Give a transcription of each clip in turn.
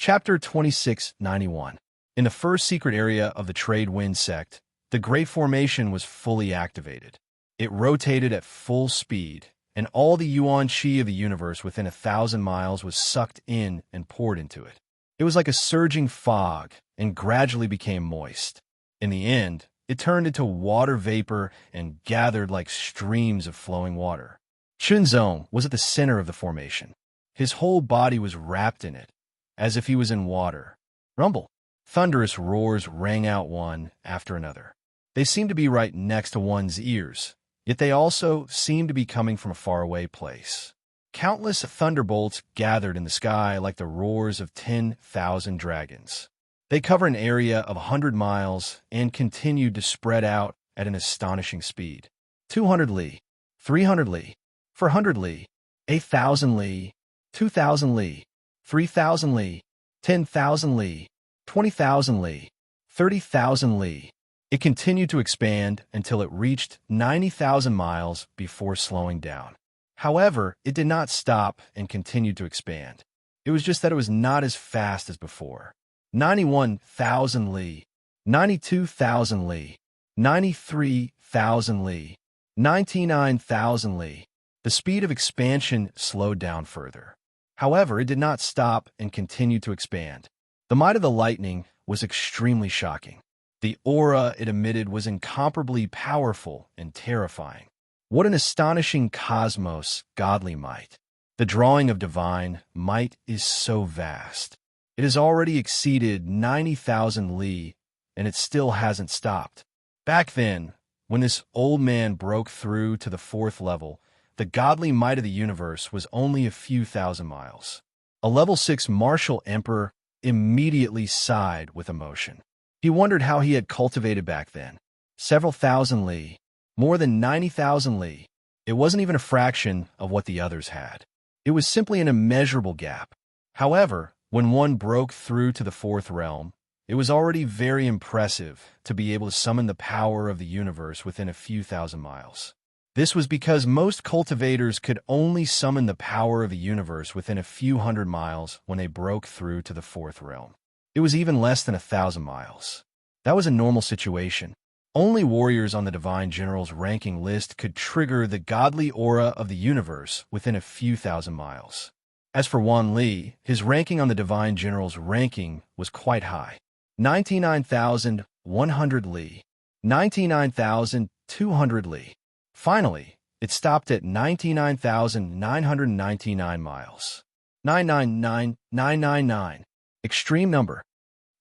Chapter 2691. In the first secret area of the Trade Wind sect, the Great Formation was fully activated. It rotated at full speed, and all the yuan qi of the universe within 1,000 miles was sucked in and poured into it. It was like a surging fog and gradually became moist. In the end, it turned into water vapor and gathered like streams of flowing water. Chunzong was at the center of the formation. His whole body was wrapped in it, as if he was in water. Rumble. Thunderous roars rang out one after another. They seemed to be right next to one's ears, yet they also seemed to be coming from a faraway place. Countless thunderbolts gathered in the sky like the roars of 10,000 dragons. They covered an area of 100 miles and continued to spread out at an astonishing speed. 200 li, 300 li, 400 li, 8,000 li, 2,000 li, 3,000 li, 10,000 li, 20,000 li, 30,000 li. It continued to expand until it reached 90,000 miles before slowing down. However, it did not stop and continued to expand. It was just that it was not as fast as before. 91,000 li, 92,000 li, 93,000 li, 99,000 li. The speed of expansion slowed down further. However, it did not stop and continued to expand. The might of the lightning was extremely shocking. The aura it emitted was incomparably powerful and terrifying. What an astonishing cosmos godly might! The drawing of divine might is so vast. It has already exceeded 90,000 li, and it still hasn't stopped. Back then, when this old man broke through to the 4th level, the godly might of the universe was only a few thousand miles. A level 6 martial emperor immediately sighed with emotion. He wondered how he had cultivated back then. Several thousand li, more than 90,000 li. It wasn't even a fraction of what the others had. It was simply an immeasurable gap. However, when one broke through to the 4th realm, it was already very impressive to be able to summon the power of the universe within a few thousand miles. This was because most cultivators could only summon the power of the universe within a few hundred miles when they broke through to the 4th realm. It was even less than 1,000 miles. That was a normal situation. Only warriors on the Divine General's ranking list could trigger the godly aura of the universe within a few thousand miles. As for Wan Li, his ranking on the Divine General's ranking was quite high. 99,100 li, 99,200 li. Finally, it stopped at 99,999 miles. 999,999. Extreme number.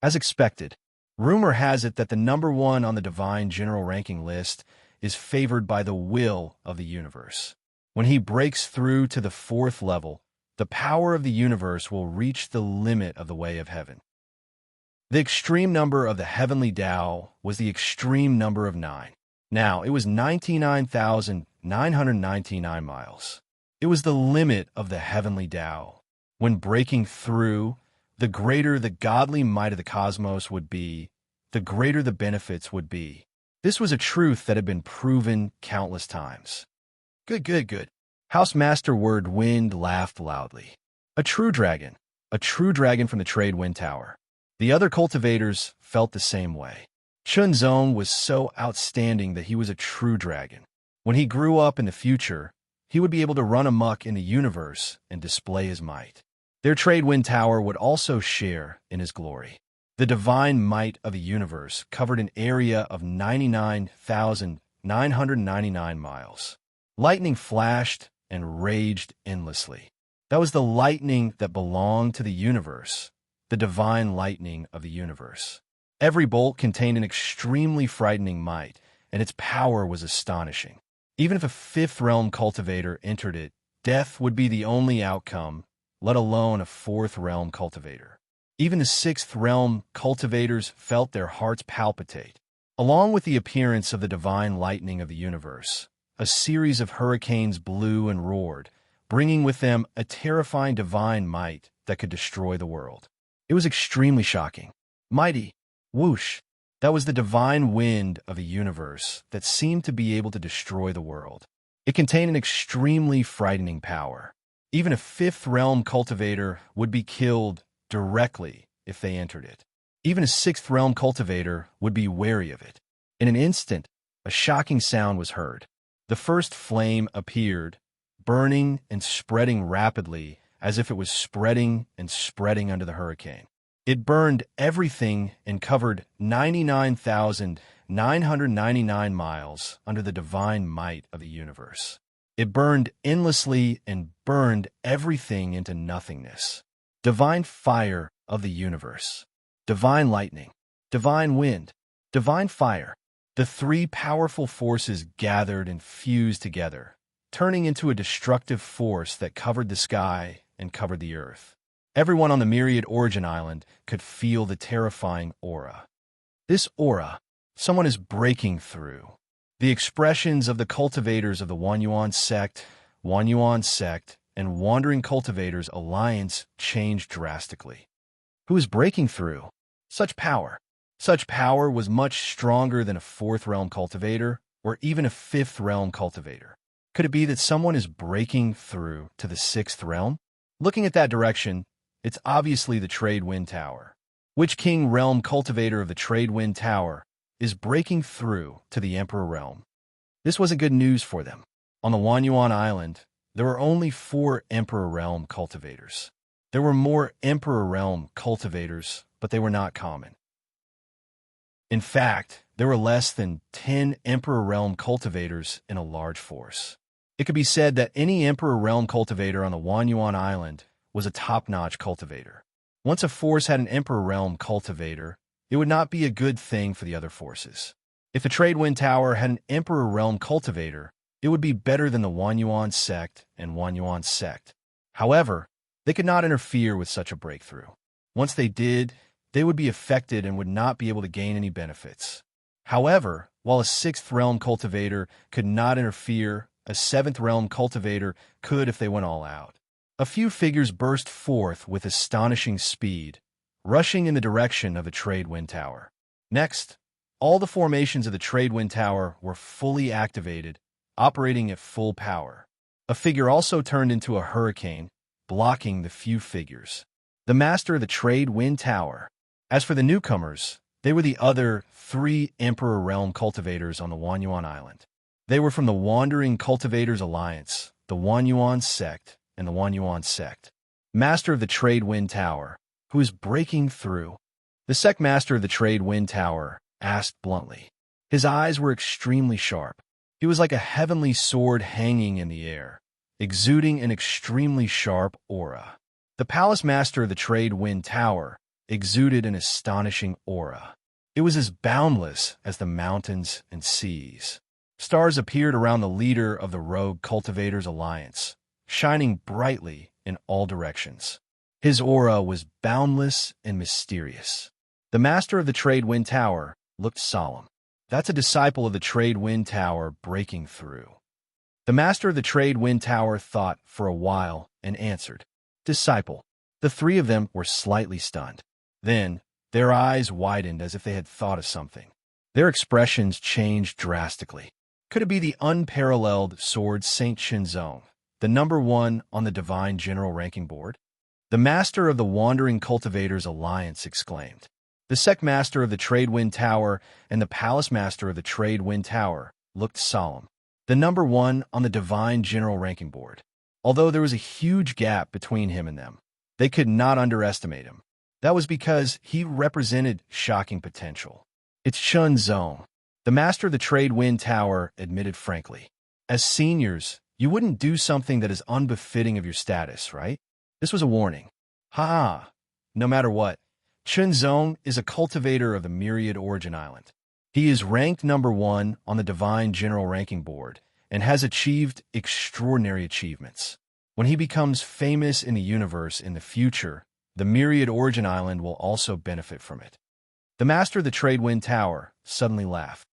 As expected, rumor has it that the number 1 on the Divine General ranking list is favored by the will of the universe. When he breaks through to the 4th level, the power of the universe will reach the limit of the way of heaven. The extreme number of the heavenly Tao was the extreme number of 9. Now, it was 99,999 miles. It was the limit of the heavenly Tao. When breaking through, the greater the godly might of the cosmos would be, the greater the benefits would be. This was a truth that had been proven countless times. Good. Housemaster Word Wind laughed loudly. A true dragon from the Trade Wind Tower. The other cultivators felt the same way. Chunzong was so outstanding that he was a true dragon. When he grew up in the future, he would be able to run amok in the universe and display his might. Their Trade Wind Tower would also share in his glory. The divine might of the universe covered an area of 99,999 miles. Lightning flashed and raged endlessly. That was the lightning that belonged to the universe, the divine lightning of the universe. Every bolt contained an extremely frightening might, and its power was astonishing. Even if a 5th realm cultivator entered it, death would be the only outcome, let alone a 4th realm cultivator. Even the 6th realm cultivators felt their hearts palpitate. Along with the appearance of the divine lightning of the universe, a series of hurricanes blew and roared, bringing with them a terrifying divine might that could destroy the world. It was extremely shocking. Mighty. Whoosh! That was the divine wind of the universe that seemed to be able to destroy the world. It contained an extremely frightening power. Even a 5th realm cultivator would be killed directly if they entered it. Even a sixth realm cultivator would be wary of it. In an instant, a shocking sound was heard. The first flame appeared, burning and spreading rapidly as if it was spreading and spreading under the hurricane. It burned everything and covered 99,999 miles under the divine might of the universe. It burned endlessly and burned everything into nothingness. Divine fire of the universe. Divine lightning. Divine wind. Divine fire. The three powerful forces gathered and fused together, turning into a destructive force that covered the sky and covered the earth. Everyone on the Myriad Origin Island could feel the terrifying aura. This aura, someone is breaking through. The expressions of the cultivators of the Wanyuan sect, and Wandering Cultivators Alliance changed drastically. Who is breaking through? Such power. Such power was much stronger than a fourth realm cultivator or even a fifth realm cultivator. Could it be that someone is breaking through to the sixth realm? Looking at that direction, it's obviously the Trade Wind Tower. Which King Realm cultivator of the Trade Wind Tower is breaking through to the Emperor Realm? This wasn't good news for them. On the Wanyuan Island, there were only 4 Emperor Realm cultivators. There were more Emperor Realm cultivators, but they were not common. In fact, there were less than 10 Emperor Realm cultivators in a large force. It could be said that any Emperor Realm cultivator on the Wanyuan Island was a top-notch cultivator. Once a force had an Emperor Realm cultivator, it would not be a good thing for the other forces. If the Trade Wind Tower had an Emperor Realm cultivator, it would be better than the Wanyuan sect and Wanyuan sect. However, they could not interfere with such a breakthrough. Once they did, they would be affected and would not be able to gain any benefits. However, while a 6th realm cultivator could not interfere, a 7th realm cultivator could if they went all out. A few figures burst forth with astonishing speed, rushing in the direction of the Trade Wind Tower. Next, all the formations of the Trade Wind Tower were fully activated, operating at full power. A figure also turned into a hurricane, blocking the few figures. The master of the Trade Wind Tower. As for the newcomers, they were the other 3 Emperor Realm cultivators on the Wanyuan Island. They were from the Wandering Cultivators Alliance, the Wanyuan sect, and the Wanyuan sect. Master of the Trade Wind Tower, who is breaking through. The sect master of the Trade Wind Tower asked bluntly. His eyes were extremely sharp. He was like a heavenly sword hanging in the air, exuding an extremely sharp aura. The palace master of the Trade Wind Tower exuded an astonishing aura. It was as boundless as the mountains and seas. Stars appeared around the leader of the Rogue Cultivators Alliance, shining brightly in all directions. His aura was boundless and mysterious. The master of the Trade Wind Tower looked solemn. That's a disciple of the Trade Wind Tower breaking through. The master of the Trade Wind Tower thought for a while and answered, Disciple. The 3 of them were slightly stunned. Then, their eyes widened as if they had thought of something. Their expressions changed drastically. Could it be the unparalleled Sword Saint Shinzong, the number 1 on the Divine General Ranking Board? The master of the Wandering Cultivators Alliance exclaimed. The sect master of the Trade Wind Tower and the palace master of the Trade Wind Tower looked solemn. The number 1 on the Divine General Ranking Board. Although there was a huge gap between him and them, they could not underestimate him. That was because he represented shocking potential. It's Chun Zong. The master of the Trade Wind Tower admitted frankly. As seniors, you wouldn't do something that is unbefitting of your status, right? This was a warning. Ha! No matter what, Chun Zong is a cultivator of the Myriad Origin Island. He is ranked number 1 on the Divine General Ranking Board and has achieved extraordinary achievements. When he becomes famous in the universe in the future, the Myriad Origin Island will also benefit from it. The master of the Trade Wind Tower suddenly laughed.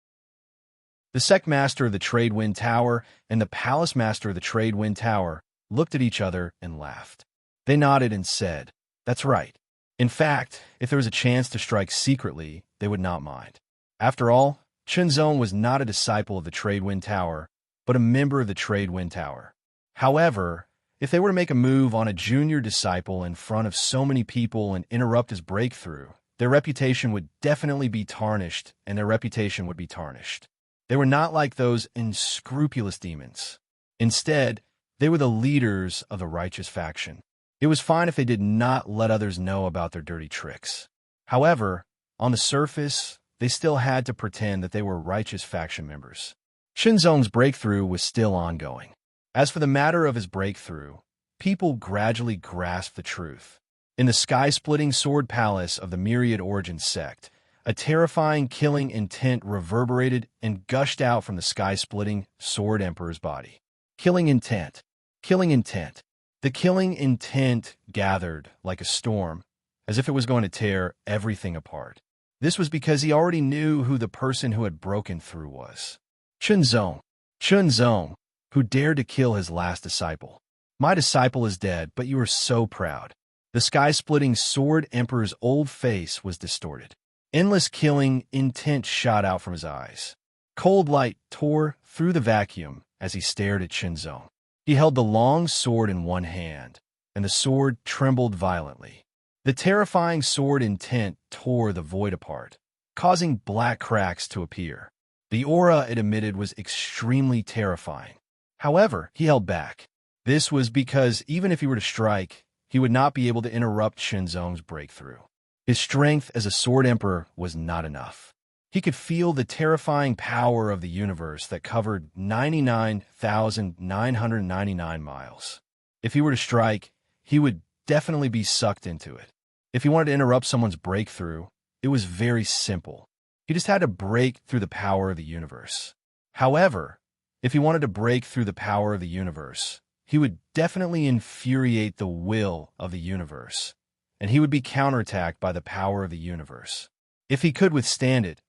The sect master of the Trade Wind Tower and the palace master of the Trade Wind Tower looked at each other and laughed. They nodded and said, That's right. In fact, if there was a chance to strike secretly, they would not mind. After all, Chunzong was not a disciple of the Trade Wind Tower, but a member of the Trade Wind Tower. However, If they were to make a move on a junior disciple in front of so many people and interrupt his breakthrough, their reputation would definitely be tarnished, and their reputation would be tarnished. They were not like those unscrupulous demons. Instead, they were the leaders of the righteous faction. It was fine if they did not let others know about their dirty tricks. However, on the surface, they still had to pretend that they were righteous faction members. Qinzong's breakthrough was still ongoing. As for the matter of his breakthrough, people gradually grasped the truth. In the sky-splitting sword palace of the Myriad Origin sect, a terrifying killing intent reverberated and gushed out from the sky-splitting sword emperor's body. Killing intent. Killing intent. The killing intent gathered like a storm, as if it was going to tear everything apart. This was because he already knew who the person who had broken through was. Qinzong. Qinzong, who dared to kill his last disciple. My disciple is dead, but you are so proud. The sky-splitting sword emperor's old face was distorted. Endless killing intent shot out from his eyes. Cold light tore through the vacuum as he stared at Qinzong. He held the long sword in one hand, and the sword trembled violently. The terrifying sword intent tore the void apart, causing black cracks to appear. The aura it emitted was extremely terrifying. However, he held back. This was because even if he were to strike, he would not be able to interrupt Qinzong's breakthrough. His strength as a sword emperor was not enough. He could feel the terrifying power of the universe that covered 99,999 miles. If he were to strike, he would definitely be sucked into it. If he wanted to interrupt someone's breakthrough, it was very simple. He just had to break through the power of the universe. However, if he wanted to break through the power of the universe, he would definitely infuriate the will of the universe, and he would be counterattacked by the power of the universe. If he could withstand it,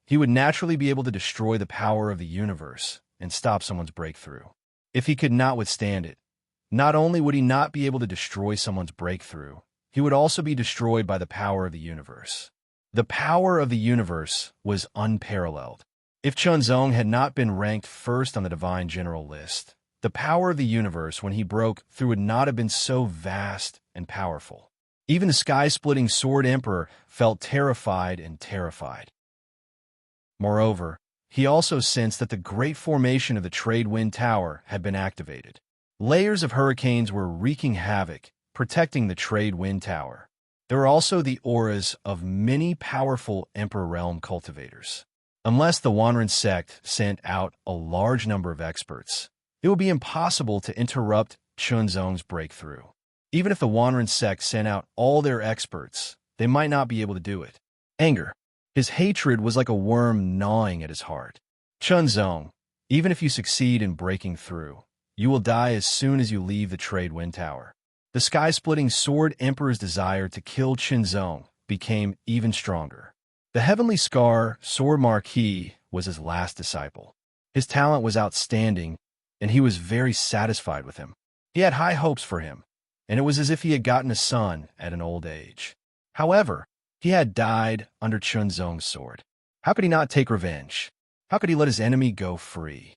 he would naturally be able to destroy the power of the universe and stop someone's breakthrough. If he could not withstand it, not only would he not be able to destroy someone's breakthrough, he would also be destroyed by the power of the universe. The power of the universe was unparalleled. If Qinzong had not been ranked first on the Divine General list, the power of the universe when he broke through would not have been so vast and powerful. Even the sky-splitting Sword Emperor felt terrified and terrified. Moreover, he also sensed that the great formation of the Trade Wind Tower had been activated. Layers of hurricanes were wreaking havoc, protecting the Trade Wind Tower. There were also the auras of many powerful Emperor Realm cultivators. Unless the Wanren sect sent out a large number of experts, it would be impossible to interrupt Qinzong's breakthrough. Even if the Wanren sect sent out all their experts, they might not be able to do it. Anger. His hatred was like a worm gnawing at his heart. Qinzong, even if you succeed in breaking through, you will die as soon as you leave the Trade Wind Tower. The sky-splitting Sword Emperor's desire to kill Qinzong became even stronger. The Heavenly Scar Sword Marquis was his last disciple. His talent was outstanding, and he was very satisfied with him. He had high hopes for him, and it was as if he had gotten a son at an old age. However, he had died under Qinzong's sword. How could he not take revenge? How could he let his enemy go free?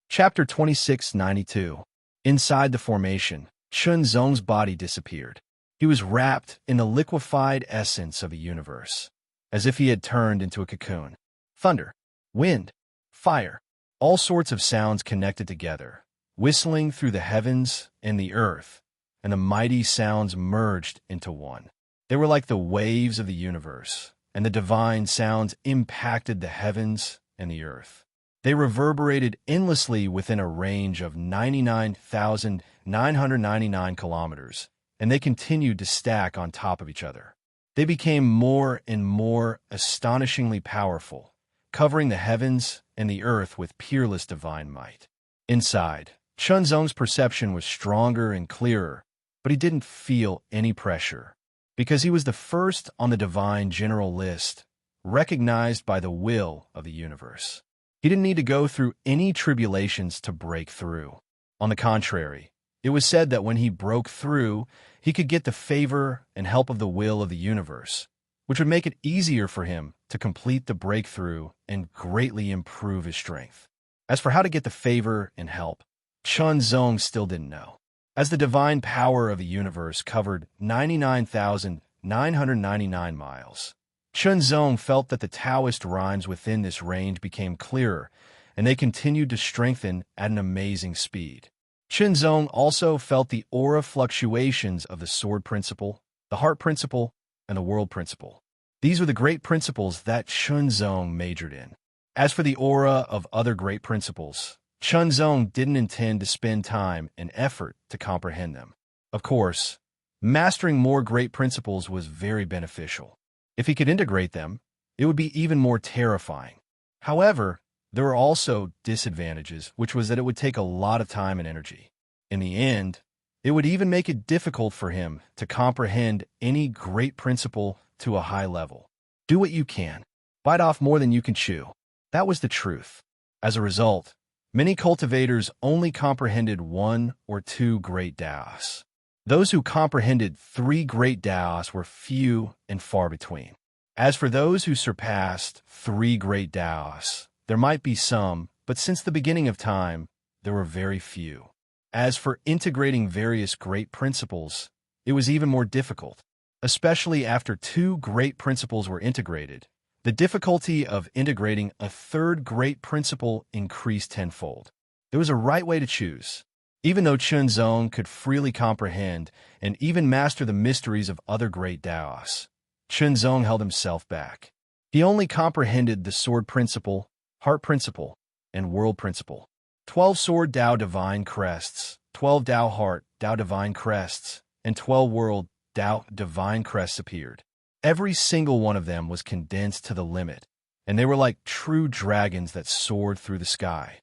Chapter 2692. Inside the formation, Qinzong's body disappeared. He was wrapped in the liquefied essence of a universe, as if he had turned into a cocoon. Thunder, wind, fire, all sorts of sounds connected together, whistling through the heavens and the earth, and the mighty sounds merged into one. They were like the waves of the universe, and the divine sounds impacted the heavens and the earth. They reverberated endlessly within a range of 99,999 kilometers, and they continued to stack on top of each other. They became more and more astonishingly powerful, covering the heavens and the earth with peerless divine might. Inside, Qinzong's perception was stronger and clearer, but he didn't feel any pressure, because he was the first on the Divine General list, recognized by the will of the universe. He didn't need to go through any tribulations to break through. On the contrary, it was said that when he broke through, he could get the favor and help of the will of the universe, which would make it easier for him to complete the breakthrough and greatly improve his strength. As for how to get the favor and help, Chunzong still didn't know. As the divine power of the universe covered 99,999 miles, Chunzong felt that the Taoist rhymes within this range became clearer, and they continued to strengthen at an amazing speed. Chunzong also felt the aura fluctuations of the sword principle, the heart principle, and the world principle. These were the great principles that Chunzong majored in. As for the aura of other great principles, Chunzong didn't intend to spend time and effort to comprehend them. Of course, mastering more great principles was very beneficial. If he could integrate them, it would be even more terrifying. However, there were also disadvantages, which was that it would take a lot of time and energy. In the end, it would even make it difficult for him to comprehend any great principle to a high level. Do what you can. Bite off more than you can chew. That was the truth. As a result, many cultivators only comprehended 1 or 2 great Taos. Those who comprehended 3 great Taos were few and far between. As for those who surpassed 3 great Taos, there might be some, but since the beginning of time, there were very few. As for integrating various great principles, it was even more difficult. Especially after 2 great principles were integrated, the difficulty of integrating a 3rd great principle increased tenfold. There was a right way to choose. Even though Chunzong could freely comprehend and even master the mysteries of other great Taos, Chunzong held himself back. He only comprehended the sword principle, heart principle, and world principle. 12 sword Tao divine crests, 12 Tao heart Tao divine crests, and 12 world Tao divine crests appeared. Every single one of them was condensed to the limit, and they were like true dragons that soared through the sky.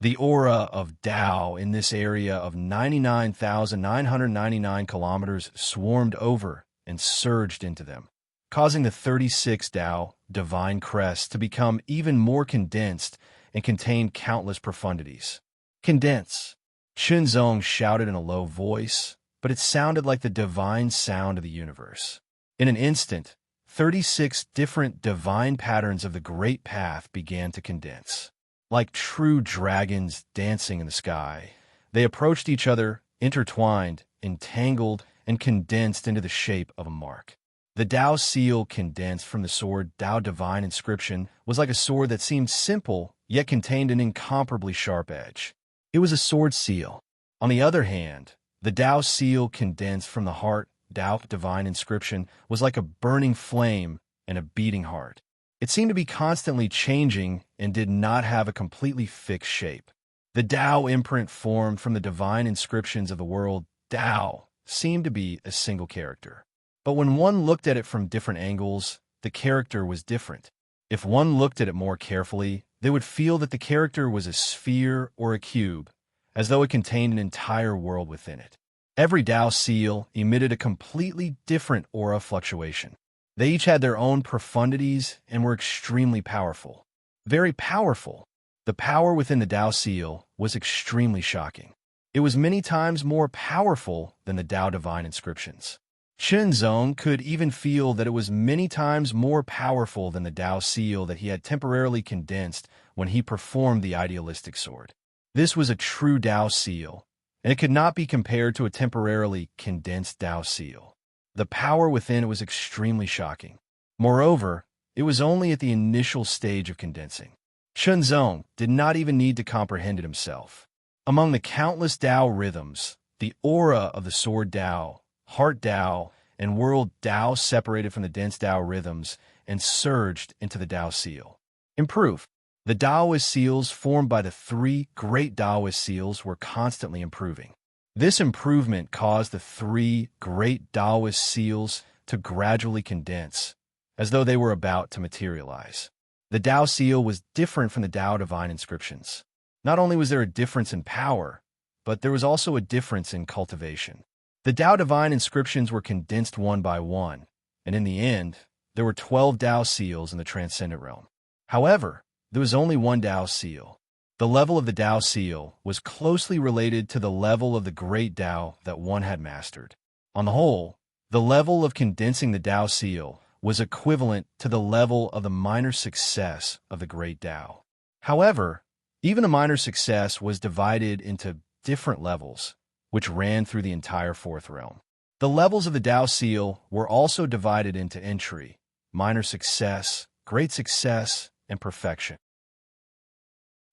The aura of Tao in this area of 99,999 kilometers swarmed over and surged into them, causing the 36 Tao divine crests to become even more condensed and contain countless profundities. Condense! Chunzong shouted in a low voice, but it sounded like the divine sound of the universe. In an instant, 36 different divine patterns of the Great Path began to condense. Like true dragons dancing in the sky, they approached each other, intertwined, entangled, and condensed into the shape of a mark. The Tao seal condensed from the sword Tao divine inscription was like a sword that seemed simple, yet contained an incomparably sharp edge. It was a sword seal. On the other hand, the Tao seal condensed from the heart Tao divine inscription was like a burning flame and a beating heart. It seemed to be constantly changing and did not have a completely fixed shape. The Tao imprint formed from the divine inscriptions of the world Tao seemed to be a single character. But when one looked at it from different angles, the character was different. If one looked at it more carefully, they would feel that the character was a sphere or a cube, as though it contained an entire world within it. Every Tao seal emitted a completely different aura fluctuation. They each had their own profundities and were extremely powerful. Very powerful. The power within the Tao seal was extremely shocking. It was many times more powerful than the Tao divine inscriptions. Chunzong could even feel that it was many times more powerful than the Tao seal that he had temporarily condensed when he performed the idealistic sword. This was a true Tao seal, and it could not be compared to a temporarily condensed Tao seal. The power within it was extremely shocking. Moreover, it was only at the initial stage of condensing. Chunzong did not even need to comprehend it himself. Among the countless Tao rhythms, the aura of the sword Tao, heart Tao, and world Tao separated from the dense Tao rhythms and surged into the Tao seal. Improve. The Taoist seals formed by the 3 great Taoist seals were constantly improving. This improvement caused the 3 great Taoist seals to gradually condense, as though they were about to materialize. The Tao seal was different from the Tao divine inscriptions. Not only was there a difference in power, but there was also a difference in cultivation. The Tao divine inscriptions were condensed one by one, and in the end, there were 12 Tao seals in the transcendent realm. However, there was only one Tao seal. The level of the Tao seal was closely related to the level of the great Tao that one had mastered. On the whole, the level of condensing the Tao seal was equivalent to the level of the minor success of the great Tao. However, Even a minor success was divided into different levels, which ran through the entire fourth realm. The levels of the Tao Seal were also divided into entry, minor success, great success, and perfection.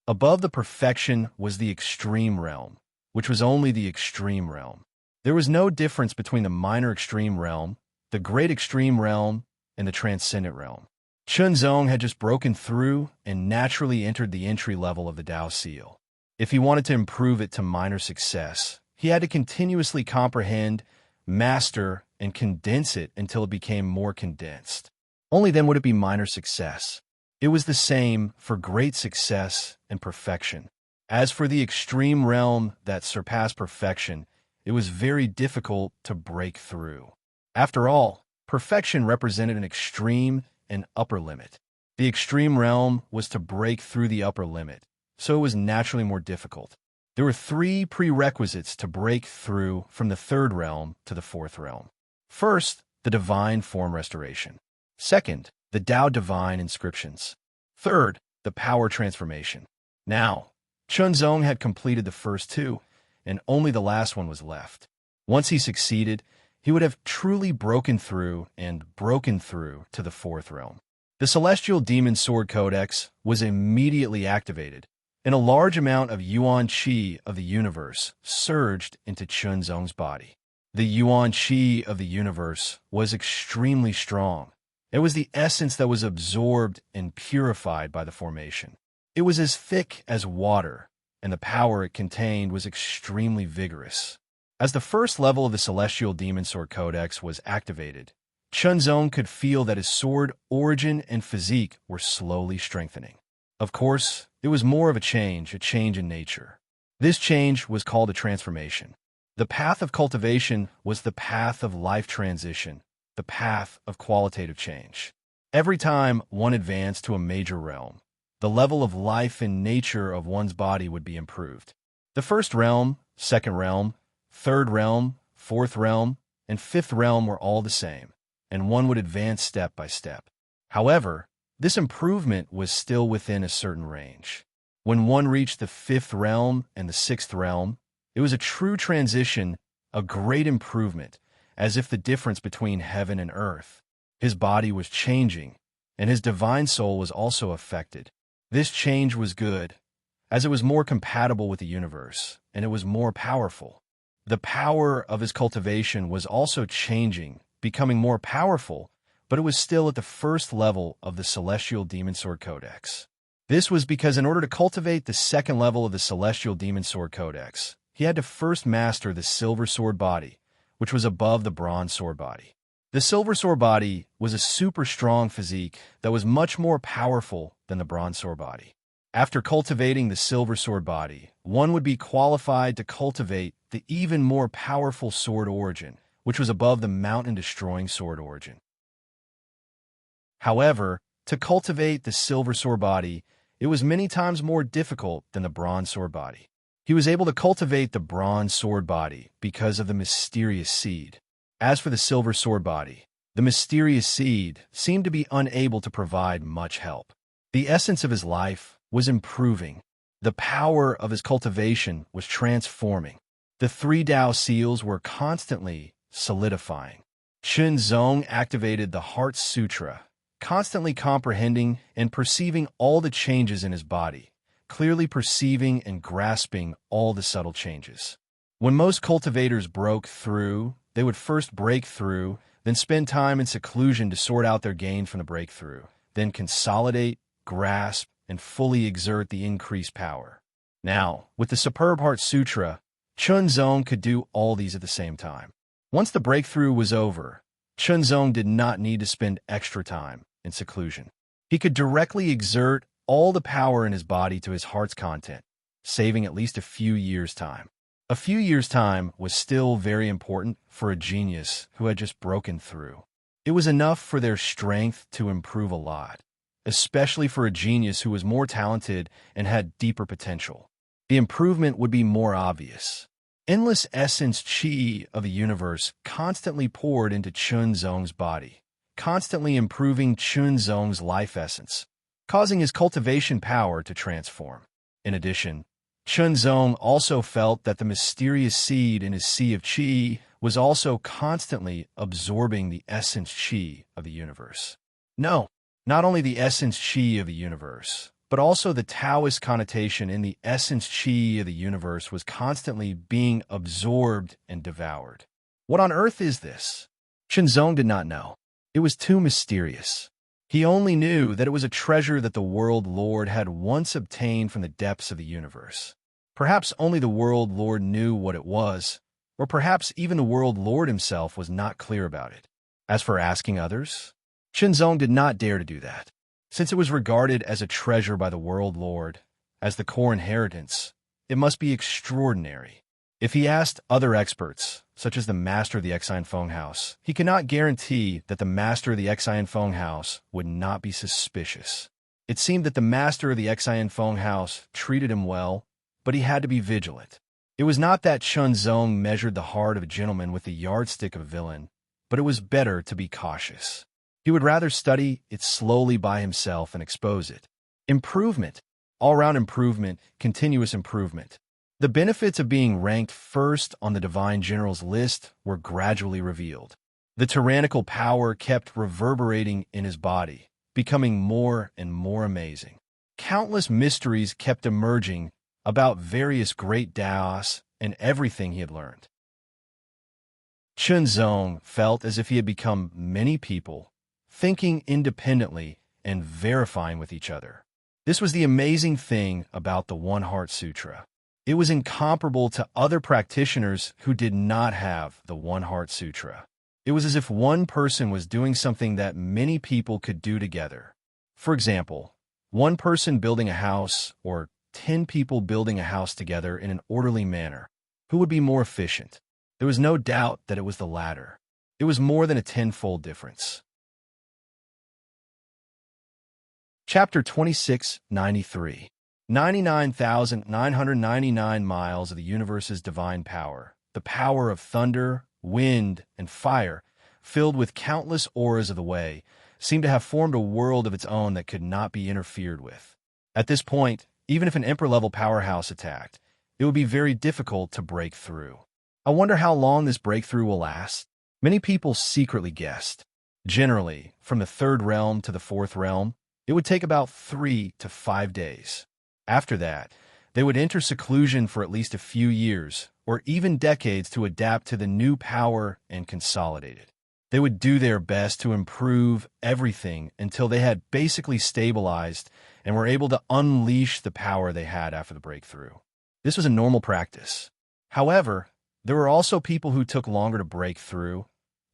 Above the perfection was the extreme realm, which was only the extreme realm. There was no difference between the minor extreme realm, the great extreme realm, and the transcendent realm. Chunzong had just broken through and naturally entered the entry level of the Tao Seal. If he wanted to improve it to minor success, he had to continuously comprehend, master, and condense it until it became more condensed. Only then would it be minor success. It was the same for great success and perfection. As for the extreme realm that surpassed perfection, it was very difficult to break through. After all, perfection represented an extreme and upper limit. The extreme realm was to break through the upper limit, so it was naturally more difficult. There were 3 prerequisites to break through from the third realm to the fourth realm. First, the divine form restoration. Second, the Tao divine inscriptions. Third, the power transformation. Now, Chunzong had completed the first 2, and only the last one was left. Once he succeeded, he would have truly broken through to the fourth realm. The Celestial Demon Sword Codex was immediately activated, and a large amount of Yuan Qi of the universe surged into Chunzong's body. The Yuan Qi of the universe was extremely strong. It was the essence that was absorbed and purified by the formation. It was as thick as water, and the power it contained was extremely vigorous. As the first level of the Celestial Demon Sword Codex was activated, Chunzong could feel that his sword origin and physique were slowly strengthening. Of course, it was more of a change in nature. This change was called a transformation. The path of cultivation was the path of life transition, the path of qualitative change. Every time one advanced to a major realm, the level of life and nature of one's body would be improved. The first realm, second realm, third realm, fourth realm, and fifth realm were all the same, and one would advance step by step. However, this improvement was still within a certain range. When one reached the fifth realm and the sixth realm, it was a true transition, a great improvement, as if the difference between heaven and earth. His body was changing, and his divine soul was also affected. This change was good, as it was more compatible with the universe, and it was more powerful. The power of his cultivation was also changing, becoming more powerful, but it was still at the first level of the Celestial Demon Sword Codex. This was because in order to cultivate the second level of the Celestial Demon Sword Codex, he had to first master the Silver Sword Body, which was above the Bronze Sword Body. The Silver Sword Body was a super strong physique that was much more powerful than the Bronze Sword Body. After cultivating the Silver Sword Body, one would be qualified to cultivate the even more powerful Sword Origin, which was above the mountain-destroying Sword Origin. However, to cultivate the Silver Sword Body, it was many times more difficult than the Bronze Sword Body. He was able to cultivate the Bronze Sword Body because of the mysterious seed. As for the Silver Sword Body, the mysterious seed seemed to be unable to provide much help. The essence of his life was improving. The power of his cultivation was transforming. The 3 Tao seals were constantly solidifying. Chunzong activated the Heart Sutra, constantly comprehending and perceiving all the changes in his body, clearly perceiving and grasping all the subtle changes. When most cultivators broke through, they would first break through, then spend time in seclusion to sort out their gain from the breakthrough, then consolidate, grasp, and fully exert the increased power. Now, with the Superb Heart Sutra, Chunzong could do all these at the same time. Once the breakthrough was over, Chunzong did not need to spend extra time in seclusion. He could directly exert all the power in his body to his heart's content, saving at least a few years' time. A few years' time was still very important for a genius who had just broken through. It was enough for their strength to improve a lot, especially for a genius who was more talented and had deeper potential. The improvement would be more obvious. Endless essence qi of the universe constantly poured into Chunzong's body, constantly improving Chunzong's life essence, causing his cultivation power to transform. In addition, Chunzong also felt that the mysterious seed in his sea of qi was also constantly absorbing the essence qi of the universe. No, not only the essence qi of the universe, but also the Taoist connotation in the essence qi of the universe was constantly being absorbed and devoured. What on earth is this? Chunzong did not know. It was too mysterious. He only knew that it was a treasure that the World Lord had once obtained from the depths of the universe. Perhaps only the World Lord knew what it was, or perhaps even the World Lord himself was not clear about it. As for asking others, Chunzong did not dare to do that. Since it was regarded as a treasure by the World Lord, as the core inheritance, it must be extraordinary. If he asked other experts, such as the Master of the Xian Feng House, he cannot guarantee that the Master of the Xian Feng House would not be suspicious. It seemed that the Master of the Xian Feng House treated him well, but he had to be vigilant. It was not that Chunzong measured the heart of a gentleman with the yardstick of a villain, but it was better to be cautious. He would rather study it slowly by himself and expose it. Improvement, all-round improvement, continuous improvement. The benefits of being ranked first on the Divine General's list were gradually revealed. The tyrannical power kept reverberating in his body, becoming more and more amazing. Countless mysteries kept emerging about various great Daos and everything he had learned. Chunzong felt as if he had become many people, thinking independently and verifying with each other. This was the amazing thing about the One Heart Sutra. It was incomparable to other practitioners who did not have the One Heart Sutra. It was as if one person was doing something that many people could do together. For example, one person building a house or 10 people building a house together in an orderly manner. Who would be more efficient? There was no doubt that it was the latter. It was more than a tenfold difference. Chapter 2693. 99,999 miles of the universe's divine power, the power of thunder, wind, and fire, filled with countless auras of the way, seemed to have formed a world of its own that could not be interfered with. At this point, even if an emperor-level powerhouse attacked, it would be very difficult to break through. I wonder how long this breakthrough will last. Many people secretly guessed. Generally, from the third realm to the fourth realm, it would take about 3 to 5 days. After that, they would enter seclusion for at least a few years, or even decades to adapt to the new power and consolidate it. They would do their best to improve everything until they had basically stabilized and were able to unleash the power they had after the breakthrough. This was a normal practice. However, there were also people who took longer to break through,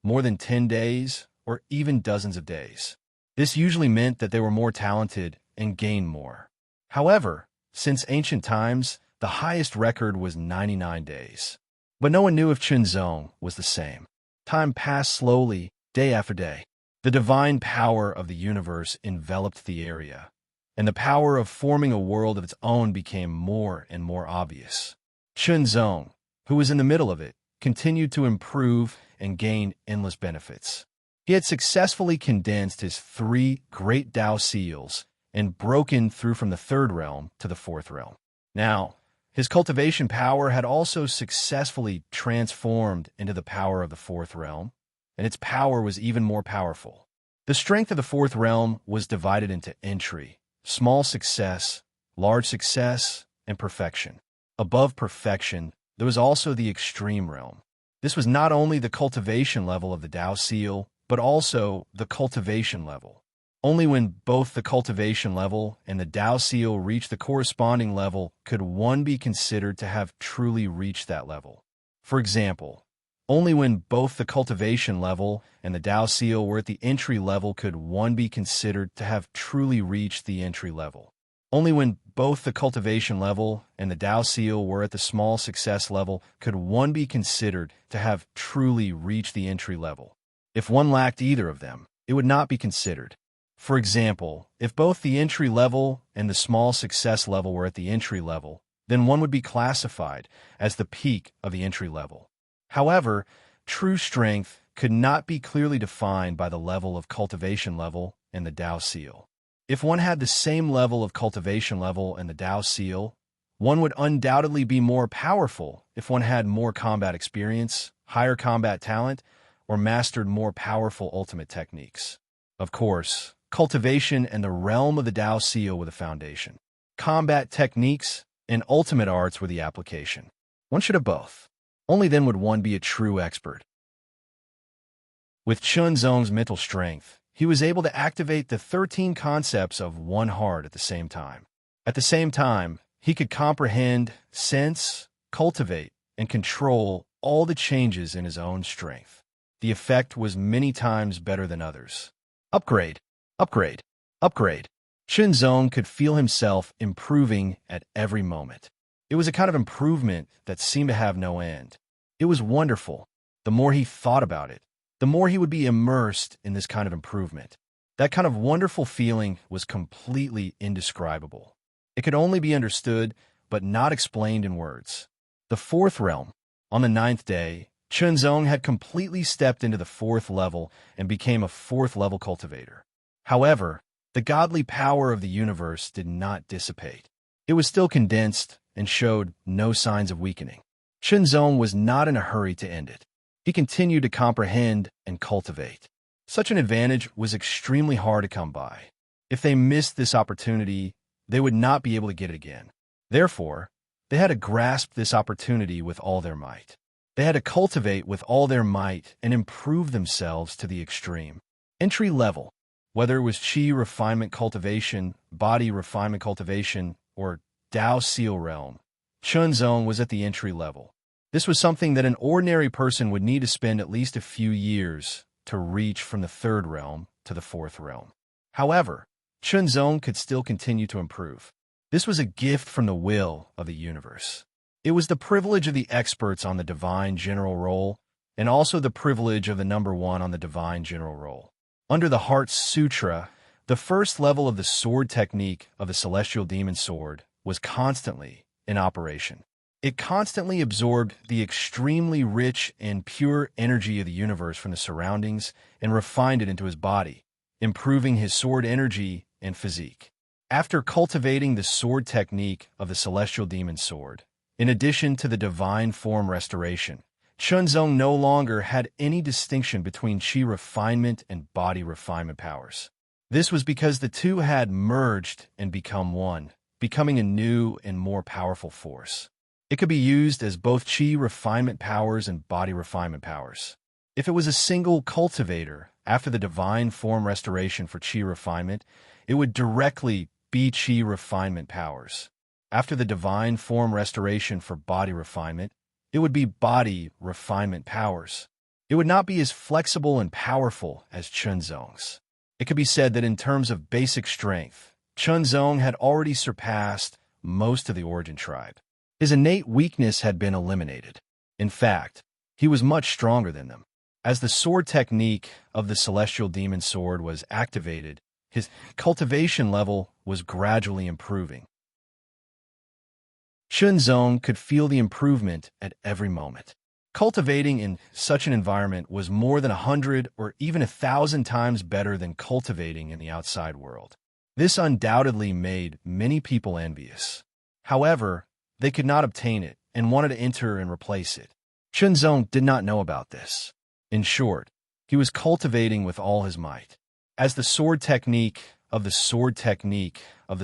more than 10 days or even dozens of days. This usually meant that they were more talented and gained more. However, since ancient times, the highest record was 99 days. But no one knew if Chunzong was the same. Time passed slowly, day after day. The divine power of the universe enveloped the area, and the power of forming a world of its own became more and more obvious. Chunzong, who was in the middle of it, continued to improve and gain endless benefits. He had successfully condensed his 3 great Tao seals and broken through from the third realm to the fourth realm. Now, his cultivation power had also successfully transformed into the power of the fourth realm, and its power was even more powerful. The strength of the fourth realm was divided into entry, small success, large success, and perfection. Above perfection, there was also the extreme realm. This was not only the cultivation level of the Tao seal, but also the cultivation level. Only when both the cultivation level and the Tao seal reached the corresponding level could one be considered to have truly reached that level. For example, only when both the cultivation level and the Tao seal were at the entry level could one be considered to have truly reached the entry level. Only when both the cultivation level and the Tao seal were at the small success level could one be considered to have truly reached the entry level. If one lacked either of them, it would not be considered. For example, if both the entry level and the small success level were at the entry level, then one would be classified as the peak of the entry level. However, true strength could not be clearly defined by the level of cultivation level and the Tao seal. If one had the same level of cultivation level and the Tao seal, one would undoubtedly be more powerful if one had more combat experience, higher combat talent, or mastered more powerful ultimate techniques. Of course, cultivation and the realm of the Tao seal were the foundation. Combat techniques and ultimate arts were the application. One should have both. Only then would one be a true expert. With Chunzong's mental strength, he was able to activate the 13 concepts of one heart at the same time. At the same time, he could comprehend, sense, cultivate, and control all the changes in his own strength. The effect was many times better than others. Upgrade, upgrade, upgrade. Chunzong could feel himself improving at every moment. It was a kind of improvement that seemed to have no end. It was wonderful. The more he thought about it, the more he would be immersed in this kind of improvement. That kind of wonderful feeling was completely indescribable. It could only be understood, but not explained in words. The fourth realm. On the 9th day, Chunzong had completely stepped into the 4th level and became a 4th level cultivator. However, the godly power of the universe did not dissipate. It was still condensed and showed no signs of weakening. Chunzong was not in a hurry to end it. He continued to comprehend and cultivate. Such an advantage was extremely hard to come by. If they missed this opportunity, they would not be able to get it again. Therefore, they had to grasp this opportunity with all their might. They had to cultivate with all their might and improve themselves to the extreme. Entry level, whether it was Qi refinement cultivation, body refinement cultivation, or Tao seal realm, Chunzong was at the entry level. This was something that an ordinary person would need to spend at least a few years to reach from the 3rd realm to the 4th realm. However, Chunzong could still continue to improve. This was a gift from the will of the universe. It was the privilege of the experts on the divine general role, and also the privilege of the number 1 on the divine general role. Under the Heart Sutra, the first level of the sword technique of the celestial demon sword was constantly in operation. It constantly absorbed the extremely rich and pure energy of the universe from the surroundings and refined it into his body, improving his sword energy and physique. After cultivating the sword technique of the celestial demon sword, in addition to the divine form restoration, Chunzong no longer had any distinction between Qi refinement and body refinement powers. This was because the two had merged and become one, becoming a new and more powerful force. It could be used as both Qi refinement powers and body refinement powers. If it was a single cultivator, after the divine form restoration for Qi refinement, it would directly be Qi refinement powers. After the divine form restoration for body refinement, it would be body refinement powers. It would not be as flexible and powerful as Chunzong's. It could be said that in terms of basic strength, Chunzong had already surpassed most of the origin tribe. His innate weakness had been eliminated. In fact, he was much stronger than them. As the sword technique of the celestial demon sword was activated, his cultivation level was gradually improving. Chunzong could feel the improvement at every moment. Cultivating in such an environment was more than 100 or even 1,000 times better than cultivating in the outside world. This undoubtedly made many people envious. However, they could not obtain it and wanted to enter and replace it. Chunzong did not know about this. In short, he was cultivating with all his might. As the sword technique of the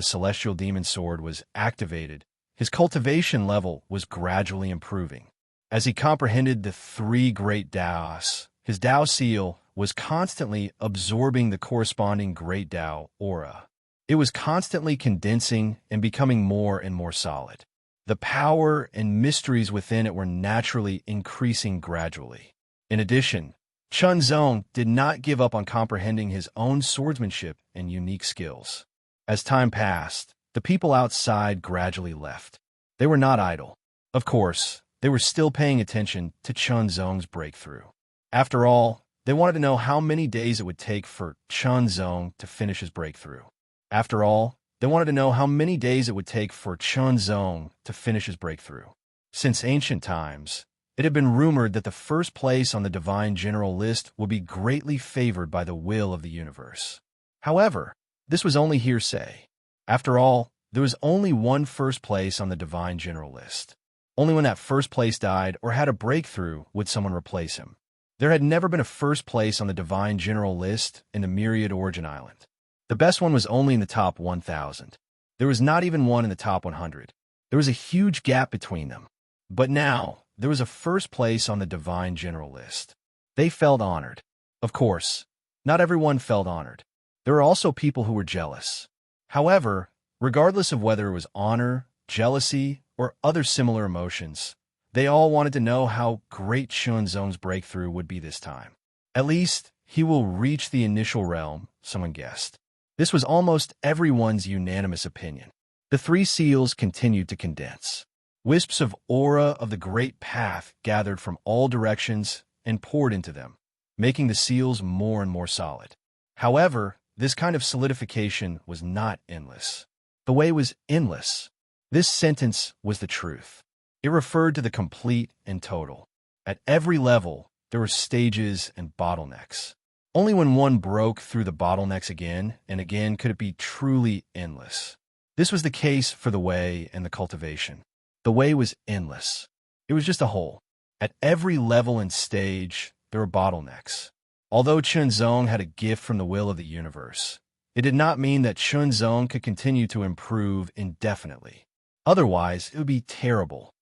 celestial demon sword was activated, his cultivation level was gradually improving. As he comprehended the 3 great Taos, his Tao seal was constantly absorbing the corresponding great Tao aura. It was constantly condensing and becoming more and more solid. The power and mysteries within it were naturally increasing gradually. In addition, Chunzong did not give up on comprehending his own swordsmanship and unique skills. As time passed, the people outside gradually left. They were not idle. Of course, they were still paying attention to Chunzong's breakthrough. After all, they wanted to know how many days it would take for Chunzong to finish his breakthrough. After all, they wanted to know how many days it would take for Chunzong to finish his breakthrough. Since ancient times, it had been rumored that the first place on the divine general list would be greatly favored by the will of the universe. However, This was only hearsay. After all, there was only one first place on the divine general list. Only when that first place died or had a breakthrough would someone replace him. There had never been a first place on the divine general list in the myriad origin island. The best one was only in the top 1,000. There was not even one in the top 100. There was a huge gap between them. But now, there was a first place on the divine general list. They felt honored. Of course, not everyone felt honored. There were also people who were jealous. However, regardless of whether it was honor, jealousy, or other similar emotions, they all wanted to know how great Xuanzong's breakthrough would be this time. At least, he will reach the initial realm, someone guessed. This was almost everyone's unanimous opinion. The three seals continued to condense. Wisps of aura of the great path gathered from all directions and poured into them, making the seals more and more solid. However, this kind of solidification was not endless. The way was endless. This sentence was the truth. It referred to the complete and total. At every level, there were stages and bottlenecks. Only when one broke through the bottlenecks again and again could it be truly endless. This was the case for the way and the cultivation. The way was endless. It was just a hole. At every level and stage, there were bottlenecks. Although Xuanzong had a gift from the will of the universe, it did not mean that Xuanzong could continue to improve indefinitely. Otherwise, it would be terrible.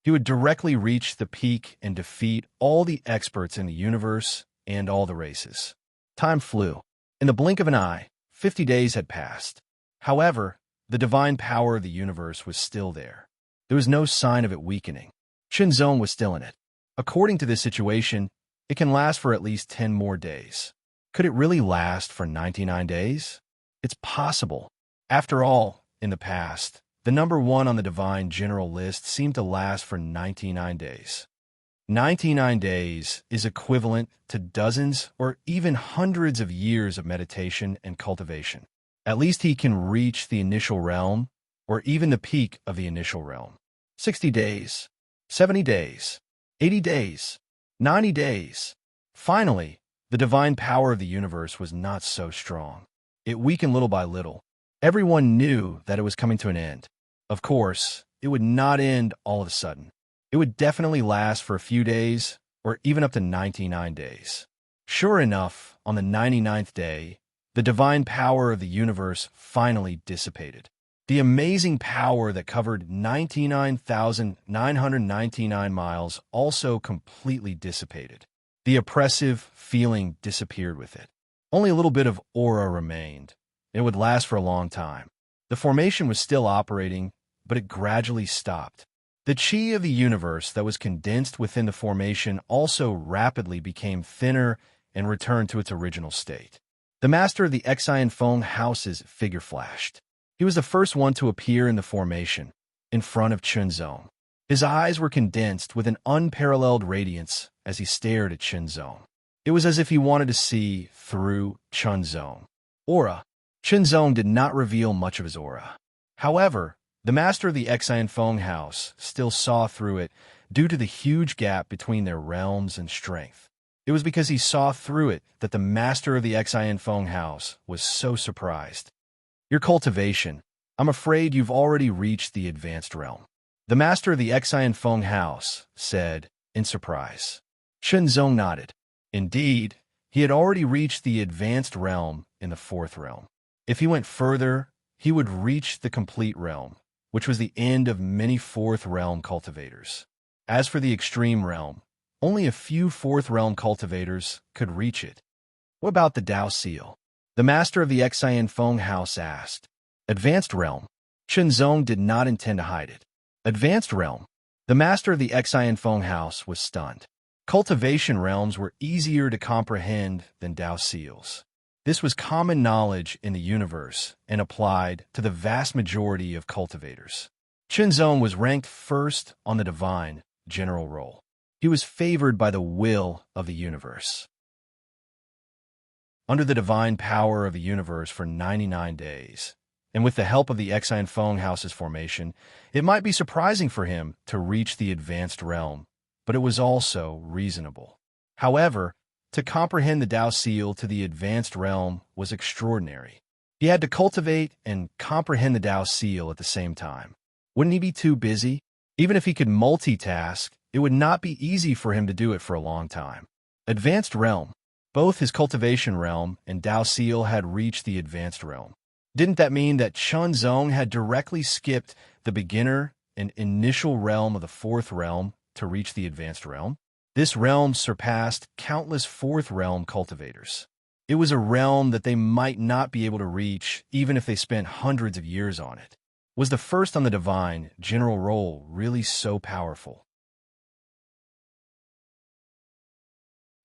He would directly reach the peak and defeat all the experts in the universe and all the races. Time flew. In the blink of an eye, 50 days had passed. However, the divine power of the universe was still there. There was no sign of it weakening. Xuanzong was still in it. According to this situation, it can last for at least 10 more days. Could it really last for 99 days? It's possible. After all, in the past, the number one on the divine general list seemed to last for 99 days. 99 days is equivalent to dozens or even hundreds of years of meditation and cultivation. At least he can reach the initial realm, or even the peak of the initial realm. 60 days, 70 days, 80 days, 90 days. Finally, the divine power of the universe was not so strong. It weakened little by little. Everyone knew that it was coming to an end. Of course, it would not end all of a sudden. It would definitely last for a few days, or even up to 99 days. Sure enough, on the 99th day, the divine power of the universe finally dissipated. The amazing power that covered 99,999 miles also completely dissipated. The oppressive feeling disappeared with it. Only a little bit of aura remained. It would last for a long time. The formation was still operating, but it gradually stopped. The chi of the universe that was condensed within the formation also rapidly became thinner and returned to its original state. The master of the Xian Feng house's figure flashed. He was the first one to appear in the formation, in front of Xuanzong. His eyes were condensed with an unparalleled radiance as he stared at Xuanzong. It was as if he wanted to see through Xuanzong. Aura. Xuanzong did not reveal much of his aura. However, the master of the Xian Feng house still saw through it due to the huge gap between their realms and strength. It was because he saw through it that the master of the Xian Feng house was so surprised. Your cultivation. I'm afraid you've already reached the advanced realm. The master of the Xian Feng house said, in surprise. Xuanzong nodded. Indeed, he had already reached the advanced realm in the fourth realm. If he went further, he would reach the complete realm, which was the end of many fourth realm cultivators. As for the extreme realm, only a few fourth realm cultivators could reach it. What about the Dao Seal? The master of the Xian Feng house asked. Advanced realm. Xuanzong did not intend to hide it. Advanced realm. The master of the Xian Feng house was stunned. Cultivation realms were easier to comprehend than Dao Seals. This was common knowledge in the universe and applied to the vast majority of cultivators. Xuanzong was ranked first on the divine general roll. He was favored by the will of the universe. Under the divine power of the universe for 99 days, and with the help of the Xian Feng house's formation, it might be surprising for him to reach the advanced realm, but it was also reasonable. However, to comprehend the Tao Seal to the advanced realm was extraordinary. He had to cultivate and comprehend the Tao Seal at the same time. Wouldn't he be too busy? Even if he could multitask, it would not be easy for him to do it for a long time. Advanced realm. Both his cultivation realm and Tao Seal had reached the advanced realm. Didn't that mean that Chun Zong had directly skipped the beginner and initial realm of the fourth realm to reach the advanced realm? This realm surpassed countless fourth realm cultivators. It was a realm that they might not be able to reach even if they spent hundreds of years on it. Was the first on the divine general role really so powerful?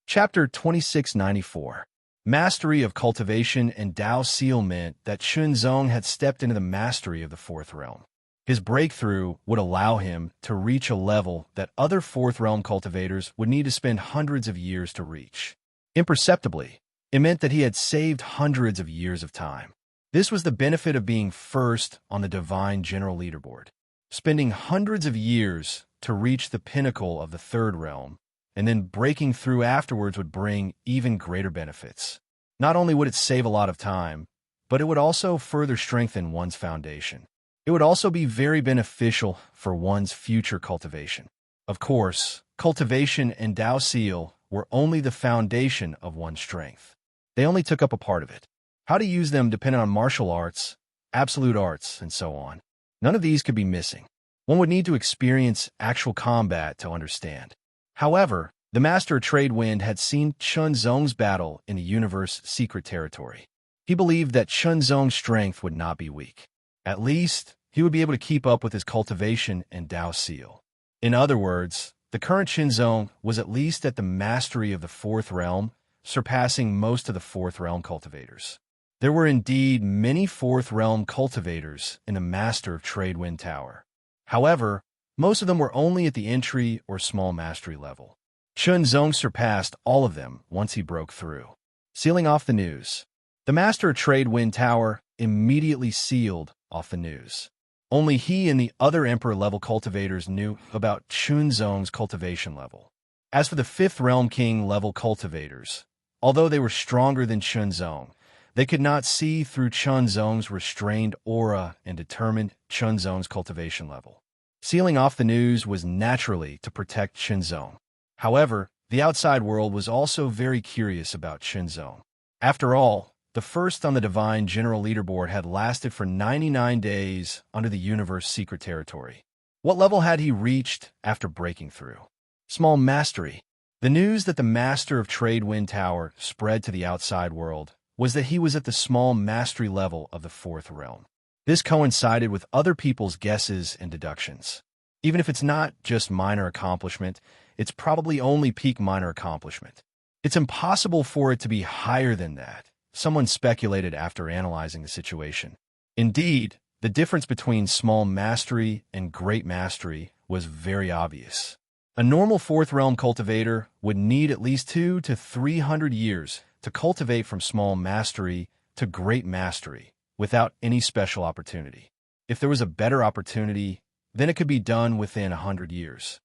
Chapter 2694. Mastery of cultivation and Tao Seal meant that Chun Zong had stepped into the mastery of the fourth realm. His breakthrough would allow him to reach a level that other fourth realm cultivators would need to spend hundreds of years to reach. Imperceptibly, it meant that he had saved hundreds of years of time. This was the benefit of being first on the divine general leaderboard. Spending hundreds of years to reach the pinnacle of the third realm, and then breaking through afterwards would bring even greater benefits. Not only would it save a lot of time, but it would also further strengthen one's foundation. It would also be very beneficial for one's future cultivation. Of course, cultivation and Tao Seal were only the foundation of one's strength. They only took up a part of it. How to use them depended on martial arts, absolute arts, and so on. None of these could be missing. One would need to experience actual combat to understand. However, the master of trade wind had seen Chun Zong's battle in the universe's secret territory. He believed that Chun Zong's strength would not be weak. At least, he would be able to keep up with his cultivation and Tao Seal. In other words, the current Chun Zong was at least at the mastery of the fourth realm, surpassing most of the fourth realm cultivators. There were indeed many fourth realm cultivators in the Master of Trade Wind Tower. However, most of them were only at the entry or small mastery level. Chun Zong surpassed all of them once he broke through. Sealing off the news. The Master of Trade Wind Tower immediately sealed off the news. Only he and the other Emperor-level cultivators knew about Chun Zong's cultivation level. As for the fifth realm king-level cultivators, although they were stronger than Chun Zong, they could not see through Chun Zong's restrained aura and determine Chun Zong's cultivation level. Sealing off the news was naturally to protect Chun Zong. However, the outside world was also very curious about Chun Zong. After all, the first on the divine general leaderboard had lasted for 99 days under the universe secret territory. What level had he reached after breaking through? Small mastery. The news that the Master of Trade Wind Tower spread to the outside world was that he was at the small mastery level of the fourth realm. This coincided with other people's guesses and deductions. Even if it's not just minor accomplishment, it's probably only peak minor accomplishment. It's impossible for it to be higher than that, someone speculated after analyzing the situation. Indeed, the difference between small mastery and great mastery was very obvious. A normal fourth realm cultivator would need at least 200 to 300 years to cultivate from small mastery to great mastery without any special opportunity. If there was a better opportunity, then it could be done within 100 years.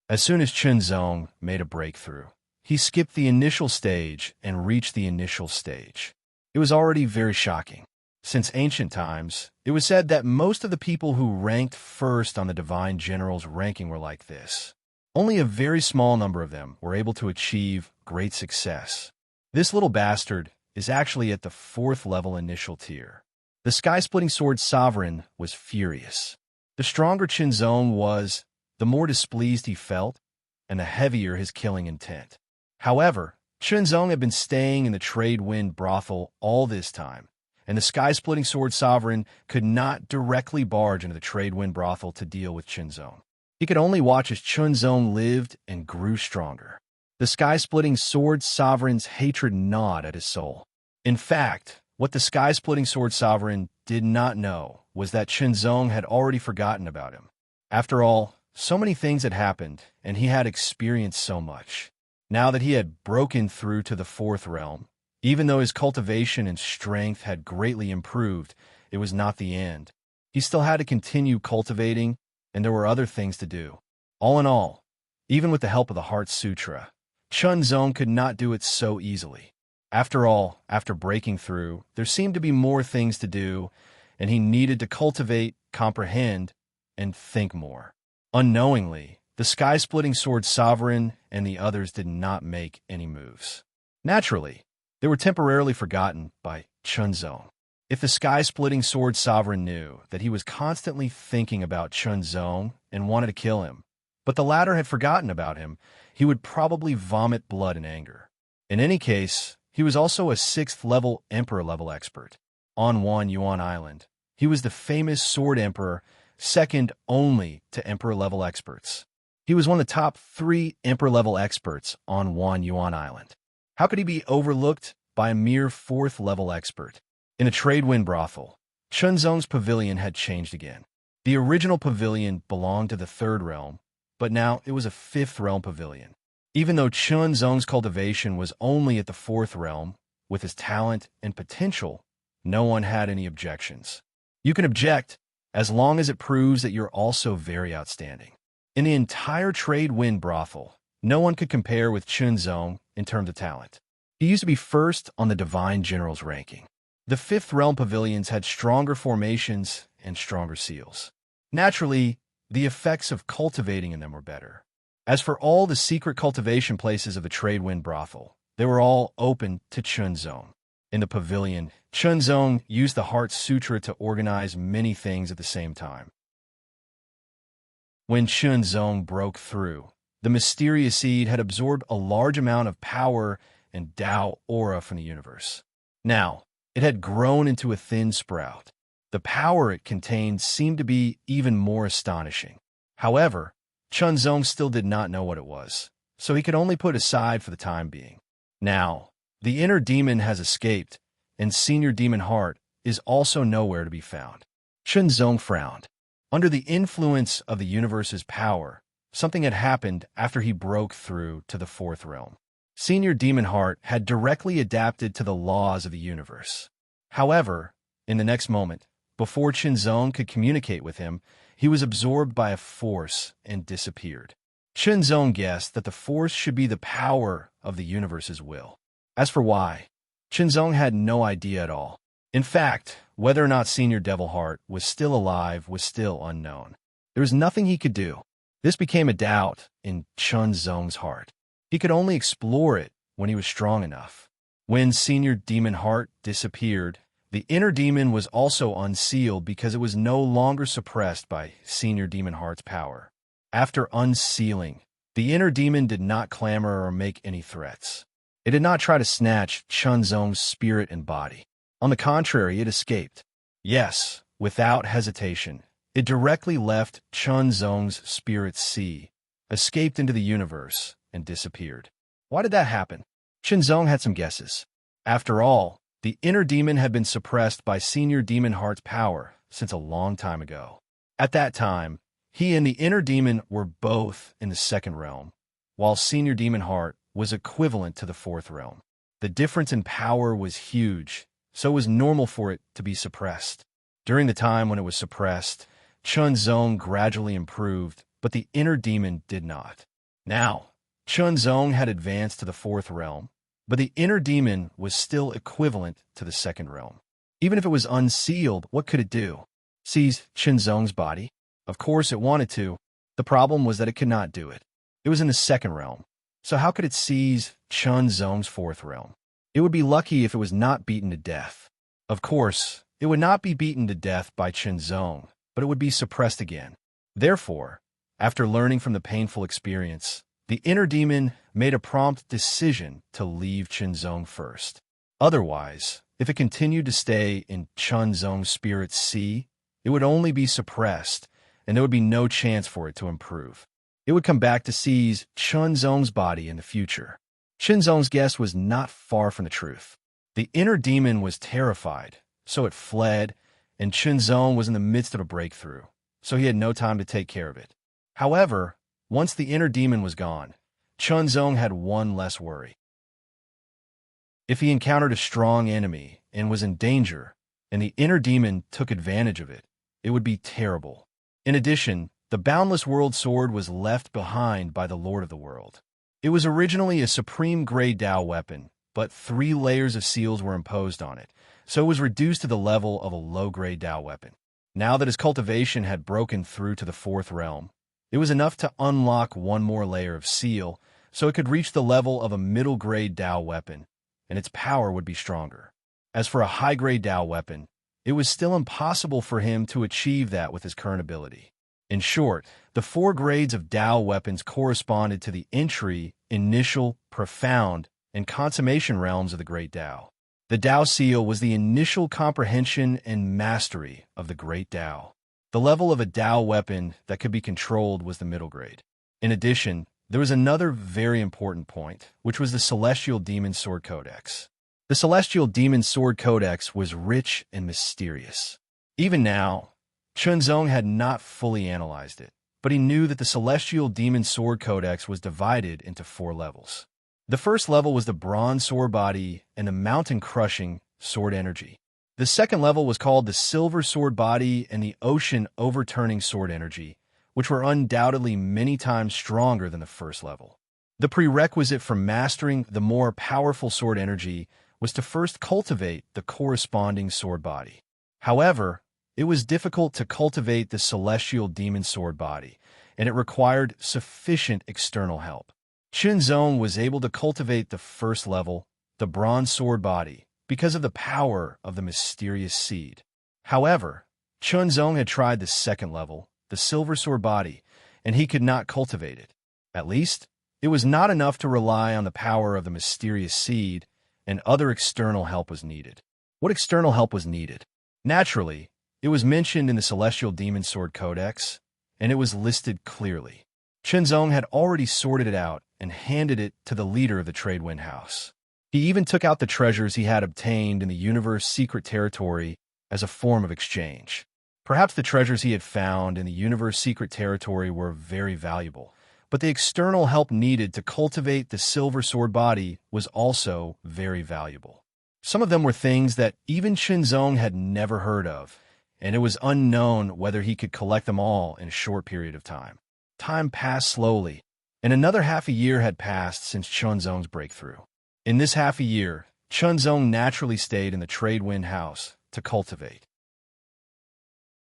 As soon as Chun Zong made a breakthrough, he skipped the initial stage and reached the initial stage. It was already very shocking. Since ancient times, it was said that most of the people who ranked first on the Divine General's ranking were like this. Only a very small number of them were able to achieve great success. This little bastard is actually at the fourth level initial tier. The sky-splitting sword sovereign was furious. The stronger Chun Zong was, the more displeased he felt, and the heavier his killing intent. However, Chun Zong had been staying in the trade wind brothel all this time, and the sky-splitting sword sovereign could not directly barge into the trade wind brothel to deal with Chun Zong. He could only watch as Chun Zong lived and grew stronger. The sky-splitting sword sovereign's hatred gnawed at his soul. In fact, what the sky-splitting sword sovereign did not know was that Chun Zong had already forgotten about him. After all, so many things had happened, and he had experienced so much. Now that he had broken through to the fourth realm, even though his cultivation and strength had greatly improved, it was not the end. He still had to continue cultivating, and there were other things to do. All in all, even with the help of the Heart Sutra, Chun Zong could not do it so easily. After all, after breaking through, there seemed to be more things to do, and he needed to cultivate, comprehend, and think more. Unknowingly, the sky-splitting sword sovereign and the others did not make any moves. Naturally, they were temporarily forgotten by Chun Zong. If the sky-splitting sword sovereign knew that he was constantly thinking about Chun Zong and wanted to kill him, but the latter had forgotten about him, he would probably vomit blood in anger. In any case, he was also a 6th-level Emperor-level expert. On Yuan Island, he was the famous Sword Emperor, second only to Emperor-level experts. He was one of the top 3 Emperor-level experts on Yuan Island. How could he be overlooked by a mere 4th-level expert? In a trade wind brothel, Chun Zong's pavilion had changed again. The original pavilion belonged to the 3rd realm, but now it was a 5th realm pavilion. Even though Chun Zong's cultivation was only at the 4th realm, with his talent and potential, no one had any objections. You can object as long as it proves that you're also very outstanding. In the entire trade wind brothel, no one could compare with Chun Zong in terms of talent. He used to be first on the Divine General's ranking. The 5th realm pavilions had stronger formations and stronger seals. Naturally, the effects of cultivating in them were better. As for all the secret cultivation places of the trade wind brothel, they were all open to Chun Zong. In the pavilion, Chun Zong used the Heart Sutra to organize many things at the same time. When Chun Zong broke through, the mysterious seed had absorbed a large amount of power and Tao aura from the universe. Now, it had grown into a thin sprout. The power it contained seemed to be even more astonishing. However, Chun Zong still did not know what it was, so he could only put aside for the time being. Now, the inner demon has escaped, and Senior Demon Heart is also nowhere to be found. Chun Zong frowned. Under the influence of the universe's power, something had happened after he broke through to the 4th realm. Senior Demon Heart had directly adapted to the laws of the universe. However, in the next moment, before Chun Zong could communicate with him, he was absorbed by a force and disappeared. Chun Zong guessed that the force should be the power of the universe's will. As for why, Chun Zong had no idea at all. In fact, whether or not Senior Devil Heart was still alive was still unknown. There was nothing he could do. This became a doubt in Chun Zong's heart. He could only explore it when he was strong enough. When Senior Demon Heart disappeared, the inner demon was also unsealed because it was no longer suppressed by Senior Demon Heart's power. After unsealing, the inner demon did not clamor or make any threats. It did not try to snatch Chun Zong's spirit and body. On the contrary, it escaped. Yes, without hesitation, it directly left Chun Zong's spirit sea, escaped into the universe, and disappeared. Why did that happen? Chun Zong had some guesses. After all, the inner demon had been suppressed by Senior Demon Heart's power since a long time ago. At that time, he and the inner demon were both in the 2nd realm, while Senior Demon Heart was equivalent to the 4th realm. The difference in power was huge, so it was normal for it to be suppressed. During the time when it was suppressed, Chun Zong gradually improved, but the inner demon did not. Now, Chun Zong had advanced to the 4th realm, but the inner demon was still equivalent to the 2nd realm. Even if it was unsealed, what could it do? Seize Chun Zong's body? Of course it wanted to. The problem was that it could not do it. It was in the 2nd realm, so how could it seize Chun Zong's 4th realm? It would be lucky if it was not beaten to death. Of course, it would not be beaten to death by Chun Zong, but it would be suppressed again. Therefore, after learning from the painful experience, the inner demon made a prompt decision to leave Chun Zong first. Otherwise, if it continued to stay in Chun Zong's spirit sea, it would only be suppressed, and there would be no chance for it to improve. It would come back to seize Chun Zong's body in the future. Chun Zong's guess was not far from the truth. The inner demon was terrified, so it fled, and Chun Zong was in the midst of a breakthrough, so he had no time to take care of it. However, once the inner demon was gone, Chun Zong had one less worry. If he encountered a strong enemy and was in danger, and the inner demon took advantage of it, it would be terrible. In addition, the boundless world sword was left behind by the Lord of the World. It was originally a supreme grade Dao weapon, but 3 layers of seals were imposed on it, so it was reduced to the level of a low-grade Dao weapon. Now that his cultivation had broken through to the 4th realm, it was enough to unlock 1 more layer of seal, so it could reach the level of a middle-grade Dao weapon, and its power would be stronger. As for a high-grade Dao weapon, it was still impossible for him to achieve that with his current ability. In short, the 4 grades of Dao weapons corresponded to the entry, initial, profound, and consummation realms of the Great Dao. The Dao Seal was the initial comprehension and mastery of the Great Dao. The level of a Dao weapon that could be controlled was the middle grade. In addition, there was another very important point, which was the Celestial Demon Sword Codex. The Celestial Demon Sword Codex was rich and mysterious. Even now, Chunzong had not fully analyzed it, but he knew that the Celestial Demon Sword Codex was divided into 4 levels. The first level was the Bronze Sword Body and the Mountain-Crushing Sword Energy. The second level was called the Silver Sword Body and the Ocean Overturning Sword Energy, which were undoubtedly many times stronger than the first level. The prerequisite for mastering the more powerful sword energy was to first cultivate the corresponding sword body. However, it was difficult to cultivate the Celestial Demon Sword Body, and it required sufficient external help. Chunzong was able to cultivate the first level, the Bronze Sword Body, because of the power of the mysterious seed. However, Chunzong had tried the second level, the Silver Sword Body, and he could not cultivate it. At least, it was not enough to rely on the power of the mysterious seed, and other external help was needed. What external help was needed? Naturally, it was mentioned in the Celestial Demon Sword Codex, and it was listed clearly. Chunzong had already sorted it out and handed it to the leader of the Trade Wind House. He even took out the treasures he had obtained in the universe secret territory as a form of exchange. Perhaps the treasures he had found in the universe secret territory were very valuable, but the external help needed to cultivate the Silver Sword Body was also very valuable. Some of them were things that even Chunzong had never heard of, and it was unknown whether he could collect them all in a short period of time. Time passed slowly, and another half a year had passed since Chunzong's breakthrough. In this half a year, Chunzong naturally stayed in the Trade Wind House to cultivate.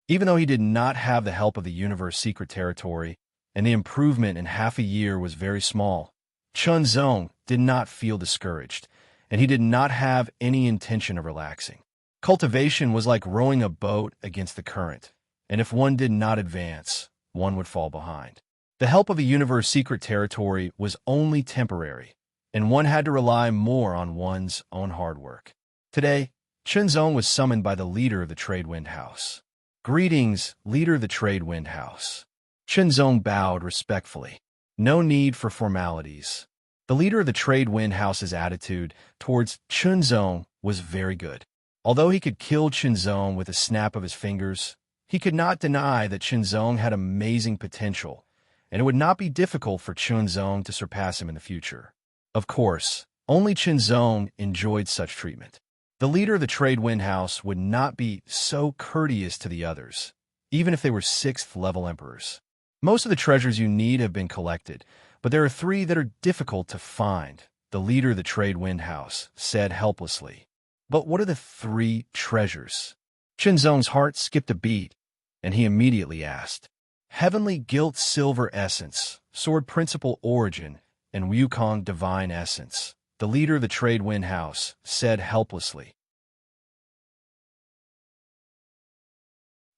Even though he did not have the help of the universe secret territory, and the improvement in half a year was very small, Chunzong did not feel discouraged, and he did not have any intention of relaxing. Cultivation was like rowing a boat against the current, and if one did not advance, one would fall behind. The help of a universe secret territory was only temporary, and one had to rely more on one's own hard work. Today, Chunzong was summoned by the leader of the Trade Wind House. "Greetings, leader of the Trade Wind House." Chunzong bowed respectfully. No need for formalities. The leader of the Trade Wind House's attitude towards Chunzong was very good. Although he could kill Chunzong with a snap of his fingers, he could not deny that Chunzong had amazing potential, and it would not be difficult for Chunzong to surpass him in the future. Of course, only Chunzong enjoyed such treatment. The leader of the Trade Wind House would not be so courteous to the others, even if they were 6th-level emperors. Most of the treasures you need have been collected, but there are 3 that are difficult to find, the leader of the Trade Wind House said helplessly. But what are the 3 treasures? Chunzong's heart skipped a beat, and he immediately asked. Heavenly Gilt Silver Essence, Sword Principal Origin, and Wukong Divine Essence, the leader of the Trade Wind House said helplessly.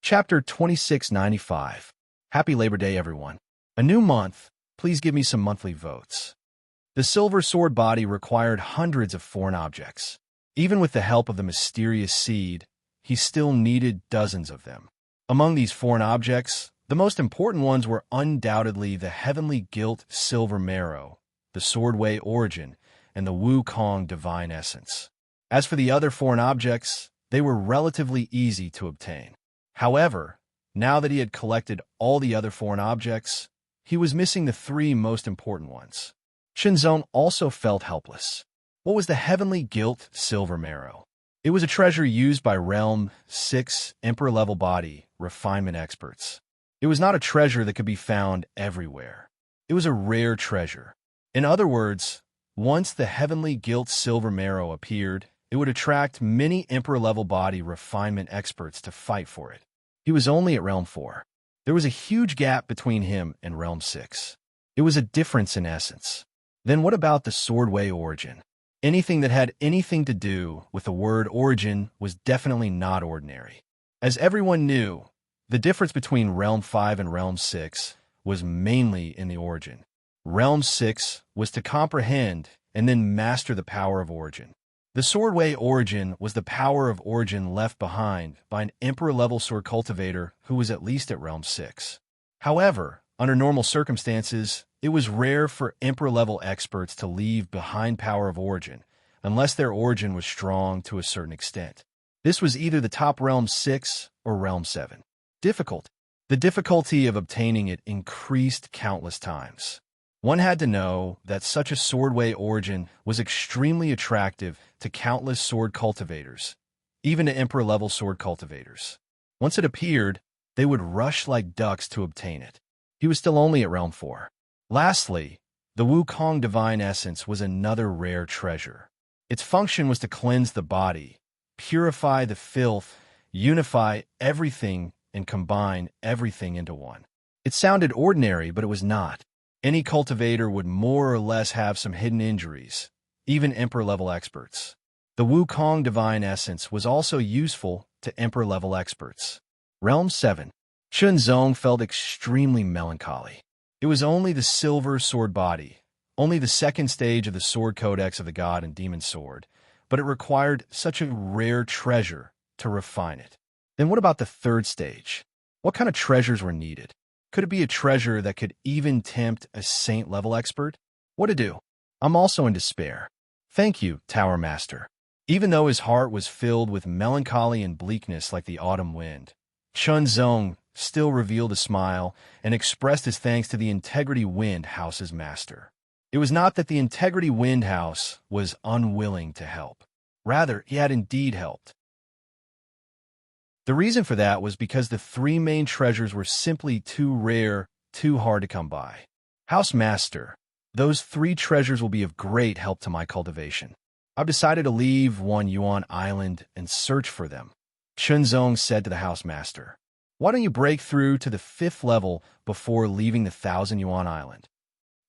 Chapter 2695. Happy Labor Day, everyone. A new month. Please give me some monthly votes. The Silver Sword Body required hundreds of foreign objects. Even with the help of the mysterious seed, he still needed dozens of them. Among these foreign objects, the most important ones were undoubtedly the Heavenly Gilt Silver Marrow, the Swordway Origin, and the Wukong Divine Essence. As for the other foreign objects, they were relatively easy to obtain. However, now that he had collected all the other foreign objects, he was missing the 3 most important ones. Chunzong also felt helpless. What was the Heavenly Gilt Silver Marrow? It was a treasure used by Realm 6 Emperor-level body refinement experts. It was not a treasure that could be found everywhere. It was a rare treasure. In other words, once the heavenly gilt silver marrow appeared, it would attract many Emperor-level body refinement experts to fight for it. He was only at Realm 4. There was a huge gap between him and Realm 6. It was a difference in essence. Then what about the swordway origin? Anything that had anything to do with the word origin was definitely not ordinary. As everyone knew, the difference between Realm 5 and Realm 6 was mainly in the origin. Realm 6 was to comprehend and then master the power of origin. The swordway origin was the power of origin left behind by an Emperor-level sword cultivator who was at least at Realm 6. However, under normal circumstances, it was rare for Emperor-level experts to leave behind power of origin, unless their origin was strong to a certain extent. This was either the top Realm 6 or Realm 7. Difficult. The difficulty of obtaining it increased countless times. One had to know that such a swordway origin was extremely attractive to countless sword cultivators, even to Emperor-level sword cultivators. Once it appeared, they would rush like ducks to obtain it. He was still only at Realm 4. Lastly, the Wukong Divine Essence was another rare treasure. Its function was to cleanse the body, purify the filth, unify everything, and combine everything into one. It sounded ordinary, but it was not. Any cultivator would more or less have some hidden injuries, even Emperor-level experts. The Wukong Divine Essence was also useful to Emperor-level experts. Realm 7. Chunzong felt extremely melancholy. It was only the silver sword body, only the second stage of the sword codex of the god and demon sword, but it required such a rare treasure to refine it. Then what about the third stage? What kind of treasures were needed? Could it be a treasure that could even tempt a saint-level expert? What to do? I'm also in despair. Thank you, Tower Master. Even though his heart was filled with melancholy and bleakness like the autumn wind, Chunzong still revealed a smile and expressed his thanks to the Integrity Wind House's master. It was not that the Integrity Wind House was unwilling to help. Rather, he had indeed helped. The reason for that was because the three main treasures were simply too rare, too hard to come by. House Master, those three treasures will be of great help to my cultivation. I've decided to leave One Yuan Island and search for them. Chunzong said to the House Master, why don't you break through to the 5th level before leaving the 1,000 Yuan Island?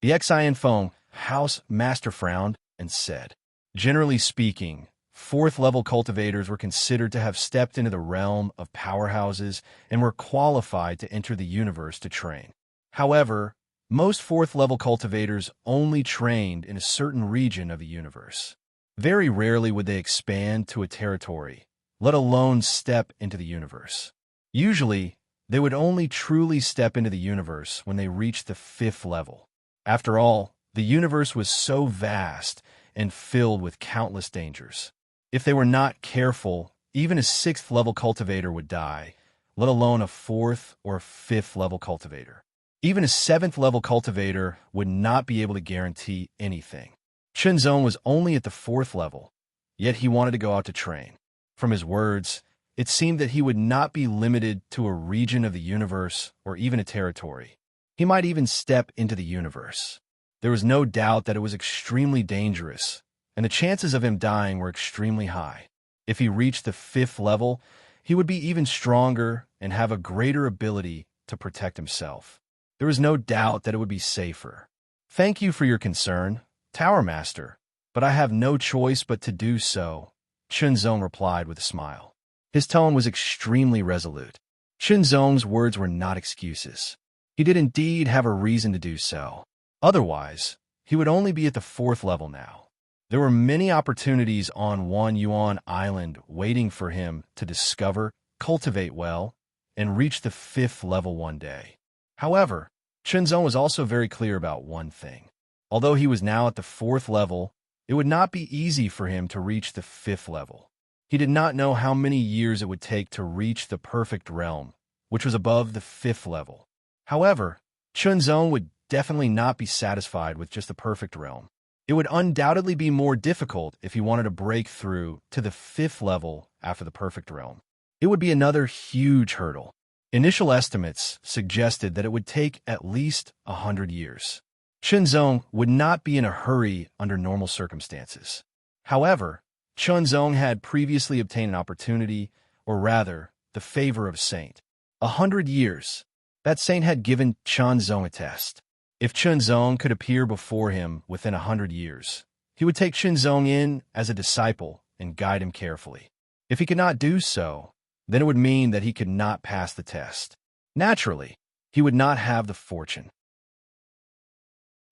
The Xian Feng House Master frowned and said, generally speaking, 4th level cultivators were considered to have stepped into the realm of powerhouses and were qualified to enter the universe to train. However, most 4th level cultivators only trained in a certain region of the universe. Very rarely would they expand to a territory, let alone step into the universe. Usually, they would only truly step into the universe when they reached the 5th level. After all, the universe was so vast and filled with countless dangers. If they were not careful, even a 6th level cultivator would die, let alone a 4th or 5th level cultivator. Even a 7th level cultivator would not be able to guarantee anything. Chunzong was only at the 4th level, yet he wanted to go out to train. From his words, it seemed that he would not be limited to a region of the universe or even a territory. He might even step into the universe. There was no doubt that it was extremely dangerous, and the chances of him dying were extremely high. If he reached the 5th level, he would be even stronger and have a greater ability to protect himself. There was no doubt that it would be safer. Thank you for your concern, Tower Master, but I have no choice but to do so, Chunzong replied with a smile. His tone was extremely resolute. Chunzong's words were not excuses. He did indeed have a reason to do so. Otherwise, he would only be at the 4th level now. There were many opportunities on One Yuan Island waiting for him to discover, cultivate well, and reach the 5th level one day. However, Chunzong was also very clear about one thing. Although he was now at the 4th level, it would not be easy for him to reach the 5th level. He did not know how many years it would take to reach the perfect realm, which was above the 5th level. However, Chunzong would definitely not be satisfied with just the perfect realm. It would undoubtedly be more difficult if he wanted to break through to the 5th level after the perfect realm. It would be another huge hurdle. Initial estimates suggested that it would take at least 100 years. Chunzong would not be in a hurry under normal circumstances. However, Chunzong had previously obtained an opportunity, or rather, the favor of a saint. 100 years. That saint had given Chunzong a test. If Chunzong could appear before him within 100 years, he would take Chunzong in as a disciple and guide him carefully. If he could not do so, then it would mean that he could not pass the test. Naturally, he would not have the fortune.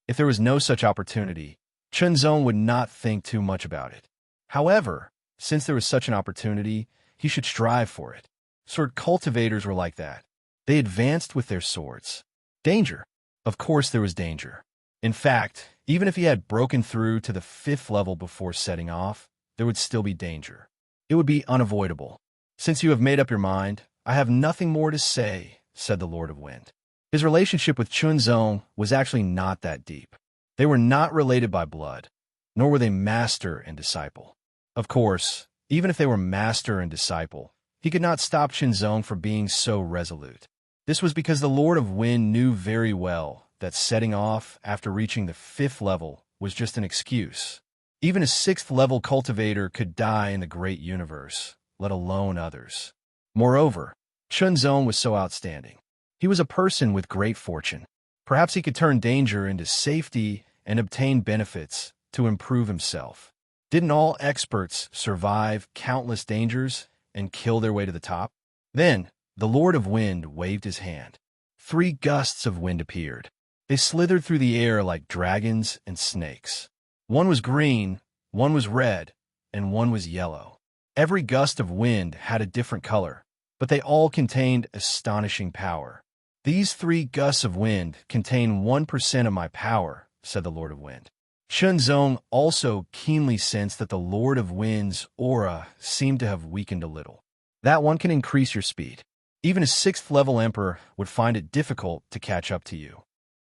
If there was no such opportunity, Chunzong would not think too much about it. However, since there was such an opportunity, he should strive for it. Sword cultivators were like that. They advanced with their swords. Danger. Of course there was danger. In fact, even if he had broken through to the 5th level before setting off, there would still be danger. It would be unavoidable. Since you have made up your mind, I have nothing more to say, said the Lord of Wind. His relationship with Chunzong was actually not that deep. They were not related by blood, nor were they master and disciple. Of course, even if they were master and disciple, he could not stop Chunzong from being so resolute. This was because the Lord of Wind knew very well that setting off after reaching the 5th level was just an excuse. Even a 6th level cultivator could die in the great universe, let alone others. Moreover, Chunzong was so outstanding. He was a person with great fortune. Perhaps he could turn danger into safety and obtain benefits to improve himself. Didn't all experts survive countless dangers and kill their way to the top? Then, the Lord of Wind waved his hand. 3 gusts of wind appeared. They slithered through the air like dragons and snakes. One was green, one was red, and one was yellow. Every gust of wind had a different color, but they all contained astonishing power. These 3 gusts of wind contain 1% of my power, said the Lord of Wind. Chunzong also keenly sensed that the Lord of Wind's aura seemed to have weakened a little. That one can increase your speed. Even a 6th level emperor would find it difficult to catch up to you.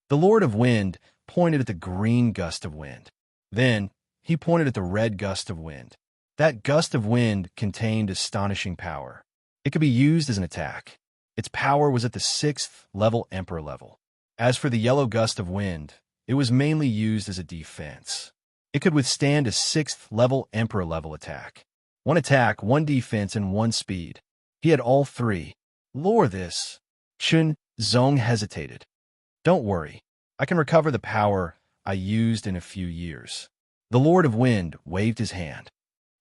The Lord of Wind pointed at the green gust of wind. Then, he pointed at the red gust of wind. That gust of wind contained astonishing power. It could be used as an attack. Its power was at the 6th level emperor level. As for the yellow gust of wind, it was mainly used as a defense. It could withstand a 6th level emperor level attack. 1 attack, 1 defense, and 1 speed. He had all 3. Lore this. Chunzong hesitated. Don't worry. I can recover the power I used in a few years. The Lord of Wind waved his hand.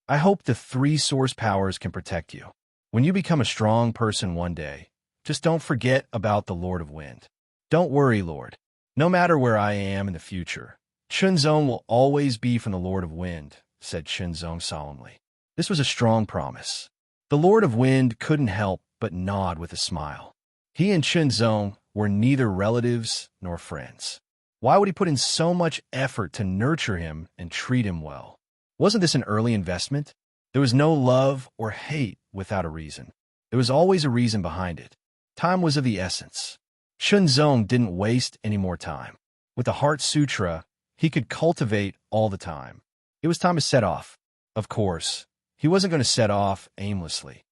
I hope the 3 source powers can protect you. When you become a strong person one day, just don't forget about the Lord of Wind. Don't worry, Lord. No matter where I am in the future, Chunzong will always be from the Lord of Wind, said Chunzong solemnly. This was a strong promise. The Lord of Wind couldn't help but nod with a smile. He and Chunzong were neither relatives nor friends. Why would he put in so much effort to nurture him and treat him well? Wasn't this an early investment? There was no love or hate without a reason. There was always a reason behind it. Time was of the essence. Chunzong didn't waste any more time. With the Heart Sutra, he could cultivate all the time. It was time to set off. Of course, he wasn't going to set off aimlessly.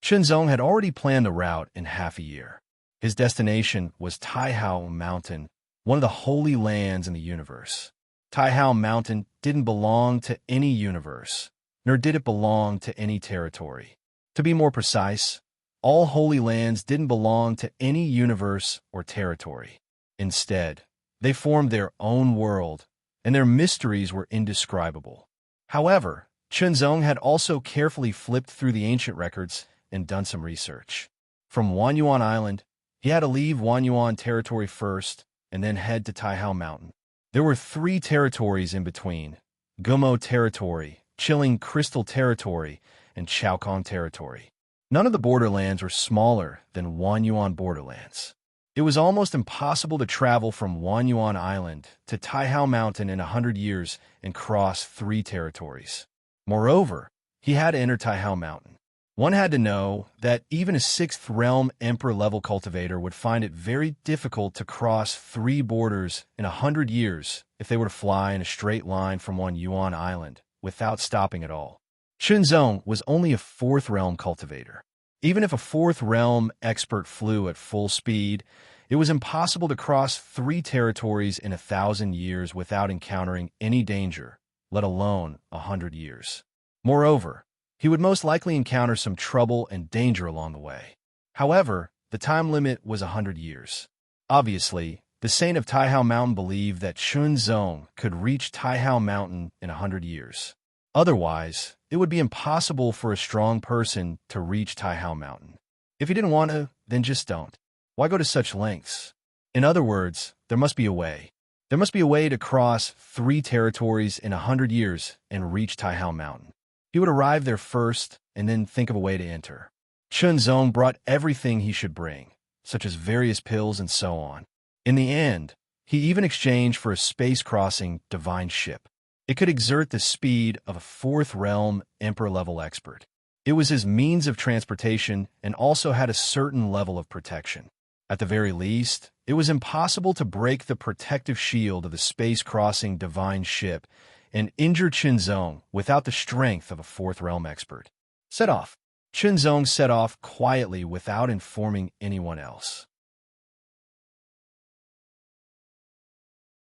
Chunzong had already planned the route in half a year. His destination was Taihao Mountain, one of the holy lands in the universe. Taihao Mountain didn't belong to any universe, nor did it belong to any territory. To be more precise, all holy lands didn't belong to any universe or territory. Instead, they formed their own world, and their mysteries were indescribable. However, Chunzong had also carefully flipped through the ancient records and done some research. From Wanyuan Island, he had to leave Wanyuan territory first and then head to Taihao Mountain. There were 3 territories in between: Gumo territory, Chilling Crystal territory, and Chaokong territory. None of the borderlands were smaller than Wanyuan borderlands. It was almost impossible to travel from Wanyuan Island to Taihao Mountain in 100 years and cross 3 territories. Moreover, he had to enter Taihao Mountain. One had to know that even a 6th realm emperor-level cultivator would find it very difficult to cross 3 borders in 100 years if they were to fly in a straight line from Wanyuan Island without stopping at all. Chunzong was only a 4th realm cultivator. Even if a 4th realm expert flew at full speed, It was impossible to cross 3 territories in 1,000 years without encountering any danger, let alone 100 years. Moreover, he would most likely encounter some trouble and danger along the way. However, the time limit was 100 years. Obviously, the saint of Taihao Mountain believed that Chunzong could reach Taihao Mountain in 100 years. Otherwise, it would be impossible for a strong person to reach Taihao Mountain. If you didn't want to, then just don't. Why go to such lengths? In other words, there must be a way. There must be a way to cross 3 territories in 100 years and reach Taihao Mountain. He would arrive there first and then think of a way to enter. Chunzong brought everything he should bring, such as various pills and so on. In the end, he even exchanged for a space-crossing divine ship. It could exert the speed of a 4th realm emperor-level expert. It was his means of transportation and also had a certain level of protection. At the very least, it was impossible to break the protective shield of the space-crossing divine ship and injure Chunzong without the strength of a 4th realm expert. Set off. Chunzong set off quietly without informing anyone else.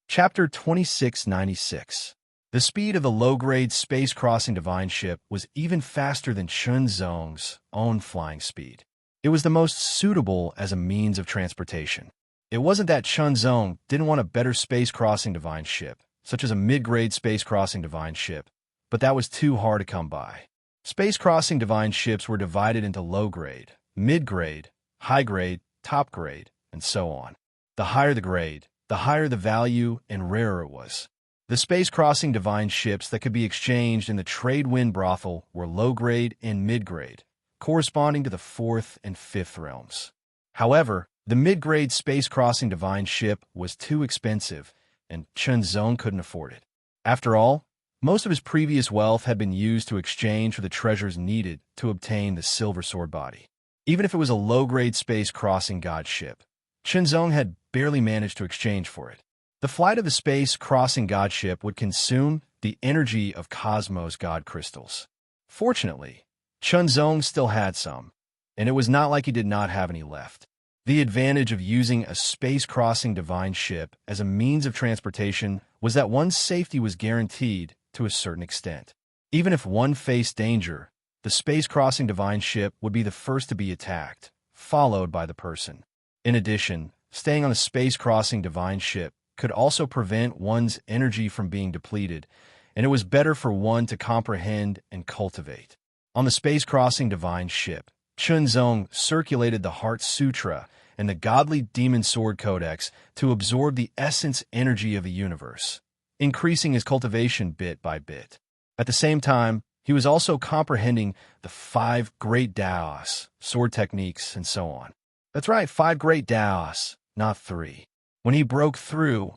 Chapter 2696. The speed of the low-grade space-crossing divine ship was even faster than Chunzong's own flying speed. It was the most suitable as a means of transportation. It wasn't that Chunzong didn't want a better space-crossing divine ship, such as a mid-grade space-crossing divine ship, but that was too hard to come by. Space-crossing divine ships were divided into low-grade, mid-grade, high-grade, top-grade, and so on. The higher the grade, the higher the value and rarer it was. The space-crossing divine ships that could be exchanged in the trade wind brothel were low-grade and mid-grade, corresponding to the 4th and 5th realms. However, the mid-grade space-crossing divine ship was too expensive, and Chunzong couldn't afford it. After all, most of his previous wealth had been used to exchange for the treasures needed to obtain the silver sword body. Even if it was a low-grade space-crossing god ship, Chunzong had barely managed to exchange for it. The flight of the space-crossing god ship would consume the energy of Cosmos god crystals. Fortunately, Chunzong still had some, and it was not like he did not have any left. The advantage of using a space-crossing divine ship as a means of transportation was that one's safety was guaranteed to a certain extent. Even if one faced danger, the space-crossing divine ship would be the first to be attacked, followed by the person. In addition, staying on a space-crossing divine ship could also prevent one's energy from being depleted, and it was better for one to comprehend and cultivate. On the space-crossing divine ship, Chunzong circulated the Heart Sutra and the Godly Demon Sword Codex to absorb the essence energy of the universe, increasing his cultivation bit by bit. At the same time, he was also comprehending the 5 great Daos, sword techniques, and so on. That's right, 5 great Daos, not 3. When he broke through,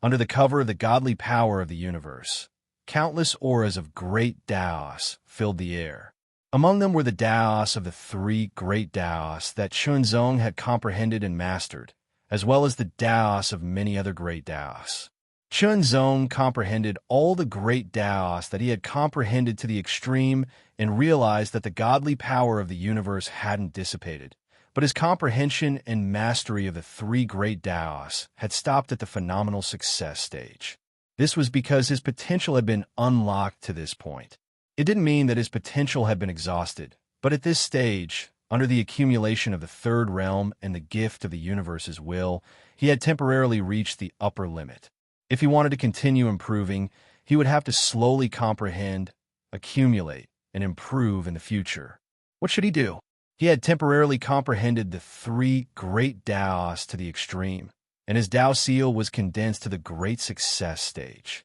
under the cover of the godly power of the universe, countless auras of great Daos filled the air. Among them were the Daos of the 3 great Daos that Chunzong had comprehended and mastered, as well as the Daos of many other great Daos. Chunzong comprehended all the great Daos that he had comprehended to the extreme and realized that the godly power of the universe hadn't dissipated. But his comprehension and mastery of the 3 great Daos had stopped at the phenomenal success stage. This was because his potential had been unlocked to this point. It didn't mean that his potential had been exhausted, but at this stage, under the accumulation of the 3rd realm and the gift of the universe's will, he had temporarily reached the upper limit. If he wanted to continue improving, he would have to slowly comprehend, accumulate, and improve in the future. What should he do? He had temporarily comprehended the 3 great Daos to the extreme, and his Dao seal was condensed to the great success stage.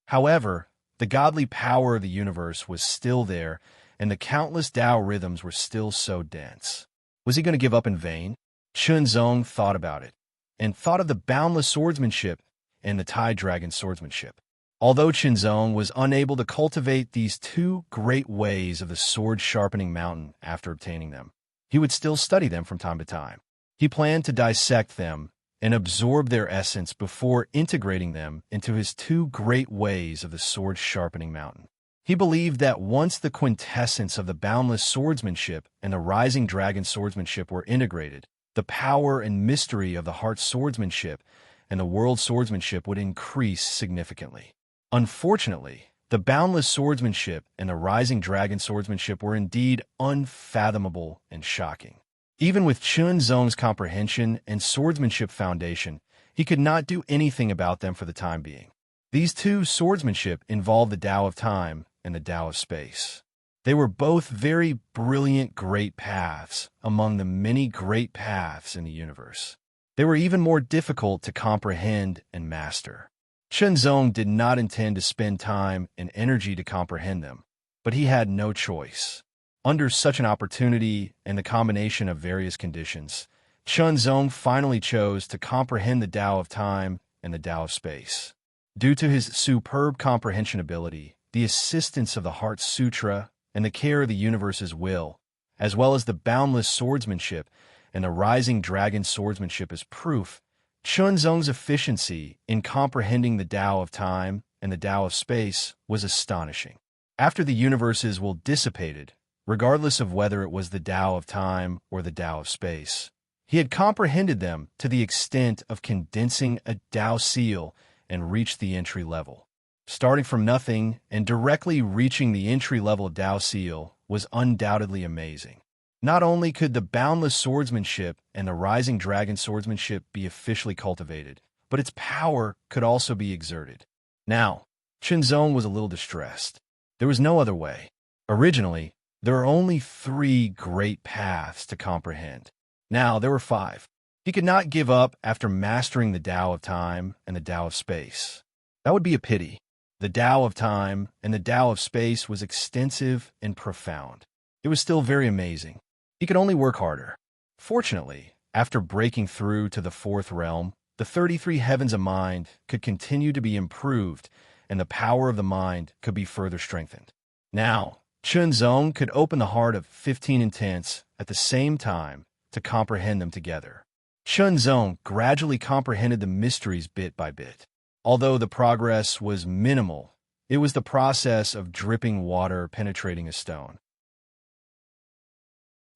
However, the godly power of the universe was still there, and the countless Dao rhythms were still so dense. Was he going to give up in vain? Chunzong thought about it, and thought of the boundless swordsmanship and the Tide Dragon swordsmanship. Although Chunzong was unable to cultivate these 2 great ways of the sword-sharpening mountain after obtaining them, he would still study them from time to time. He planned to dissect them and absorb their essence before integrating them into his 2 great ways of the sword-sharpening mountain. He believed that once the quintessence of the boundless swordsmanship and the rising dragon swordsmanship were integrated, the power and mystery of the heart's swordsmanship and the world's swordsmanship would increase significantly. Unfortunately, the boundless swordsmanship and the rising dragon swordsmanship were indeed unfathomable and shocking. Even with Chun Zong's comprehension and swordsmanship foundation, he could not do anything about them for the time being. These two swordsmanship involved the Tao of time and the Tao of space. They were both very brilliant great paths among the many great paths in the universe. They were even more difficult to comprehend and master. Chun Zong did not intend to spend time and energy to comprehend them, but he had no choice. Under such an opportunity and the combination of various conditions, Chun Zong finally chose to comprehend the Tao of time and the Tao of space. Due to his superb comprehension ability, the assistance of the Heart Sutra, and the care of the universe's will, as well as the boundless swordsmanship and the rising dragon swordsmanship as proof, Chun Zong's efficiency in comprehending the Tao of time and the Tao of space was astonishing. After the universe's will dissipated, regardless of whether it was the Tao of time or the Tao of space, he had comprehended them to the extent of condensing a Tao seal and reached the entry level. Starting from nothing and directly reaching the entry-level Tao seal was undoubtedly amazing. Not only could the boundless swordsmanship and the rising dragon swordsmanship be officially cultivated, but its power could also be exerted. Now, Chun Zong was a little distressed. There was no other way. Originally, there were only 3 great paths to comprehend. Now, there were 5. He could not give up after mastering the Tao of time and the Tao of space. That would be a pity. The Tao of time and the Tao of space was extensive and profound. It was still very amazing. He could only work harder. Fortunately, after breaking through to the 4th realm, the 33 heavens of mind could continue to be improved and the power of the mind could be further strengthened. Now, Chun Zong could open the heart of 15 intents at the same time to comprehend them together. Chun Zong gradually comprehended the mysteries bit by bit. Although the progress was minimal, it was the process of dripping water penetrating a stone.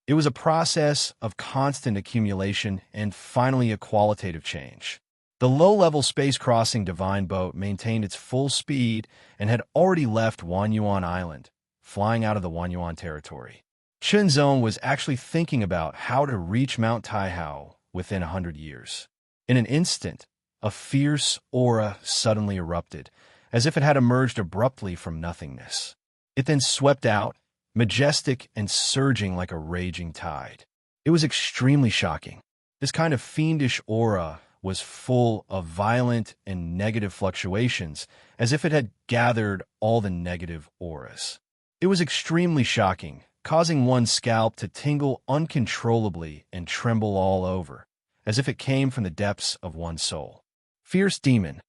It was a process of constant accumulation and finally a qualitative change. The low-level space-crossing divine boat maintained its full speed and had already left Wanyuan Island, flying out of the Wanyuan territory. Chun Zong was actually thinking about how to reach Mount Taihao within 100 years. In an instant, a fierce aura suddenly erupted, as if it had emerged abruptly from nothingness. It then swept out, majestic and surging like a raging tide. It was extremely shocking. This kind of fiendish aura was full of violent and negative fluctuations, as if it had gathered all the negative auras. It was extremely shocking, causing one's scalp to tingle uncontrollably and tremble all over, as if it came from the depths of one's soul. Fierce demon.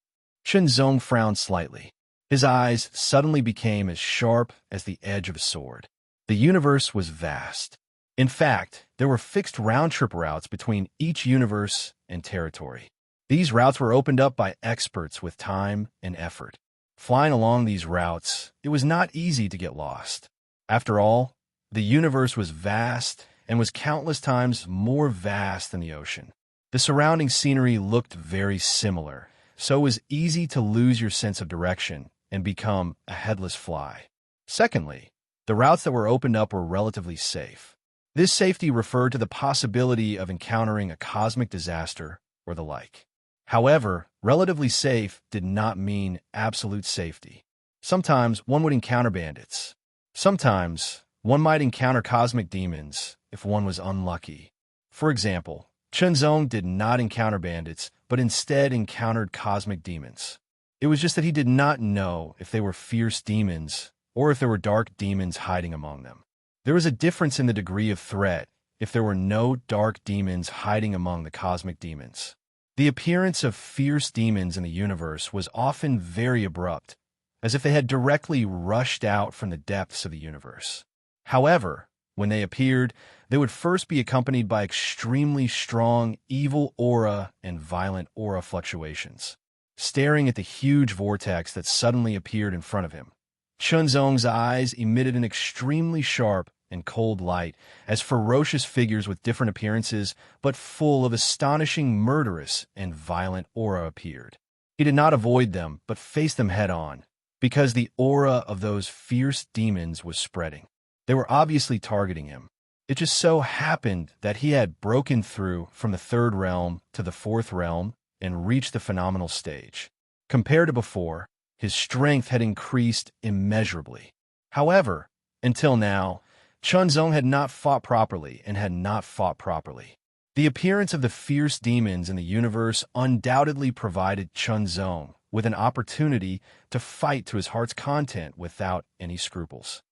Chun Zong frowned slightly. His eyes suddenly became as sharp as the edge of a sword. The universe was vast. In fact, there were fixed round-trip routes between each universe and territory. These routes were opened up by experts with time and effort. Flying along these routes, it was not easy to get lost. After all, the universe was vast and was countless times more vast than the ocean. The surrounding scenery looked very similar, so it was easy to lose your sense of direction and become a headless fly. Secondly, the routes that were opened up were relatively safe. This safety referred to the possibility of encountering a cosmic disaster or the like. However, relatively safe did not mean absolute safety. Sometimes one would encounter bandits. Sometimes one might encounter cosmic demons if one was unlucky. For example, Chun Zong did not encounter bandits, but instead encountered cosmic demons. It was just that he did not know if they were fierce demons or if there were dark demons hiding among them. There was a difference in the degree of threat if there were no dark demons hiding among the cosmic demons. The appearance of fierce demons in the universe was often very abrupt, as if they had directly rushed out from the depths of the universe. However, when they appeared, they would first be accompanied by extremely strong evil aura and violent aura fluctuations. Staring at the huge vortex that suddenly appeared in front of him, Chun Zong's eyes emitted an extremely sharp and cold light, as ferocious figures with different appearances, but full of astonishing murderous and violent aura appeared. He did not avoid them, but faced them head-on, because the aura of those fierce demons was spreading. They were obviously targeting him. It just so happened that he had broken through from the third realm to the fourth realm and reached the phenomenal stage. Compared to before, his strength had increased immeasurably. However, until now, Chunzong had not fought properly and had not fought properly. The appearance of the fierce demons in the universe undoubtedly provided Chunzong with an opportunity to fight to his heart's content without any scruples.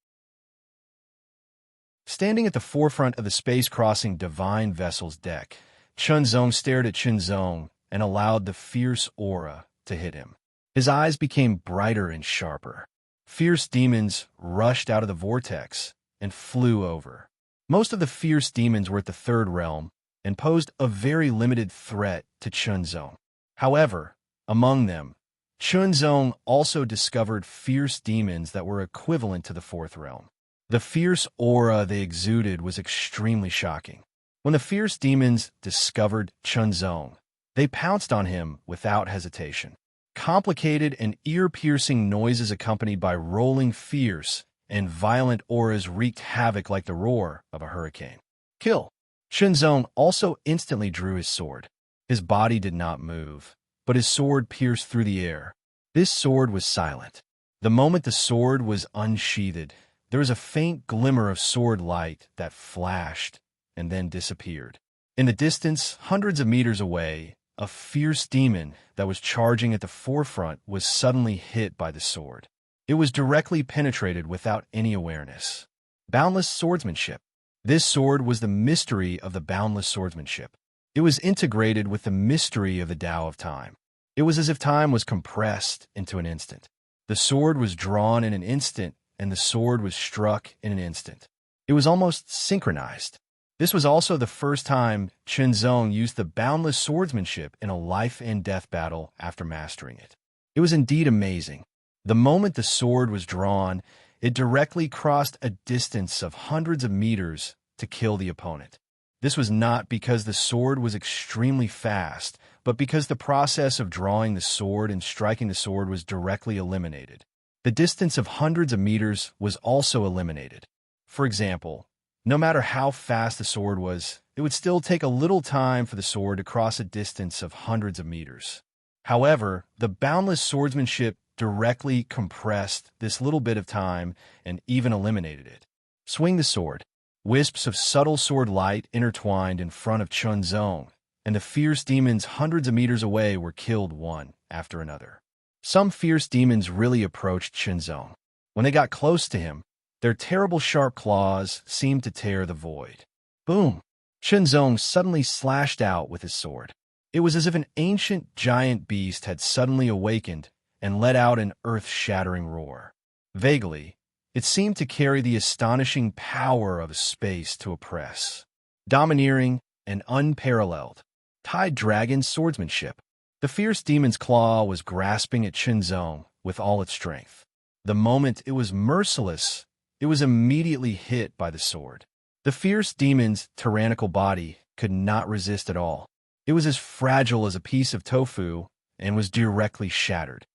Standing at the forefront of the space-crossing divine vessel's deck, Chunzong stared at Chunzong and allowed the fierce aura to hit him. His eyes became brighter and sharper. Fierce demons rushed out of the vortex and flew over. Most of the fierce demons were at the third realm and posed a very limited threat to Chunzong. However, among them, Chunzong also discovered fierce demons that were equivalent to the fourth realm. The fierce aura they exuded was extremely shocking. When the fierce demons discovered Chunzong, they pounced on him without hesitation. Complicated and ear-piercing noises accompanied by rolling fierce and violent auras wreaked havoc like the roar of a hurricane. Kill! Chunzong also instantly drew his sword. His body did not move, but his sword pierced through the air. This sword was silent. The moment the sword was unsheathed, there was a faint glimmer of sword light that flashed and then disappeared. In the distance, hundreds of meters away, a fierce demon that was charging at the forefront was suddenly hit by the sword. It was directly penetrated without any awareness. Boundless swordsmanship. This sword was the mystery of the boundless swordsmanship. It was integrated with the mystery of the Tao of time. It was as if time was compressed into an instant. The sword was drawn in an instant, and the sword was struck in an instant. It was almost synchronized. This was also the first time Chunzong used the boundless swordsmanship in a life-and-death battle after mastering it. It was indeed amazing. The moment the sword was drawn, it directly crossed a distance of hundreds of meters to kill the opponent. This was not because the sword was extremely fast, but because the process of drawing the sword and striking the sword was directly eliminated. The distance of hundreds of meters was also eliminated. For example, no matter how fast the sword was, it would still take a little time for the sword to cross a distance of hundreds of meters. However, the boundless swordsmanship directly compressed this little bit of time and even eliminated it. Swing the sword. Wisps of subtle sword light intertwined in front of Chunzong, and the fierce demons hundreds of meters away were killed one after another. Some fierce demons really approached Chunzong. When they got close to him, their terrible sharp claws seemed to tear the void. Boom! Chunzong suddenly slashed out with his sword. It was as if an ancient giant beast had suddenly awakened and let out an earth-shattering roar. Vaguely, it seemed to carry the astonishing power of space to oppress. Domineering and unparalleled. Tide Dragon swordsmanship. The fierce demon's claw was grasping at Chunzong with all its strength. The moment it was merciless, it was immediately hit by the sword. The fierce demon's tyrannical body could not resist at all. It was as fragile as a piece of tofu and was directly shattered.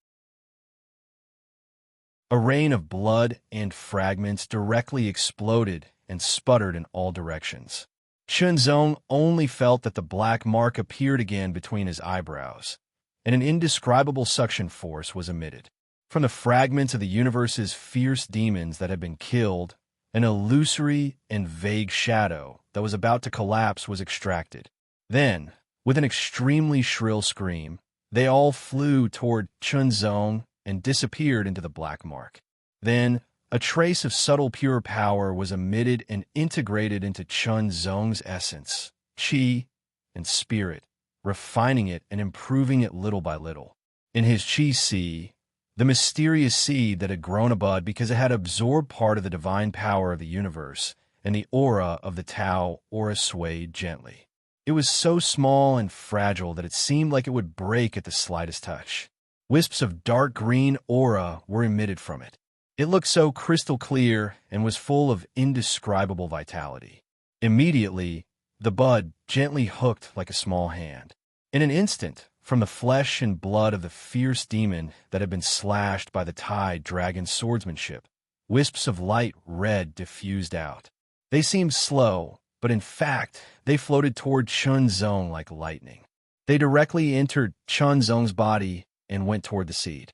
A rain of blood and fragments directly exploded and sputtered in all directions. Chunzong only felt that the black mark appeared again between his eyebrows, and an indescribable suction force was emitted. From the fragments of the universe's fierce demons that had been killed, an illusory and vague shadow that was about to collapse was extracted. Then, with an extremely shrill scream, they all flew toward Chunzong and disappeared into the black mark. Then, a trace of subtle pure power was emitted and integrated into Chunzong's essence, qi, and spirit, refining it and improving it little by little. In his qi seed, the mysterious seed that had grown a bud because it had absorbed part of the divine power of the universe, and the aura of the Tao aura swayed gently. It was so small and fragile that it seemed like it would break at the slightest touch. Wisps of dark green aura were emitted from it. It looked so crystal clear and was full of indescribable vitality. Immediately, the bud gently hooked like a small hand. In an instant, from the flesh and blood of the fierce demon that had been slashed by the tide dragon's swordsmanship, wisps of light red diffused out. They seemed slow, but in fact, they floated toward Chunzong like lightning. They directly entered Chunzong's body and went toward the seed.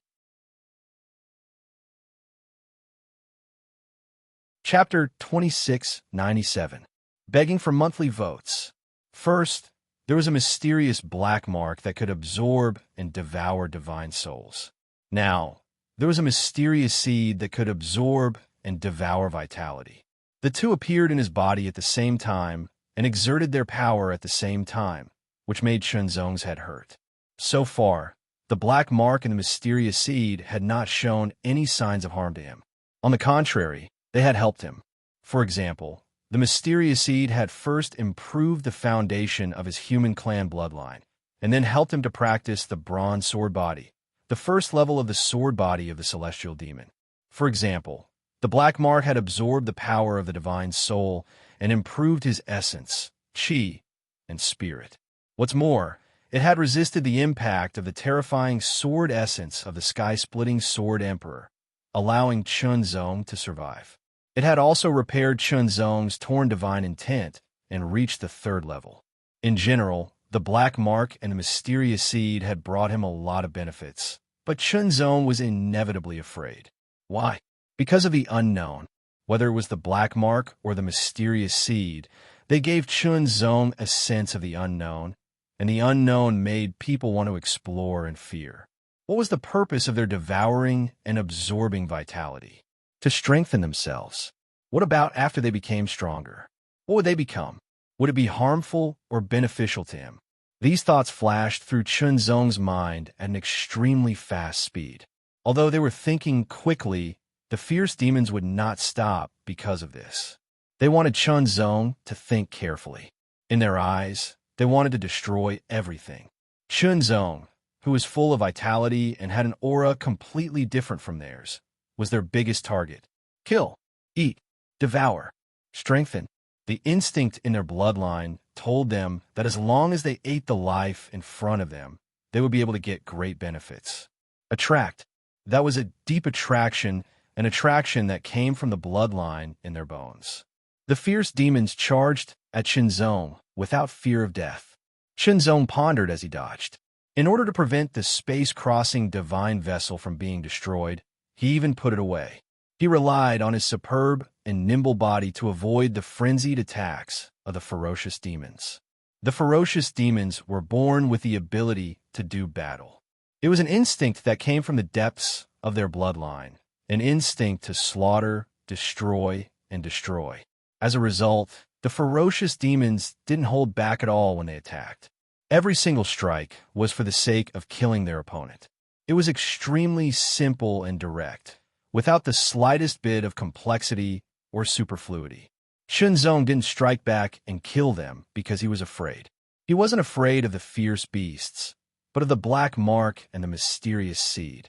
Chapter 2697. Begging for monthly votes. First, there was a mysterious black mark that could absorb and devour divine souls. Now, there was a mysterious seed that could absorb and devour vitality. The two appeared in his body at the same time and exerted their power at the same time, which made Chunzong's head hurt. So far, the black mark and the mysterious seed had not shown any signs of harm to him. On the contrary, they had helped him. For example, the mysterious seed had first improved the foundation of his human clan bloodline, and then helped him to practice the bronze sword body, the first level of the sword body of the celestial demon. For example, the black mark had absorbed the power of the divine soul and improved his essence, chi, and spirit. What's more, it had resisted the impact of the terrifying sword essence of the sky-splitting sword emperor, allowing Chunzong to survive. It had also repaired Chunzong's torn divine intent and reached the third level. In general, the black mark and the mysterious seed had brought him a lot of benefits, but Chunzong was inevitably afraid. Why? Because of the unknown. Whether it was the black mark or the mysterious seed, they gave Chunzong a sense of the unknown, and the unknown made people want to explore and fear. What was the purpose of their devouring and absorbing vitality? To strengthen themselves. What about after they became stronger? What would they become? Would it be harmful or beneficial to him? These thoughts flashed through Chunzong's mind at an extremely fast speed. Although they were thinking quickly, the fierce demons would not stop because of this. They wanted Chunzong to think carefully. In their eyes, they wanted to destroy everything. Chunzong, who was full of vitality and had an aura completely different from theirs, was their biggest target. Kill, eat, devour, strengthen. The instinct in their bloodline told them that as long as they ate the life in front of them, they would be able to get great benefits. Attract. That was a deep attraction, an attraction that came from the bloodline in their bones. The fierce demons charged at Chunzong without fear of death. Chunzong pondered as he dodged. In order to prevent the space-crossing divine vessel from being destroyed, he even put it away. He relied on his superb and nimble body to avoid the frenzied attacks of the ferocious demons. The ferocious demons were born with the ability to do battle. It was an instinct that came from the depths of their bloodline, an instinct to slaughter, destroy, and destroy. As a result, the ferocious demons didn't hold back at all when they attacked. Every single strike was for the sake of killing their opponent. It was extremely simple and direct, without the slightest bit of complexity or superfluity. Chunzong didn't strike back and kill them because he was afraid. He wasn't afraid of the fierce beasts, but of the black mark and the mysterious seed.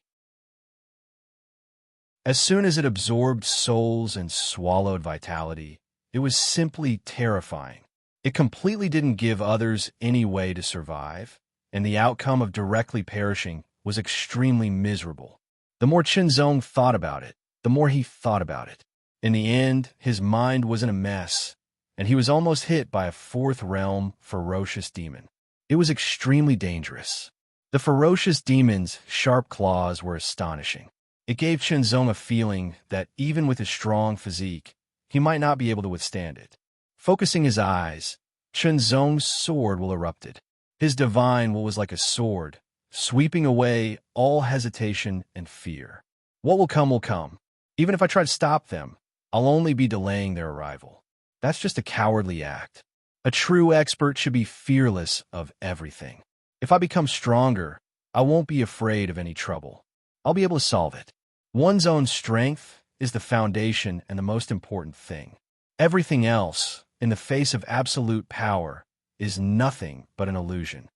As soon as it absorbed souls and swallowed vitality, it was simply terrifying. It completely didn't give others any way to survive, and the outcome of directly perishing was extremely miserable. The more Chunzong thought about it, the more he thought about it. In the end, his mind was in a mess, and he was almost hit by a fourth realm ferocious demon. It was extremely dangerous. The ferocious demon's sharp claws were astonishing. It gave Chunzong a feeling that even with his strong physique, he might not be able to withstand it. Focusing his eyes, Chunzong's sword will erupted. His divine will was like a sword, sweeping away all hesitation and fear. What will come will come. Even if I try to stop them, I'll only be delaying their arrival. That's just a cowardly act. A true expert should be fearless of everything. If I become stronger, I won't be afraid of any trouble. I'll be able to solve it. One's own strength is the foundation and the most important thing. Everything else, in the face of absolute power, is nothing but an illusion.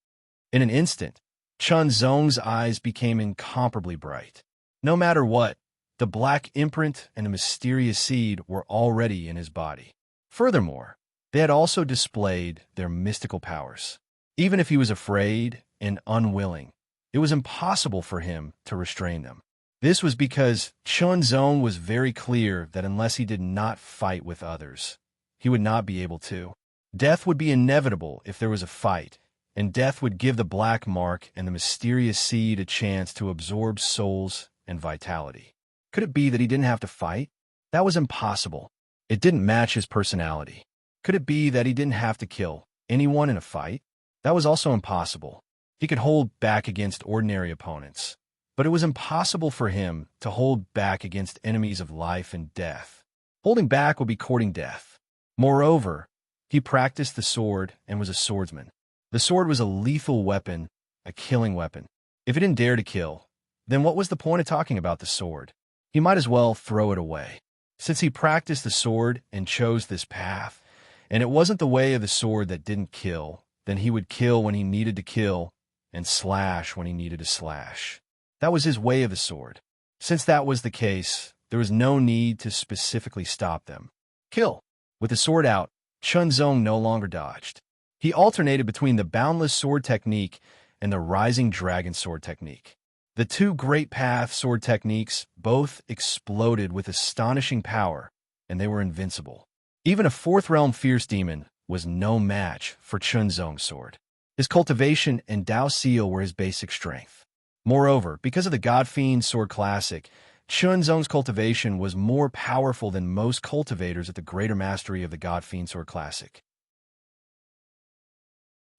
In an instant, Chunzong's eyes became incomparably bright. No matter what, The black imprint and the mysterious seed were already in his body. Furthermore, they had also displayed their mystical powers. Even if he was afraid and unwilling, it was impossible for him to restrain them. This was because Chunzong was very clear that unless he did not fight with others, he would not be able to. Death would be inevitable if there was a fight, and death would give the black mark and the mysterious seed a chance to absorb souls and vitality. Could it be that he didn't have to fight? That was impossible. It didn't match his personality. Could it be that he didn't have to kill anyone in a fight? That was also impossible. He could hold back against ordinary opponents, but it was impossible for him to hold back against enemies of life and death. Holding back would be courting death. Moreover, he practiced the sword and was a swordsman. The sword was a lethal weapon, a killing weapon. If he didn't dare to kill, then what was the point of talking about the sword? He might as well throw it away. Since he practiced the sword and chose this path, and it wasn't the way of the sword that didn't kill, then he would kill when he needed to kill and slash when he needed to slash. That was his way of the sword. Since that was the case, there was no need to specifically stop them. Kill. With the sword out, Chunzong no longer dodged. He alternated between the boundless sword technique and the rising dragon sword technique. The two great path sword techniques both exploded with astonishing power, and they were invincible. Even a fourth realm fierce demon was no match for Chunzong's sword. His cultivation and Dao Seal were his basic strength. Moreover, because of the God Fiend Sword Classic, Chunzong's cultivation was more powerful than most cultivators at the greater mastery of the God Fiend Sword Classic.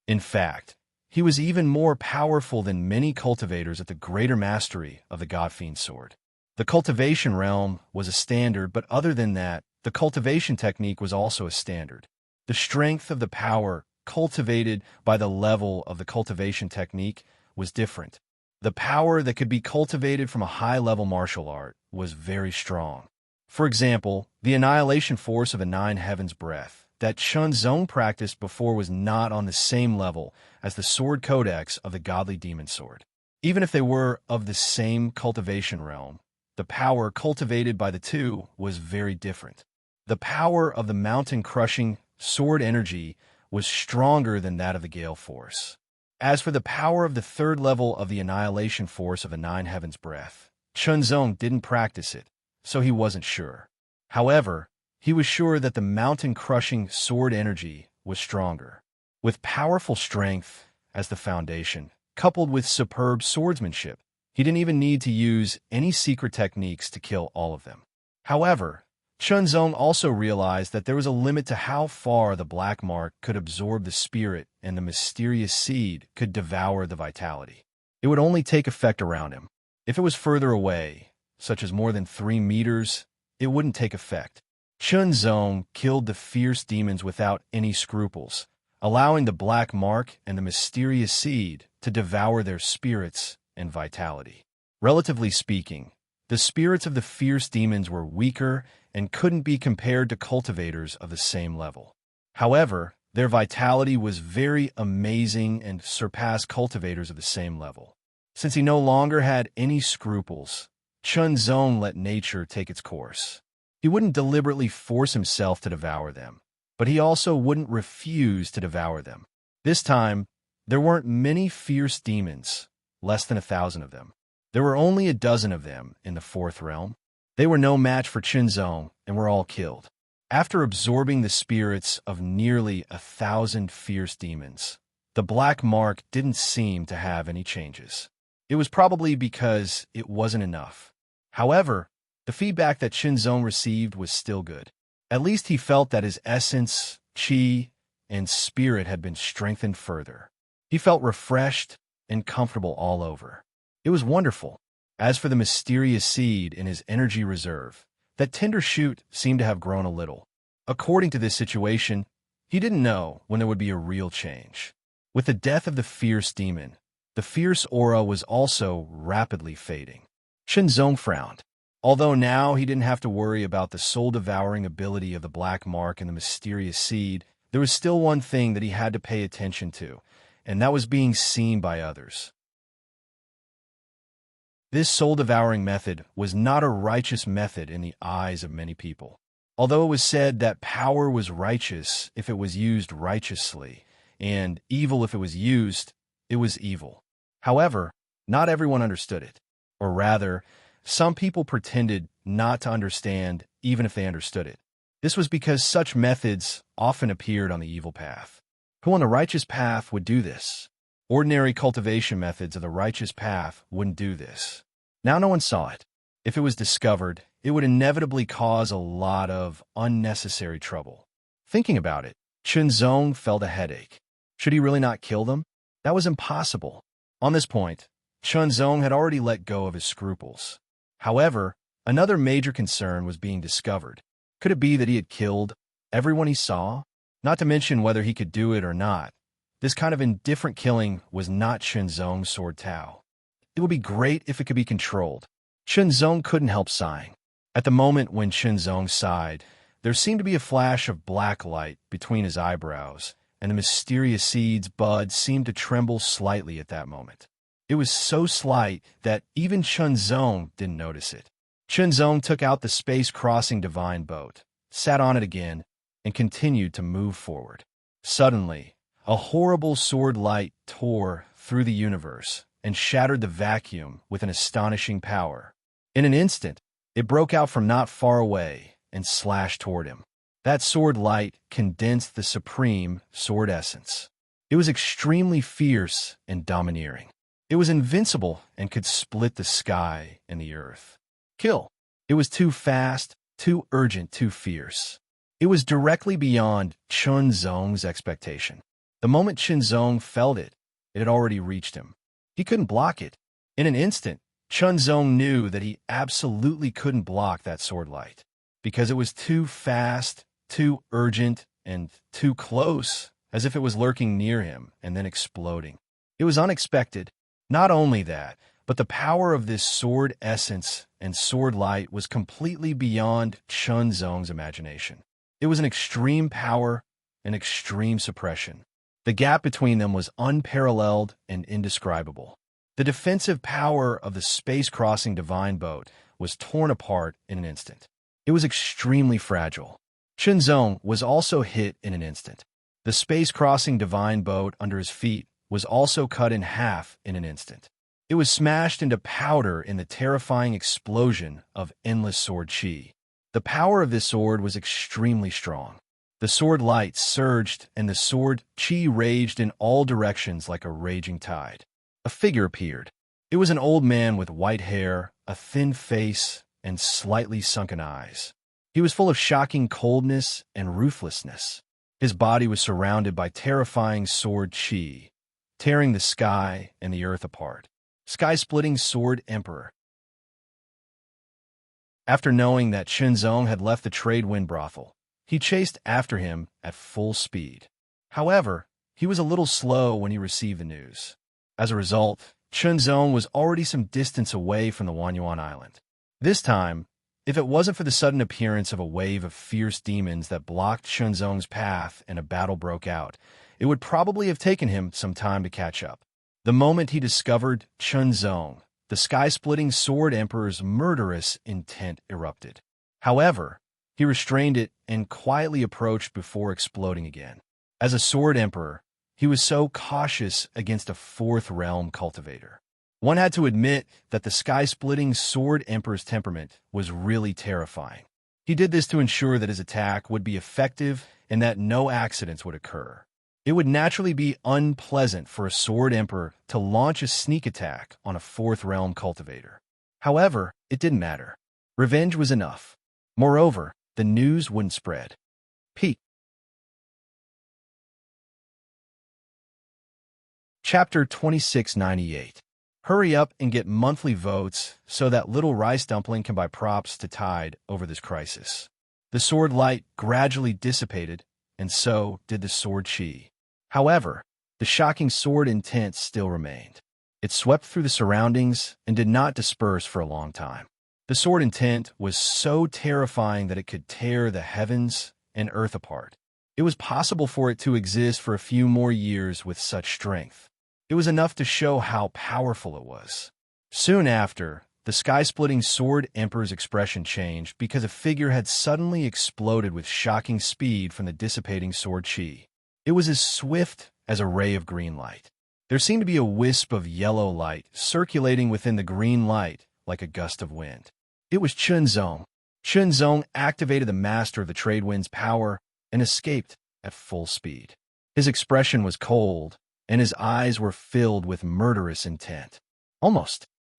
In fact, he was even more powerful than many cultivators at the greater mastery of the God Fiend Sword. The cultivation realm was a standard, but other than that, the cultivation technique was also a standard. The strength of the power cultivated by the level of the cultivation technique was different. The power that could be cultivated from a high-level martial art was very strong. For example, the annihilation force of a Nine Heavens Breath that Chunzong practiced before was not on the same level as the sword codex of the godly demon sword. Even if they were of the same cultivation realm, the power cultivated by the two was very different. The power of the mountain-crushing sword energy was stronger than that of the Gale Force. As for the power of the third level of the annihilation force of a Nine Heavens Breath, Chunzong didn't practice it, so he wasn't sure. However, he was sure that the mountain-crushing sword energy was stronger. With powerful strength as the foundation, coupled with superb swordsmanship, he didn't even need to use any secret techniques to kill all of them. However, Chunzong also realized that there was a limit to how far the black mark could absorb the spirit and the mysterious seed could devour the vitality. It would only take effect around him. If it was further away, such as more than 3 meters, it wouldn't take effect. Chunzong killed the fierce demons without any scruples, allowing the black mark and the mysterious seed to devour their spirits and vitality. Relatively speaking, the spirits of the fierce demons were weaker and couldn't be compared to cultivators of the same level. However, their vitality was very amazing and surpassed cultivators of the same level. Since he no longer had any scruples, Chunzong let nature take its course. He wouldn't deliberately force himself to devour them, but he also wouldn't refuse to devour them. This time, there weren't many fierce demons, less than 1,000 of them. There were only 12 of them in the fourth realm. They were no match for Chunzong and were all killed. After absorbing the spirits of nearly 1,000 fierce demons, the black mark didn't seem to have any changes. It was probably because it wasn't enough. However, the feedback that Chunzong received was still good. At least he felt that his essence, chi, and spirit had been strengthened further. He felt refreshed and comfortable all over. It was wonderful. As for the mysterious seed in his energy reserve, that tender shoot seemed to have grown a little. According to this situation, he didn't know when there would be a real change. With the death of the fierce demon, the fierce aura was also rapidly fading. Chunzong frowned. Although now he didn't have to worry about the soul-devouring ability of the black mark and the mysterious seed, there was still one thing that he had to pay attention to, and that was being seen by others. This soul-devouring method was not a righteous method in the eyes of many people. Although it was said that power was righteous if it was used righteously, and evil if it was evil. However, not everyone understood it. Or rather, some people pretended not to understand even if they understood it. This was because such methods often appeared on the evil path. Who on the righteous path would do this? Ordinary cultivation methods of the righteous path wouldn't do this. Now no one saw it. If it was discovered, it would inevitably cause a lot of unnecessary trouble. Thinking about it, Chunzong felt a headache. Should he really not kill them? That was impossible. On this point, Chunzong had already let go of his scruples. However, another major concern was being discovered. Could it be that he had killed everyone he saw? Not to mention whether he could do it or not. This kind of indifferent killing was not Chunzong's sword Tao. It would be great if it could be controlled. Chunzong couldn't help sighing. At the moment when Chunzong sighed, there seemed to be a flash of black light between his eyebrows, and the mysterious seed's bud seemed to tremble slightly at that moment. It was so slight that even Chunzong didn't notice it. Chunzong took out the space-crossing divine boat, sat on it again, and continued to move forward. Suddenly, a horrible sword light tore through the universe and shattered the vacuum with an astonishing power. In an instant, it broke out from not far away and slashed toward him. That sword light condensed the supreme sword essence. It was extremely fierce and domineering. It was invincible and could split the sky and the earth. Kill. It was too fast, too urgent, too fierce. It was directly beyond Chunzong's expectation. The moment Chunzong felt it, it had already reached him. He couldn't block it. In an instant, Chunzong knew that he absolutely couldn't block that sword light, because it was too fast, too urgent, and too close, as if it was lurking near him and then exploding. It was unexpected. Not only that, but the power of this sword essence and sword light was completely beyond Chunzong's imagination. It was an extreme power and extreme suppression. The gap between them was unparalleled and indescribable. The defensive power of the space-crossing divine boat was torn apart in an instant. It was extremely fragile. Chunzong was also hit in an instant. The space-crossing divine boat under his feet was also cut in half in an instant. It was smashed into powder in the terrifying explosion of endless sword chi. The power of this sword was extremely strong. The sword light surged, and the sword chi raged in all directions like a raging tide. A figure appeared. It was an old man with white hair, a thin face, and slightly sunken eyes. He was full of shocking coldness and ruthlessness. His body was surrounded by terrifying sword chi, tearing the sky and the earth apart. Sky-splitting sword emperor. After knowing that Chunzong had left the trade wind brothel, he chased after him at full speed. However, he was a little slow when he received the news. As a result, Chunzong was already some distance away from the Wanyuan Island. This time, if it wasn't for the sudden appearance of a wave of fierce demons that blocked Chunzong's path and a battle broke out, it would probably have taken him some time to catch up. The moment he discovered Chunzong, the sky-splitting sword emperor's murderous intent erupted. However, he restrained it and quietly approached before exploding again. As a sword emperor, he was so cautious against a fourth realm cultivator. One had to admit that the sky-splitting sword emperor's temperament was really terrifying. He did this to ensure that his attack would be effective and that no accidents would occur. It would naturally be unpleasant for a sword emperor to launch a sneak attack on a fourth realm cultivator. However, it didn't matter. Revenge was enough. Moreover, the news wouldn't spread. Pete. Chapter 2698. Hurry up and get monthly votes so that little rice dumpling can buy props to tide over this crisis. The sword light gradually dissipated, and so did the sword chi. However, the shocking sword intent still remained. It swept through the surroundings and did not disperse for a long time. The sword intent was so terrifying that it could tear the heavens and earth apart. It was possible for it to exist for a few more years with such strength. It was enough to show how powerful it was. Soon after, the sky-splitting Sword Emperor's expression changed because a figure had suddenly exploded with shocking speed from the dissipating sword chi. It was as swift as a ray of green light. There seemed to be a wisp of yellow light circulating within the green light like a gust of wind. It was Chunzong. Chunzong activated the master of the trade wind's power and escaped at full speed. His expression was cold, and his eyes were filled with murderous intent.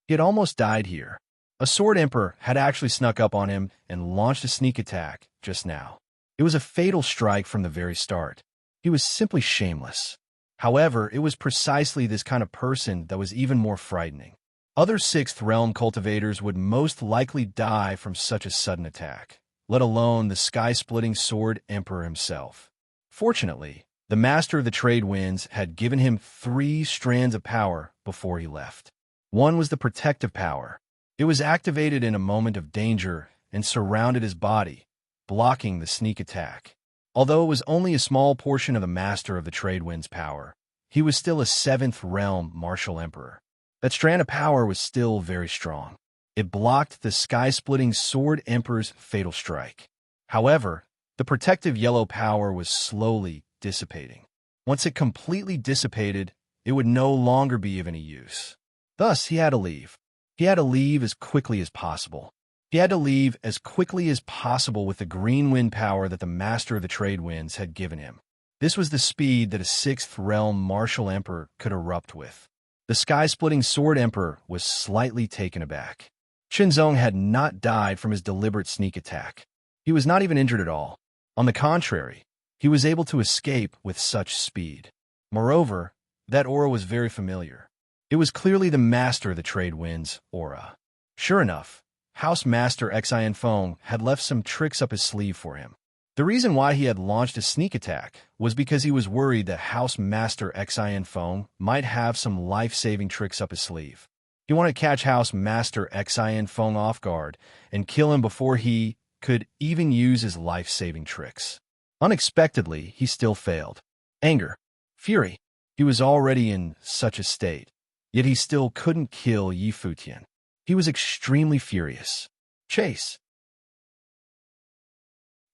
He had almost died here. A Sword Emperor had actually snuck up on him and launched a sneak attack just now. It was a fatal strike from the very start. He was simply shameless. However, it was precisely this kind of person that was even more frightening. Other Sixth Realm cultivators would most likely die from such a sudden attack, let alone the sky-splitting Sword Emperor himself. Fortunately, the Master of the Trade Winds had given him 3 strands of power before he left. One was the protective power. It was activated in a moment of danger and surrounded his body, blocking the sneak attack. Although it was only a small portion of the Master of the Trade Wind's power, he was still a 7th Realm Martial Emperor. That strand of power was still very strong. It blocked the sky-splitting Sword Emperor's fatal strike. However, the protective yellow power was slowly dissipating. Once it completely dissipated, it would no longer be of any use. Thus, he had to leave. He had to leave as quickly as possible. He had to leave as quickly as possible with the green wind power that the Master of the Trade Winds had given him. This was the speed that a 6th Realm Martial Emperor could erupt with. The sky-splitting Sword Emperor was slightly taken aback. Chunzong had not died from his deliberate sneak attack. He was not even injured at all. On the contrary, he was able to escape with such speed. Moreover, that aura was very familiar. It was clearly the Master of the Trade Winds' aura. Sure enough, House Master Xian Feng had left some tricks up his sleeve for him. The reason why he had launched a sneak attack was because he was worried that House Master Xian Feng might have some life-saving tricks up his sleeve. He wanted to catch House Master Xian Feng off guard and kill him before he could even use his life-saving tricks. Unexpectedly, he still failed. Anger, fury. He was already in such a state, yet he still couldn't kill Yi Futian. He was extremely furious. Chase.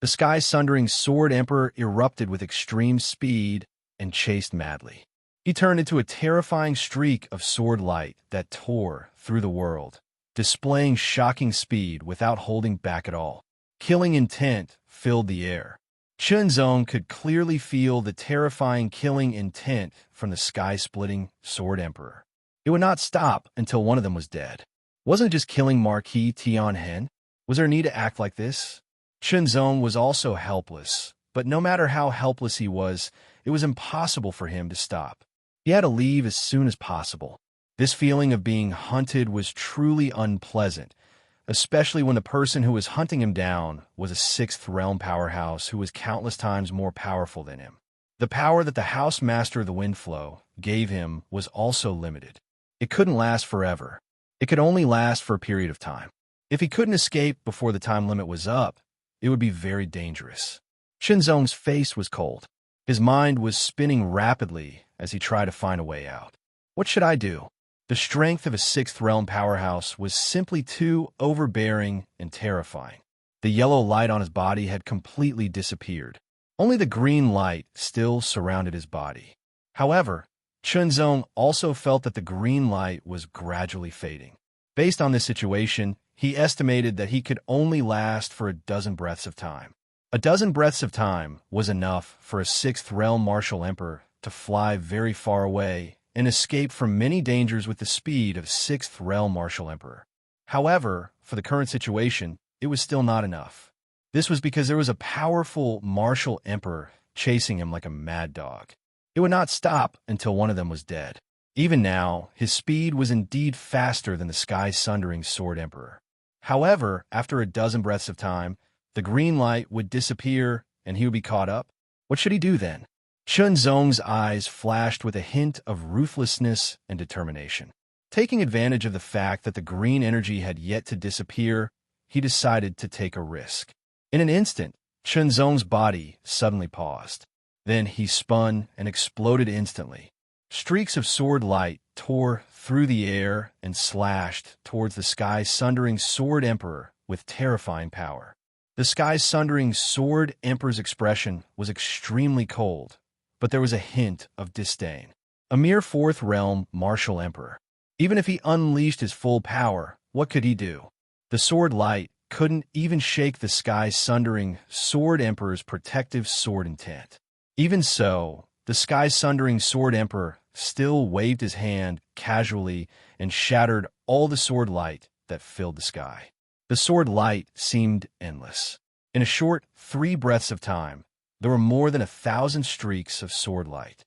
The sky-sundering Sword Emperor erupted with extreme speed and chased madly. He turned into a terrifying streak of sword light that tore through the world, displaying shocking speed without holding back at all. Killing intent filled the air. Chunzong could clearly feel the terrifying killing intent from the sky-splitting Sword Emperor. It would not stop until one of them was dead. Wasn't it just killing Marquis Tianhen? Was there a need to act like this? Chunzong was also helpless, but no matter how helpless he was, it was impossible for him to stop. He had to leave as soon as possible. This feeling of being hunted was truly unpleasant, especially when the person who was hunting him down was a 6th Realm powerhouse who was countless times more powerful than him. The power that the House Master of the Windflow gave him was also limited. It couldn't last forever. It could only last for a period of time. If he couldn't escape before the time limit was up, it would be very dangerous. Chunzong's face was cold. His mind was spinning rapidly as he tried to find a way out. What should I do? The strength of a 6th Realm powerhouse was simply too overbearing and terrifying. The yellow light on his body had completely disappeared. Only the green light still surrounded his body. However, Chunzong also felt that the green light was gradually fading. Based on this situation, he estimated that he could only last for a dozen breaths of time. A dozen breaths of time was enough for a 6th Realm Martial Emperor to fly very far away and escape from many dangers with the speed of 6th Realm Martial Emperor. However, for the current situation, it was still not enough. This was because there was a powerful Martial Emperor chasing him like a mad dog. It would not stop until one of them was dead. Even now, his speed was indeed faster than the sky-sundering Sword Emperor. However, after a dozen breaths of time, the green light would disappear and he would be caught up. What should he do then? Chunzong's eyes flashed with a hint of ruthlessness and determination. Taking advantage of the fact that the green energy had yet to disappear, he decided to take a risk. In an instant, Chunzong's body suddenly paused. Then he spun and exploded instantly. Streaks of sword light tore through the air and slashed towards the sky's sundering sword emperor with terrifying power. The sky's sundering sword emperor's expression was extremely cold, but there was a hint of disdain. A mere fourth realm martial emperor. Even if he unleashed his full power, what could he do? The sword light couldn't even shake the sky's sundering sword emperor's protective sword intent. Even so, the sky's sundering sword emperor still waved his hand casually and shattered all the sword light that filled the sky. The sword light seemed endless. In a short 3 breaths of time, there were more than 1,000 streaks of sword light.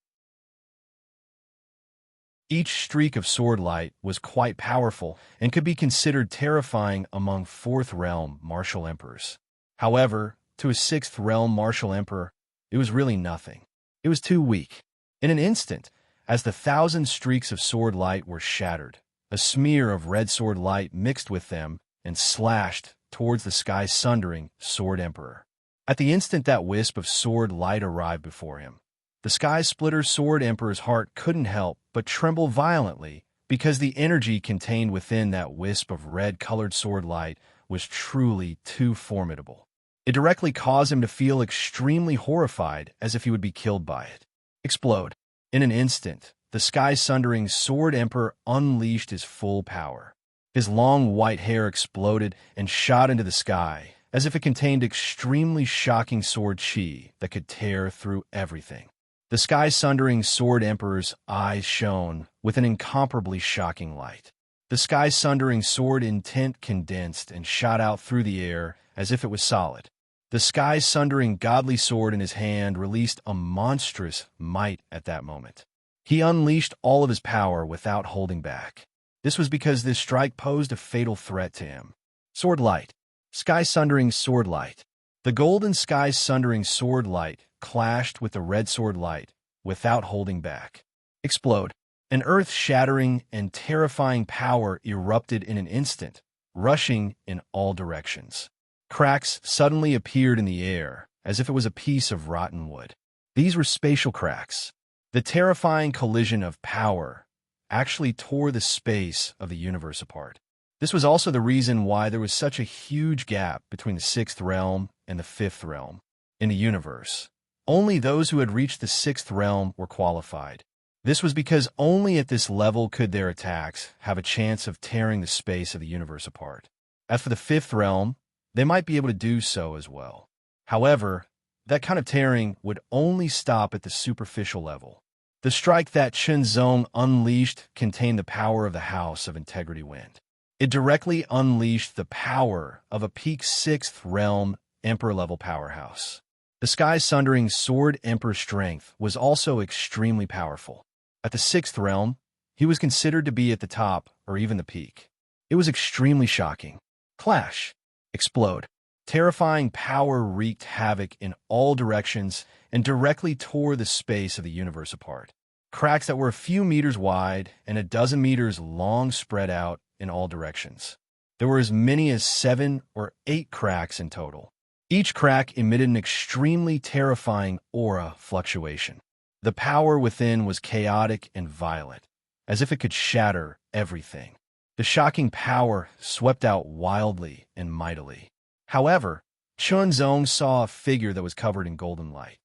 Each streak of sword light was quite powerful and could be considered terrifying among fourth realm martial emperors. However, to a sixth realm martial emperor, it was really nothing. It was too weak. In an instant, as the 1,000 streaks of sword light were shattered, a smear of red sword light mixed with them and slashed towards the sky's sundering sword emperor. At the instant that wisp of sword light arrived before him, the sky splitter sword emperor's heart couldn't help but tremble violently because the energy contained within that wisp of red-colored sword light was truly too formidable. It directly caused him to feel extremely horrified, as if he would be killed by it. Explode. In an instant, the sky-sundering sword emperor unleashed his full power. His long white hair exploded and shot into the sky, as if it contained extremely shocking sword chi that could tear through everything. The sky-sundering sword emperor's eyes shone with an incomparably shocking light. The sky-sundering sword intent condensed and shot out through the air as if it was solid. The sky-sundering godly sword in his hand released a monstrous might at that moment. He unleashed all of his power without holding back. This was because this strike posed a fatal threat to him. Sword light. Sky-sundering sword light. The golden sky-sundering sword light clashed with the red sword light without holding back. Explode. An earth-shattering and terrifying power erupted in an instant, rushing in all directions. Cracks suddenly appeared in the air, as if it was a piece of rotten wood. These were spatial cracks. The terrifying collision of power actually tore the space of the universe apart. This was also the reason why there was such a huge gap between the sixth realm and the fifth realm. In the universe, only those who had reached the sixth realm were qualified. This was because only at this level could their attacks have a chance of tearing the space of the universe apart. As for the fifth realm, they might be able to do so as well. However, that kind of tearing would only stop at the superficial level. The strike that Qinzong unleashed contained the power of the House of Integrity Wind. It directly unleashed the power of a peak sixth realm emperor-level powerhouse. The sky-sundering sword emperor's strength was also extremely powerful. At the sixth realm, he was considered to be at the top or even the peak. It was extremely shocking. Clash. Explode. Terrifying power wreaked havoc in all directions and directly tore the space of the universe apart. Cracks that were a few meters wide and a dozen meters long spread out in all directions. There were as many as 7 or 8 cracks in total. Each crack emitted an extremely terrifying aura fluctuation. The power within was chaotic and violent, as if it could shatter everything. The shocking power swept out wildly and mightily. However, Qinzong saw a figure that was covered in golden light.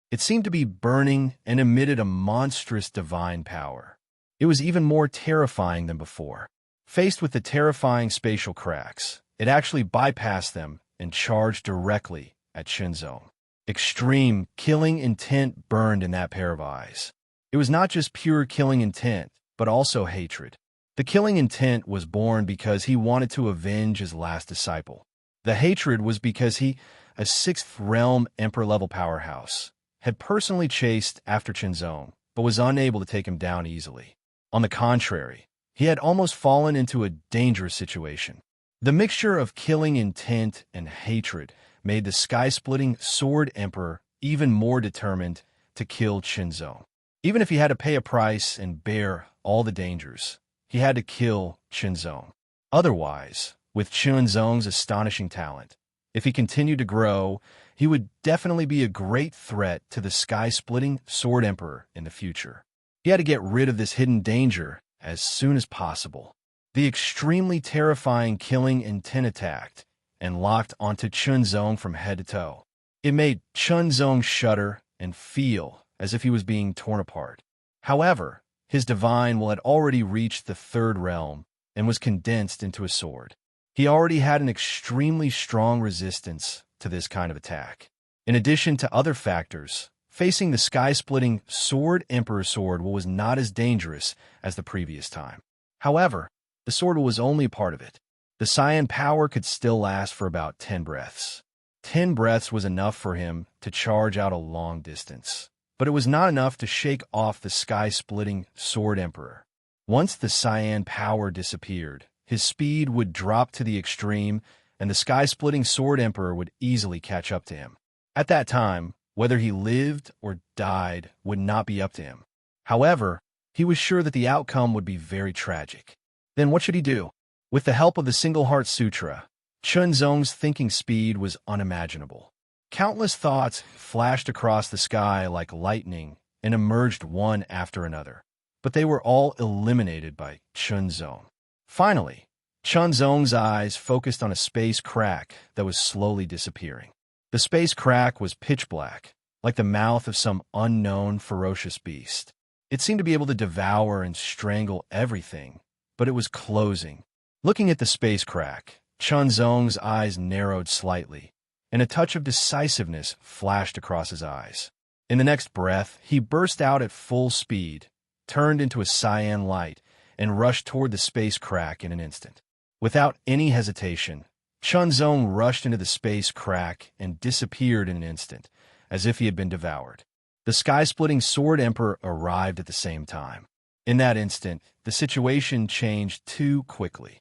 It seemed to be burning and emitted a monstrous divine power. It was even more terrifying than before. Faced with the terrifying spatial cracks, it actually bypassed them and charged directly at Qinzong. Extreme killing intent burned in that pair of eyes. It was not just pure killing intent, but also hatred. The killing intent was born because he wanted to avenge his last disciple. The hatred was because he, a sixth realm emperor-level powerhouse, had personally chased after Qinzong, but was unable to take him down easily. On the contrary, he had almost fallen into a dangerous situation. The mixture of killing intent and hatred made the sky-splitting sword emperor even more determined to kill Qinzong. Even if he had to pay a price and bear all the dangers, he had to kill Qinzong. Otherwise, with Qinzong's astonishing talent, if he continued to grow he would definitely be a great threat to the sky-splitting Sword Emperor in the future. He had to get rid of this hidden danger as soon as possible. The extremely terrifying killing intent attacked and locked onto Chunzong from head to toe. It made Chunzong shudder and feel as if he was being torn apart. However, his divine will had already reached the third realm and was condensed into a sword. He already had an extremely strong resistance to this kind of attack. In addition to other factors, facing the sky-splitting Sword Emperor sword was not as dangerous as the previous time. However, the sword was only a part of it. The cyan power could still last for about 10 breaths. 10 breaths was enough for him to charge out a long distance, but it was not enough to shake off the sky-splitting Sword Emperor. Once the cyan power disappeared, his speed would drop to the extreme, and the sky-splitting Sword Emperor would easily catch up to him. At that time, whether he lived or died would not be up to him. However, he was sure that the outcome would be very tragic. Then what should he do? With the help of the Single Heart Sutra, Chunzong's thinking speed was unimaginable. Countless thoughts flashed across the sky like lightning and emerged one after another, but they were all eliminated by Chunzong. Finally, Chunzong's eyes focused on a space crack that was slowly disappearing. The space crack was pitch black, like the mouth of some unknown ferocious beast. It seemed to be able to devour and strangle everything, but it was closing. Looking at the space crack, Chunzong's eyes narrowed slightly, and a touch of decisiveness flashed across his eyes. In the next breath, he burst out at full speed, turned into a cyan light, and rushed toward the space crack in an instant. Without any hesitation, Chunzong rushed into the space crack and disappeared in an instant, as if he had been devoured. The sky-splitting Sword Emperor arrived at the same time. In that instant, the situation changed too quickly.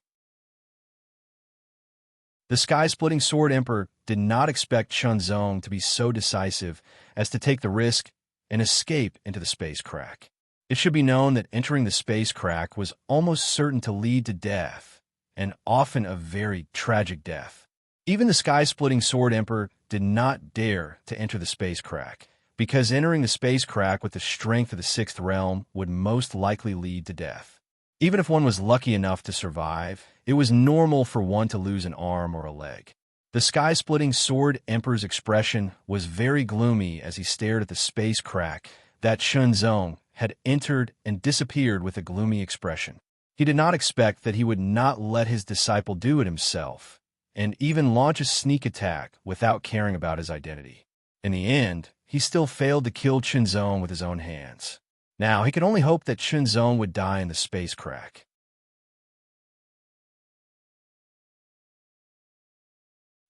The sky-splitting Sword Emperor did not expect Chunzong to be so decisive as to take the risk and escape into the space crack. It should be known that entering the space crack was almost certain to lead to death, and often a very tragic death. Even the sky-splitting Sword Emperor did not dare to enter the space crack, because entering the space crack with the strength of the sixth realm would most likely lead to death. Even if one was lucky enough to survive, it was normal for one to lose an arm or a leg. The sky-splitting Sword Emperor's expression was very gloomy as he stared at the space crack that Chunzong had entered and disappeared with a gloomy expression. He did not expect that he would not let his disciple do it himself, and even launch a sneak attack without caring about his identity. In the end, he still failed to kill Chunzong with his own hands. Now, he could only hope that Chunzong would die in the space crack.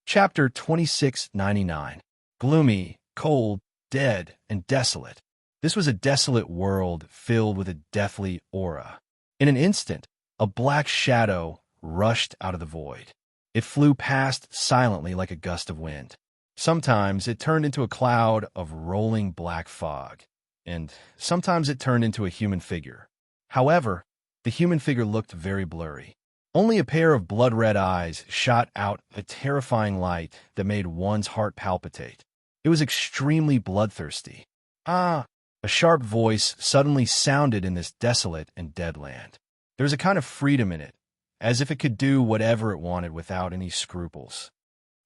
Chapter 2699. Gloomy, cold, dead, and desolate. This was a desolate world filled with a deathly aura. In an instant, a black shadow rushed out of the void. It flew past silently like a gust of wind. Sometimes it turned into a cloud of rolling black fog, and sometimes it turned into a human figure. However, the human figure looked very blurry. Only a pair of blood-red eyes shot out a terrifying light that made one's heart palpitate. It was extremely bloodthirsty. Ah! A sharp voice suddenly sounded in this desolate and dead land. There was a kind of freedom in it, as if it could do whatever it wanted without any scruples.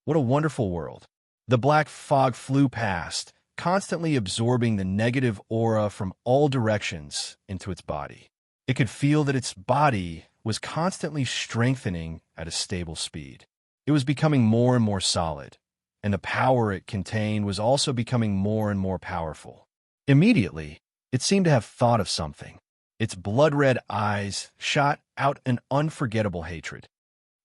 What a wonderful world. The black fog flew past, constantly absorbing the negative aura from all directions into its body. It could feel that its body was constantly strengthening at a stable speed. It was becoming more and more solid, and the power it contained was also becoming more and more powerful. Immediately, it seemed to have thought of something. Its blood-red eyes shot out an unforgettable hatred.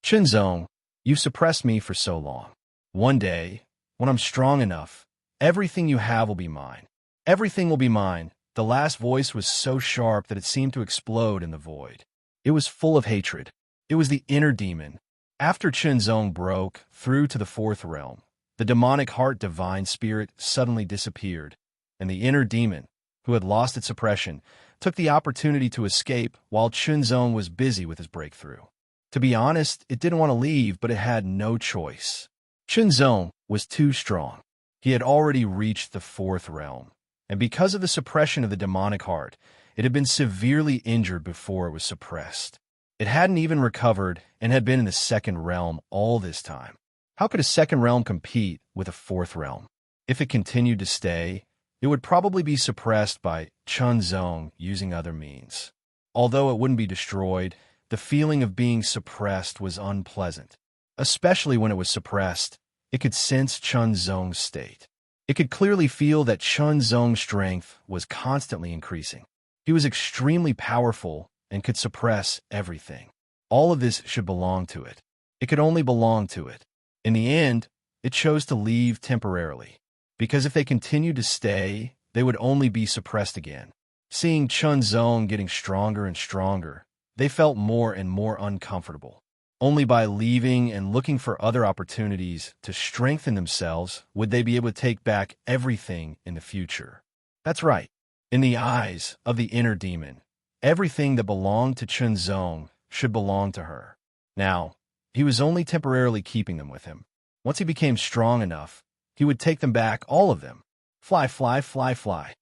Chunzong, you suppressed me for so long. One day, when I'm strong enough, everything you have will be mine. Everything will be mine. The last voice was so sharp that it seemed to explode in the void. It was full of hatred. It was the inner demon. After Chunzong broke through to the fourth realm, the demonic heart divine spirit suddenly disappeared, and the inner demon, who had lost its suppression, took the opportunity to escape while Chunzong was busy with his breakthrough. To be honest, it didn't want to leave, but it had no choice. Chunzong was too strong. He had already reached the fourth realm, and because of the suppression of the demonic heart, it had been severely injured before it was suppressed. It hadn't even recovered and had been in the second realm all this time. How could a second realm compete with a fourth realm? If it continued to stay, it would probably be suppressed by Chunzong using other means. Although it wouldn't be destroyed, the feeling of being suppressed was unpleasant. Especially when it was suppressed, it could sense Chunzong's state. It could clearly feel that Chunzong's strength was constantly increasing. He was extremely powerful and could suppress everything. All of this should belong to it. It could only belong to it. In the end, it chose to leave temporarily, because if they continued to stay, they would only be suppressed again. Seeing Chunzong getting stronger and stronger, they felt more and more uncomfortable. Only by leaving and looking for other opportunities to strengthen themselves would they be able to take back everything in the future. That's right. In the eyes of the inner demon, everything that belonged to Chunzong should belong to her. Now, he was only temporarily keeping them with him. Once he became strong enough, he would take them back, all of them. Fly, fly, fly, fly.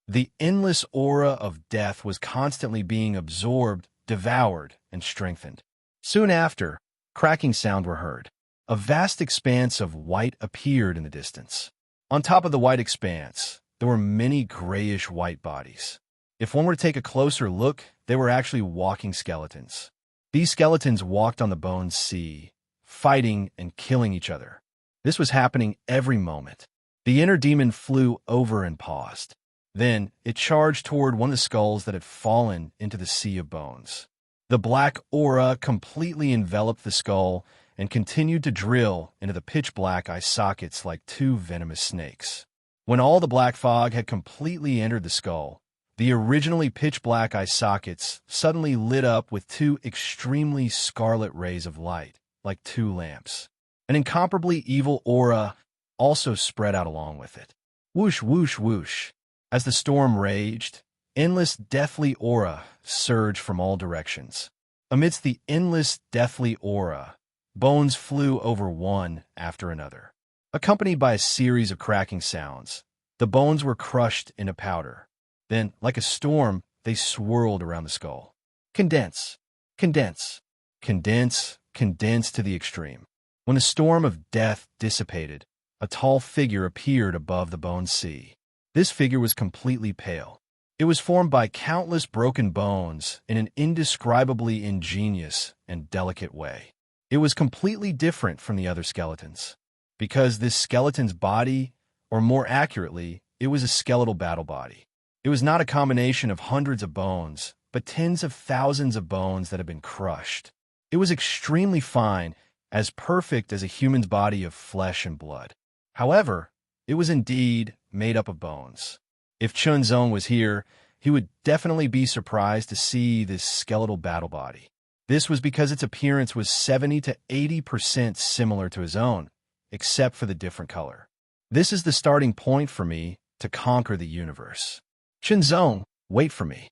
The endless aura of death was constantly being absorbed, devoured, and strengthened. Soon after, cracking sounds were heard. A vast expanse of white appeared in the distance. On top of the white expanse, there were many grayish-white bodies. If one were to take a closer look, they were actually walking skeletons. These skeletons walked on the bone sea, fighting and killing each other. This was happening every moment. The inner demon flew over and paused. Then it charged toward one of the skulls that had fallen into the sea of bones. The black aura completely enveloped the skull and continued to drill into the pitch-black eye sockets like two venomous snakes. When all the black fog had completely entered the skull, the originally pitch-black eye sockets suddenly lit up with two extremely scarlet rays of light, like two lamps. An incomparably evil aura also spread out along with it. Whoosh, whoosh, whoosh. As the storm raged, endless deathly aura surged from all directions. Amidst the endless deathly aura, bones flew over one after another. Accompanied by a series of cracking sounds, the bones were crushed into powder. Then, like a storm, they swirled around the skull. Condense, condense, condense, condense to the extreme. When the storm of death dissipated, a tall figure appeared above the bone sea. This figure was completely pale. It was formed by countless broken bones in an indescribably ingenious and delicate way. It was completely different from the other skeletons, because this skeleton's body, or more accurately, it was a skeletal battle body. It was not a combination of hundreds of bones, but tens of thousands of bones that had been crushed. It was extremely fine, as perfect as a human's body of flesh and blood. However, it was indeed made up of bones. If Chunzong was here, he would definitely be surprised to see this skeletal battle body. This was because its appearance was 70 to 80% similar to his own, except for the different color. This is the starting point for me to conquer the universe. Chunzong, wait for me.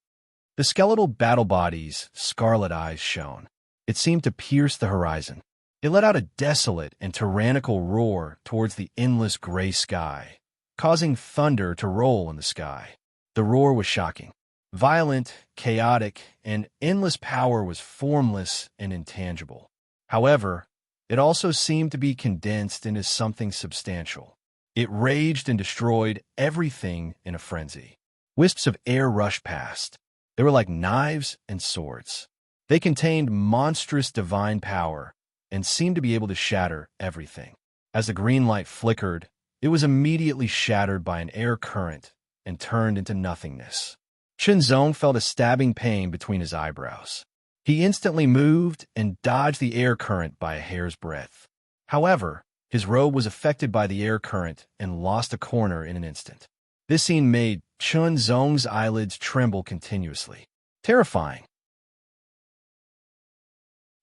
The skeletal battle body's scarlet eyes shone. It seemed to pierce the horizon. It let out a desolate and tyrannical roar towards the endless gray sky, causing thunder to roll in the sky. The roar was shocking. Violent, chaotic, and endless power was formless and intangible. However, it also seemed to be condensed into something substantial. It raged and destroyed everything in a frenzy. Wisps of air rushed past. They were like knives and swords. They contained monstrous divine power and seemed to be able to shatter everything. As the green light flickered, it was immediately shattered by an air current and turned into nothingness. Chunzong felt a stabbing pain between his eyebrows. He instantly moved and dodged the air current by a hair's breadth. However, his robe was affected by the air current and lost a corner in an instant. This scene made Chunzong's eyelids tremble continuously. Terrifying.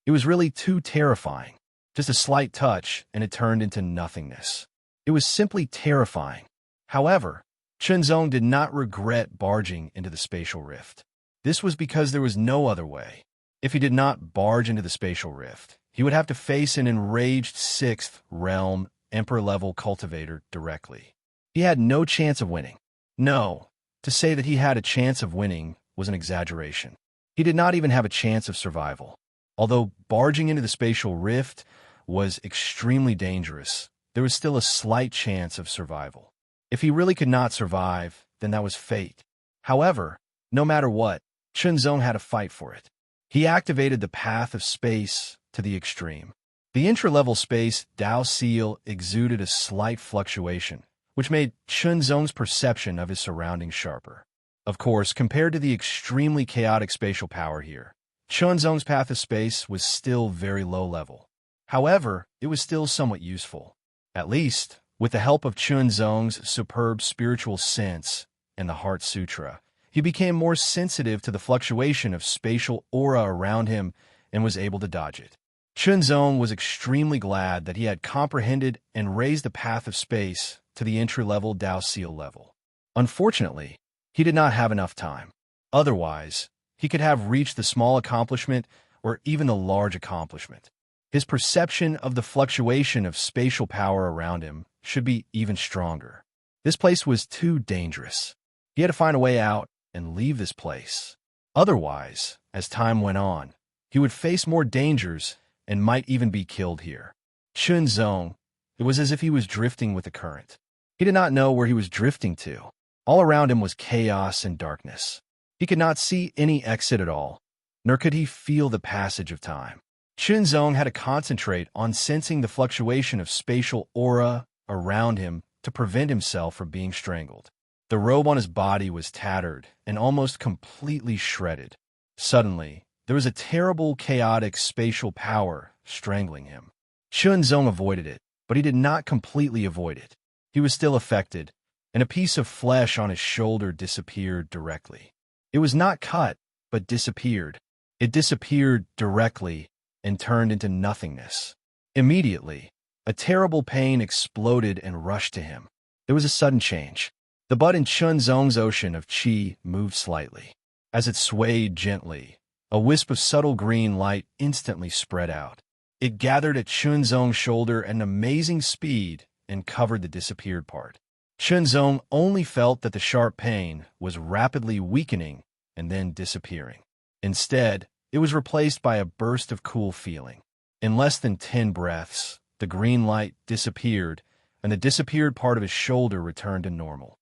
It was really too terrifying. Just a slight touch, and it turned into nothingness. It was simply terrifying. However, Chunzong did not regret barging into the spatial rift. This was because there was no other way. If he did not barge into the spatial rift, he would have to face an enraged 6th realm Emperor-level cultivator directly. He had no chance of winning. No, to say that he had a chance of winning was an exaggeration. He did not even have a chance of survival. Although barging into the spatial rift was extremely dangerous, there was still a slight chance of survival. If he really could not survive, then that was fate. However, no matter what, Chunzong had to fight for it. He activated the path of space to the extreme. The intra-level space Dao Seal exuded a slight fluctuation, which made Chunzong's perception of his surroundings sharper. Of course, compared to the extremely chaotic spatial power here, Chunzong's path of space was still very low level. However, it was still somewhat useful. At least, with the help of Chunzong's superb spiritual sense and the Heart Sutra, he became more sensitive to the fluctuation of spatial aura around him and was able to dodge it. Chunzong was extremely glad that he had comprehended and raised the path of space to the entry-level Dao Seal level. Unfortunately, he did not have enough time. Otherwise, he could have reached the small accomplishment or even the large accomplishment. His perception of the fluctuation of spatial power around him should be even stronger. This place was too dangerous. He had to find a way out and leave this place. Otherwise, as time went on, he would face more dangers and might even be killed here. Chunzong, it was as if he was drifting with the current. He did not know where he was drifting to. All around him was chaos and darkness. He could not see any exit at all, nor could he feel the passage of time. Chunzong had to concentrate on sensing the fluctuation of spatial aura around him to prevent himself from being strangled. The robe on his body was tattered and almost completely shredded. Suddenly, there was a terrible, chaotic spatial power strangling him. Chunzong avoided it, but he did not completely avoid it. He was still affected, and a piece of flesh on his shoulder disappeared directly. It was not cut, but disappeared. It disappeared directly and turned into nothingness. Immediately, a terrible pain exploded and rushed to him. There was a sudden change. The bud in Chunzong's ocean of qi moved slightly. As it swayed gently, a wisp of subtle green light instantly spread out. It gathered at Chunzong's shoulder at an amazing speed and covered the disappeared part. Chunzong only felt that the sharp pain was rapidly weakening and then disappearing. Instead, it was replaced by a burst of cool feeling. In less than 10 breaths, the green light disappeared, and the disappeared part of his shoulder returned to normal.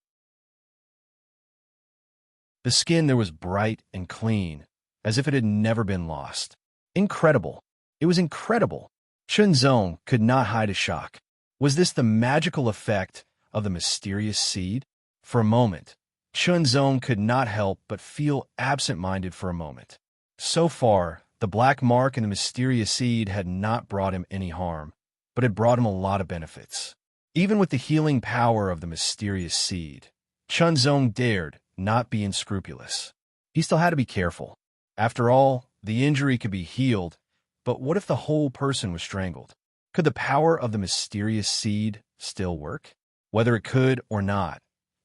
The skin there was bright and clean, as if it had never been lost. Incredible. It was incredible. Chunzong could not hide his shock. Was this the magical effect of the mysterious seed? For a moment, Chunzong could not help but feel absent-minded for a moment. So far, the black mark and the mysterious seed had not brought him any harm, but had brought him a lot of benefits. Even with the healing power of the mysterious seed, Chunzong dared not be unscrupulous. He still had to be careful. After all, the injury could be healed, but what if the whole person was strangled? Could the power of the mysterious seed still work? Whether it could or not,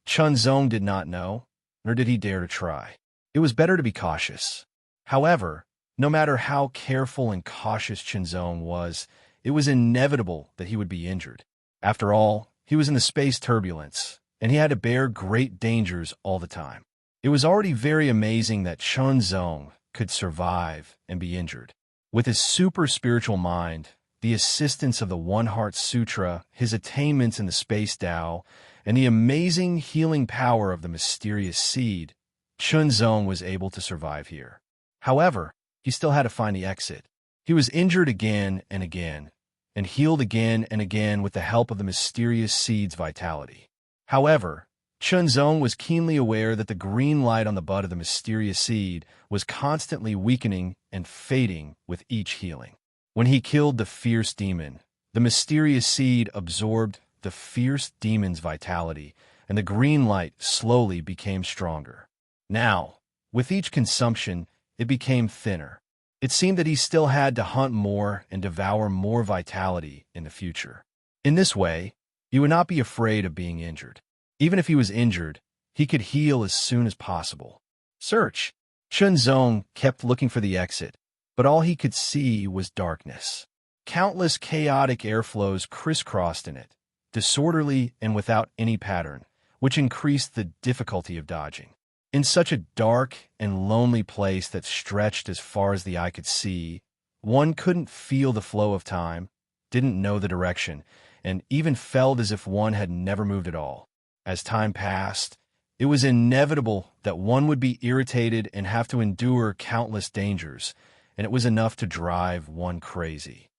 Chunzong did not know, nor did he dare to try. It was better to be cautious. However, no matter how careful and cautious Chunzong was, it was inevitable that he would be injured. After all, he was in the space turbulence, and he had to bear great dangers all the time. It was already very amazing that Chunzong could survive and be injured. With his super spiritual mind, the assistance of the One Heart Sutra, his attainments in the Space Tao, and the amazing healing power of the mysterious seed, Chunzong was able to survive here. However, he still had to find the exit. He was injured again and again, and healed again and again with the help of the mysterious seed's vitality. However, Chunzong was keenly aware that the green light on the bud of the mysterious seed was constantly weakening and fading with each healing. When he killed the fierce demon, the mysterious seed absorbed the fierce demon's vitality, and the green light slowly became stronger. Now, with each consumption, it became thinner. It seemed that he still had to hunt more and devour more vitality in the future. In this way, he would not be afraid of being injured. Even if he was injured, he could heal as soon as possible. Search. Chunzong kept looking for the exit, but all he could see was darkness. Countless chaotic airflows crisscrossed in it, disorderly and without any pattern, which increased the difficulty of dodging. In such a dark and lonely place that stretched as far as the eye could see, one couldn't feel the flow of time, didn't know the direction, and even felt as if one had never moved at all. As time passed, it was inevitable that one would be irritated and have to endure countless dangers, and it was enough to drive one crazy.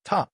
Top.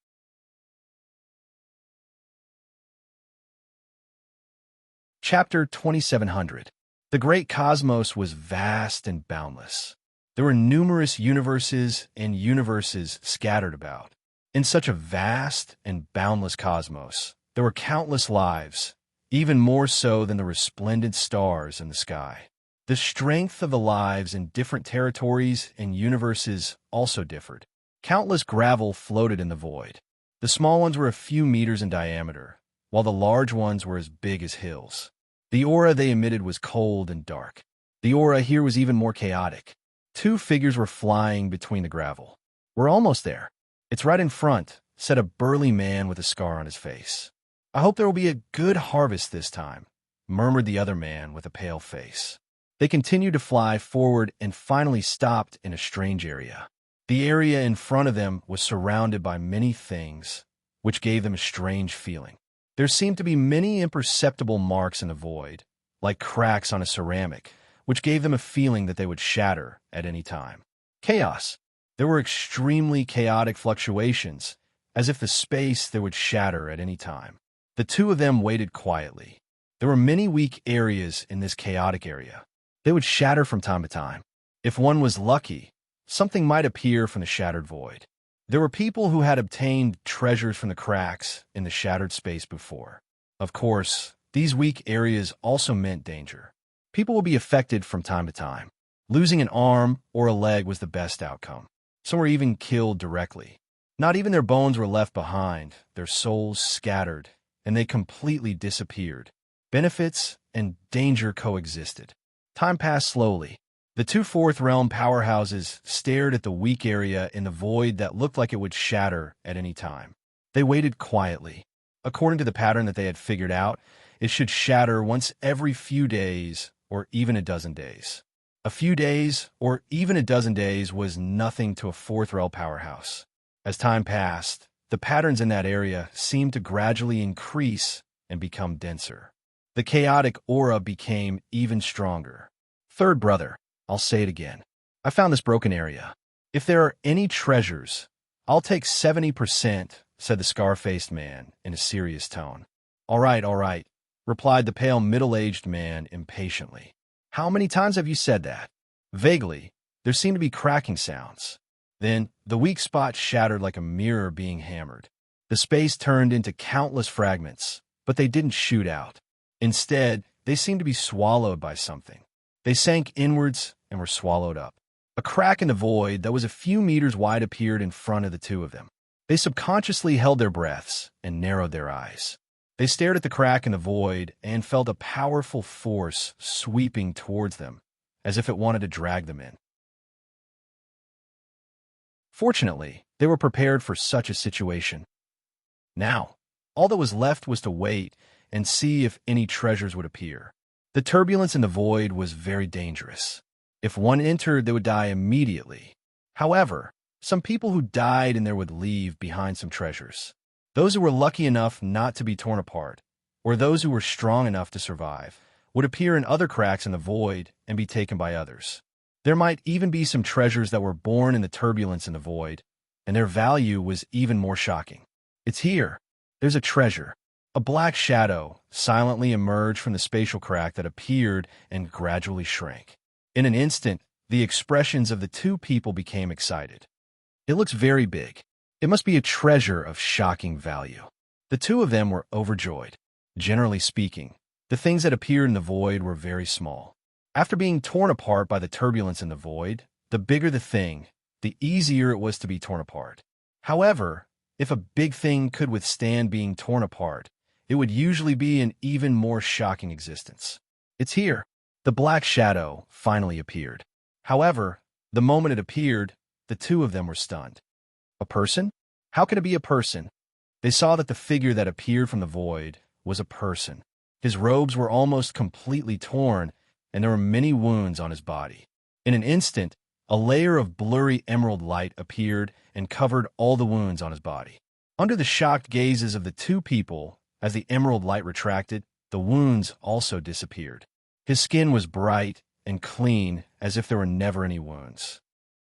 Chapter 2700. The great cosmos was vast and boundless. There were numerous universes and universes scattered about. In such a vast and boundless cosmos, there were countless lives, even more so than the resplendent stars in the sky. The strength of the lives in different territories and universes also differed. Countless gravel floated in the void. The small ones were a few meters in diameter, while the large ones were as big as hills. The aura they emitted was cold and dark. The aura here was even more chaotic. Two figures were flying between the gravel. "We're almost there. It's right in front," said a burly man with a scar on his face. "I hope there will be a good harvest this time," murmured the other man with a pale face. They continued to fly forward and finally stopped in a strange area. The area in front of them was surrounded by many things, which gave them a strange feeling. There seemed to be many imperceptible marks in the void, like cracks on a ceramic, which gave them a feeling that they would shatter at any time. Chaos. There were extremely chaotic fluctuations, as if the space there would shatter at any time. The two of them waited quietly. There were many weak areas in this chaotic area. They would shatter from time to time. If one was lucky, something might appear from the shattered void. There were people who had obtained treasures from the cracks in the shattered space before. Of course, these weak areas also meant danger. People would be affected from time to time. Losing an arm or a leg was the best outcome. Some were even killed directly. Not even their bones were left behind, their souls scattered, and they completely disappeared. Benefits and danger coexisted. Time passed slowly. The two Fourth Realm powerhouses stared at the weak area in the void that looked like it would shatter at any time. They waited quietly. According to the pattern that they had figured out, it should shatter once every few days or even a dozen days. A few days or even a dozen days was nothing to a Fourth Realm powerhouse. As time passed, the patterns in that area seemed to gradually increase and become denser. The chaotic aura became even stronger. "Third brother, I'll say it again. I found this broken area. If there are any treasures, I'll take 70%, said the scar-faced man in a serious tone. All right, replied the pale middle-aged man impatiently. How many times have you said that? Vaguely, there seemed to be cracking sounds. Then, the weak spot shattered like a mirror being hammered. The space turned into countless fragments, but they didn't shoot out. Instead, they seemed to be swallowed by something. They sank inwards and were swallowed up. A crack in the void that was a few meters wide appeared in front of the two of them. They subconsciously held their breaths and narrowed their eyes. They stared at the crack in the void and felt a powerful force sweeping towards them, as if it wanted to drag them in. Fortunately, they were prepared for such a situation. Now, all that was left was to wait and see if any treasures would appear. The turbulence in the void was very dangerous. If one entered, they would die immediately. However, some people who died in there would leave behind some treasures. Those who were lucky enough not to be torn apart, or those who were strong enough to survive, would appear in other cracks in the void and be taken by others. There might even be some treasures that were born in the turbulence in the void, and their value was even more shocking. It's here. There's a treasure. A black shadow silently emerged from the spatial crack that appeared and gradually shrank. In an instant, the expressions of the two people became excited. It looks very big. It must be a treasure of shocking value. The two of them were overjoyed. Generally speaking, the things that appeared in the void were very small. After being torn apart by the turbulence in the void, the bigger the thing, the easier it was to be torn apart. However, if a big thing could withstand being torn apart, it would usually be an even more shocking existence. It's here. The black shadow finally appeared. However, the moment it appeared, the two of them were stunned. A person? How could it be a person? They saw that the figure that appeared from the void was a person. His robes were almost completely torn, and there were many wounds on his body. In an instant, a layer of blurry emerald light appeared and covered all the wounds on his body. Under the shocked gazes of the two people, as the emerald light retracted, the wounds also disappeared. His skin was bright and clean, as if there were never any wounds.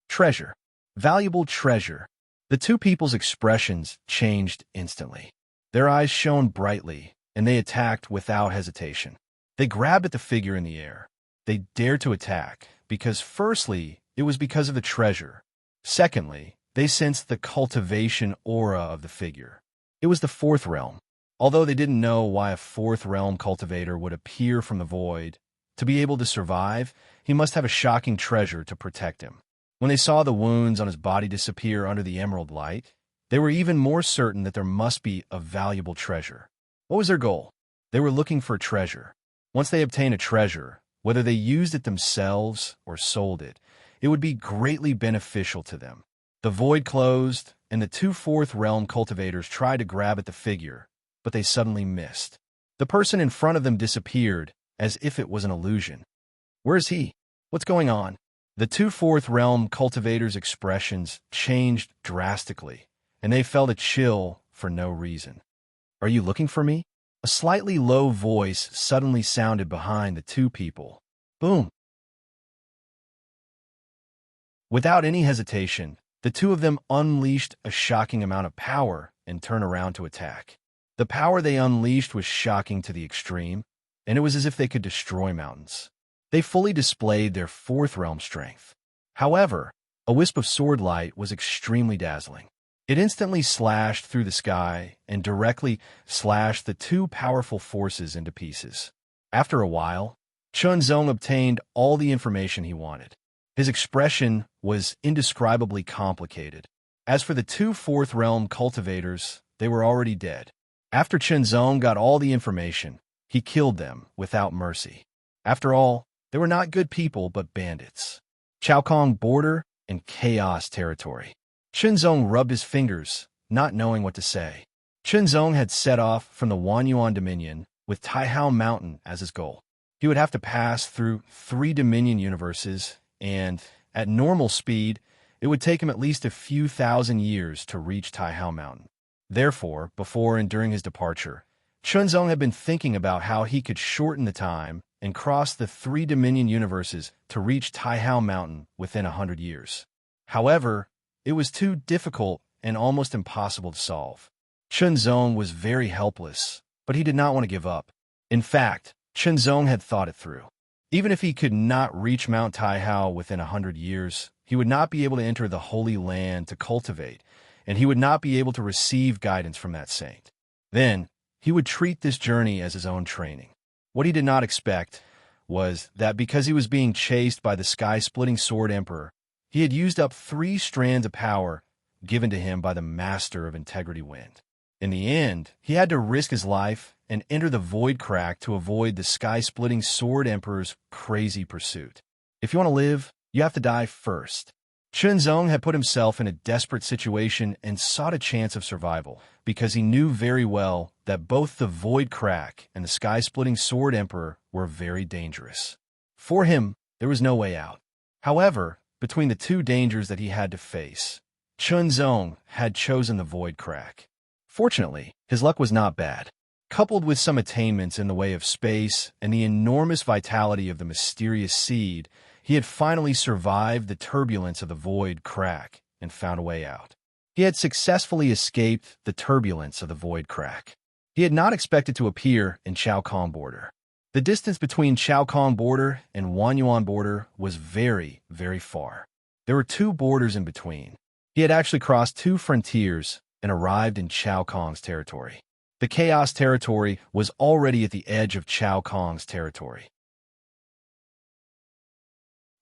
Treasure. Valuable treasure. The two people's expressions changed instantly. Their eyes shone brightly, and they attacked without hesitation. They grabbed at the figure in the air. They dared to attack, because firstly, it was because of the treasure. Secondly, they sensed the cultivation aura of the figure. It was the fourth realm. Although they didn't know why a fourth realm cultivator would appear from the void, to be able to survive, he must have a shocking treasure to protect him. When they saw the wounds on his body disappear under the emerald light, they were even more certain that there must be a valuable treasure. What was their goal? They were looking for treasure. Once they obtained a treasure, whether they used it themselves or sold it, it would be greatly beneficial to them. The void closed, and the two fourth realm cultivators tried to grab at the figure, but they suddenly missed. The person in front of them disappeared, as if it was an illusion. Where is he? What's going on? The two fourth realm cultivators' expressions changed drastically, and they felt a chill for no reason. Are you looking for me? A slightly low voice suddenly sounded behind the two people. Boom! Without any hesitation, the two of them unleashed a shocking amount of power and turned around to attack. The power they unleashed was shocking to the extreme, and it was as if they could destroy mountains. They fully displayed their fourth realm strength. However, a wisp of sword light was extremely dazzling. It instantly slashed through the sky and directly slashed the two powerful forces into pieces. After a while, Chunzong obtained all the information he wanted. His expression was indescribably complicated. As for the two fourth realm cultivators, they were already dead. After Chunzong got all the information, he killed them without mercy. After all, they were not good people but bandits. Chaokong border and chaos territory. Chunzong rubbed his fingers, not knowing what to say. Chunzong had set off from the Wanyuan Dominion with Taihao Mountain as his goal. He would have to pass through 3 Dominion universes, and at normal speed, it would take him at least a few thousand years to reach Taihao Mountain. Therefore, before and during his departure, Chunzong had been thinking about how he could shorten the time and cross the 3 Dominion universes to reach Taihao Mountain within 100 years. However, it was too difficult and almost impossible to solve. Chunzong was very helpless, but he did not want to give up. In fact, Chunzong had thought it through. Even if he could not reach Mount Taihao within 100 years, he would not be able to enter the Holy Land to cultivate, and he would not be able to receive guidance from that saint. Then, he would treat this journey as his own training. What he did not expect was that because he was being chased by the sky-splitting Sword Emperor, he had used up 3 strands of power given to him by the Master of Integrity Wind. In the end, he had to risk his life and enter the Void Crack to avoid the sky-splitting Sword Emperor's crazy pursuit. If you want to live, you have to die first. Chunzong had put himself in a desperate situation and sought a chance of survival, because he knew very well that both the Void Crack and the sky-splitting Sword Emperor were very dangerous. For him, there was no way out. However, between the 2 dangers that he had to face, Chunzong had chosen the Void Crack. Fortunately, his luck was not bad. Coupled with some attainments in the way of space and the enormous vitality of the mysterious seed, he had finally survived the turbulence of the Void Crack and found a way out. He had successfully escaped the turbulence of the Void Crack. He had not expected to appear in Chaokong border. The distance between Chaokong border and Wanyuan border was very, very far. There were 2 borders in between. He had actually crossed 2 frontiers and arrived in Chaokong's territory. The Chaos territory was already at the edge of Chaokong's territory.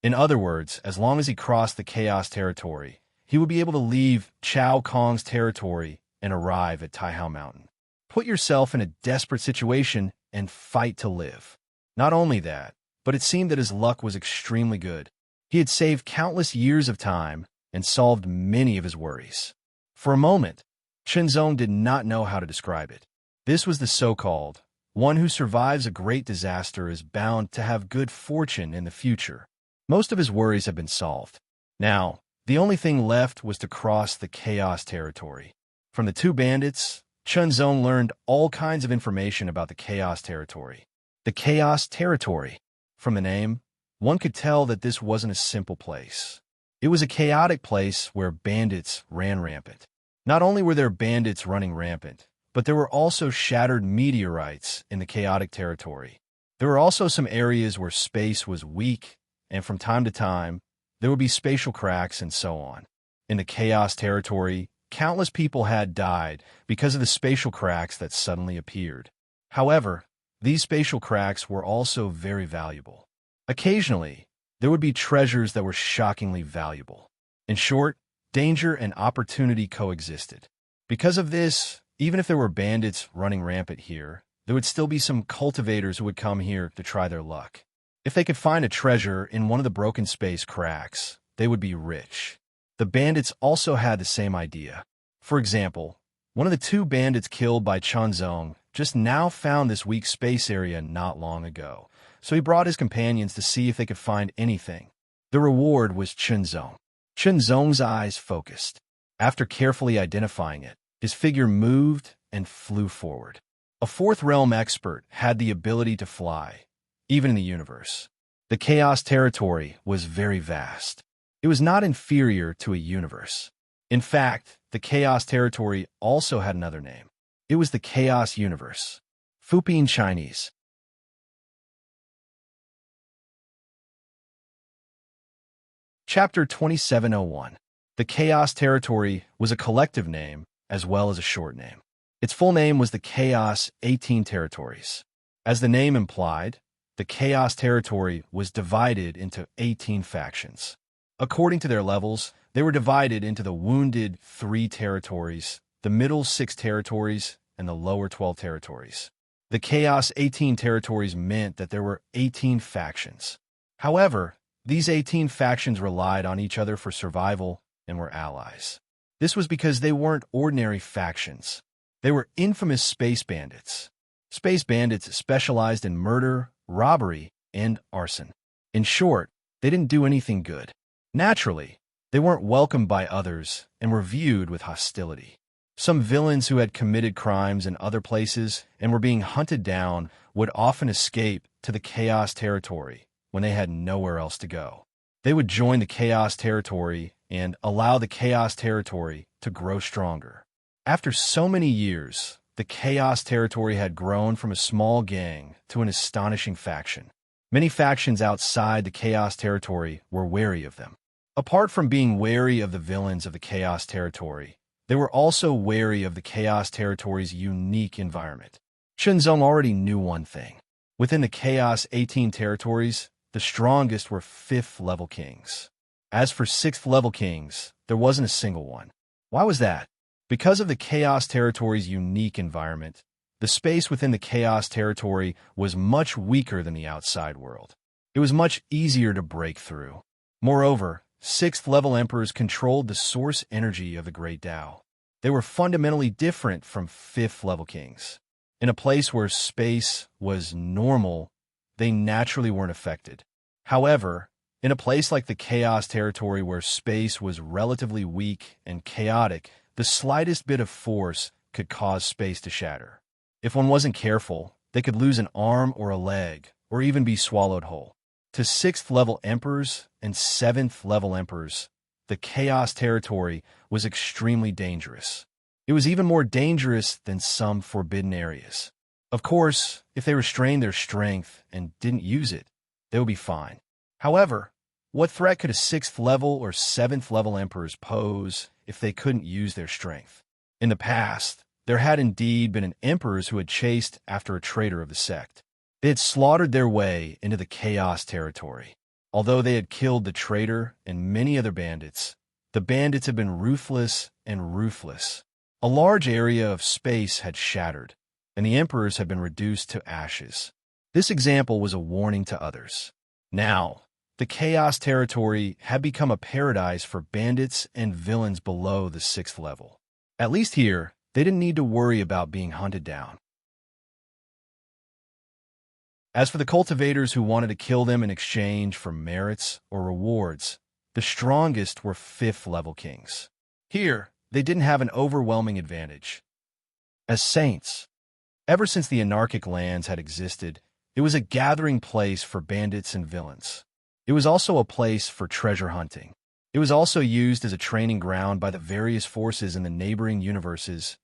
In other words, as long as he crossed the Chaos territory, he would be able to leave Chaokong's territory and arrive at Taihao Mountain. Put yourself in a desperate situation and fight to live. Not only that, but it seemed that his luck was extremely good. He had saved countless years of time and solved many of his worries. For a moment, Shenzong did not know how to describe it. This was the so-called one who survives a great disaster is bound to have good fortune in the future. Most of his worries had been solved. Now, the only thing left was to cross the chaos territory. From the two bandits, Shenzong learned all kinds of information about the chaos territory. The chaos territory. From the name, one could tell that this wasn't a simple place. It was a chaotic place where bandits ran rampant. Not only were there bandits running rampant, but there were also shattered meteorites in the chaotic territory. There were also some areas where space was weak, and from time to time, there would be spatial cracks and so on. In the chaos territory, countless people had died because of the spatial cracks that suddenly appeared. However, these spatial cracks were also very valuable. Occasionally, there would be treasures that were shockingly valuable. In short, danger and opportunity coexisted. Because of this, even if there were bandits running rampant here, there would still be some cultivators who would come here to try their luck. If they could find a treasure in one of the broken space cracks, they would be rich. The bandits also had the same idea. For example, one of the two bandits killed by Shenzong just now found this weak space area not long ago, so he brought his companions to see if they could find anything. The reward was Shenzong. Shenzong's eyes focused. After carefully identifying it, his figure moved and flew forward. A fourth realm expert had the ability to fly, even in the universe. The chaos territory was very vast. It was not inferior to a universe. In fact, the chaos territory also had another name. It was the chaos universe. Fupin Chinese. Chapter 2701. The Chaos Territory was a collective name as well as a short name. Its full name was the Chaos 18 Territories. As the name implied, the Chaos Territory was divided into 18 factions. According to their levels, they were divided into the Wounded 3 territories, the Middle 6 territories, and the Lower 12 territories. The Chaos 18 territories meant that there were 18 factions. However, these 18 factions relied on each other for survival and were allies. This was because they weren't ordinary factions. They were infamous space bandits. Space bandits specialized in murder, robbery, and arson. In short, they didn't do anything good. Naturally, they weren't welcomed by others and were viewed with hostility. Some villains who had committed crimes in other places and were being hunted down would often escape to the Chaos Territory when they had nowhere else to go. They would join the Chaos Territory and allow the Chaos Territory to grow stronger. After so many years, the Chaos Territory had grown from a small gang to an astonishing faction. Many factions outside the Chaos Territory were wary of them. Apart from being wary of the villains of the Chaos Territory, they were also wary of the Chaos Territory's unique environment. Shenzong already knew one thing. Within the Chaos 18 territories, the strongest were 5th-level kings. As for 6th-level kings, there wasn't a single one. Why was that? Because of the Chaos Territory's unique environment, the space within the Chaos Territory was much weaker than the outside world. It was much easier to break through. Moreover, 6th-level emperors controlled the source energy of the Great Tao. They were fundamentally different from 5th-level kings. In a place where space was normal, they naturally weren't affected. However, in a place like the Chaos Territory where space was relatively weak and chaotic, the slightest bit of force could cause space to shatter. If one wasn't careful, they could lose an arm or a leg, or even be swallowed whole. To 6th-level emperors and 7th-level emperors, the Chaos Territory was extremely dangerous. It was even more dangerous than some forbidden areas. Of course, if they restrained their strength and didn't use it, they would be fine. However, what threat could a 6th-level or 7th-level emperors pose if they couldn't use their strength? In the past, there had indeed been emperors who had chased after a traitor of the sect. They had slaughtered their way into the Chaos Territory. Although they had killed the traitor and many other bandits, the bandits had been ruthless and ruthless. A large area of space had shattered, and the emperors had been reduced to ashes. This example was a warning to others. Now, the Chaos Territory had become a paradise for bandits and villains below the 6th level. At least here, they didn't need to worry about being hunted down. As for the cultivators who wanted to kill them in exchange for merits or rewards, the strongest were 5th-level kings. Here, they didn't have an overwhelming advantage. As saints, ever since the anarchic lands had existed, it was a gathering place for bandits and villains. It was also a place for treasure hunting. It was also used as a training ground by the various forces in the neighboring universes.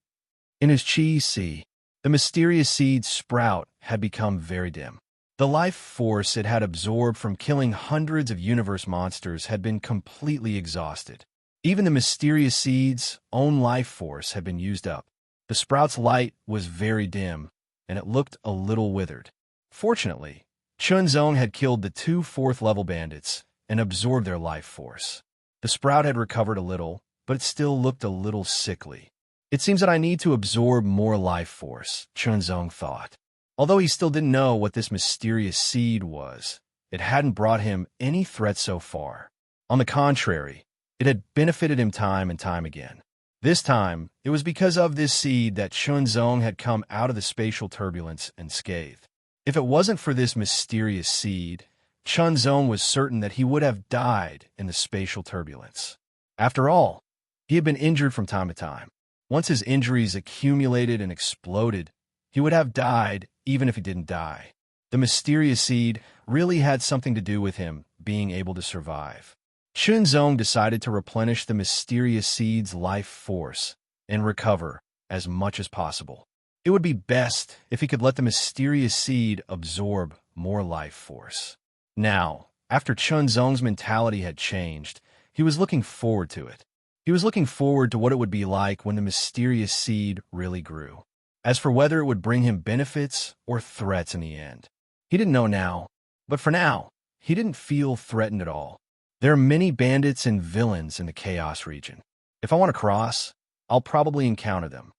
In his chi sea, the mysterious seed sprout had become very dim. The life force it had absorbed from killing hundreds of universe monsters had been completely exhausted. Even the mysterious seed's own life force had been used up. The sprout's light was very dim, and it looked a little withered. Fortunately, Chunzong had killed the 2 4th-level bandits and absorbed their life force. The sprout had recovered a little, but it still looked a little sickly. It seems that I need to absorb more life force, Chunzong thought. Although he still didn't know what this mysterious seed was, it hadn't brought him any threat so far. On the contrary, it had benefited him time and time again. This time, it was because of this seed that Chunzong had come out of the spatial turbulence unscathed. If it wasn't for this mysterious seed, Chunzong was certain that he would have died in the spatial turbulence. After all, he had been injured from time to time. Once his injuries accumulated and exploded, he would have died even if he didn't die. The mysterious seed really had something to do with him being able to survive. Chunzong decided to replenish the mysterious seed's life force and recover as much as possible. It would be best if he could let the mysterious seed absorb more life force. Now, after Chunzong's mentality had changed, he was looking forward to it. He was looking forward to what it would be like when the mysterious seed really grew. As for whether it would bring him benefits or threats in the end, he didn't know now. But for now, he didn't feel threatened at all. There are many bandits and villains in the Chaos region. If I want to cross, I'll probably encounter them.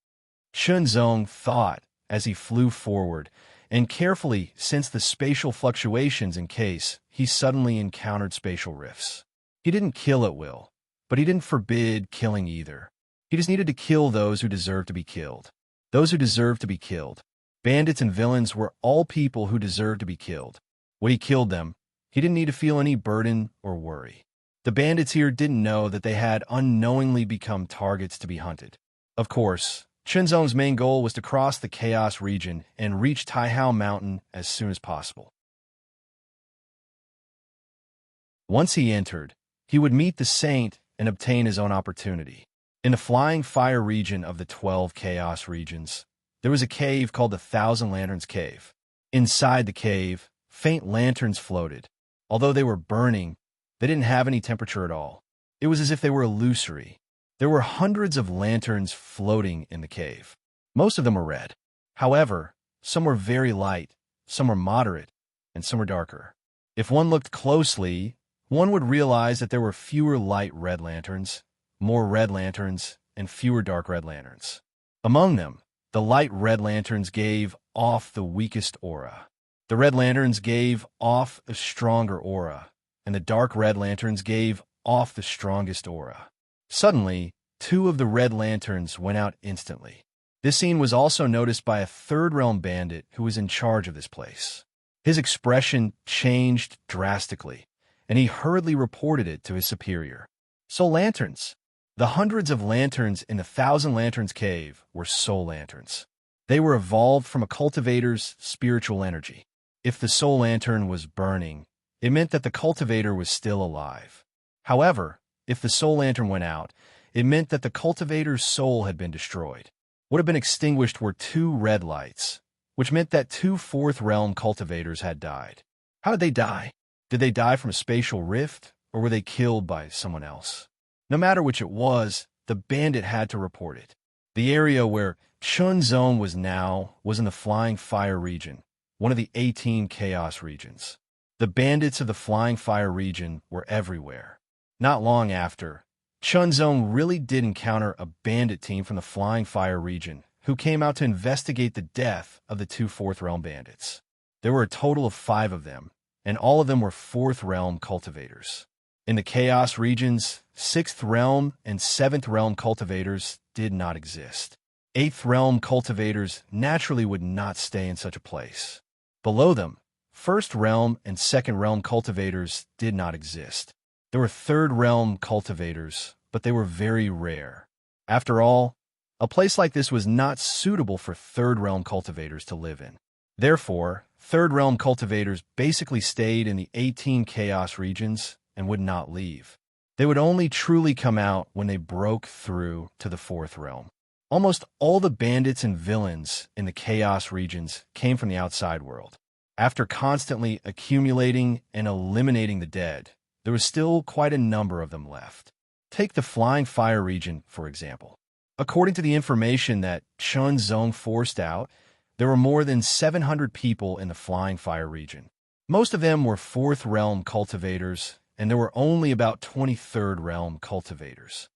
Chunzong thought as he flew forward and carefully sensed the spatial fluctuations in case he suddenly encountered spatial rifts. He didn't kill at will, but he didn't forbid killing either. He just needed to kill those who deserved to be killed. Those who deserved to be killed. Bandits and villains were all people who deserved to be killed. When he killed them, he didn't need to feel any burden or worry. The bandits here didn't know that they had unknowingly become targets to be hunted. Of course, Chunzong's main goal was to cross the Chaos region and reach Taihao Mountain as soon as possible. Once he entered, he would meet the Saint and obtain his own opportunity. In the Flying Fire region of the 12 Chaos regions, there was a cave called the 1,000 Lanterns Cave. Inside the cave, faint lanterns floated. Although they were burning, they didn't have any temperature at all. It was as if they were illusory. There were hundreds of lanterns floating in the cave. Most of them were red. However, some were very light, some were moderate, and some were darker. If one looked closely, one would realize that there were fewer light red lanterns, more red lanterns, and fewer dark red lanterns. Among them, the light red lanterns gave off the weakest aura. The red lanterns gave off a stronger aura, and the dark red lanterns gave off the strongest aura. Suddenly, 2 of the red lanterns went out instantly. This scene was also noticed by a third-realm bandit who was in charge of this place. His expression changed drastically, and he hurriedly reported it to his superior. Soul lanterns. The hundreds of lanterns in the 1,000 Lanterns Cave were soul lanterns. They were evolved from a cultivator's spiritual energy. If the soul lantern was burning, it meant that the cultivator was still alive. However, if the soul lantern went out, it meant that the cultivator's soul had been destroyed. What had been extinguished were 2 red lights, which meant that 2 4th-realm cultivators had died. How did they die? Did they die from a spatial rift, or were they killed by someone else? No matter which it was, the bandit had to report it. The area where Chunzong was now was in the Flying Fire region, one of the 18 Chaos regions. The bandits of the Flying Fire region were everywhere. Not long after, Chunzong really did encounter a bandit team from the Flying Fire region who came out to investigate the death of the 2 4th-realm bandits. There were a total of 5 of them, and all of them were 4th-realm cultivators. In the Chaos regions, 6th realm and 7th realm cultivators did not exist. Eighth realm cultivators naturally would not stay in such a place. Below them, first realm and second realm cultivators did not exist. There were third realm cultivators, but they were very rare. After all, a place like this was not suitable for third realm cultivators to live in. Therefore, third realm cultivators basically stayed in the 18 chaos regions and would not leave. They would only truly come out when they broke through to the fourth realm. Almost all the bandits and villains in the chaos regions came from the outside world. After constantly accumulating and eliminating the dead, there was still quite a number of them left. Take the Flying Fire region, for example. According to the information that Chun Zong forced out, there were more than 700 people in the Flying Fire region. Most of them were 4th realm cultivators, and there were only about 23rd realm cultivators.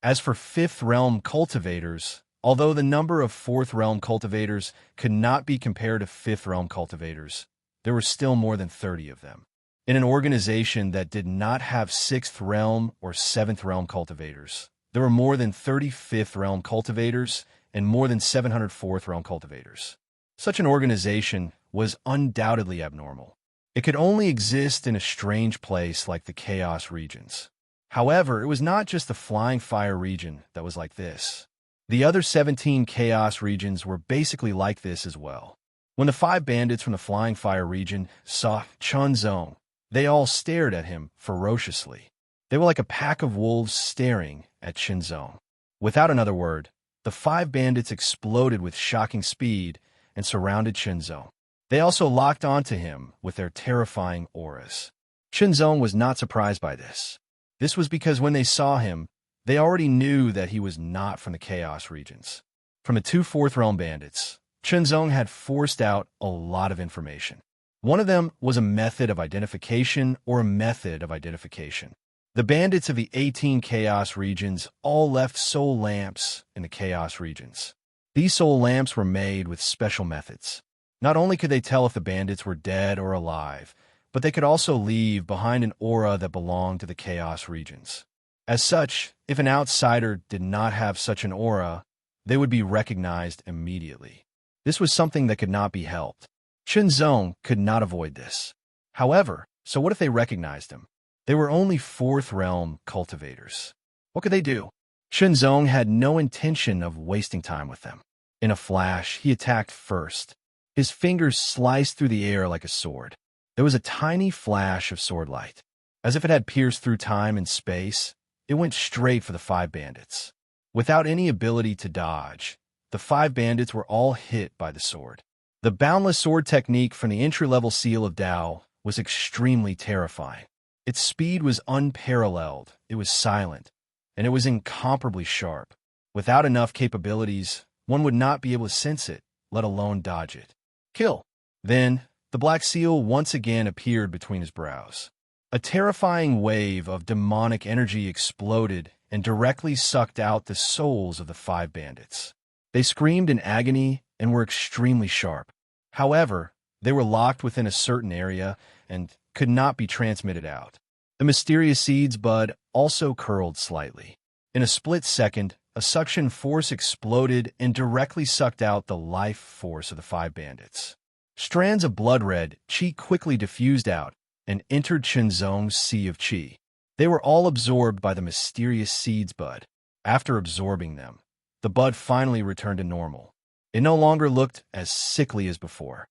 As for 5th realm cultivators, although the number of 4th realm cultivators could not be compared to 5th realm cultivators, there were still more than 30 of them. In an organization that did not have 6th realm or 7th realm cultivators, there were more than 30 5th realm cultivators and more than 700 4th realm cultivators. Such an organization was undoubtedly abnormal. It could only exist in a strange place like the Chaos regions. However, it was not just the Flying Fire region that was like this. The other 17 Chaos regions were basically like this as well. When the 5 bandits from the Flying Fire region saw Chun Zong, they all stared at him ferociously. They were like a pack of wolves staring at Chun Zong. Without another word, the 5 bandits exploded with shocking speed and surrounded Chun Zong. They also locked onto him with their terrifying auras. Chun Zong was not surprised by this. This was because when they saw him, they already knew that he was not from the Chaos regions. From the 2 4th realm bandits, Chun Zong had forced out a lot of information. One of them was a method of identification or a method of identification. The bandits of the 18 Chaos regions all left soul lamps in the Chaos regions. These soul lamps were made with special methods. Not only could they tell if the bandits were dead or alive, but they could also leave behind an aura that belonged to the Chaos regions. As such, if an outsider did not have such an aura, they would be recognized immediately. This was something that could not be helped. Chun Zong could not avoid this. However, so what if they recognized him? They were only 4th realm cultivators. What could they do? Chun Zong had no intention of wasting time with them. In a flash, he attacked first. His fingers sliced through the air like a sword. There was a tiny flash of sword light. As if it had pierced through time and space, it went straight for the 5 bandits. Without any ability to dodge, the 5 bandits were all hit by the sword. The boundless sword technique from the entry-level seal of Tao was extremely terrifying. Its speed was unparalleled, it was silent, and it was incomparably sharp. Without enough capabilities, one would not be able to sense it, let alone dodge it. Kill. Then, the black seal once again appeared between his brows. A terrifying wave of demonic energy exploded and directly sucked out the souls of the 5 bandits. They screamed in agony and were extremely sharp. However, they were locked within a certain area and could not be transmitted out. The mysterious seed's bud also curled slightly. In a split second, a suction force exploded and directly sucked out the life force of the 5 bandits. Strands of blood red chi quickly diffused out and entered Chun Zong's sea of chi. They were all absorbed by the mysterious seed's bud. After absorbing them, the bud finally returned to normal. It no longer looked as sickly as before.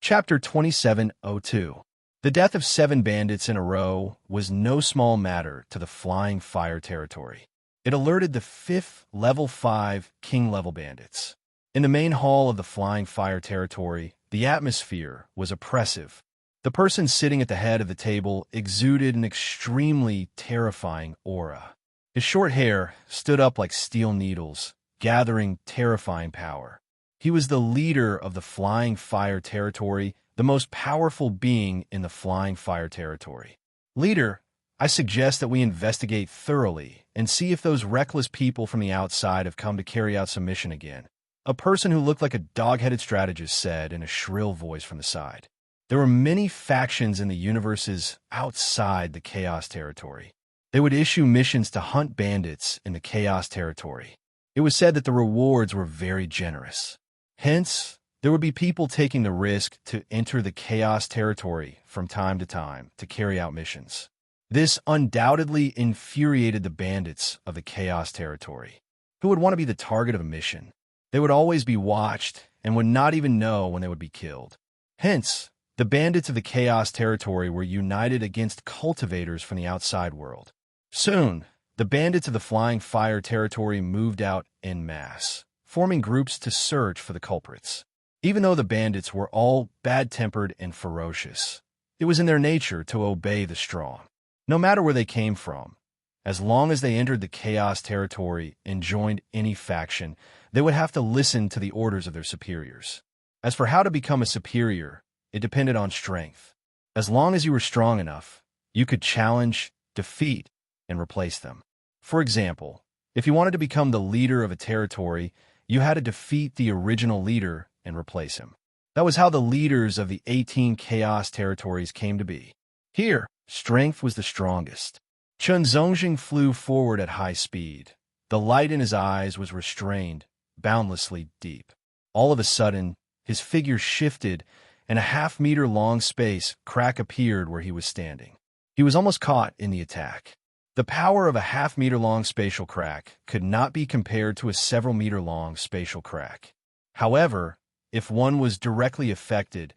Chapter 2702. The death of 7 bandits in a row was no small matter to the Flying Fire territory. It alerted the 5th level 5 king-level bandits. In the main hall of the Flying Fire territory, the atmosphere was oppressive. The person sitting at the head of the table exuded an extremely terrifying aura. His short hair stood up like steel needles, gathering terrifying power. He was the leader of the Flying Fire territory, the most powerful being in the Flying Fire territory. Leader, I suggest that we investigate thoroughly and see if those reckless people from the outside have come to carry out some mission again. A person who looked like a dog-headed strategist said in a shrill voice from the side. There were many factions in the universes outside the Chaos Territory. They would issue missions to hunt bandits in the Chaos Territory. It was said that the rewards were very generous. Hence, there would be people taking the risk to enter the Chaos Territory from time to time to carry out missions. This undoubtedly infuriated the bandits of the Chaos Territory, who would want to be the target of a mission. They would always be watched and would not even know when they would be killed. Hence, the bandits of the Chaos Territory were united against cultivators from the outside world. Soon, the bandits of the Flying Fire Territory moved out en masse, forming groups to search for the culprits. Even though the bandits were all bad-tempered and ferocious, it was in their nature to obey the strong, no matter where they came from. As long as they entered the Chaos Territory and joined any faction, they would have to listen to the orders of their superiors. As for how to become a superior, it depended on strength. As long as you were strong enough, you could challenge, defeat, and replace them. For example, if you wanted to become the leader of a territory, you had to defeat the original leader and replace him. That was how the leaders of the 18 Chaos Territories came to be. Here, strength was the strongest. Chun Zongjing flew forward at high speed. The light in his eyes was restrained, boundlessly deep. All of a sudden, his figure shifted, and a half-meter-long space crack appeared where he was standing. He was almost caught in the attack. The power of a half-meter-long spatial crack could not be compared to a several-meter-long spatial crack. However, if one was directly affected,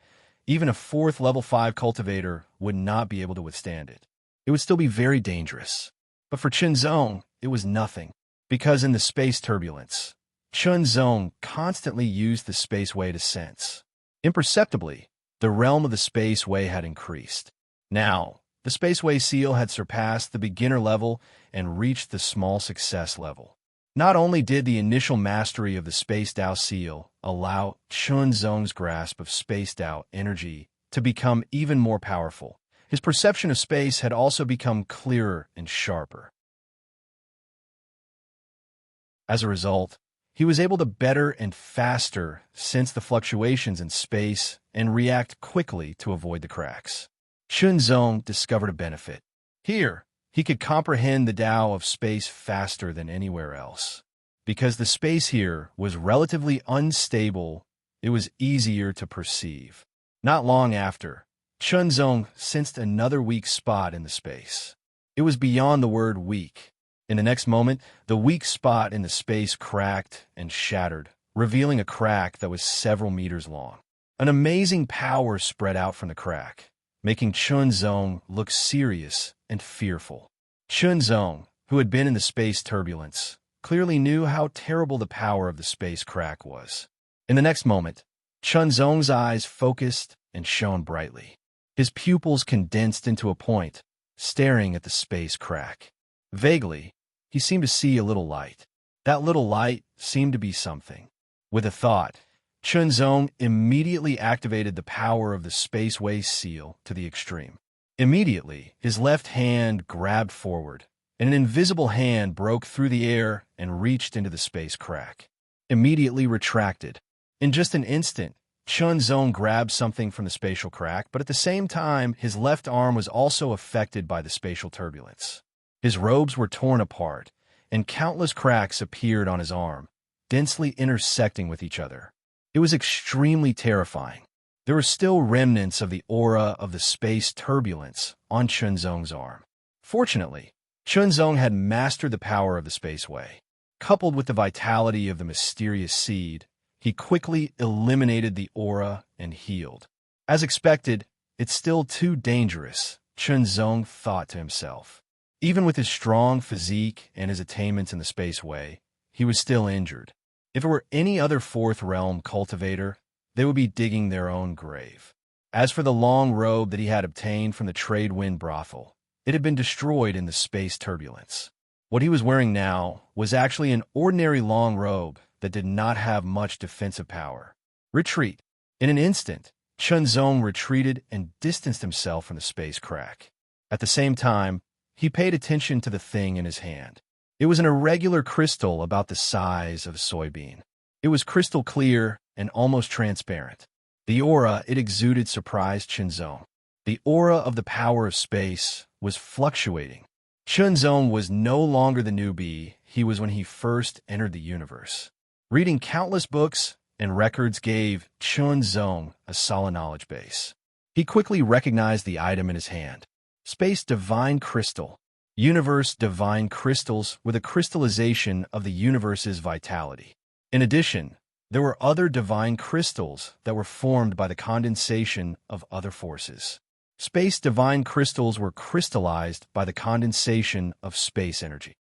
even a fourth level 5 cultivator would not be able to withstand it. It would still be very dangerous. But for Chun Zong, it was nothing, because in the space turbulence, Chun Zong constantly used the space-way to sense. Imperceptibly, the realm of the space-way had increased. Now, the space-way seal had surpassed the beginner level and reached the small success level. Not only did the initial mastery of the Space Dao seal allow Chun Zong's grasp of Space Dao energy to become even more powerful, his perception of space had also become clearer and sharper. As a result, he was able to better and faster sense the fluctuations in space and react quickly to avoid the cracks. Chun Zong discovered a benefit. Here, he could comprehend the Tao of space faster than anywhere else. Because the space here was relatively unstable, it was easier to perceive. Not long after, Chun Zong sensed another weak spot in the space. It was beyond the word weak. In the next moment, the weak spot in the space cracked and shattered, revealing a crack that was several meters long. An amazing power spread out from the crack, making Chun Zong look serious and fearful. Chun Zong, who had been in the space turbulence, clearly knew how terrible the power of the space crack was. In the next moment, Chun Zong's eyes focused and shone brightly. His pupils condensed into a point, staring at the space crack. Vaguely, he seemed to see a little light. That little light seemed to be something. With a thought, Chun Zong immediately activated the power of the space-way seal to the extreme. Immediately, his left hand grabbed forward, and an invisible hand broke through the air and reached into the space crack. Immediately retracted. In just an instant, Chun Zong grabbed something from the spatial crack, but at the same time, his left arm was also affected by the spatial turbulence. His robes were torn apart, and countless cracks appeared on his arm, densely intersecting with each other. It was extremely terrifying. There were still remnants of the aura of the space turbulence on Chun Zong's arm. Fortunately, Chun Zong had mastered the power of the space-way. Coupled with the vitality of the mysterious seed, he quickly eliminated the aura and healed. As expected, it's still too dangerous, Chun Zong thought to himself. Even with his strong physique and his attainments in the space-way, he was still injured. If it were any other fourth realm cultivator, they would be digging their own grave. As for the long robe that he had obtained from the trade wind brothel, it had been destroyed in the space turbulence. What he was wearing now was actually an ordinary long robe that did not have much defensive power. Retreat. In an instant, Chun Zong retreated and distanced himself from the space crack. At the same time, he paid attention to the thing in his hand. It was an irregular crystal about the size of a soybean. It was crystal clear and almost transparent. The aura it exuded surprised Chunzong. The aura of the power of space was fluctuating. Chunzong was no longer the newbie he was when he first entered the universe. Reading countless books and records gave Chunzong a solid knowledge base. He quickly recognized the item in his hand. Space Divine Crystal. Universe Divine Crystals were the crystallization of the universe's vitality. In addition, there were other divine crystals that were formed by the condensation of other forces. Space Divine Crystals were crystallized by the condensation of space energy.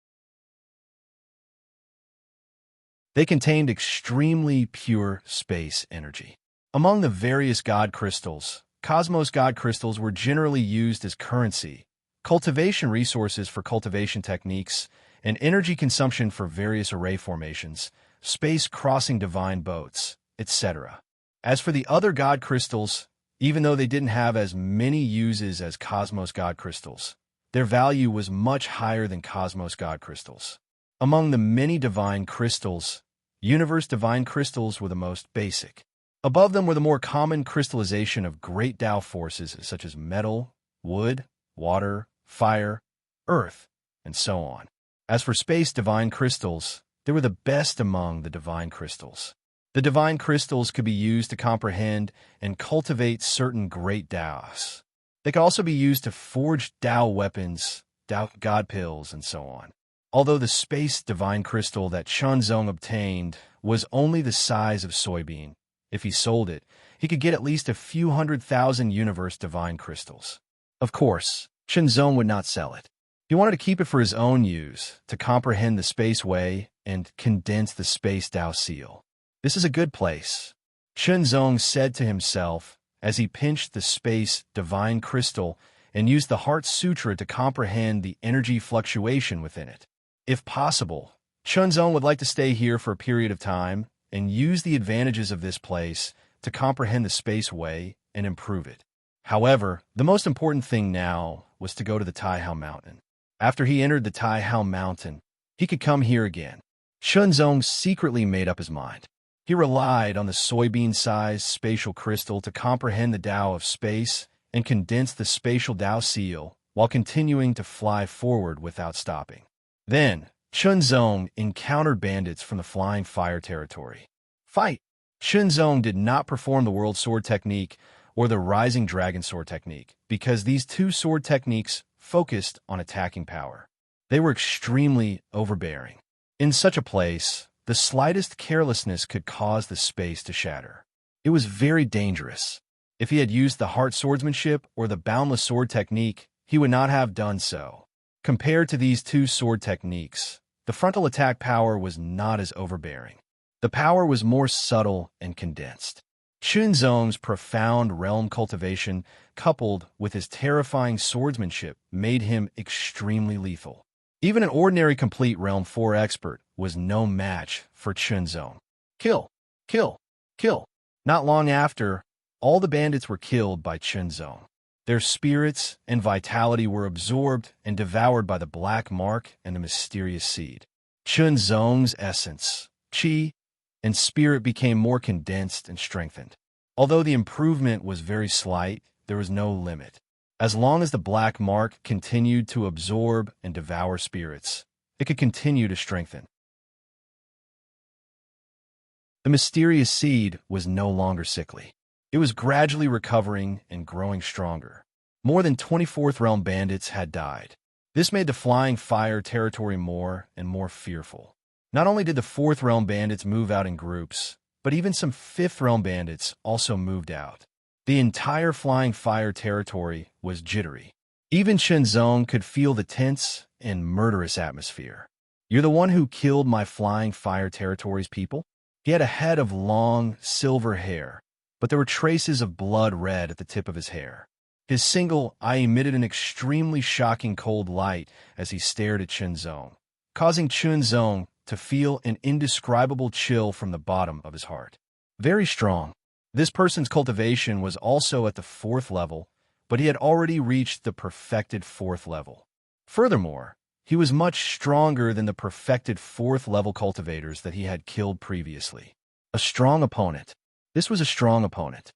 They contained extremely pure space energy. Among the various god crystals, Cosmos god crystals were generally used as currency, cultivation resources for cultivation techniques, and energy consumption for various array formations, space-crossing divine boats, etc. As for the other god crystals, even though they didn't have as many uses as Cosmos god crystals, their value was much higher than Cosmos god crystals. Among the many divine crystals, Universe Divine Crystals were the most basic. Above them were the more common crystallization of great Tao forces such as metal, wood, water, fire, earth, and so on. As for Space Divine Crystals, they were the best among the divine crystals. The divine crystals could be used to comprehend and cultivate certain great Taos. They could also be used to forge Tao weapons, Tao god pills, and so on. Although the Space Divine Crystal that Chunzong obtained was only the size of soybean, if he sold it, he could get at least a few 100,000 Universe Divine Crystals. Of course, Chunzong would not sell it. He wanted to keep it for his own use, to comprehend the space way and condense the space Tao seal. This is a good place, Chunzong said to himself as he pinched the Space Divine Crystal and used the Heart Sutra to comprehend the energy fluctuation within it. If possible, Chunzong would like to stay here for a period of time and use the advantages of this place to comprehend the space way and improve it. However, the most important thing now was to go to the Taihao Mountain. After he entered the Taihao Mountain, he could come here again. Chunzong secretly made up his mind. He relied on the soybean-sized spatial crystal to comprehend the Tao of space and condense the spatial Tao seal while continuing to fly forward without stopping. Then, Chunzong encountered bandits from the Flying Fire territory. Fight! Chunzong did not perform the World Sword technique or the Rising Dragon Sword technique because these two sword techniques focused on attacking power. They were extremely overbearing. In such a place, the slightest carelessness could cause the space to shatter. It was very dangerous. If he had used the Heart Swordsmanship or the Boundless Sword technique, he would not have done so. Compared to these two sword techniques, the frontal attack power was not as overbearing. The power was more subtle and condensed. Chunzong's profound realm cultivation, coupled with his terrifying swordsmanship, made him extremely lethal. Even an ordinary complete Realm 4 expert was no match for Chunzong. Kill! Kill! Kill! Not long after, all the bandits were killed by Chunzong. Their spirits and vitality were absorbed and devoured by the black mark and the mysterious seed. Chunzong's essence, qi, and spirit became more condensed and strengthened. Although the improvement was very slight, there was no limit. As long as the black mark continued to absorb and devour spirits, it could continue to strengthen. The mysterious seed was no longer sickly. It was gradually recovering and growing stronger. More than 24th Realm bandits had died. This made the Flying Fire territory more and more fearful. Not only did the 4th Realm bandits move out in groups, but even some 5th Realm bandits also moved out. The entire Flying Fire territory was jittery. Even Chunzong could feel the tense and murderous atmosphere. "You're the one who killed my Flying Fire territory's people?" He had a head of long, silver hair, but there were traces of blood red at the tip of his hair. His single eye emitted an extremely shocking cold light as he stared at Chunzong, causing Chunzong to feel an indescribable chill from the bottom of his heart. Very strong. This person's cultivation was also at the 4th level, but he had already reached the perfected 4th level. Furthermore, he was much stronger than the perfected 4th level cultivators that he had killed previously. A strong opponent. This was a strong opponent.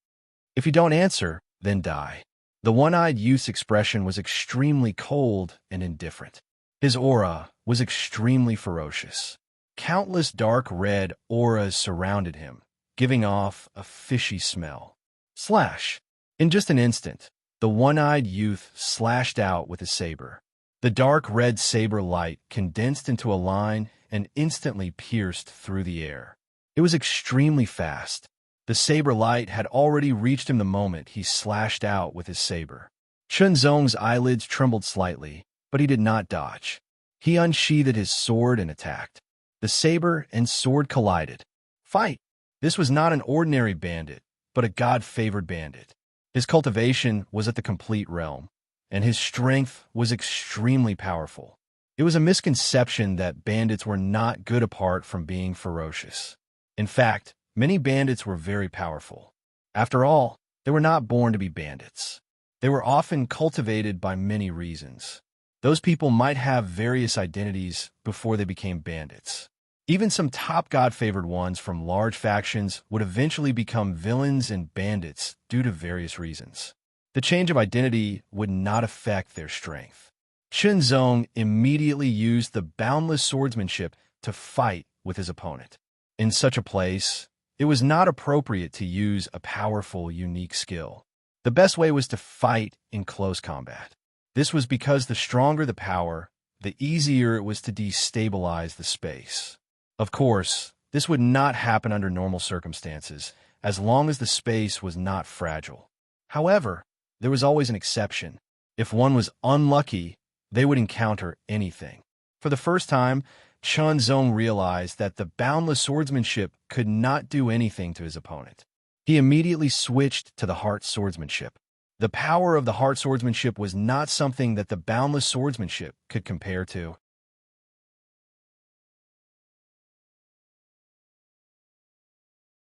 If you don't answer, then die. The one-eyed youth's expression was extremely cold and indifferent. His aura was extremely ferocious. Countless dark red auras surrounded him, giving off a fishy smell. Slash! In just an instant, the one-eyed youth slashed out with his saber. The dark red saber light condensed into a line and instantly pierced through the air. It was extremely fast. The saber light had already reached him the moment he slashed out with his saber. Chunzong's eyelids trembled slightly, but he did not dodge. He unsheathed his sword and attacked. The saber and sword collided. Fight! This was not an ordinary bandit, but a god-favored bandit. His cultivation was at the complete realm, and his strength was extremely powerful. It was a misconception that bandits were not good apart from being ferocious. In fact, many bandits were very powerful. After all, they were not born to be bandits. They were often cultivated by many reasons. Those people might have various identities before they became bandits. Even some top god-favored ones from large factions would eventually become villains and bandits due to various reasons. The change of identity would not affect their strength. Chunzong immediately used the boundless swordsmanship to fight with his opponent. In such a place, it was not appropriate to use a powerful, unique skill. The best way was to fight in close combat. This was because the stronger the power, the easier it was to destabilize the space. Of course, this would not happen under normal circumstances, as long as the space was not fragile. However, there was always an exception. If one was unlucky, they would encounter anything. For the first time, Chunzong realized that the boundless swordsmanship could not do anything to his opponent. He immediately switched to the heart swordsmanship. The power of the heart swordsmanship was not something that the boundless swordsmanship could compare to.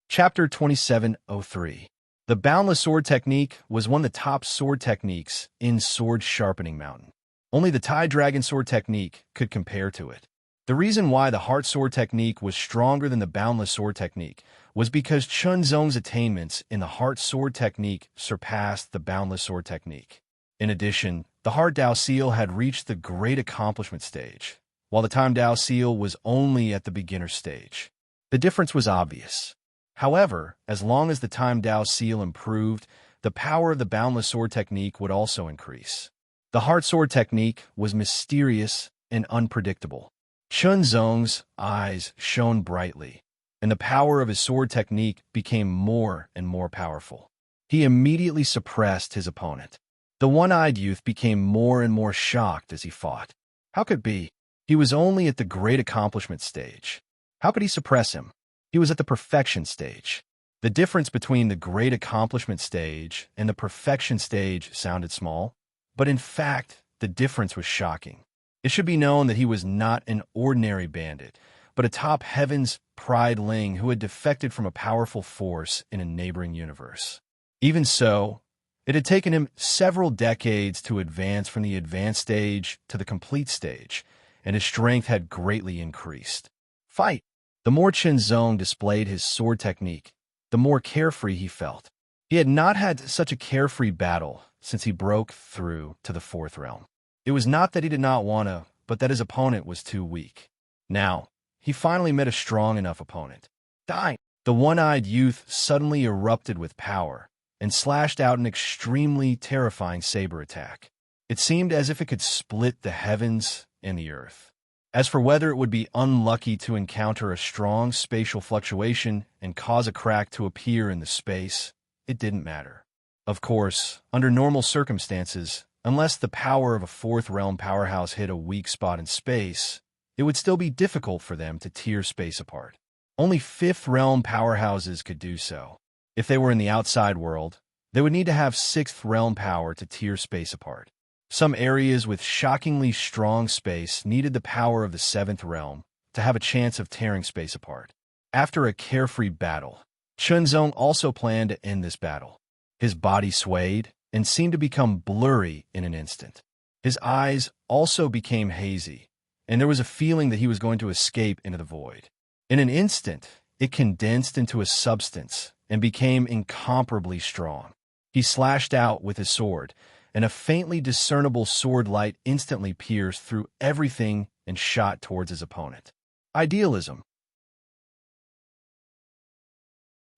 Chapter 2703. The boundless sword technique was one of the top sword techniques in Sword Sharpening Mountain. Only the Tai Dragon sword technique could compare to it. The reason why the heart sword technique was stronger than the boundless sword technique was because Chunzong's attainments in the heart sword technique surpassed the boundless sword technique. In addition, the heart Dao seal had reached the great accomplishment stage, while the time Dao seal was only at the beginner stage. The difference was obvious. However, as long as the time Dao seal improved, the power of the boundless sword technique would also increase. The heart sword technique was mysterious and unpredictable. Chunzong's eyes shone brightly, and the power of his sword technique became more and more powerful. He immediately suppressed his opponent. The one-eyed youth became more and more shocked as he fought. How could it be? He was only at the great accomplishment stage. How could he suppress him? He was at the perfection stage. The difference between the great accomplishment stage and the perfection stage sounded small, but in fact, the difference was shocking. It should be known that he was not an ordinary bandit, but a top heavens prideling who had defected from a powerful force in a neighboring universe. Even so, it had taken him several decades to advance from the advanced stage to the complete stage, and his strength had greatly increased. Fight! The more Chunzong displayed his sword technique, the more carefree he felt. He had not had such a carefree battle since he broke through to the fourth realm. It was not that he did not want to, but that his opponent was too weak. Now, he finally met a strong enough opponent. Die! The one-eyed youth suddenly erupted with power and slashed out an extremely terrifying saber attack. It seemed as if it could split the heavens and the earth. As for whether it would be unlucky to encounter a strong spatial fluctuation and cause a crack to appear in the space, it didn't matter. Of course, under normal circumstances, unless the power of a fourth realm powerhouse hit a weak spot in space, it would still be difficult for them to tear space apart. Only fifth realm powerhouses could do so. If they were in the outside world, they would need to have sixth realm power to tear space apart. Some areas with shockingly strong space needed the power of the seventh realm to have a chance of tearing space apart. After a carefree battle, Chunzong also planned to end this battle. His body swayed and seemed to become blurry in an instant. His eyes also became hazy, and there was a feeling that he was going to escape into the void. In an instant, it condensed into a substance and became incomparably strong. He slashed out with his sword, and a faintly discernible sword light instantly pierced through everything and shot towards his opponent. Idealism.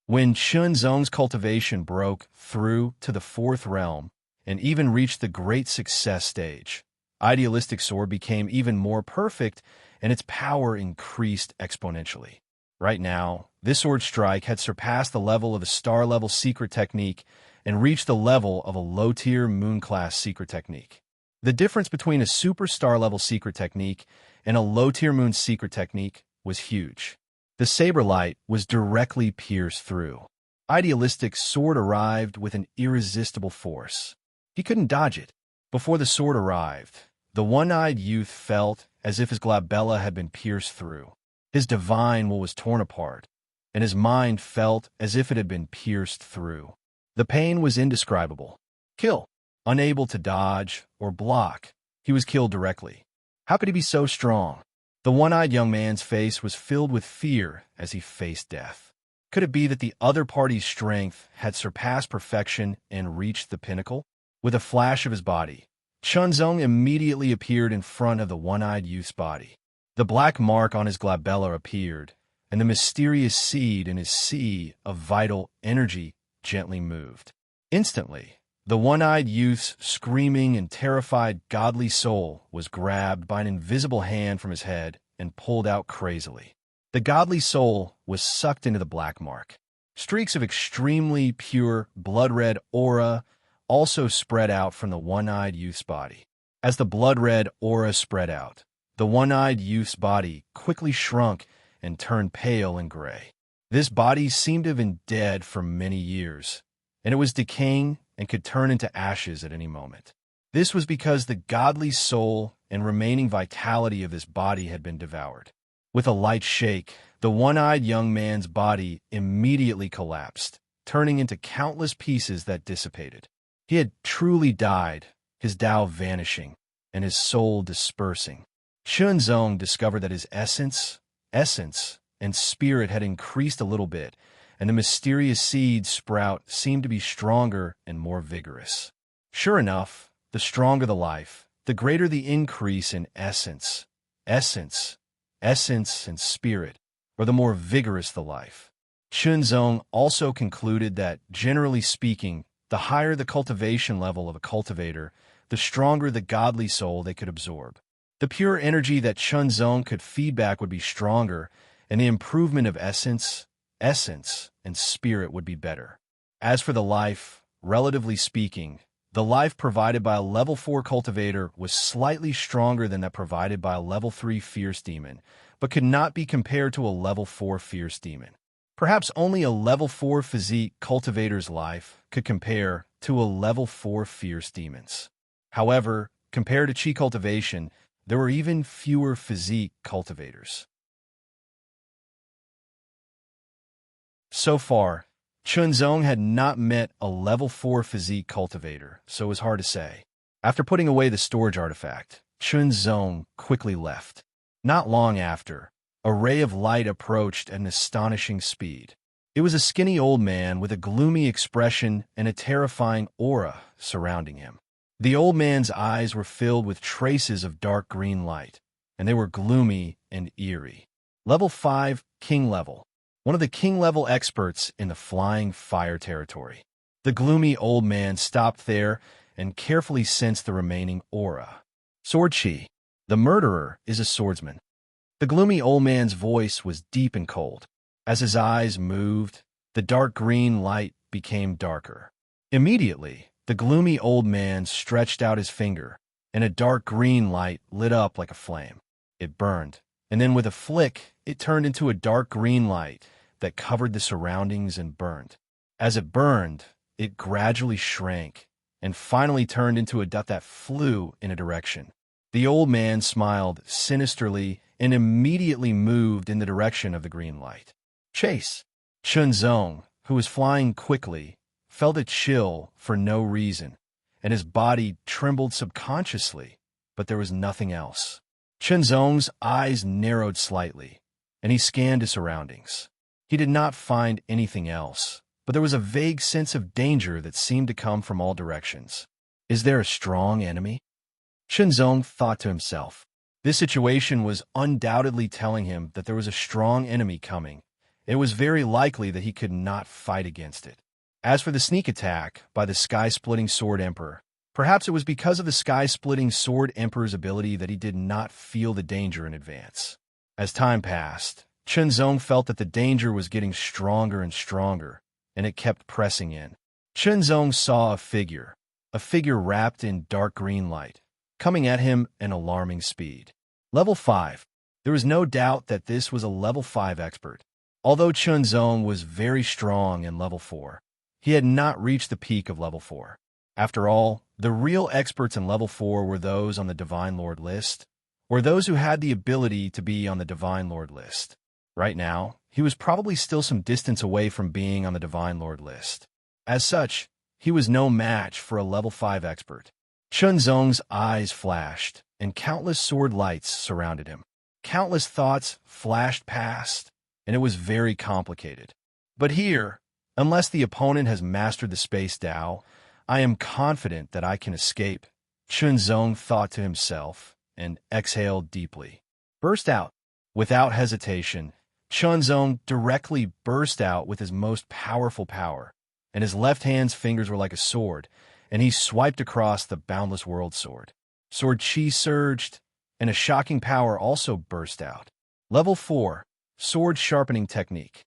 When Chunzong's cultivation broke through to the fourth realm and even reached the great success stage, idealistic sword became even more perfect and its power increased exponentially. Right now, this sword strike had surpassed the level of a star-level secret technique and reached the level of a low-tier moon-class secret technique. The difference between a superstar-level secret technique and a low-tier moon secret technique was huge. The saber light was directly pierced through. Idealistic's sword arrived with an irresistible force. He couldn't dodge it. Before the sword arrived, the one-eyed youth felt as if his glabella had been pierced through. His divine will was torn apart, and his mind felt as if it had been pierced through. The pain was indescribable. Kill. Unable to dodge or block, he was killed directly. How could he be so strong? The one-eyed young man's face was filled with fear as he faced death. Could it be that the other party's strength had surpassed perfection and reached the pinnacle? With a flash of his body, Chunzong immediately appeared in front of the one-eyed youth's body. The black mark on his glabella appeared, and the mysterious seed in his sea of vital energy gently moved. Instantly, the one-eyed youth's screaming and terrified godly soul was grabbed by an invisible hand from his head and pulled out crazily. The godly soul was sucked into the black mark. Streaks of extremely pure blood-red aura also spread out from the one-eyed youth's body. As the blood-red aura spread out, the one-eyed youth's body quickly shrunk and turned pale and gray. This body seemed to have been dead for many years, and it was decaying and could turn into ashes at any moment. This was because the godly soul and remaining vitality of this body had been devoured. With a light shake, the one-eyed young man's body immediately collapsed, turning into countless pieces that dissipated. He had truly died, his Tao vanishing, and his soul dispersing. Chunzong discovered that his essence, and spirit had increased a little bit, and the mysterious seed sprout seemed to be stronger and more vigorous. Sure enough, the stronger the life, the greater the increase in essence, and spirit, or the more vigorous the life. Chunzong also concluded that, generally speaking, the higher the cultivation level of a cultivator, the stronger the godly soul they could absorb. The pure energy that Chunzong could feed back would be stronger, and the improvement of essence, and spirit would be better. As for the life, relatively speaking, the life provided by a level 4 cultivator was slightly stronger than that provided by a level 3 fierce demon, but could not be compared to a level 4 fierce demon. Perhaps only a level 4 physique cultivator's life could compare to a level 4 fierce demon's. However, compared to chi cultivation, there were even fewer physique cultivators. So far, Chunzong had not met a level 4 physique cultivator, so it was hard to say. After putting away the storage artifact, Chunzong quickly left. Not long after, a ray of light approached at an astonishing speed. It was a skinny old man with a gloomy expression and a terrifying aura surrounding him. The old man's eyes were filled with traces of dark green light, and they were gloomy and eerie. Level 5, King Level. One of the King Level experts in the Flying Fire territory. The gloomy old man stopped there and carefully sensed the remaining aura. Sword Chi. The murderer is a swordsman. The gloomy old man's voice was deep and cold. As his eyes moved, the dark green light became darker. Immediately, the gloomy old man stretched out his finger, and a dark green light lit up like a flame. It burned, and then with a flick, it turned into a dark green light that covered the surroundings and burned. As it burned, it gradually shrank, and finally turned into a dot that flew in a direction. The old man smiled sinisterly and immediately moved in the direction of the green light. Chase. Chunzong, who was flying quickly, felt a chill for no reason, and his body trembled subconsciously, but there was nothing else. Chunzong's eyes narrowed slightly, and he scanned his surroundings. He did not find anything else, but there was a vague sense of danger that seemed to come from all directions. Is there a strong enemy? Shenzong thought to himself. This situation was undoubtedly telling him that there was a strong enemy coming. It was very likely that he could not fight against it. As for the sneak attack by the Sky-Splitting Sword Emperor, perhaps it was because of the Sky-Splitting Sword Emperor's ability that he did not feel the danger in advance. As time passed, Shenzong felt that the danger was getting stronger and stronger, and it kept pressing in. Shenzong saw a figure wrapped in dark green light, coming at him at an alarming speed. Level 5. There was no doubt that this was a level 5 expert. Although Shenzong was very strong in level 4, he had not reached the peak of level 4. After all, the real experts in level 4 were those on the Divine Lord list, or those who had the ability to be on the Divine Lord list. Right now, he was probably still some distance away from being on the Divine Lord list. As such, he was no match for a level 5 expert. Shenzong's eyes flashed, and countless sword lights surrounded him. Countless thoughts flashed past, and it was very complicated. But here, unless the opponent has mastered the Space Tao, I am confident that I can escape, Shenzong thought to himself, and exhaled deeply. Burst out. Without hesitation, Shenzong directly burst out with his most powerful power, and his left hand's fingers were like a sword, and he swiped across the boundless world sword. Sword chi surged, and a shocking power also burst out. Level 4. Sword Sharpening Technique.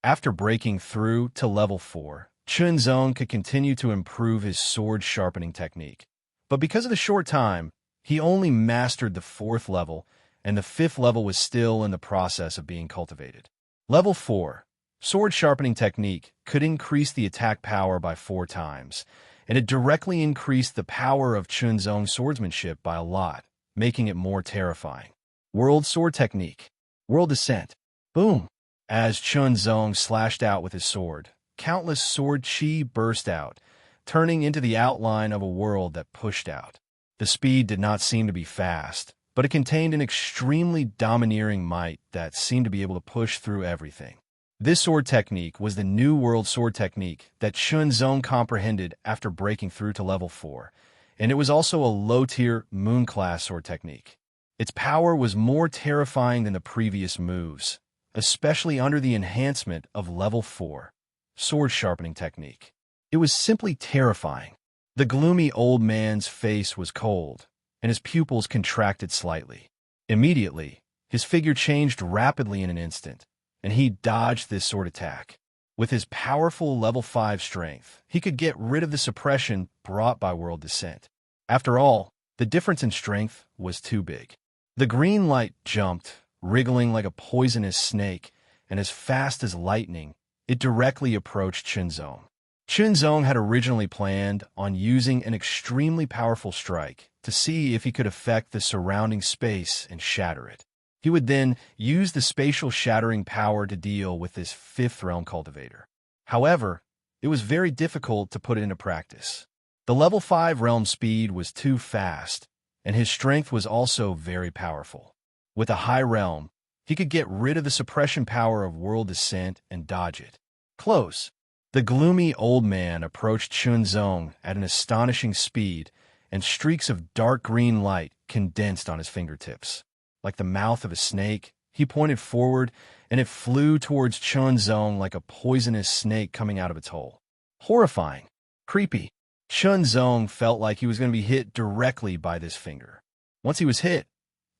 After breaking through to level 4, Shenzong could continue to improve his sword sharpening technique. But because of the short time, he only mastered the 4th level, and the 5th level was still in the process of being cultivated. Level 4. Sword Sharpening Technique could increase the attack power by 4 times, and it directly increased the power of Shenzong's swordsmanship by a lot, making it more terrifying. World Sword Technique. World Descent. Boom! As Shenzong slashed out with his sword, countless sword chi burst out, turning into the outline of a world that pushed out. The speed did not seem to be fast, but it contained an extremely domineering might that seemed to be able to push through everything. This sword technique was the new world sword technique that Shenzong comprehended after breaking through to level 4, and it was also a low-tier moon-class sword technique. Its power was more terrifying than the previous moves, especially under the enhancement of level 4, sword sharpening technique. It was simply terrifying. The gloomy old man's face was cold, and his pupils contracted slightly. Immediately, his figure changed rapidly in an instant, and he dodged this sword attack. With his powerful level 5 strength, he could get rid of the suppression brought by world descent. After all, the difference in strength was too big. The green light jumped, wriggling like a poisonous snake, and as fast as lightning, it directly approached Shenzong. Shenzong had originally planned on using an extremely powerful strike to see if he could affect the surrounding space and shatter it. He would then use the spatial shattering power to deal with this 5th realm cultivator. However, it was very difficult to put it into practice. The level 5 realm speed was too fast, and his strength was also very powerful. With a high realm, he could get rid of the suppression power of world descent and dodge it. Close. The gloomy old man approached Shenzong at an astonishing speed, and streaks of dark green light condensed on his fingertips. Like the mouth of a snake, he pointed forward, and it flew towards Shenzong like a poisonous snake coming out of its hole. Horrifying. Creepy. Shenzong felt like he was going to be hit directly by this finger. Once he was hit,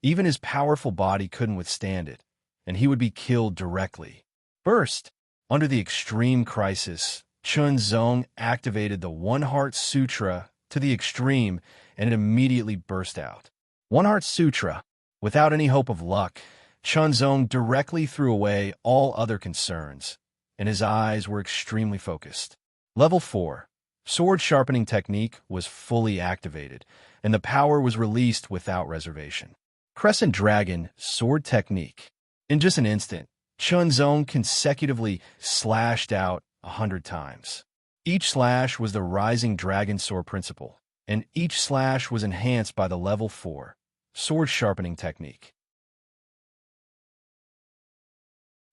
even his powerful body couldn't withstand it, and he would be killed directly. Burst. Under the extreme crisis, Shenzong activated the One Heart Sutra to the extreme, and it immediately burst out. One Heart Sutra. Without any hope of luck, Shenzong directly threw away all other concerns, and his eyes were extremely focused. Level 4. Sword Sharpening Technique was fully activated, and the power was released without reservation. Crescent Dragon Sword Technique. In just an instant, Shenzong consecutively slashed out 100 times. Each slash was the Rising Dragon Sword principle, and each slash was enhanced by the Level 4 Sword Sharpening Technique.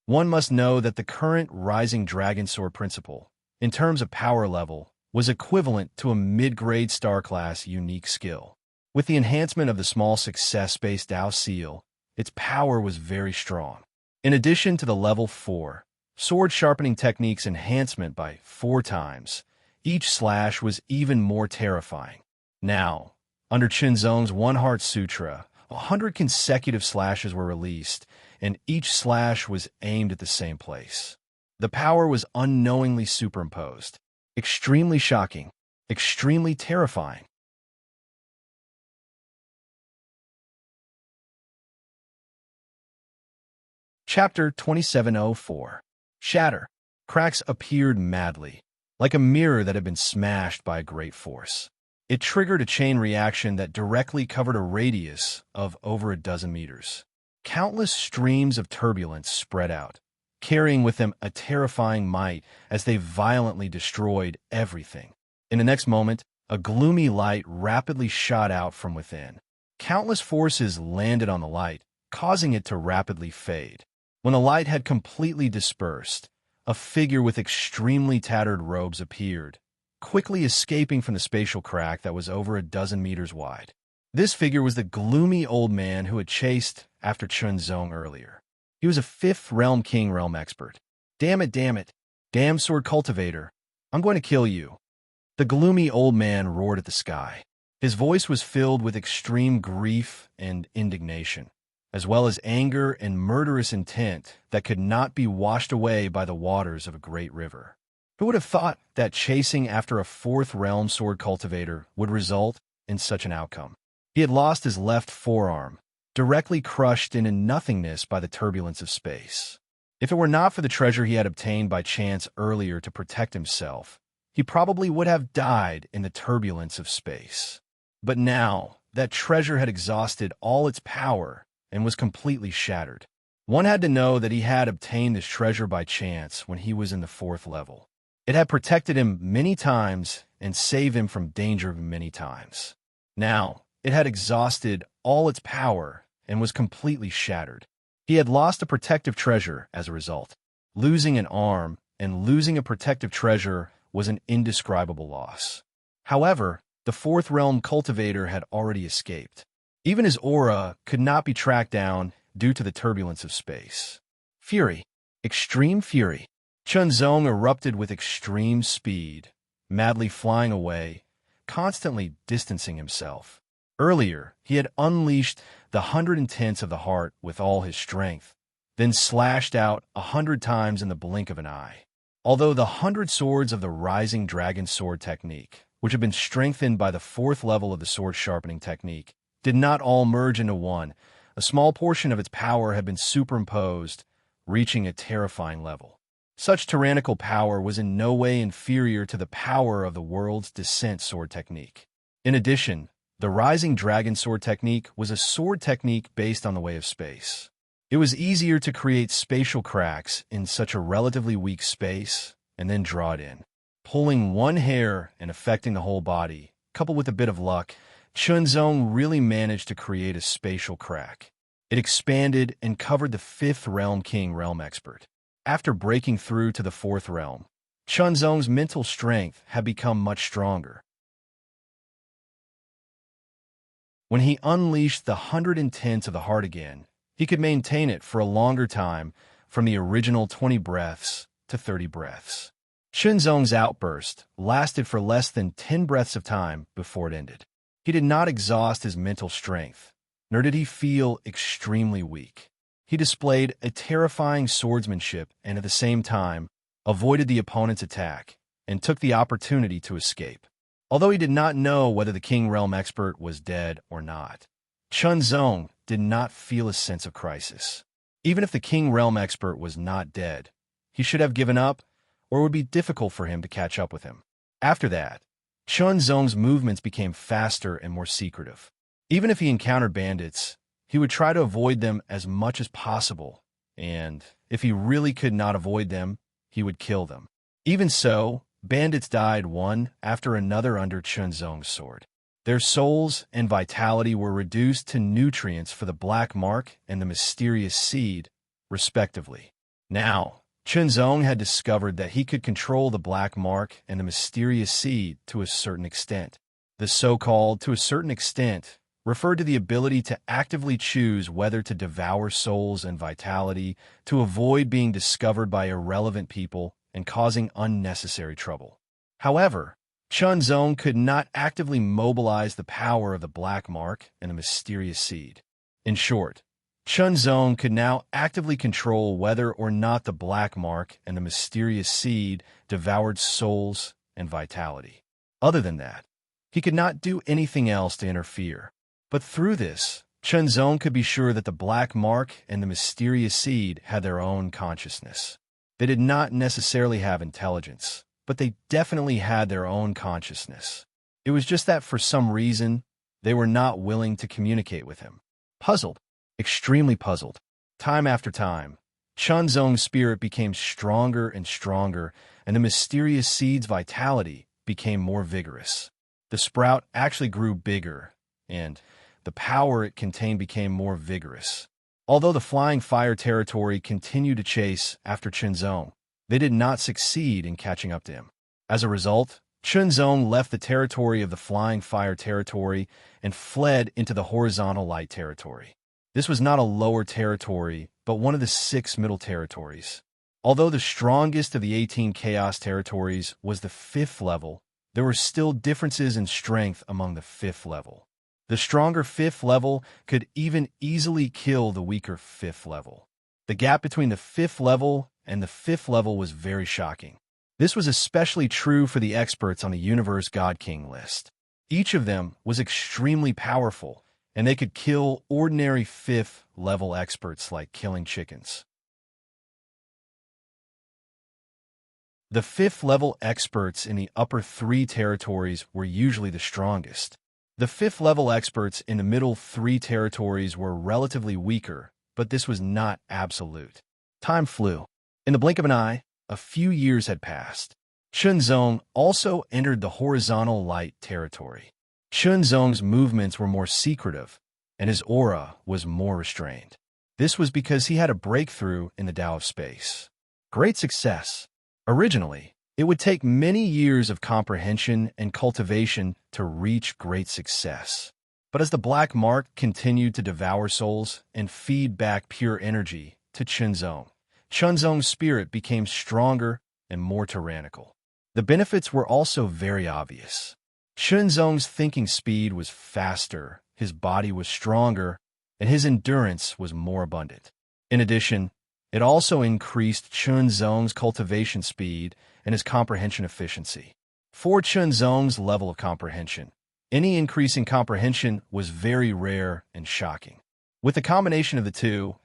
One must know that the current Rising Dragon Sword principle, in terms of power level, was equivalent to a mid-grade star-class unique skill. With the enhancement of the small success-based Dao seal, its power was very strong. In addition to the level 4, sword sharpening technique's enhancement by 4 times, each slash was even more terrifying. Now, under Qinzong's One Heart Sutra, 100 consecutive slashes were released, and each slash was aimed at the same place. The power was unknowingly superimposed. Extremely shocking. Extremely terrifying. Chapter 2704. Shatter. Cracks appeared madly, like a mirror that had been smashed by a great force. It triggered a chain reaction that directly covered a radius of over a dozen meters. Countless streams of turbulence spread out, carrying with them a terrifying might as they violently destroyed everything. In the next moment, a gloomy light rapidly shot out from within. Countless forces landed on the light, causing it to rapidly fade. When the light had completely dispersed, a figure with extremely tattered robes appeared, quickly escaping from the spatial crack that was over a dozen meters wide. This figure was the gloomy old man who had chased after Qinzong earlier. He was a 5th Realm King Realm expert. Damn it, damn sword cultivator, I'm going to kill you. The gloomy old man roared at the sky. His voice was filled with extreme grief and indignation, as well as anger and murderous intent that could not be washed away by the waters of a great river. Who would have thought that chasing after a 4th Realm sword cultivator would result in such an outcome? He had lost his left forearm, directly crushed into nothingness by the turbulence of space. If it were not for the treasure he had obtained by chance earlier to protect himself, he probably would have died in the turbulence of space. But now, that treasure had exhausted all its power and was completely shattered. One had to know that he had obtained this treasure by chance when he was in the 4th level. It had protected him many times and saved him from danger many times. Now, it had exhausted all its power and was completely shattered. He had lost a protective treasure as a result. Losing an arm and losing a protective treasure was an indescribable loss. However, the 4th Realm cultivator had already escaped. Even his aura could not be tracked down due to the turbulence of space. Fury. Extreme fury. Qinzong erupted with extreme speed, madly flying away, constantly distancing himself. Earlier, he had unleashed the 100 intents of the heart with all his strength, then slashed out 100 times in the blink of an eye. Although the 100 swords of the Rising Dragon Sword technique, which had been strengthened by the 4th level of the sword sharpening technique, did not all merge into one, a small portion of its power had been superimposed, reaching a terrifying level. Such tyrannical power was in no way inferior to the power of the world's descent sword technique. In addition, the Rising Dragon Sword technique was a sword technique based on the way of space. It was easier to create spatial cracks in such a relatively weak space and then draw it in. Pulling one hair and affecting the whole body, coupled with a bit of luck, Qinzong really managed to create a spatial crack. It expanded and covered the 5th Realm King Realm expert. After breaking through to the 4th realm, Qinzong's mental strength had become much stronger. When he unleashed the 100 intents of the heart again, he could maintain it for a longer time, from the original 20 breaths to 30 breaths. Qinzong's outburst lasted for less than 10 breaths of time before it ended. He did not exhaust his mental strength, nor did he feel extremely weak. He displayed a terrifying swordsmanship and at the same time avoided the opponent's attack and took the opportunity to escape. Although he did not know whether the King Realm expert was dead or not, Qinzong did not feel a sense of crisis. Even if the King Realm expert was not dead, he should have given up, or it would be difficult for him to catch up with him. After that, Qinzong's movements became faster and more secretive. Even if he encountered bandits, he would try to avoid them as much as possible, and if he really could not avoid them, he would kill them. Even so, bandits died one after another under Qinzong's sword. Their souls and vitality were reduced to nutrients for the black mark and the mysterious seed, respectively. Now, Chunzong had discovered that he could control the black mark and the mysterious seed to a certain extent. The so-called "to a certain extent" referred to the ability to actively choose whether to devour souls and vitality, to avoid being discovered by irrelevant people and causing unnecessary trouble. However, Chunzong could not actively mobilize the power of the black mark and the mysterious seed. In short, Chunzong could now actively control whether or not the black mark and the mysterious seed devoured souls and vitality. Other than that, he could not do anything else to interfere. But through this, Chunzong could be sure that the black mark and the mysterious seed had their own consciousness. They did not necessarily have intelligence, but they definitely had their own consciousness. It was just that for some reason, they were not willing to communicate with him. Puzzled, extremely puzzled, time after time, Chunzong's spirit became stronger and stronger, and the mysterious seed's vitality became more vigorous. The sprout actually grew bigger, and the power it contained became more vigorous. Although the Flying Fire territory continued to chase after Chunzong, they did not succeed in catching up to him. As a result, Chunzong left the territory of the Flying Fire territory and fled into the Horizontal Light territory. This was not a lower territory, but one of the 6 middle territories. Although the strongest of the 18 Chaos territories was the 5th level, there were still differences in strength among the 5th level. The stronger 5th level could even easily kill the weaker 5th level. The gap between the 5th level and the 5th level was very shocking. This was especially true for the experts on the Universe God King list. Each of them was extremely powerful, and they could kill ordinary 5th level experts like killing chickens. The 5th level experts in the upper 3 territories were usually the strongest. The 5th level experts in the middle 3 territories were relatively weaker, but this was not absolute. Time flew. In the blink of an eye, a few years had passed. Chunzong also entered the Horizontal Light territory. Chunzong's movements were more secretive, and his aura was more restrained. This was because he had a breakthrough in the Tao of Space. Great success. Originally, it would take many years of comprehension and cultivation to reach great success. But as the black mark continued to devour souls and feed back pure energy to Chunzong, Chunzong's spirit became stronger and more tyrannical. The benefits were also very obvious. Chunzong's thinking speed was faster, his body was stronger, and his endurance was more abundant. In addition, it also increased Chunzong's cultivation speed and his comprehension efficiency. For Chunzong's level of comprehension, any increase in comprehension was very rare and shocking. With the combination of the two,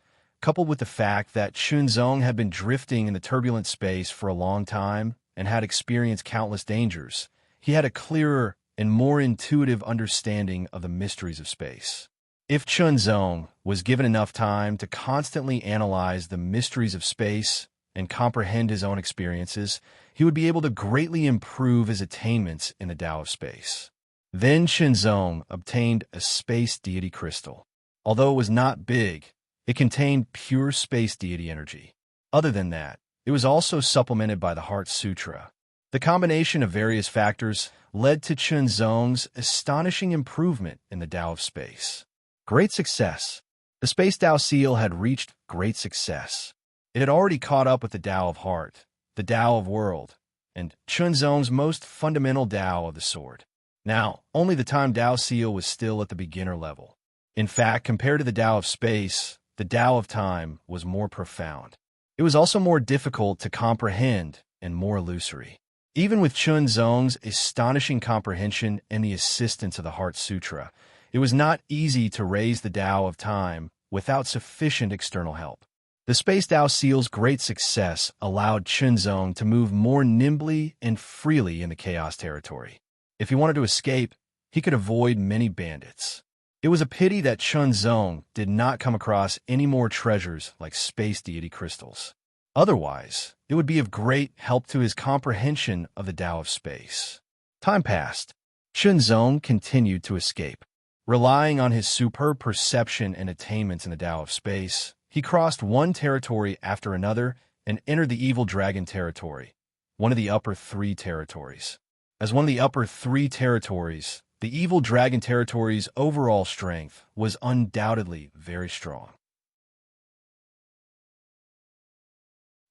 coupled with the fact that Chunzong had been drifting in the turbulent space for a long time and had experienced countless dangers, he had a clearer and more intuitive understanding of the mysteries of space. If Chunzong was given enough time to constantly analyze the mysteries of space and comprehend his own experiences, he would be able to greatly improve his attainments in the Tao of Space. Then Chunzong obtained a space deity crystal. Although it was not big, it contained pure space deity energy. Other than that, it was also supplemented by the Heart Sutra. The combination of various factors led to Chunzong's astonishing improvement in the Tao of Space. Great success. The Space Tao Seal had reached great success. It had already caught up with the Tao of Heart, the Tao of World, and Chunzong's most fundamental Tao of the Sword. Now, only the Time Tao Seal was still at the beginner level. In fact, compared to the Tao of Space, the Tao of Time was more profound. It was also more difficult to comprehend and more illusory. Even with Chunzong's astonishing comprehension and the assistance of the Heart Sutra, it was not easy to raise the Tao of Time without sufficient external help. The Space Tao Seal's great success allowed Chunzong to move more nimbly and freely in the Chaos territory. If he wanted to escape, he could avoid many bandits. It was a pity that Chunzong did not come across any more treasures like space deity crystals. Otherwise, it would be of great help to his comprehension of the Tao of Space. Time passed. Chunzong continued to escape. Relying on his superb perception and attainments in the Tao of Space, he crossed one territory after another and entered the evil dragon territory, one of the upper three territories. As one of the upper three territories, the evil dragon territory's overall strength was undoubtedly very strong.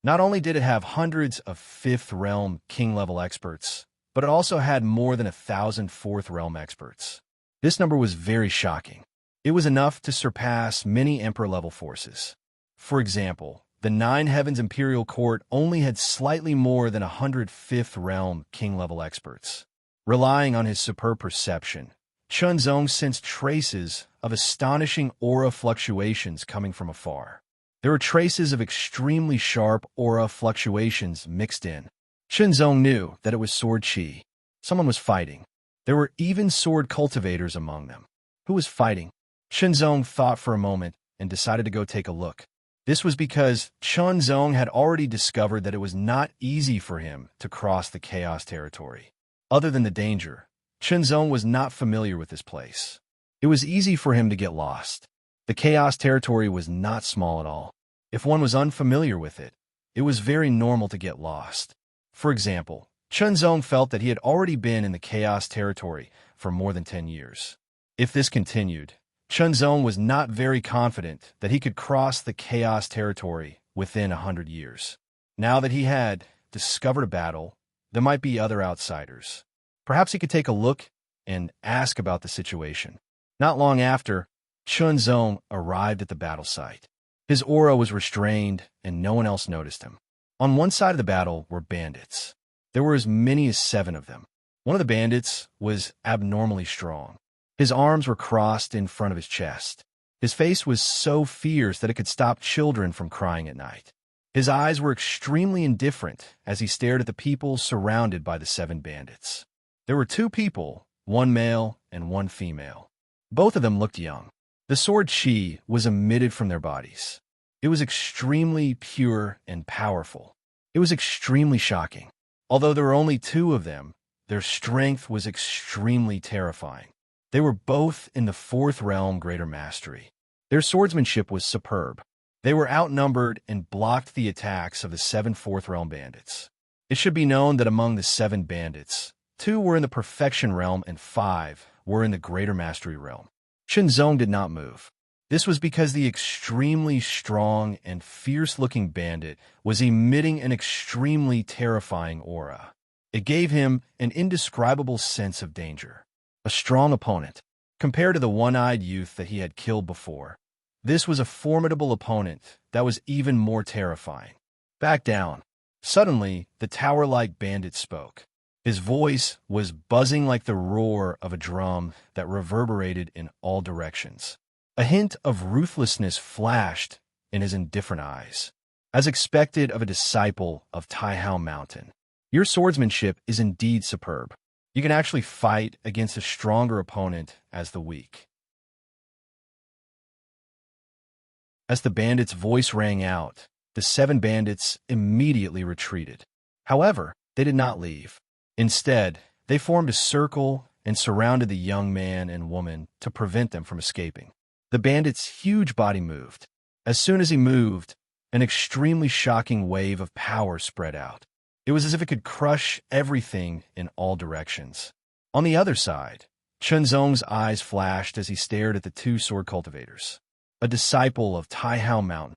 Not only did it have hundreds of 5th Realm King-level experts, but it also had more than 1,000 4th Realm experts. This number was very shocking. It was enough to surpass many Emperor-level forces. For example, the Nine Heavens Imperial Court only had slightly more than 100 5th Realm King-level experts. Relying on his superb perception, Chunzong sensed traces of astonishing aura fluctuations coming from afar. There were traces of extremely sharp aura fluctuations mixed in. Chunzong knew that it was sword chi. Someone was fighting. There were even sword cultivators among them. Who was fighting? Chunzong thought for a moment and decided to go take a look. This was because Chunzong had already discovered that it was not easy for him to cross the chaos territory. Other than the danger, Chunzong was not familiar with this place. It was easy for him to get lost. The chaos territory was not small at all. If one was unfamiliar with it, it was very normal to get lost. For example, Chunzong felt that he had already been in the chaos territory for more than 10 years. If this continued, Chunzong was not very confident that he could cross the chaos territory within 100 years. Now that he had discovered a battle, there might be other outsiders. Perhaps he could take a look and ask about the situation. Not long after, Chunzong arrived at the battle site. His aura was restrained, and no one else noticed him. On one side of the battle were bandits. There were as many as 7 of them. One of the bandits was abnormally strong. His arms were crossed in front of his chest. His face was so fierce that it could stop children from crying at night. His eyes were extremely indifferent as he stared at the people surrounded by the 7 bandits. There were 2 people, 1 male and 1 female. Both of them looked young. The sword chi was emitted from their bodies. It was extremely pure and powerful. It was extremely shocking. Although there were only 2 of them, their strength was extremely terrifying. They were both in the 4th Realm Greater Mastery. Their swordsmanship was superb. They were outnumbered and blocked the attacks of the 7 4th Realm bandits. It should be known that among the 7 bandits, 2 were in the Perfection Realm and 5 were in the Greater Mastery Realm. Chunzong did not move. This was because the extremely strong and fierce-looking bandit was emitting an extremely terrifying aura. It gave him an indescribable sense of danger. A strong opponent. Compared to the one-eyed youth that he had killed before, this was a formidable opponent that was even more terrifying. Back down. Suddenly, the tower-like bandit spoke. His voice was buzzing like the roar of a drum that reverberated in all directions. A hint of ruthlessness flashed in his indifferent eyes. As expected of a disciple of Taihao Mountain, your swordsmanship is indeed superb. You can actually fight against a stronger opponent as the weak. As the bandit's voice rang out, the 7 bandits immediately retreated. However, they did not leave. Instead, they formed a circle and surrounded the young man and woman to prevent them from escaping. The bandit's huge body moved. As soon as he moved, an extremely shocking wave of power spread out. It was as if it could crush everything in all directions. On the other side, Chunzong's eyes flashed as he stared at the 2 sword cultivators, a disciple of Taihao Mountain.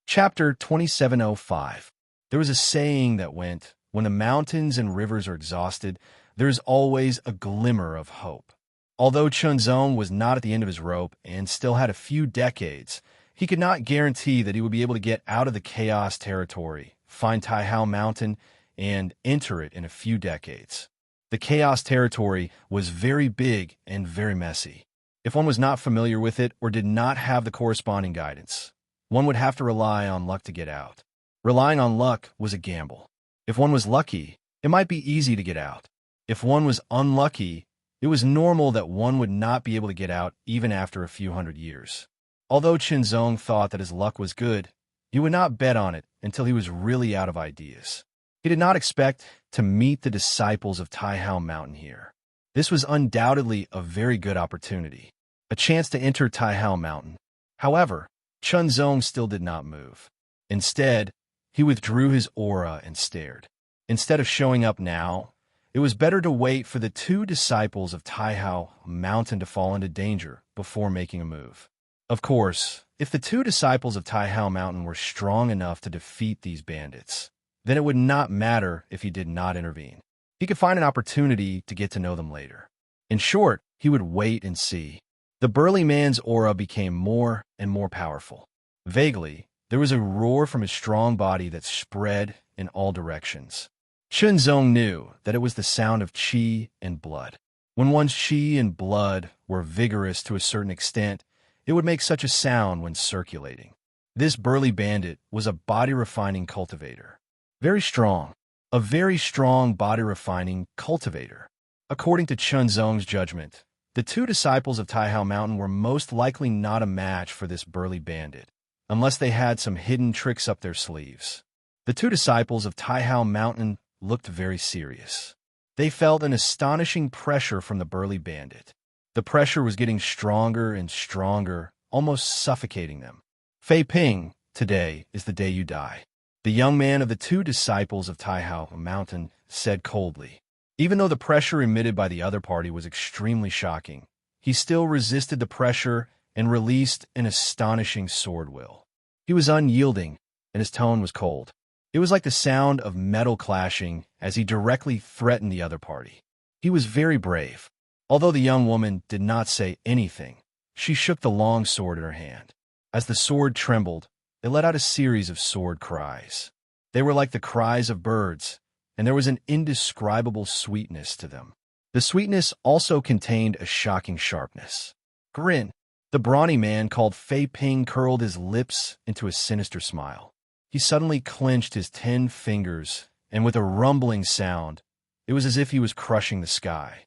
Chapter 2705. There was a saying that went, when the mountains and rivers are exhausted, there is always a glimmer of hope. Although Chunzong was not at the end of his rope and still had a few decades, he could not guarantee that he would be able to get out of the chaos territory, find Taihao Mountain, and enter it in a few decades. The chaos territory was very big and very messy. If one was not familiar with it or did not have the corresponding guidance, one would have to rely on luck to get out. Relying on luck was a gamble. If one was lucky, it might be easy to get out. If one was unlucky, it was normal that one would not be able to get out even after a few hundred years. Although Chunzong thought that his luck was good, he would not bet on it until he was really out of ideas. He did not expect to meet the disciples of Taihao Mountain here. This was undoubtedly a very good opportunity. a chance to enter Taihao Mountain. However, Chunzong still did not move. Instead, he withdrew his aura and stared. Instead of showing up now, it was better to wait for the two disciples of Taihao Mountain to fall into danger before making a move. Of course, if the two disciples of Taihao Mountain were strong enough to defeat these bandits, then it would not matter if he did not intervene. He could find an opportunity to get to know them later. In short, he would wait and see. The burly man's aura became more and more powerful. Vaguely, there was a roar from his strong body that spread in all directions. Chunzong knew that it was the sound of qi and blood. When one's qi and blood were vigorous to a certain extent, it would make such a sound when circulating. This burly bandit was a body-refining cultivator. Very strong. A very strong body-refining cultivator. According to Chunzong's judgment, the two disciples of Taihao Mountain were most likely not a match for this burly bandit, unless they had some hidden tricks up their sleeves. The two disciples of Taihao Mountain looked very serious. They felt an astonishing pressure from the burly bandit. The pressure was getting stronger and stronger, almost suffocating them. Fei Ping, today is the day you die. The young man of the two disciples of Taihao Mountain said coldly. Even though the pressure emitted by the other party was extremely shocking, he still resisted the pressure and released an astonishing sword will. He was unyielding, and his tone was cold. It was like the sound of metal clashing as he directly threatened the other party. He was very brave. Although the young woman did not say anything, she shook the long sword in her hand. As the sword trembled, it let out a series of sword cries. They were like the cries of birds, and there was an indescribable sweetness to them. The sweetness also contained a shocking sharpness. Grin. The brawny man called Fei Ping curled his lips into a sinister smile. He suddenly clenched his 10 fingers, and with a rumbling sound, it was as if he was crushing the sky.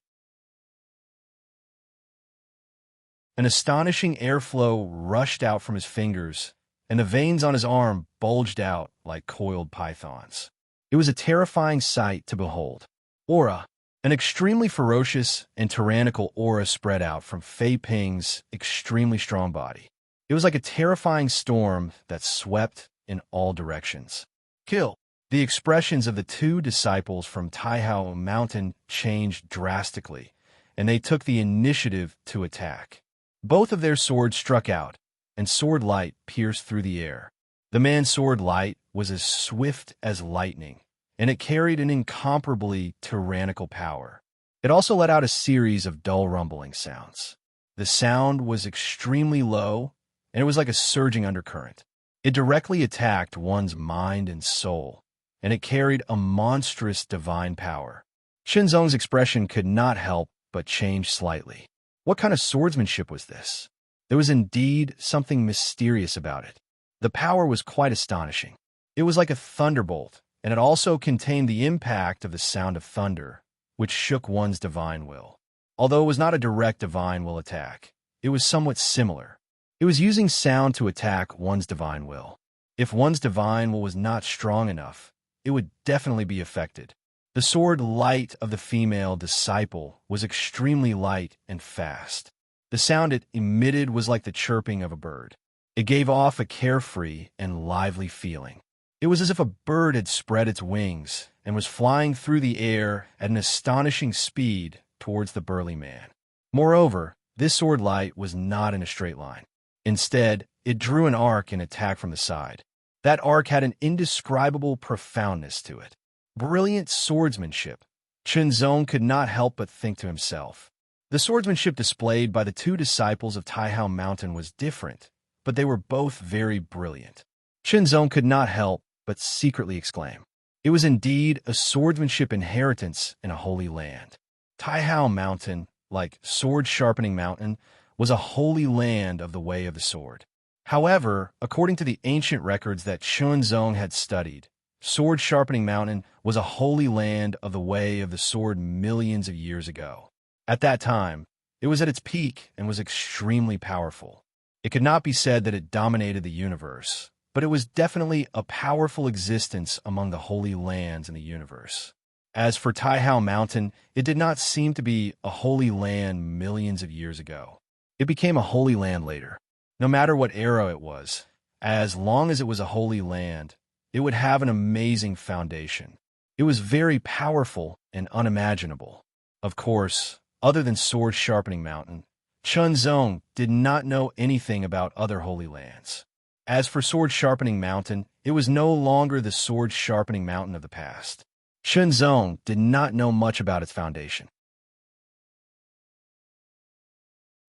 An astonishing airflow rushed out from his fingers, and the veins on his arm bulged out like coiled pythons. It was a terrifying sight to behold. Aura. An extremely ferocious and tyrannical aura spread out from Fei Ping's extremely strong body. It was like a terrifying storm that swept in all directions. Kill. The expressions of the two disciples from Taihao Mountain changed drastically, and they took the initiative to attack. Both of their swords struck out, and sword light pierced through the air. The man's sword light was as swift as lightning, and it carried an incomparably tyrannical power. It also let out a series of dull rumbling sounds. The sound was extremely low, and it was like a surging undercurrent. It directly attacked one's mind and soul, and it carried a monstrous divine power. Chunzong's expression could not help but change slightly. What kind of swordsmanship was this? There was indeed something mysterious about it. The power was quite astonishing. It was like a thunderbolt, and it also contained the impact of the sound of thunder, which shook one's divine will. Although it was not a direct divine will attack, it was somewhat similar. It was using sound to attack one's divine will. If one's divine will was not strong enough, it would definitely be affected. The sword light of the female disciple was extremely light and fast. The sound it emitted was like the chirping of a bird. It gave off a carefree and lively feeling. It was as if a bird had spread its wings and was flying through the air at an astonishing speed towards the burly man. Moreover, this sword light was not in a straight line. Instead, it drew an arc and attacked from the side. That arc had an indescribable profoundness to it. Brilliant swordsmanship. Chunzong could not help but think to himself. The swordsmanship displayed by the two disciples of Taihao Mountain was different, but they were both very brilliant. Chunzong could not help but secretly exclaim. It was indeed a swordsmanship inheritance in a holy land. Taihao Mountain, like sword-sharpening mountain, was a holy land of the way of the sword. However, according to the ancient records that Chunzong had studied, sword-sharpening mountain was a holy land of the way of the sword millions of years ago. At that time, it was at its peak and was extremely powerful. It could not be said that it dominated the universe, but it was definitely a powerful existence among the holy lands in the universe. As for Taihao Mountain, it did not seem to be a holy land millions of years ago. It became a holy land later. No matter what era it was, as long as it was a holy land, it would have an amazing foundation. It was very powerful and unimaginable. Of course, other than Sword Sharpening Mountain, Chunzong did not know anything about other holy lands. As for Sword Sharpening Mountain, it was no longer the Sword Sharpening Mountain of the past. Chunzong did not know much about its foundation.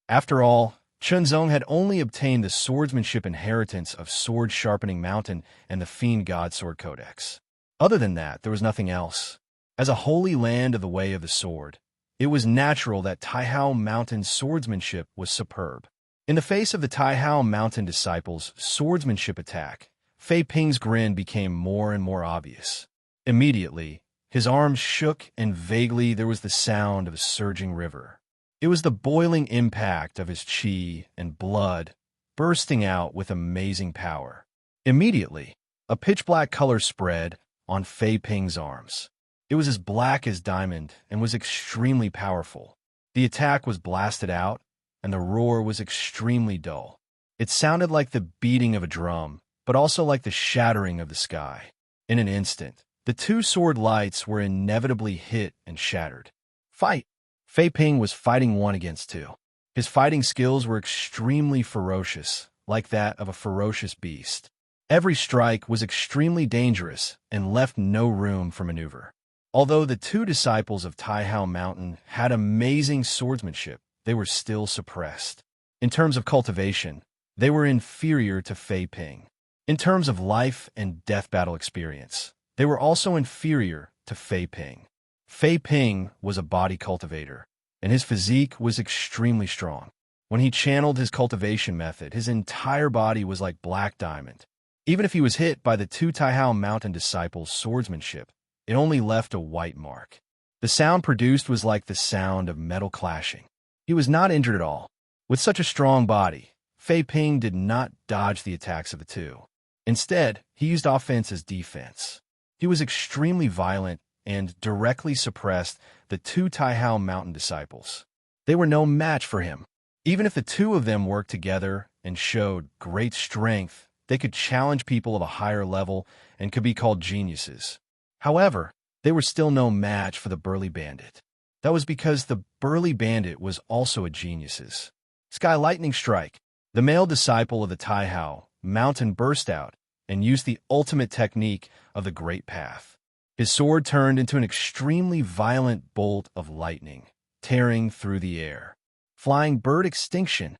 After all, Chunzong had only obtained the swordsmanship inheritance of Sword Sharpening Mountain and the Fiend God Sword Codex. Other than that, there was nothing else. As a holy land of the Way of the Sword, it was natural that Taihao Mountain's swordsmanship was superb. In the face of the Taihao Mountain disciples' swordsmanship attack, Fei Ping's grin became more and more obvious. Immediately, his arms shook and vaguely there was the sound of a surging river. It was the boiling impact of his qi and blood bursting out with amazing power. Immediately, a pitch-black color spread on Fei Ping's arms. It was as black as diamond and was extremely powerful. The attack was blasted out, and the roar was extremely dull. It sounded like the beating of a drum, but also like the shattering of the sky. In an instant, the two sword lights were inevitably hit and shattered. Fight! Fei Ping was fighting 1 against 2. His fighting skills were extremely ferocious, like that of a ferocious beast. Every strike was extremely dangerous and left no room for maneuver. Although the two disciples of Taihao Mountain had amazing swordsmanship, they were still suppressed. In terms of cultivation, they were inferior to Fei Ping. In terms of life and death battle experience, they were also inferior to Fei Ping. Fei Ping was a body cultivator, and his physique was extremely strong. When he channeled his cultivation method, his entire body was like black diamond. Even if he was hit by the two Taihao Mountain disciples' swordsmanship, it only left a white mark. The sound produced was like the sound of metal clashing. He was not injured at all. With such a strong body, Fei Ping did not dodge the attacks of the two. Instead, he used offense as defense. He was extremely violent and directly suppressed the two Taihao Mountain disciples. They were no match for him. Even if the two of them worked together and showed great strength, they could challenge people of a higher level and could be called geniuses. However, they were still no match for the burly bandit. That was because the burly bandit was also a genius. Sky Lightning Strike. The male disciple of the Taihao Mountain burst out and used the ultimate technique of the Great Path. His sword turned into an extremely violent bolt of lightning, tearing through the air. Flying Bird Extinction.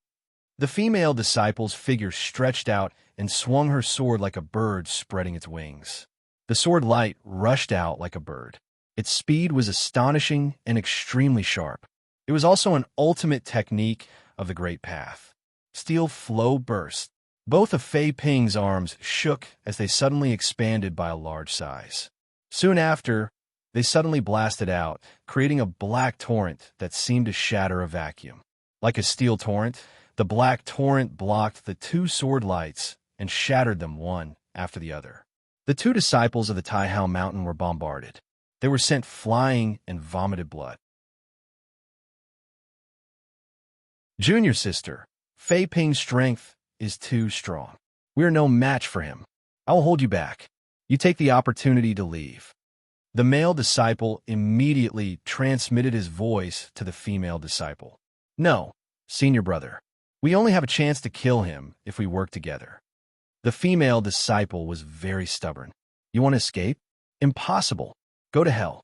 The female disciple's figure stretched out and swung her sword like a bird spreading its wings. The sword light rushed out like a bird. Its speed was astonishing and extremely sharp. It was also an ultimate technique of the Great Path. Steel Flow Burst. Both of Fei Ping's arms shook as they suddenly expanded by a large size. Soon after, they suddenly blasted out, creating a black torrent that seemed to shatter a vacuum. Like a steel torrent, the black torrent blocked the two sword lights and shattered them one after the other. The two disciples of the Taihao Mountain were bombarded. They were sent flying and vomited blood. Junior sister, Fei Ping's strength is too strong. We are no match for him. I will hold you back. You take the opportunity to leave. The male disciple immediately transmitted his voice to the female disciple. No, senior brother. We only have a chance to kill him if we work together. The female disciple was very stubborn. You want to escape? Impossible. Go to hell.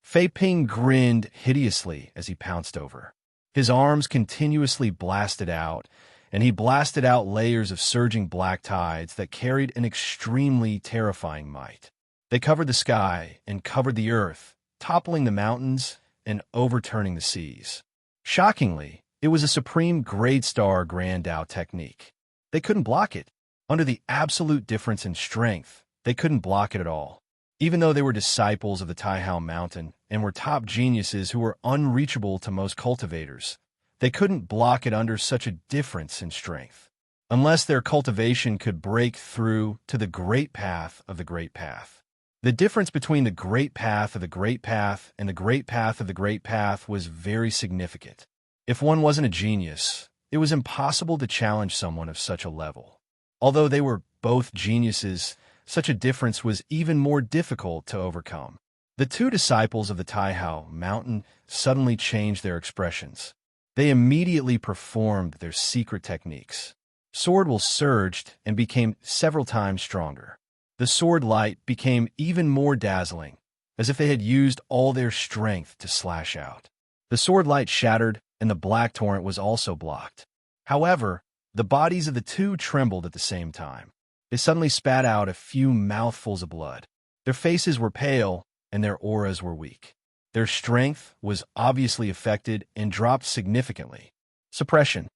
Fei Ping grinned hideously as he pounced over. His arms continuously blasted out, and he blasted out layers of surging black tides that carried an extremely terrifying might. They covered the sky and covered the earth, toppling the mountains and overturning the seas. Shockingly, it was a supreme grade star Grand Dao technique. They couldn't block it. Under the absolute difference in strength, they couldn't block it at all. Even though they were disciples of the Taihao Mountain and were top geniuses who were unreachable to most cultivators, they couldn't block it under such a difference in strength. Unless their cultivation could break through to the Great Path of the Great Path. The difference between the Great Path of the Great Path and the Great Path of the Great Path was very significant. If one wasn't a genius, it was impossible to challenge someone of such a level. Although they were both geniuses, such a difference was even more difficult to overcome. The two disciples of the Taihao mountain suddenly changed their expressions. They immediately performed their secret techniques. Sword will surged and became several times stronger. The sword light became even more dazzling, as if they had used all their strength to slash out. The sword light shattered, and the black torrent was also blocked. However, the bodies of the two trembled at the same time. They suddenly spat out a few mouthfuls of blood. Their faces were pale, and their auras were weak. Their strength was obviously affected and dropped significantly. Suppression.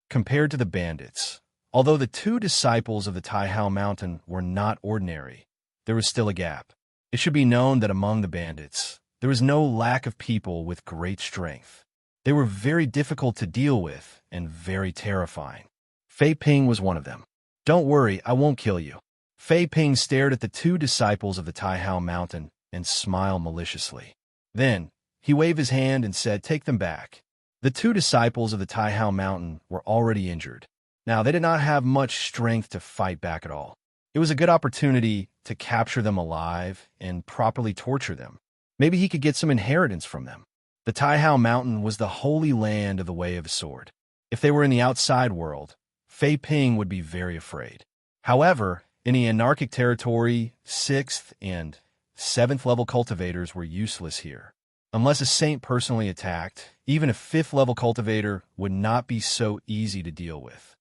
Compared to the bandits. Although the two disciples of the Taihao mountain were not ordinary, there was still a gap. It should be known that among the bandits, there was no lack of people with great strength. They were very difficult to deal with and very terrifying. Fei Ping was one of them. "Don't worry, I won't kill you." Fei Ping stared at the two disciples of the Taihao mountain and smiled maliciously. Then, he waved his hand and said, "Take them back." The two disciples of the Taihao mountain were already injured. Now, they did not have much strength to fight back at all. It was a good opportunity to capture them alive and properly torture them. Maybe he could get some inheritance from them. The Taihao mountain was the holy land of the Way of the Sword. If they were in the outside world, Fei Ping would be very afraid. However, in the anarchic territory, 6th and 7th level cultivators were useless here. Unless a saint personally attacked, even a 5th level cultivator would not be so easy to deal with.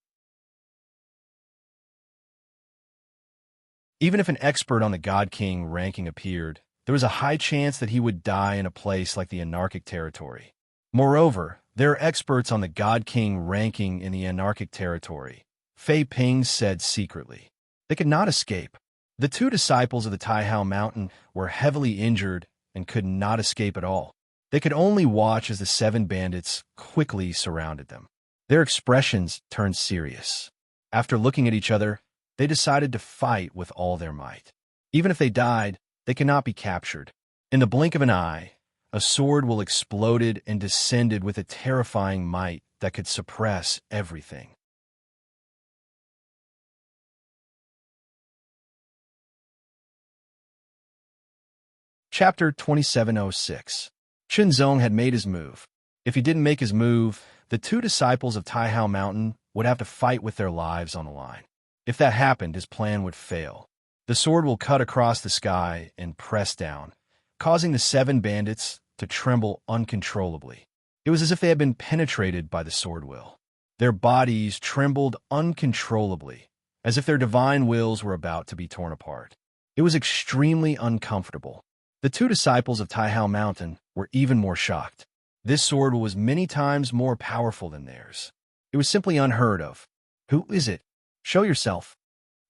Even if an expert on the God King ranking appeared, there was a high chance that he would die in a place like the anarchic territory. Moreover, there are experts on the God King ranking in the anarchic territory, Fei Ping said secretly. They could not escape. The two disciples of the Taihao mountain were heavily injured and could not escape at all. They could only watch as the 7 bandits quickly surrounded them. Their expressions turned serious. After looking at each other, they decided to fight with all their might. Even if they died, they cannot be captured. In the blink of an eye, a sword will exploded and descended with a terrifying might that could suppress everything. Chapter 2706. Zong had made his move. If he didn't make his move, the two disciples of Taihao Mountain would have to fight with their lives on the line. If that happened, his plan would fail. The sword will cut across the sky and press down, causing the 7 bandits to tremble uncontrollably. It was as if they had been penetrated by the sword will. Their bodies trembled uncontrollably, as if their divine wills were about to be torn apart. It was extremely uncomfortable. The two disciples of Taihao Mountain were even more shocked. This sword was many times more powerful than theirs. It was simply unheard of. "Who is it? Show yourself."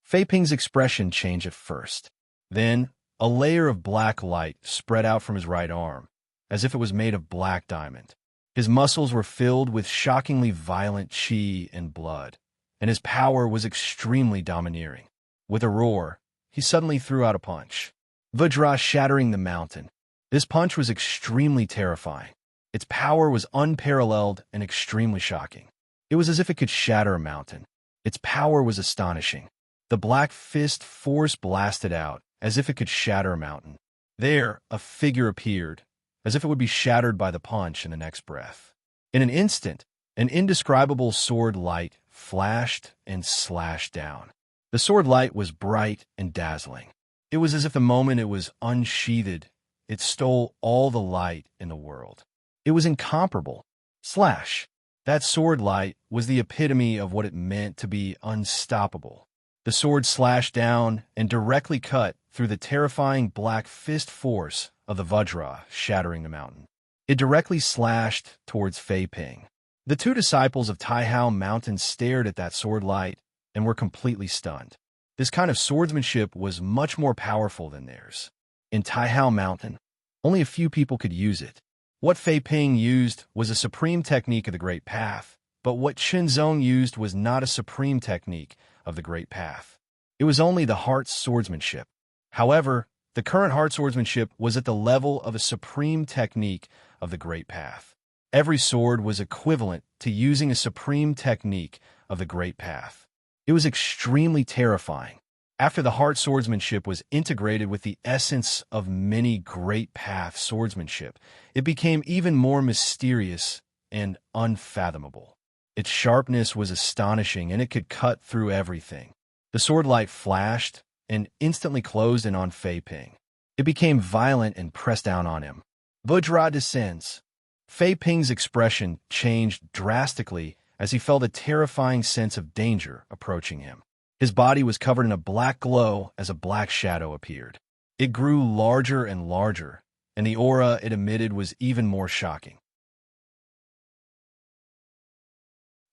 Fei Ping's expression changed at first. Then, a layer of black light spread out from his right arm, as if it was made of black diamond. His muscles were filled with shockingly violent qi and blood, and his power was extremely domineering. With a roar, he suddenly threw out a punch, Vajra shattering the mountain. This punch was extremely terrifying. Its power was unparalleled and extremely shocking. It was as if it could shatter a mountain. Its power was astonishing. The black fist force blasted out, as if it could shatter a mountain. There, a figure appeared, as if it would be shattered by the punch in the next breath. In an instant, an indescribable sword light flashed and slashed down. The sword light was bright and dazzling. It was as if the moment it was unsheathed, it stole all the light in the world. It was incomparable. Slash! That sword light was the epitome of what it meant to be unstoppable. The sword slashed down and directly cut through the terrifying black fist force of the Vajra, shattering the mountain. It directly slashed towards Fei Ping. The two disciples of Taihao Mountain stared at that sword light and were completely stunned. This kind of swordsmanship was much more powerful than theirs. In Taihao Mountain, only a few people could use it. What Fei Ping used was a supreme technique of the Great Path, but what Zong used was not a supreme technique of the Great Path. It was only the heart swordsmanship. However, the current heart swordsmanship was at the level of a supreme technique of the Great Path. Every sword was equivalent to using a supreme technique of the Great Path. It was extremely terrifying. After the heart swordsmanship was integrated with the essence of many Great Path swordsmanship, it became even more mysterious and unfathomable. Its sharpness was astonishing, and it could cut through everything. The sword light flashed and instantly closed in on Fei Ping. It became violent and pressed down on him. Bujra descends. Fei Ping's expression changed drastically as he felt a terrifying sense of danger approaching him. His body was covered in a black glow as a black shadow appeared. It grew larger and larger, and the aura it emitted was even more shocking.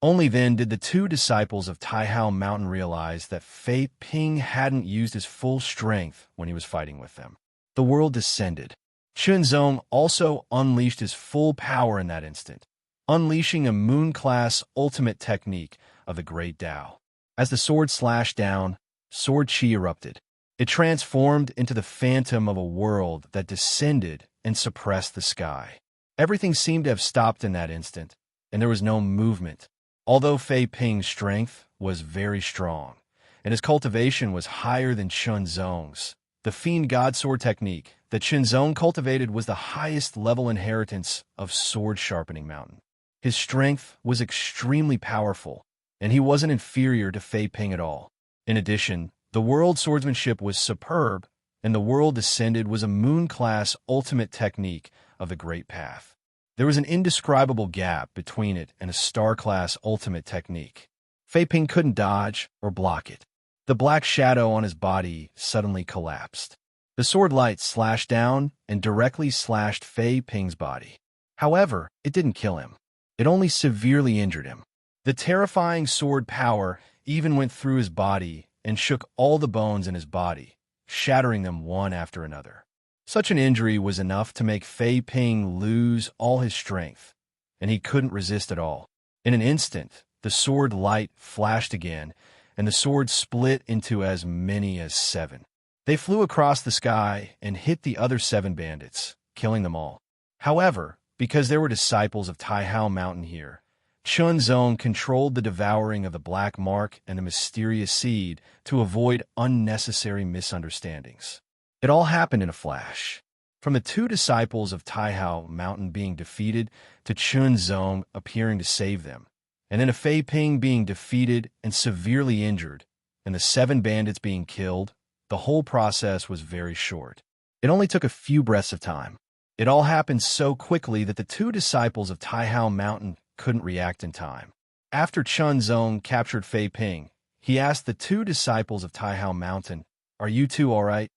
Only then did the two disciples of Taihao Mountain realize that Fei Ping hadn't used his full strength when he was fighting with them. The world descended. Chunzong also unleashed his full power in that instant, unleashing a moon-class ultimate technique of the Great Tao. As the sword slashed down, sword chi erupted. It transformed into the phantom of a world that descended and suppressed the sky. Everything seemed to have stopped in that instant, and there was no movement. Although Fei Ping's strength was very strong, and his cultivation was higher than Chunzong's, the Fiend God Sword technique that Chunzong cultivated was the highest level inheritance of Sword Sharpening Mountain. His strength was extremely powerful, and he wasn't inferior to Fei Ping at all. In addition, the world swordsmanship was superb, and the world descended was a moon-class ultimate technique of the Great Path. There was an indescribable gap between it and a star-class ultimate technique. Fei Ping couldn't dodge or block it. The black shadow on his body suddenly collapsed. The sword light slashed down and directly slashed Fei Ping's body. However, it didn't kill him. It only severely injured him. The terrifying sword power even went through his body and shook all the bones in his body, shattering them one after another. Such an injury was enough to make Fei Ping lose all his strength, and he couldn't resist at all. In an instant, the sword light flashed again, and the sword split into as many as 7. They flew across the sky and hit the other 7 bandits, killing them all. However, because there were disciples of Taihao Mountain here, Chunzong controlled the devouring of the black mark and the mysterious seed to avoid unnecessary misunderstandings. It all happened in a flash. From the two disciples of Taihao Mountain being defeated to Chunzong appearing to save them, and then to Fei Ping being defeated and severely injured, and the 7 bandits being killed, the whole process was very short. It only took a few breaths of time. It all happened so quickly that the two disciples of Taihao Mountain couldn't react in time. After Chunzong captured Fei Ping, he asked the two disciples of Taihao Mountain, "Are you two all right?"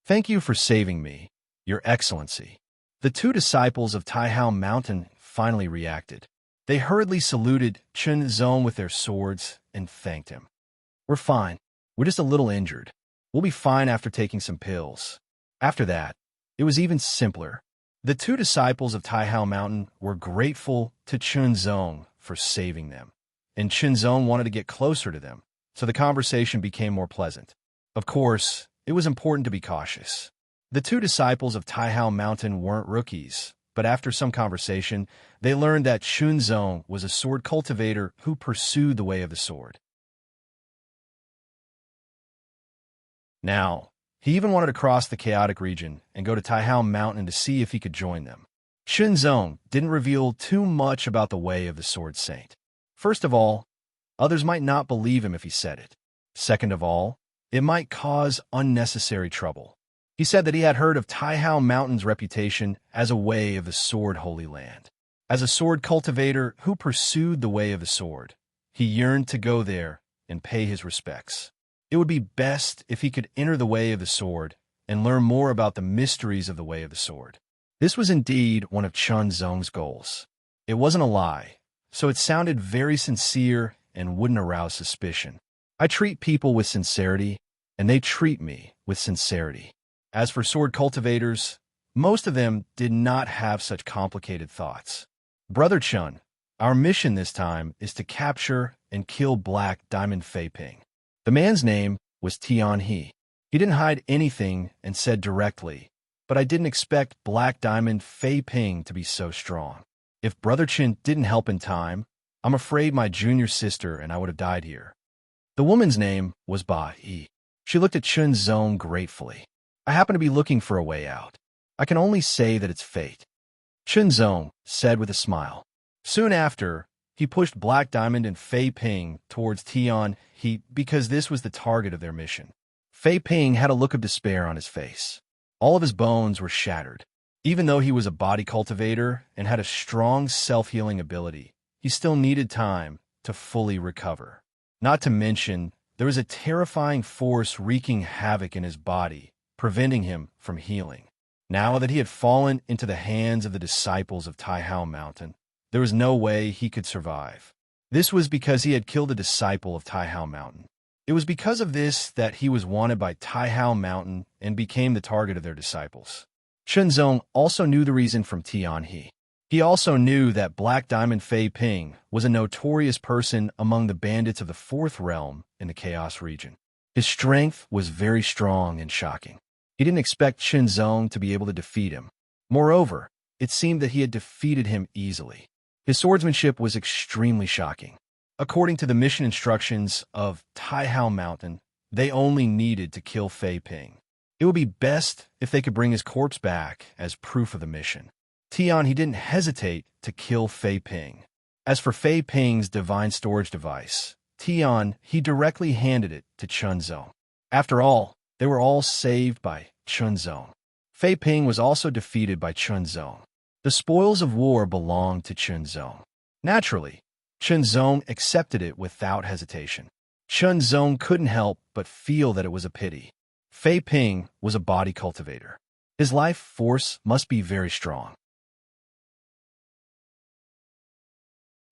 "Thank you for saving me, Your Excellency." The two disciples of Taihao Mountain finally reacted. They hurriedly saluted Chunzong with their swords and thanked him. "We're fine. We're just a little injured. We'll be fine after taking some pills." After that, it was even simpler. The two disciples of Taihao Mountain were grateful to Chunzong for saving them, and Chunzong wanted to get closer to them, so the conversation became more pleasant. Of course, it was important to be cautious. The two disciples of Taihao Mountain weren't rookies, but after some conversation, they learned that Chunzong was a sword cultivator who pursued the way of the sword. Now, he even wanted to cross the chaotic region and go to Taihao Mountain to see if he could join them. Chunzong didn't reveal too much about the way of the Sword Saint. First of all, others might not believe him if he said it. Second of all, it might cause unnecessary trouble. He said that he had heard of Taihao Mountain's reputation as a way of the sword holy land. As a sword cultivator who pursued the way of the sword, he yearned to go there and pay his respects. It would be best if he could enter the way of the sword and learn more about the mysteries of the way of the sword. This was indeed one of Chunzong's goals. It wasn't a lie, so it sounded very sincere and wouldn't arouse suspicion. I treat people with sincerity, and they treat me with sincerity. As for sword cultivators, most of them did not have such complicated thoughts. Brother Chun, our mission this time is to capture and kill Black Diamond Fei Ping. The man's name was Tian He. He didn't hide anything and said directly, but I didn't expect Black Diamond Fei Ping to be so strong. If Brother Chen didn't help in time, I'm afraid my junior sister and I would have died here. The woman's name was Ba Yi. She looked at Chun Zong gratefully. I happen to be looking for a way out. I can only say that it's fate. Chun Zong said with a smile. Soon after, he pushed Black Diamond and Fei Ping towards Tian He because this was the target of their mission. Fei Ping had a look of despair on his face. All of his bones were shattered. Even though he was a body cultivator and had a strong self-healing ability, he still needed time to fully recover. Not to mention, there was a terrifying force wreaking havoc in his body, preventing him from healing. Now that he had fallen into the hands of the disciples of Taihao Mountain, there was no way he could survive. This was because he had killed a disciple of Taihao Mountain. It was because of this that he was wanted by Taihao Mountain and became the target of their disciples. Chun Zong also knew the reason from Tian He. He also knew that Black Diamond Fei Ping was a notorious person among the bandits of the Fourth Realm in the Chaos region. His strength was very strong and shocking. He didn't expect Chun Zong to be able to defeat him. Moreover, it seemed that he had defeated him easily. His swordsmanship was extremely shocking. According to the mission instructions of Taihao Mountain, they only needed to kill Fei Ping. It would be best if they could bring his corpse back as proof of the mission. Tian He didn't hesitate to kill Fei Ping. As for Fei Ping's divine storage device, Tian He directly handed it to Chun Zong. After all, they were all saved by Chun Zong. Fei Ping was also defeated by Chun Zong. The spoils of war belonged to Chun Zong. Naturally, Chun Zong accepted it without hesitation. Chun Zong couldn't help but feel that it was a pity. Fei Ping was a body cultivator. His life force must be very strong.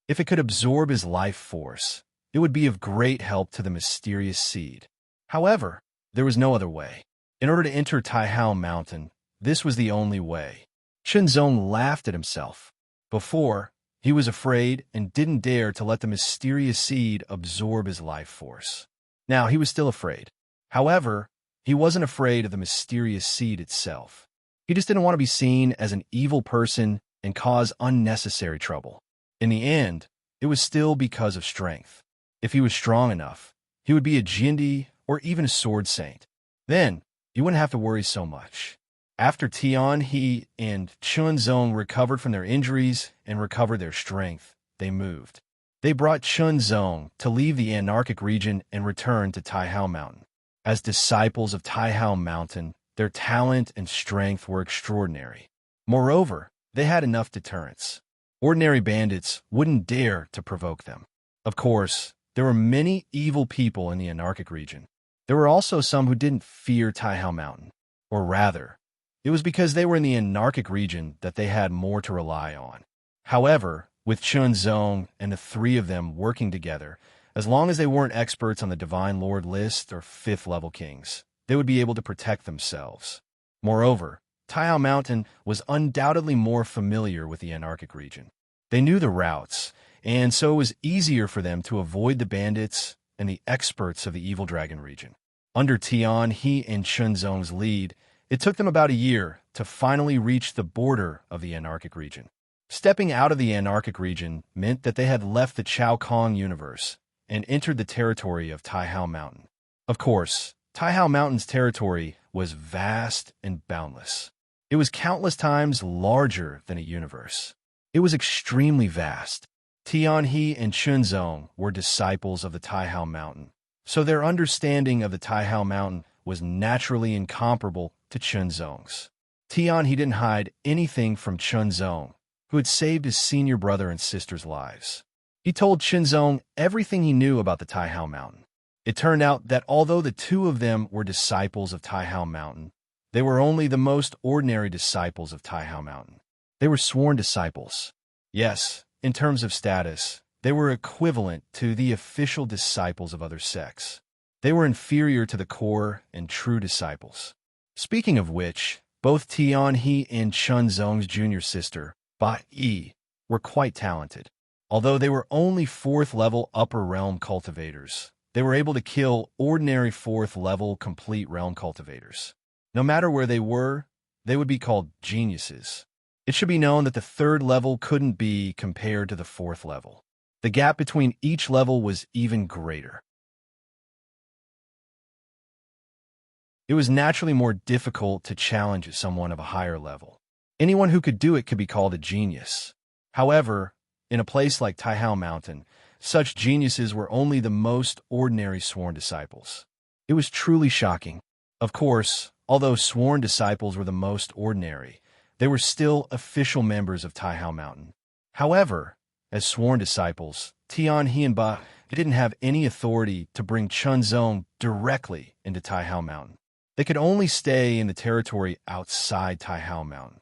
If it could absorb his life force, it would be of great help to the mysterious seed. However, there was no other way. In order to enter Taihao Mountain, this was the only way. Chun Zong laughed at himself. Before, he was afraid and didn't dare to let the mysterious seed absorb his life force. Now, he was still afraid. However, he wasn't afraid of the mysterious seed itself. He just didn't want to be seen as an evil person and cause unnecessary trouble. In the end, it was still because of strength. If he was strong enough, he would be a Jindi or even a sword saint. Then, you wouldn't have to worry so much. After Tian He and Chun Zong recovered from their injuries and recovered their strength, they moved. They brought Chun Zong to leave the anarchic region and return to Taihao Mountain. As disciples of Taihao Mountain, their talent and strength were extraordinary. Moreover, they had enough deterrence. Ordinary bandits wouldn't dare to provoke them. Of course, there were many evil people in the anarchic region. There were also some who didn't fear Taihao Mountain. Or rather, it was because they were in the anarchic region that they had more to rely on. However, with Chun Zong and the three of them working together, as long as they weren't experts on the Divine Lord list or 5th level kings, they would be able to protect themselves. Moreover, Taihao Mountain was undoubtedly more familiar with the anarchic region. They knew the routes, and so it was easier for them to avoid the bandits and the experts of the Evil Dragon region. Under Tian He and Chun Zong's lead, it took them about a year to finally reach the border of the anarchic region. Stepping out of the anarchic region meant that they had left the Chao Kong universe and entered the territory of Taihao Mountain. Of course, Taihao Mountain's territory was vast and boundless. It was countless times larger than a universe. It was extremely vast. Tian He and Chun Zong were disciples of the Taihao Mountain, so their understanding of the Taihao Mountain was naturally incomparable to Chun Zong's. Tian He didn't hide anything from Chun Zong, who had saved his senior brother and sister's lives. He told Chun Zong everything he knew about the Taihao Mountain. It turned out that although the two of them were disciples of Taihao Mountain, they were only the most ordinary disciples of Taihao Mountain. They were sworn disciples. Yes, in terms of status, they were equivalent to the official disciples of other sects. They were inferior to the core and true disciples. Speaking of which, both Tian He and Chun Zong's junior sister, Ba Yi, were quite talented. Although they were only 4th level upper realm cultivators, they were able to kill ordinary 4th level complete realm cultivators. No matter where they were, they would be called geniuses. It should be known that the third level couldn't be compared to the fourth level. The gap between each level was even greater. It was naturally more difficult to challenge someone of a higher level. Anyone who could do it could be called a genius. However, in a place like Taihao Mountain, such geniuses were only the most ordinary sworn disciples. It was truly shocking. Of course, although sworn disciples were the most ordinary, they were still official members of Taihao Mountain. However, as sworn disciples, Tian He and Ba didn't have any authority to bring Chunzong directly into Taihao Mountain. They could only stay in the territory outside Taihao Mountain.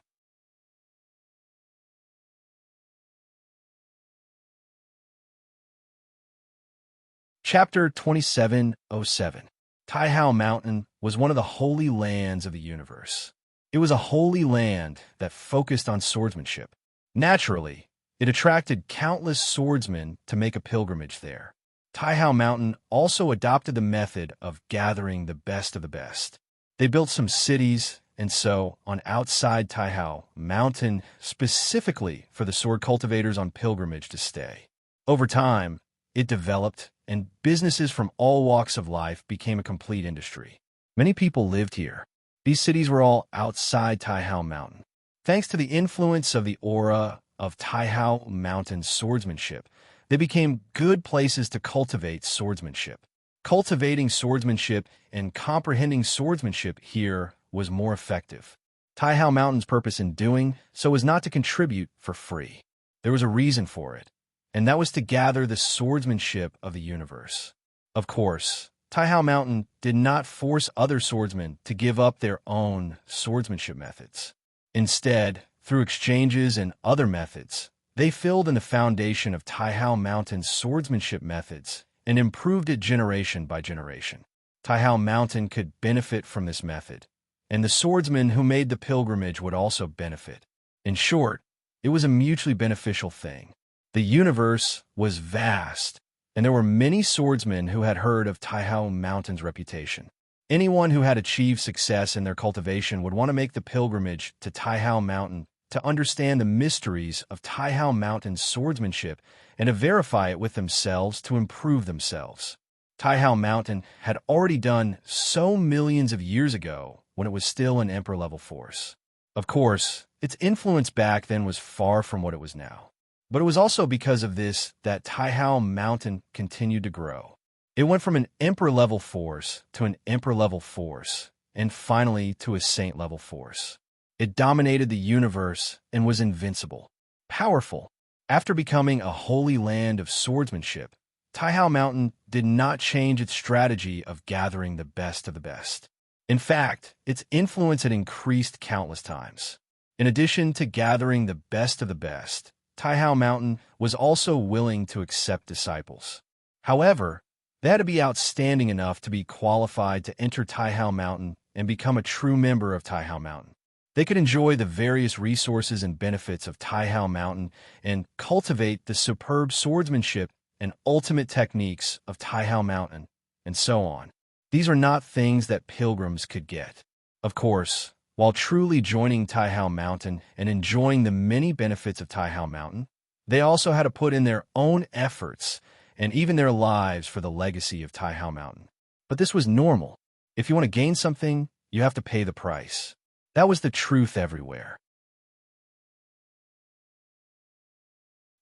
Chapter 2707. Taihao Mountain was one of the holy lands of the universe. It was a holy land that focused on swordsmanship. Naturally, it attracted countless swordsmen to make a pilgrimage there. Taihao Mountain also adopted the method of gathering the best of the best. They built some cities and so on outside Taihao Mountain specifically for the sword cultivators on pilgrimage to stay. Over time, it developed, and businesses from all walks of life became a complete industry. Many people lived here. These cities were all outside Taihao Mountain. Thanks to the influence of the aura of Taihao Mountain swordsmanship, they became good places to cultivate swordsmanship. Cultivating swordsmanship and comprehending swordsmanship here was more effective. Taihao Mountain's purpose in doing so was not to contribute for free. There was a reason for it, and that was to gather the swordsmanship of the universe. Of course, Taihao Mountain did not force other swordsmen to give up their own swordsmanship methods. Instead, through exchanges and other methods, they filled in the foundation of Taihao Mountain's swordsmanship methods and improved it generation by generation. Taihao Mountain could benefit from this method, and the swordsmen who made the pilgrimage would also benefit. In short, it was a mutually beneficial thing. The universe was vast, and there were many swordsmen who had heard of Taihao Mountain's reputation. Anyone who had achieved success in their cultivation would want to make the pilgrimage to Taihao Mountain to understand the mysteries of Taihao Mountain's swordsmanship and to verify it with themselves to improve themselves. Taihao Mountain had already done so millions of years ago when it was still an emperor-level force. Of course, its influence back then was far from what it was now. But it was also because of this that Taihao Mountain continued to grow. It went from an emperor-level force to an emperor-level force, and finally to a saint-level force. It dominated the universe and was invincible, powerful. After becoming a holy land of swordsmanship, Taihao Mountain did not change its strategy of gathering the best of the best. In fact, its influence had increased countless times. In addition to gathering the best of the best, Taihao Mountain was also willing to accept disciples. However, they had to be outstanding enough to be qualified to enter Taihao Mountain and become a true member of Taihao Mountain. They could enjoy the various resources and benefits of Taihao Mountain and cultivate the superb swordsmanship and ultimate techniques of Taihao Mountain, and so on. These are not things that pilgrims could get. Of course, while truly joining Taihao Mountain and enjoying the many benefits of Taihao Mountain, they also had to put in their own efforts and even their lives for the legacy of Taihao Mountain. But this was normal. If you want to gain something, you have to pay the price. That was the truth everywhere.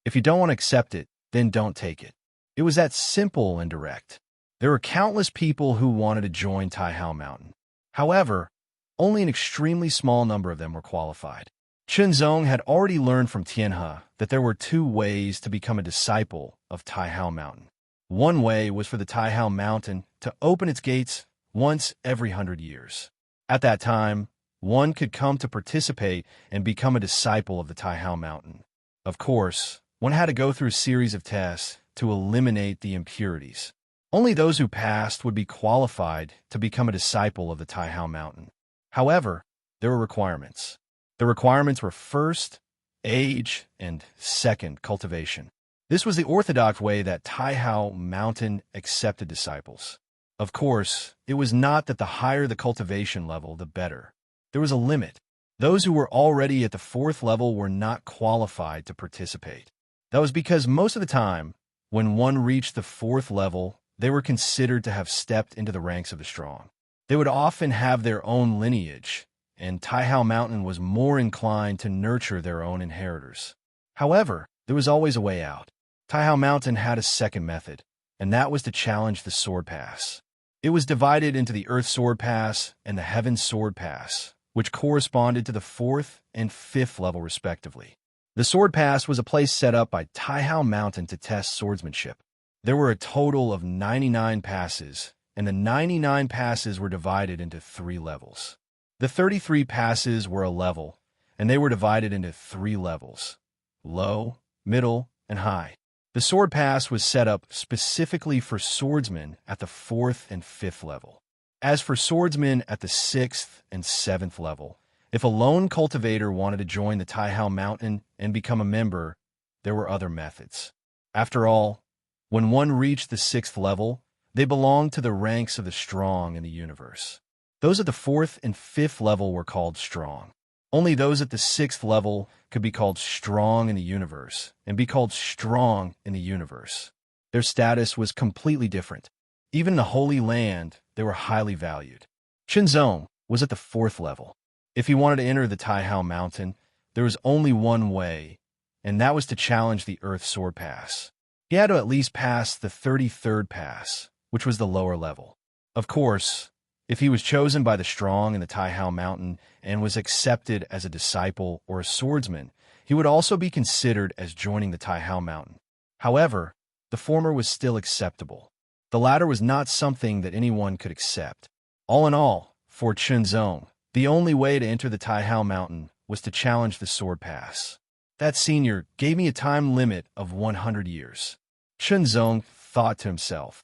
If you don't want to accept it, then don't take it. It was that simple and direct. There were countless people who wanted to join Taihao Mountain. However, only an extremely small number of them were qualified. Chunzong had already learned from Tianhe that there were two ways to become a disciple of Taihao Mountain. One way was for the Taihao Mountain to open its gates once every 100 years. At that time, one could come to participate and become a disciple of the Taihao Mountain. Of course, one had to go through a series of tests to eliminate the impurities. Only those who passed would be qualified to become a disciple of the Taihao Mountain. However, there were requirements. The requirements were first, age, and second, cultivation. This was the orthodox way that Taihao Mountain accepted disciples. Of course, it was not that the higher the cultivation level, the better. There was a limit. Those who were already at the 4th level were not qualified to participate. That was because most of the time, when one reached the 4th level, they were considered to have stepped into the ranks of the strong. They would often have their own lineage, and Taihao Mountain was more inclined to nurture their own inheritors. However, there was always a way out. Taihao Mountain had a second method, and that was to challenge the Sword Pass. It was divided into the Earth Sword Pass and the Heaven Sword Pass, which corresponded to the 4th and 5th level respectively. The Sword Pass was a place set up by Taihao Mountain to test swordsmanship. There were a total of 99 passes, and the 99 passes were divided into 3 levels. The 33 passes were a level, and they were divided into 3 levels: low, middle, and high. The Sword Pass was set up specifically for swordsmen at the 4th and 5th level. As for swordsmen at the 6th and 7th level, if a lone cultivator wanted to join the Taihao Mountain and become a member, there were other methods. After all, when one reached the 6th level, they belonged to the ranks of the strong in the universe. Those at the 4th and 5th level were called strong. Only those at the 6th level could be called strong in the universe and be called strong in the universe. Their status was completely different. Even in the Holy Land, they were highly valued. Shenzong was at the 4th level. If he wanted to enter the Taihao Mountain, there was only one way, and that was to challenge the Earth Sword Pass. He had to at least pass the 33rd pass, which was the lower level. Of course, if he was chosen by the strong in the Taihao Mountain and was accepted as a disciple or a swordsman, he would also be considered as joining the Taihao Mountain. However, the former was still acceptable. The latter was not something that anyone could accept. All in all, for Shenzong, the only way to enter the Taihao Mountain was to challenge the Sword Pass. That senior gave me a time limit of 100 years. Shenzong thought to himself.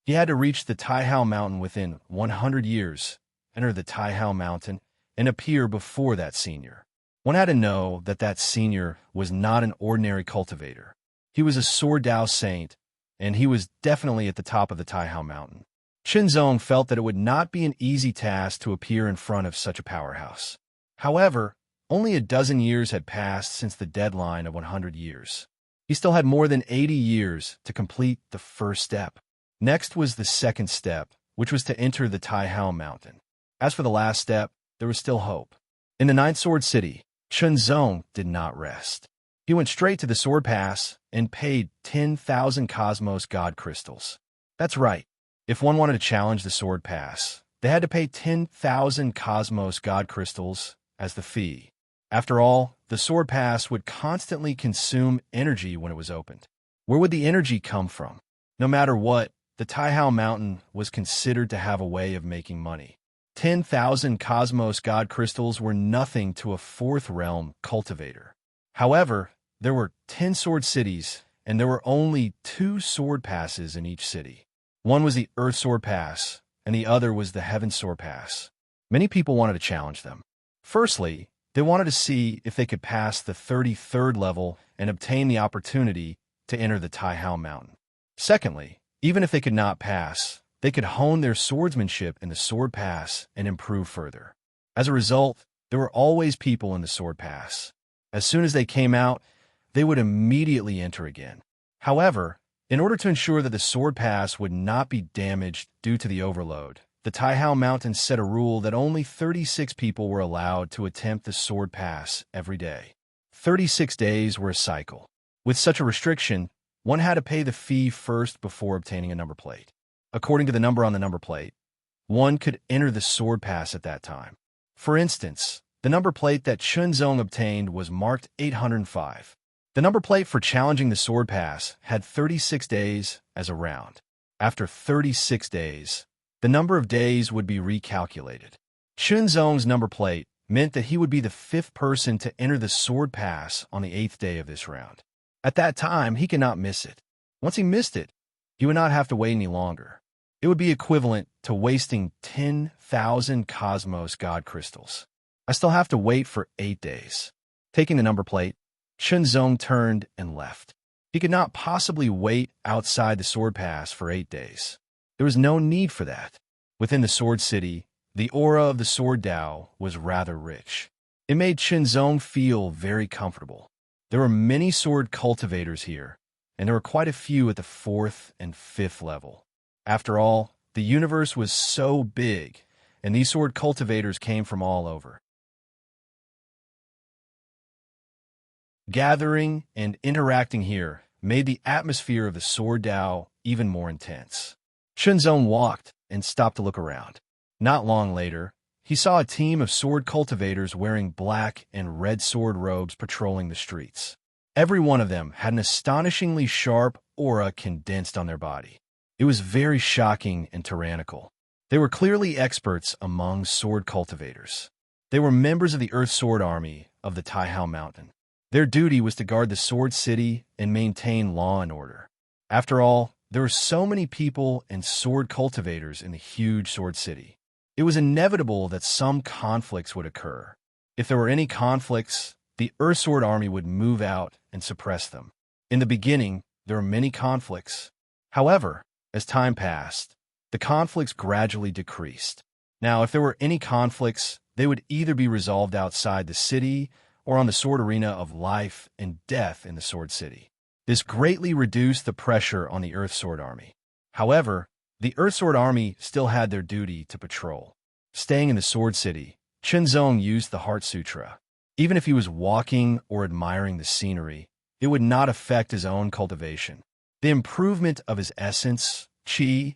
He had to reach the Taihao Mountain within 100 years, enter the Taihao Mountain, and appear before that senior. One had to know that that senior was not an ordinary cultivator. He was a Sword Dao saint, and he was definitely at the top of the Taihao Mountain. Shenzong felt that it would not be an easy task to appear in front of such a powerhouse. However, only a dozen years had passed since the deadline of 100 years. He still had more than 80 years to complete the first step. Next was the second step, which was to enter the Taihao Mountain. As for the last step, there was still hope. In the Ninth Sword City, Shenzong did not rest. He went straight to the Sword Pass and paid 10,000 Cosmos God Crystals. That's right. If one wanted to challenge the Sword Pass, they had to pay 10,000 Cosmos God Crystals as the fee. After all, the Sword Pass would constantly consume energy when it was opened. Where would the energy come from? No matter what, the Taihao Mountain was considered to have a way of making money. 10,000 Cosmos God Crystals were nothing to a 4th realm cultivator. However, there were 10 sword cities, and there were only 2 sword passes in each city. One was the Earth Sword Pass, and the other was the Heaven Sword Pass. Many people wanted to challenge them. Firstly, they wanted to see if they could pass the 33rd level and obtain the opportunity to enter the Taihao Mountain. Secondly, even if they could not pass, they could hone their swordsmanship in the Sword Pass and improve further. As a result, there were always people in the Sword Pass. As soon as they came out, they would immediately enter again. However, in order to ensure that the Sword Pass would not be damaged due to the overload, the Taihao Mountain set a rule that only 36 people were allowed to attempt the Sword Pass every day. 36 days were a cycle. With such a restriction, one had to pay the fee first before obtaining a number plate. According to the number on the number plate, one could enter the Sword Pass at that time. For instance, the number plate that Shenzong obtained was marked 805. The number plate for challenging the Sword Pass had 36 days as a round. After 36 days, the number of days would be recalculated. Shenzong's number plate meant that he would be the 5th person to enter the Sword Pass on the 8th day of this round. At that time, he could not miss it. Once he missed it, he would not have to wait any longer. It would be equivalent to wasting 10,000 Cosmos God Crystals. I still have to wait for 8 days. Taking the number plate, Shenzong turned and left. He could not possibly wait outside the Sword Pass for 8 days. There was no need for that. Within the Sword City, the aura of the Sword Tao was rather rich. It made Qinzong feel very comfortable. There were many sword cultivators here, and there were quite a few at the 4th and 5th level. After all, the universe was so big, and these sword cultivators came from all over. Gathering and interacting here made the atmosphere of the Sword Tao even more intense. Qinzong walked and stopped to look around. Not long later, he saw a team of sword cultivators wearing black and red sword robes patrolling the streets. Every one of them had an astonishingly sharp aura condensed on their body. It was very shocking and tyrannical. They were clearly experts among sword cultivators. They were members of the Earth Sword Army of the Taihao Mountain. Their duty was to guard the Sword City and maintain law and order. After all, there were so many people and sword cultivators in the huge Sword City. It was inevitable that some conflicts would occur. If there were any conflicts, the Earth Sword Army would move out and suppress them. In the beginning, there were many conflicts. However, as time passed, the conflicts gradually decreased. Now, if there were any conflicts, they would either be resolved outside the city or on the sword arena of life and death in the Sword City. This greatly reduced the pressure on the Earth Sword Army. However, the Earth Sword Army still had their duty to patrol. Staying in the Sword City, Qinzong used the Heart Sutra. Even if he was walking or admiring the scenery, it would not affect his own cultivation. The improvement of his essence, qi,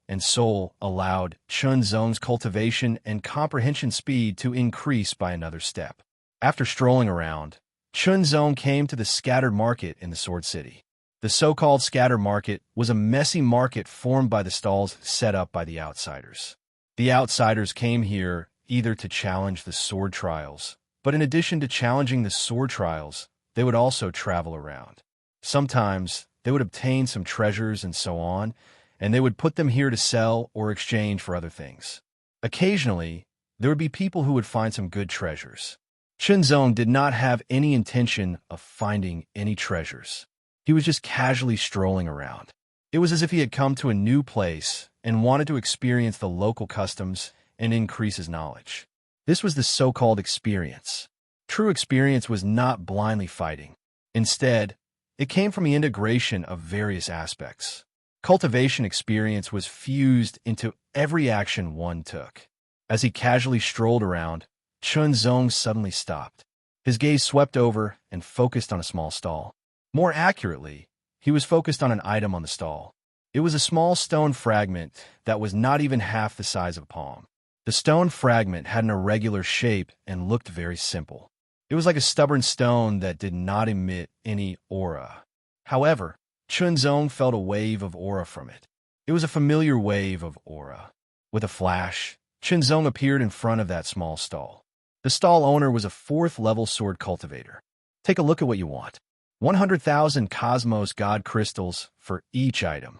and soul allowed Qinzong's cultivation and comprehension speed to increase by another step. After strolling around, Qinzong came to the scattered market in the Sword City. The so-called scattered market was a messy market formed by the stalls set up by the outsiders. The outsiders came here either to challenge the sword trials, but in addition to challenging the sword trials, they would also travel around. Sometimes they would obtain some treasures and so on, and they would put them here to sell or exchange for other things. Occasionally, there would be people who would find some good treasures. Qinzong did not have any intention of finding any treasures. He was just casually strolling around. It was as if he had come to a new place and wanted to experience the local customs and increase his knowledge. This was the so-called experience. True experience was not blindly fighting. Instead, it came from the integration of various aspects. Cultivation experience was fused into every action one took. As he casually strolled around, Qinzong suddenly stopped. His gaze swept over and focused on a small stall. More accurately, he was focused on an item on the stall. It was a small stone fragment that was not even half the size of a palm. The stone fragment had an irregular shape and looked very simple. It was like a stubborn stone that did not emit any aura. However, Qinzong felt a wave of aura from it. It was a familiar wave of aura. With a flash, Qinzong appeared in front of that small stall. The stall owner was a 4th-level sword cultivator. Take a look at what you want. 100,000 Cosmos God Crystals for each item.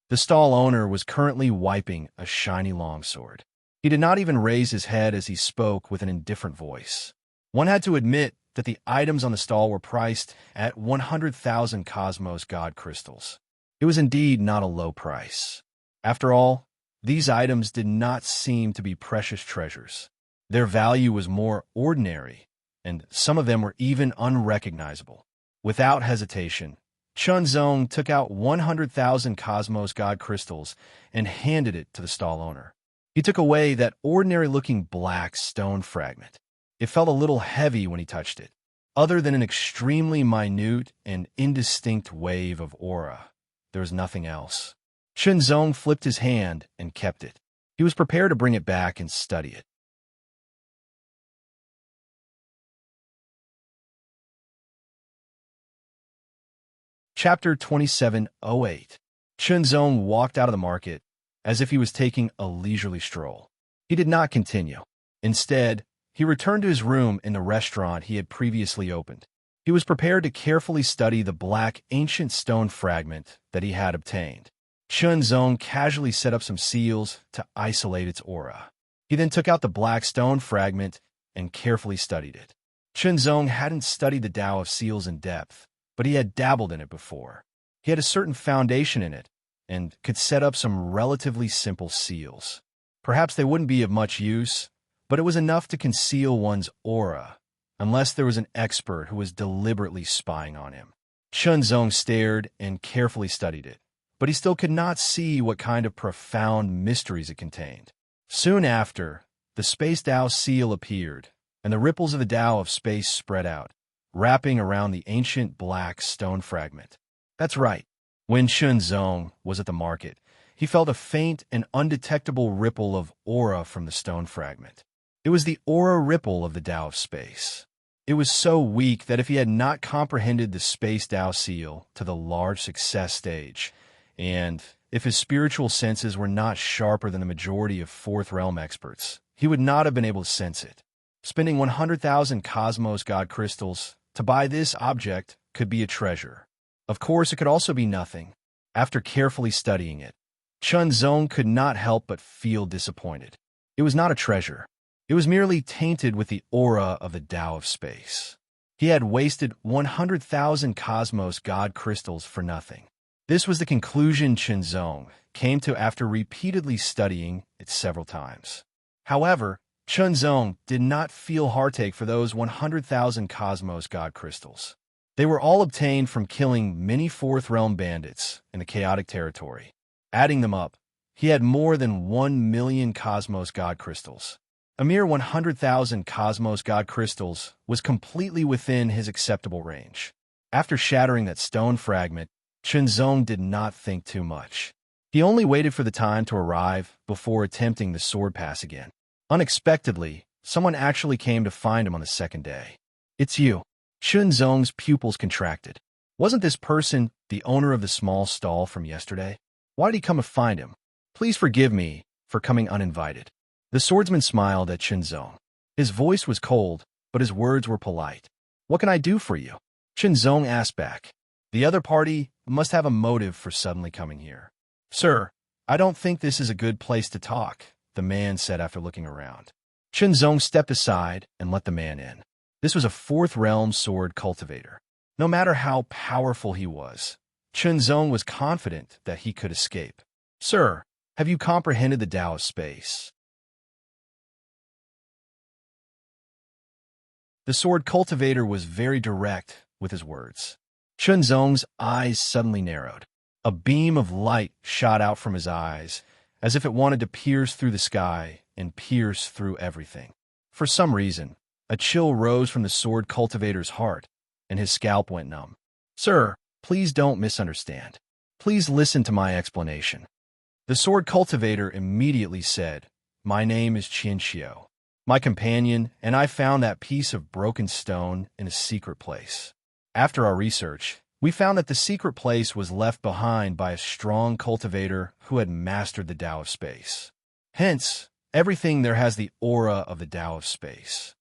The stall owner was currently wiping a shiny longsword. He did not even raise his head as he spoke with an indifferent voice. One had to admit that the items on the stall were priced at 100,000 Cosmos God Crystals. It was indeed not a low price. After all, these items did not seem to be precious treasures. Their value was more ordinary, and some of them were even unrecognizable. Without hesitation, Qinzong took out 100,000 Cosmos God Crystals and handed it to the stall owner. He took away that ordinary-looking black stone fragment. It felt a little heavy when he touched it. Other than an extremely minute and indistinct wave of aura, there was nothing else. Qinzong flipped his hand and kept it. He was prepared to bring it back and study it. Chapter 2708. Qinzong walked out of the market as if he was taking a leisurely stroll. He did not continue. Instead, he returned to his room in the restaurant he had previously opened. He was prepared to carefully study the black ancient stone fragment that he had obtained. Qinzong casually set up some seals to isolate its aura. He then took out the black stone fragment and carefully studied it. Qinzong hadn't studied the Tao of seals in depth, but he had dabbled in it before. He had a certain foundation in it, and could set up some relatively simple seals. Perhaps they wouldn't be of much use, but it was enough to conceal one's aura, unless there was an expert who was deliberately spying on him. Chunzong stared and carefully studied it, but he still could not see what kind of profound mysteries it contained. Soon after, the Space Tao seal appeared, and the ripples of the Tao of space spread out, wrapping around the ancient black stone fragment. That's right. When Chunzong was at the market, he felt a faint and undetectable ripple of aura from the stone fragment. It was the aura ripple of the Tao of space. It was so weak that if he had not comprehended the Space Tao seal to the large success stage, and if his spiritual senses were not sharper than the majority of Fourth Realm experts, he would not have been able to sense it. Spending 100,000 Cosmos God crystals to buy this object could be a treasure. Of course, it could also be nothing. After carefully studying it, Chunzong could not help but feel disappointed. It was not a treasure. It was merely tainted with the aura of the Tao of space. He had wasted 100,000 Cosmos God crystals for nothing. This was the conclusion Chunzong came to after repeatedly studying it several times. However, Chunzong did not feel heartache for those 100,000 Cosmos God crystals. They were all obtained from killing many Fourth Realm bandits in the chaotic territory. Adding them up, he had more than 1,000,000 Cosmos God crystals. A mere 100,000 Cosmos God crystals was completely within his acceptable range. After shattering that stone fragment, Chunzong did not think too much. He only waited for the time to arrive before attempting the sword pass again. Unexpectedly, someone actually came to find him on the second day. "It's you." Chunzong's pupils contracted. Wasn't this person the owner of the small stall from yesterday? Why did he come to find him? Please forgive me for coming uninvited. The swordsman smiled at Chunzong. His voice was cold, but his words were polite. What can I do for you? Chunzong asked back. The other party must have a motive for suddenly coming here. Sir, I don't think this is a good place to talk, the man said after looking around. Chunzong stepped aside and let the man in. This was a Fourth Realm sword cultivator. No matter how powerful he was, Chunzong was confident that he could escape. Sir, have you comprehended the Tao of space? The sword cultivator was very direct with his words. Chunzong's eyes suddenly narrowed. A beam of light shot out from his eyes, as if it wanted to pierce through the sky and pierce through everything. For some reason, a chill rose from the sword cultivator's heart, and his scalp went numb. Sir, please don't misunderstand. Please listen to my explanation. The sword cultivator immediately said, My name is Qianxiu. My companion and I found that piece of broken stone in a secret place. After our research, we found that the secret place was left behind by a strong cultivator who had mastered the Tao of space. Hence, everything there has the aura of the Tao of space.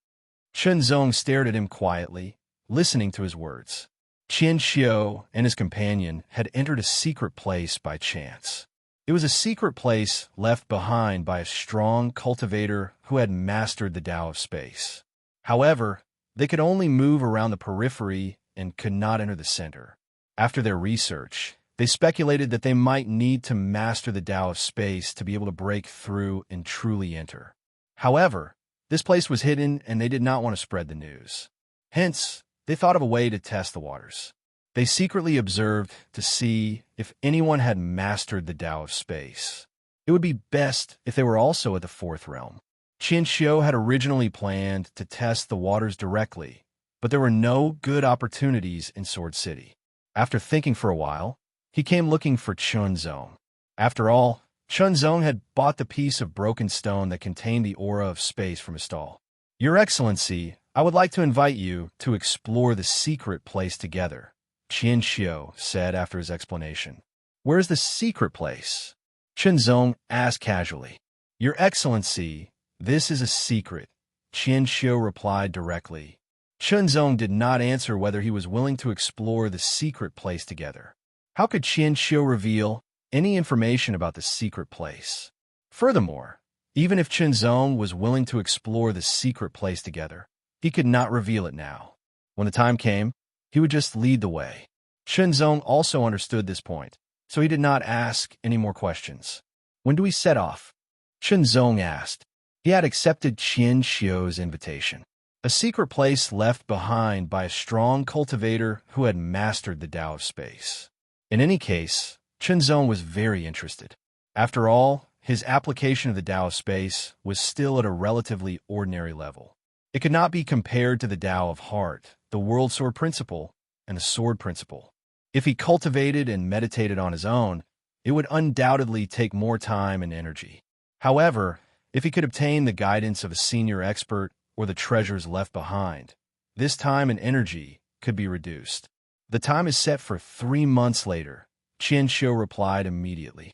Chunzong stared at him quietly, listening to his words. Qianxiu and his companion had entered a secret place by chance. It was a secret place left behind by a strong cultivator who had mastered the Tao of space. However, they could only move around the periphery and could not enter the center. After their research, they speculated that they might need to master the Tao of space to be able to break through and truly enter. However, this place was hidden and they did not want to spread the news. Hence, they thought of a way to test the waters. They secretly observed to see if anyone had mastered the Tao of space. It would be best if they were also at the Fourth Realm. Qianxiu had originally planned to test the waters directly, but there were no good opportunities in Sword City. After thinking for a while, he came looking for Chunzong. After all, Chunzong had bought the piece of broken stone that contained the aura of space from his stall. Your Excellency, I would like to invite you to explore the secret place together, Qianxiu said after his explanation. Where is the secret place? Chunzong asked casually. Your Excellency, this is a secret, Qianxiu replied directly. Chunzong did not answer whether he was willing to explore the secret place together. How could Qianxiu reveal any information about the secret place? Furthermore, even if Chunzong was willing to explore the secret place together, he could not reveal it now. When the time came, he would just lead the way. Chenzong also understood this point, so he did not ask any more questions. When do we set off? Chenzong asked. He had accepted Qian Xiu's invitation, a secret place left behind by a strong cultivator who had mastered the Tao of space. In any case, Chenzong was very interested. After all, his application of the Tao of space was still at a relatively ordinary level. It could not be compared to the Tao of heart, the world sword principle, and the sword principle. If he cultivated and meditated on his own, it would undoubtedly take more time and energy. However, if he could obtain the guidance of a senior expert or the treasures left behind, this time and energy could be reduced. The time is set for 3 months later, Qian Xiu replied immediately.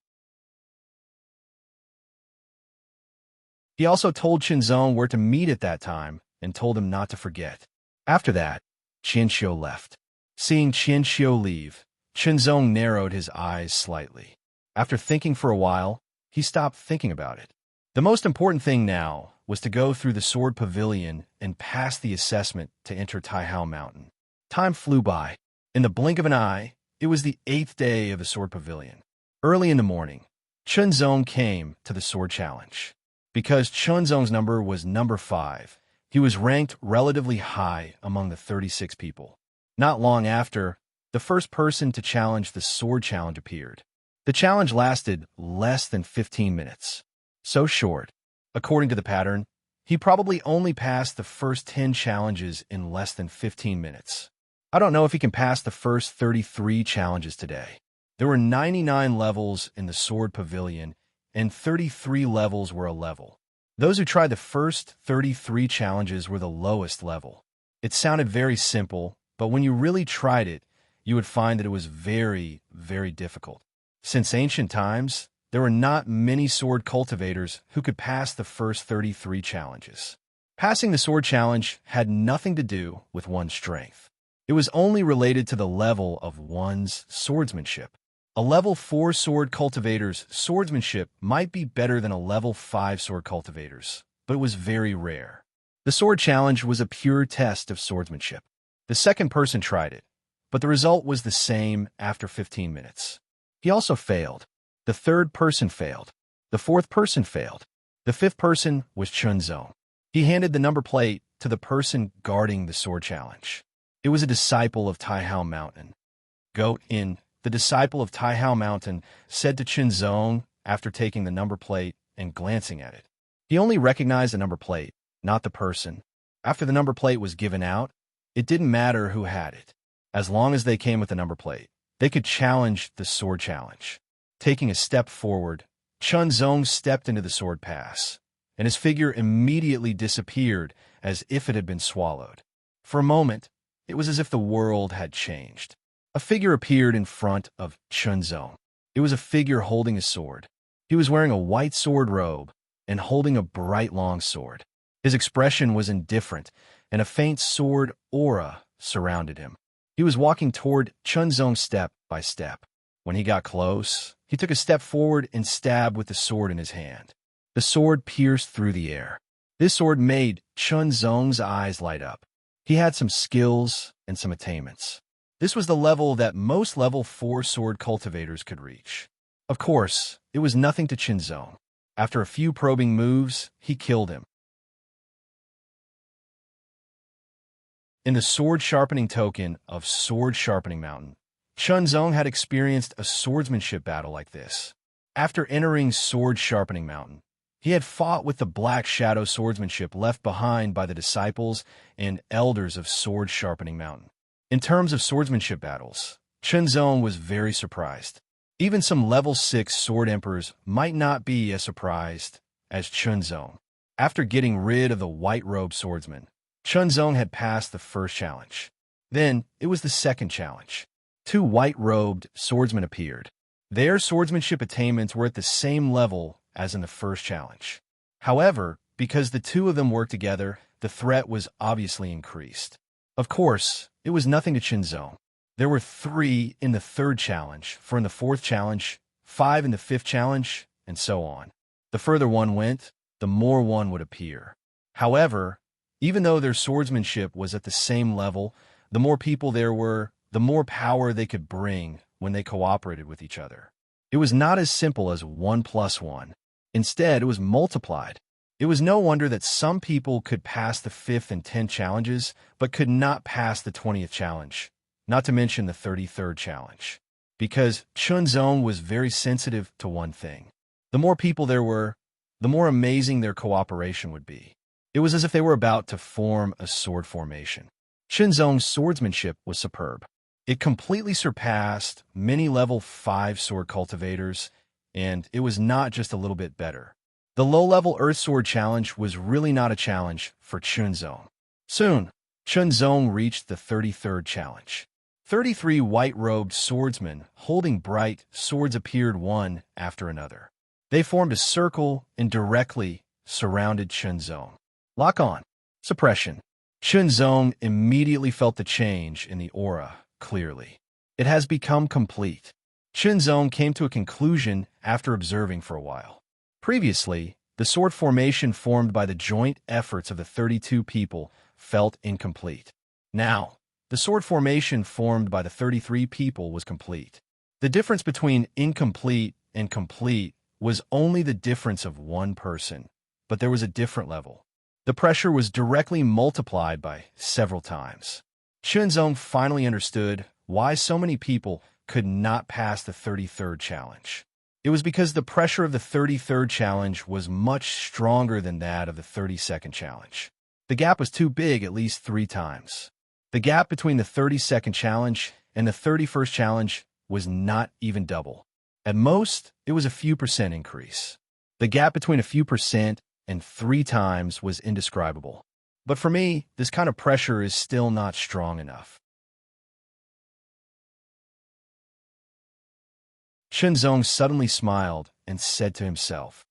He also told Chenzong where to meet at that time and told him not to forget. After that, Qian Xiu left. Seeing Qian Xiu leave, Chenzong narrowed his eyes slightly. After thinking for a while, he stopped thinking about it. The most important thing now was to go through the Sword Pavilion and pass the assessment to enter Taihao Mountain. Time flew by. In the blink of an eye, it was the 8th day of the Sword Pavilion. Early in the morning, Chenzong came to the Sword Challenge. Because Chenzong's number was number 5, he was ranked relatively high among the 36 people. Not long after, the first person to challenge the Sword Challenge appeared. The challenge lasted less than 15 minutes. So short. According to the pattern, he probably only passed the first 10 challenges in less than 15 minutes. I don't know if he can pass the first 33 challenges today. There were 99 levels in the Sword Pavilion, and 33 levels were a level. Those who tried the first 33 challenges were the lowest level. It sounded very simple, but when you really tried it, you would find that it was very, very difficult. Since ancient times, there were not many sword cultivators who could pass the first 33 challenges. Passing the sword challenge had nothing to do with one's strength. It was only related to the level of one's swordsmanship. A level 4 sword cultivator's swordsmanship might be better than a level 5 sword cultivator's, but it was very rare. The sword challenge was a pure test of swordsmanship. The second person tried it, but the result was the same after 15 minutes. He also failed. The third person failed. The fourth person failed. The fifth person was Chenzong. He handed the number plate to the person guarding the sword challenge. It was a disciple of Taihao Mountain. Goat in, the disciple of Taihao Mountain, said to Chenzong after taking the number plate and glancing at it. He only recognized the number plate, not the person. After the number plate was given out, it didn't matter who had it. As long as they came with the number plate, they could challenge the sword challenge. Taking a step forward, Chenzong stepped into the sword pass, and his figure immediately disappeared as if it had been swallowed. For a moment, it was as if the world had changed. A figure appeared in front of Chenzong. It was a figure holding a sword. He was wearing a white sword robe and holding a bright long sword. His expression was indifferent, and a faint sword aura surrounded him. He was walking toward Chenzong step by step. When he got close, he took a step forward and stabbed with the sword in his hand. The sword pierced through the air. This sword made Chenzong's eyes light up. He had some skills and some attainments. This was the level that most level 4 sword cultivators could reach. Of course, it was nothing to Chenzong. After a few probing moves, he killed him. In the sword sharpening token of Sword Sharpening Mountain, Chenzong had experienced a swordsmanship battle like this. After entering Sword Sharpening Mountain, he had fought with the black shadow swordsmanship left behind by the disciples and elders of Sword Sharpening Mountain. In terms of swordsmanship battles, Chenzong was very surprised. Even some level 6 sword emperors might not be as surprised as Chenzong. After getting rid of the white-robed swordsman, Chenzong had passed the first challenge. Then it was the second challenge. 2 white-robed swordsmen appeared. Their swordsmanship attainments were at the same level as in the first challenge. However, because the 2 of them worked together, the threat was obviously increased. Of course, it was nothing to Chenzong. There were 3 in the third challenge, 4 in the fourth challenge, 5 in the fifth challenge, and so on. The further one went, the more one would appear. However, even though their swordsmanship was at the same level, the more people there were, the more power they could bring when they cooperated with each other. It was not as simple as 1 plus 1. Instead, it was multiplied. It was no wonder that some people could pass the 5th and 10th challenges, but could not pass the 20th challenge, not to mention the 33rd challenge. Because Chunzong was very sensitive to one thing. The more people there were, the more amazing their cooperation would be. It was as if they were about to form a sword formation. Chunzong's swordsmanship was superb. It completely surpassed many level 5 sword cultivators, and it was not just a little bit better. The low-level Earth Sword Challenge was really not a challenge for Chunzong. Soon, Chunzong reached the 33rd challenge. 33 white-robed swordsmen holding bright swords appeared one after another. They formed a circle and directly surrounded Chunzong. Lock on. Suppression. Chunzong immediately felt the change in the aura clearly. It has become complete. Chunzong came to a conclusion after observing for a while. Previously, the sword formation formed by the joint efforts of the 32 people felt incomplete. Now, the sword formation formed by the 33 people was complete. The difference between incomplete and complete was only the difference of one person, but there was a different level. The pressure was directly multiplied by several times. Chunzong finally understood why so many people could not pass the 33rd challenge. It was because the pressure of the 33rd challenge was much stronger than that of the 32nd challenge. The gap was too big at least 3 times. The gap between the 32nd challenge and the 31st challenge was not even double. At most, it was a few percent increase. The gap between a few percent and 3 times was indescribable. But for me, this kind of pressure is still not strong enough. Chunzong suddenly smiled and said to himself,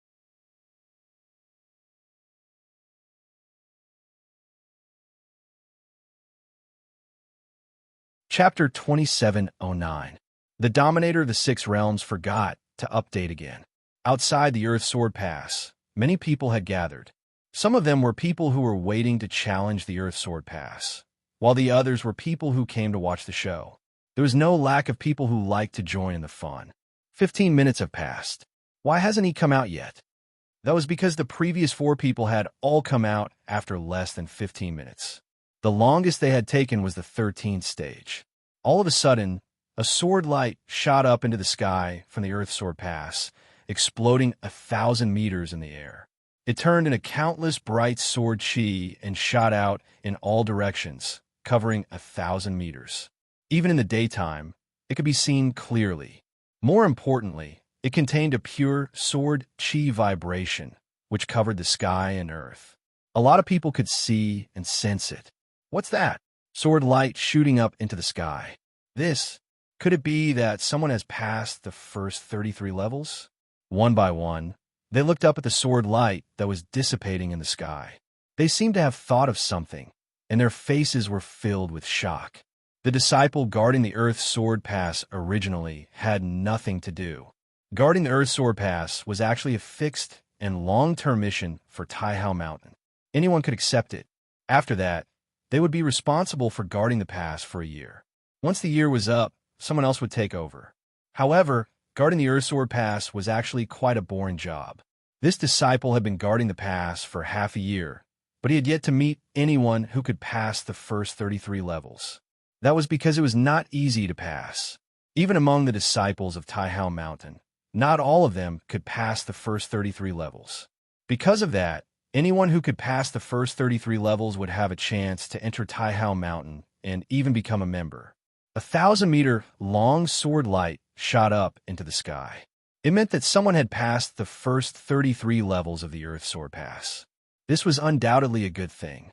Chapter 2709. The Dominator of the 6 Realms forgot to update again. Outside the Earth Sword Pass, many people had gathered. Some of them were people who were waiting to challenge the Earth Sword Pass, while the others were people who came to watch the show. There was no lack of people who liked to join in the fun. 15 minutes have passed. Why hasn't he come out yet? That was because the previous 4 people had all come out after less than 15 minutes. The longest they had taken was the 13th stage. All of a sudden, a sword light shot up into the sky from the Earth Sword Pass, exploding 1,000 meters in the air. It turned into countless bright sword chi and shot out in all directions, covering 1,000 meters. Even in the daytime, it could be seen clearly. More importantly, it contained a pure sword chi vibration, which covered the sky and earth. A lot of people could see and sense it. What's that? Sword light shooting up into the sky. Could it be that someone has passed the first 33 levels? One by one, they looked up at the sword light that was dissipating in the sky. They seemed to have thought of something, and their faces were filled with shock. The disciple guarding the Earth Sword Pass originally had nothing to do. Guarding the Earth Sword Pass was actually a fixed and long-term mission for Taihao Mountain. Anyone could accept it. After that, they would be responsible for guarding the pass for a year. Once the year was up, someone else would take over. However, guarding the Earth Sword Pass was actually quite a boring job. This disciple had been guarding the pass for half a year, but he had yet to meet anyone who could pass the first 33 levels. That was because it was not easy to pass. Even among the disciples of Taihao Mountain, not all of them could pass the first 33 levels. Because of that, anyone who could pass the first 33 levels would have a chance to enter Taihao Mountain and even become a member. 1,000-meter long sword light shot up into the sky. It meant that someone had passed the first 33 levels of the Earth Sword Pass. This was undoubtedly a good thing.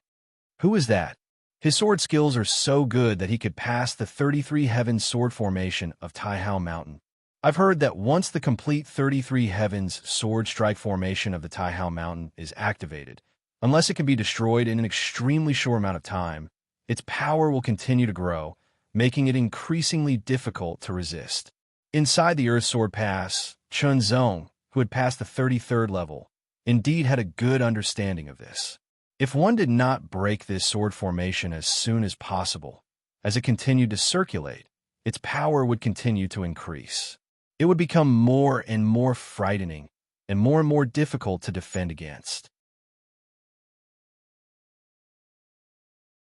Who was that? His sword skills are so good that he could pass the 33 Heavens sword formation of Taihao Mountain. I've heard that once the complete 33 Heavens sword strike formation of the Taihao Mountain is activated, unless it can be destroyed in an extremely short amount of time, its power will continue to grow, making it increasingly difficult to resist. Inside the Earth Sword Pass, Chunzong, who had passed the 33rd level, indeed had a good understanding of this. If one did not break this sword formation as soon as possible, As it continued to circulate, its power would continue to increase. It would become more and more frightening and more difficult to defend against.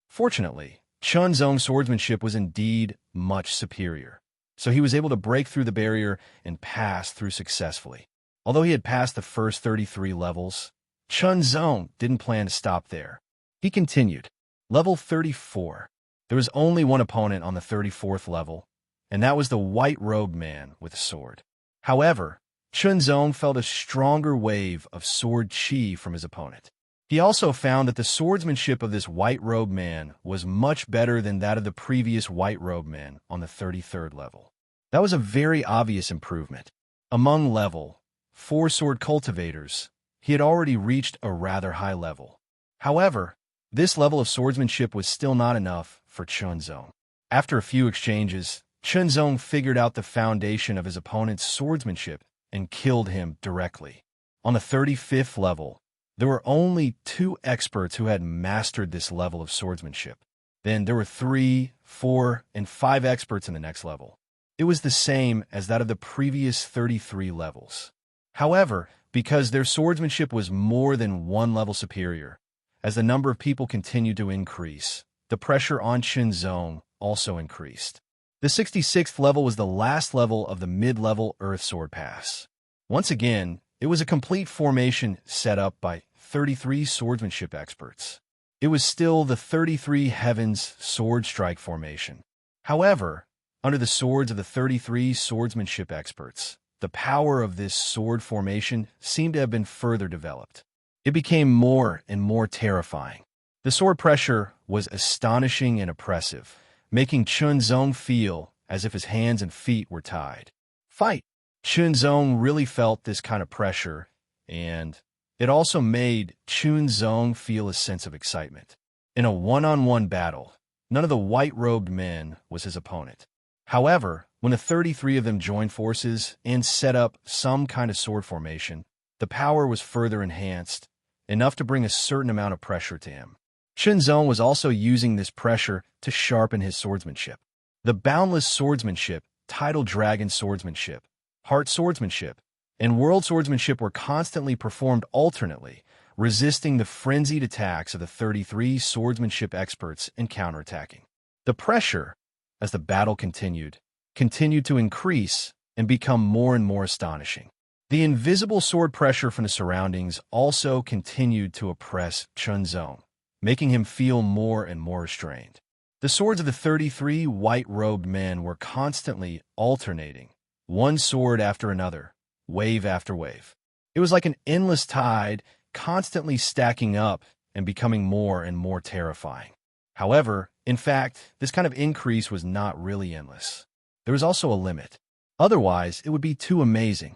Fortunately, Chunzong's swordsmanship was indeed much superior, so he was able to break through the barrier and pass through successfully. Although he had passed the first 33 levels, Chunzong didn't plan to stop there. He continued. Level 34. There was only one opponent on the 34th level, and that was the white-robed man with a sword. However, Chunzong felt a stronger wave of sword chi from his opponent. He also found that the swordsmanship of this white-robed man was much better than that of the previous white-robed man on the 33rd level. That was a very obvious improvement. Among level 4 sword cultivators, he had already reached a rather high level. However, this level of swordsmanship was still not enough for Chunzong. After a few exchanges, Chunzong figured out the foundation of his opponent's swordsmanship and killed him directly. On the 35th level, there were only 2 experts who had mastered this level of swordsmanship. Then there were 3, 4, and 5 experts in the next level. It was the same as that of the previous 33 levels. However, because their swordsmanship was more than 1 level superior, as the number of people continued to increase, the pressure on Chunzong also increased. The 66th level was the last level of the mid-level Earth Sword Pass. Once again, it was a complete formation set up by 33 swordsmanship experts. It was still the 33 Heavens Sword Strike formation. However, under the swords of the 33 swordsmanship experts, the power of this sword formation seemed to have been further developed. It became more and more terrifying. The sword pressure was astonishing and oppressive, making Chunzong feel as if his hands and feet were tied. Fight! Chunzong really felt this kind of pressure, and it also made Chunzong feel a sense of excitement. In a one-on-one battle, none of the white-robed men was his opponent. However, when the 33 of them joined forces and set up some kind of sword formation, the power was further enhanced, enough to bring a certain amount of pressure to him. Chunzong was also using this pressure to sharpen his swordsmanship. The Boundless Swordsmanship, Tidal Dragon Swordsmanship, Heart Swordsmanship, and World Swordsmanship were constantly performed alternately, resisting the frenzied attacks of the 33 swordsmanship experts and counterattacking. The pressure, as the battle continued to increase and become more and more astonishing. The invisible sword pressure from the surroundings also continued to oppress Chunzong, making him feel more and more restrained. The swords of the 33 white-robed men were constantly alternating, one sword after another, wave after wave. It was like an endless tide, constantly stacking up and becoming more and more terrifying. However, in fact, this kind of increase was not really endless. There was also a limit. Otherwise, it would be too amazing.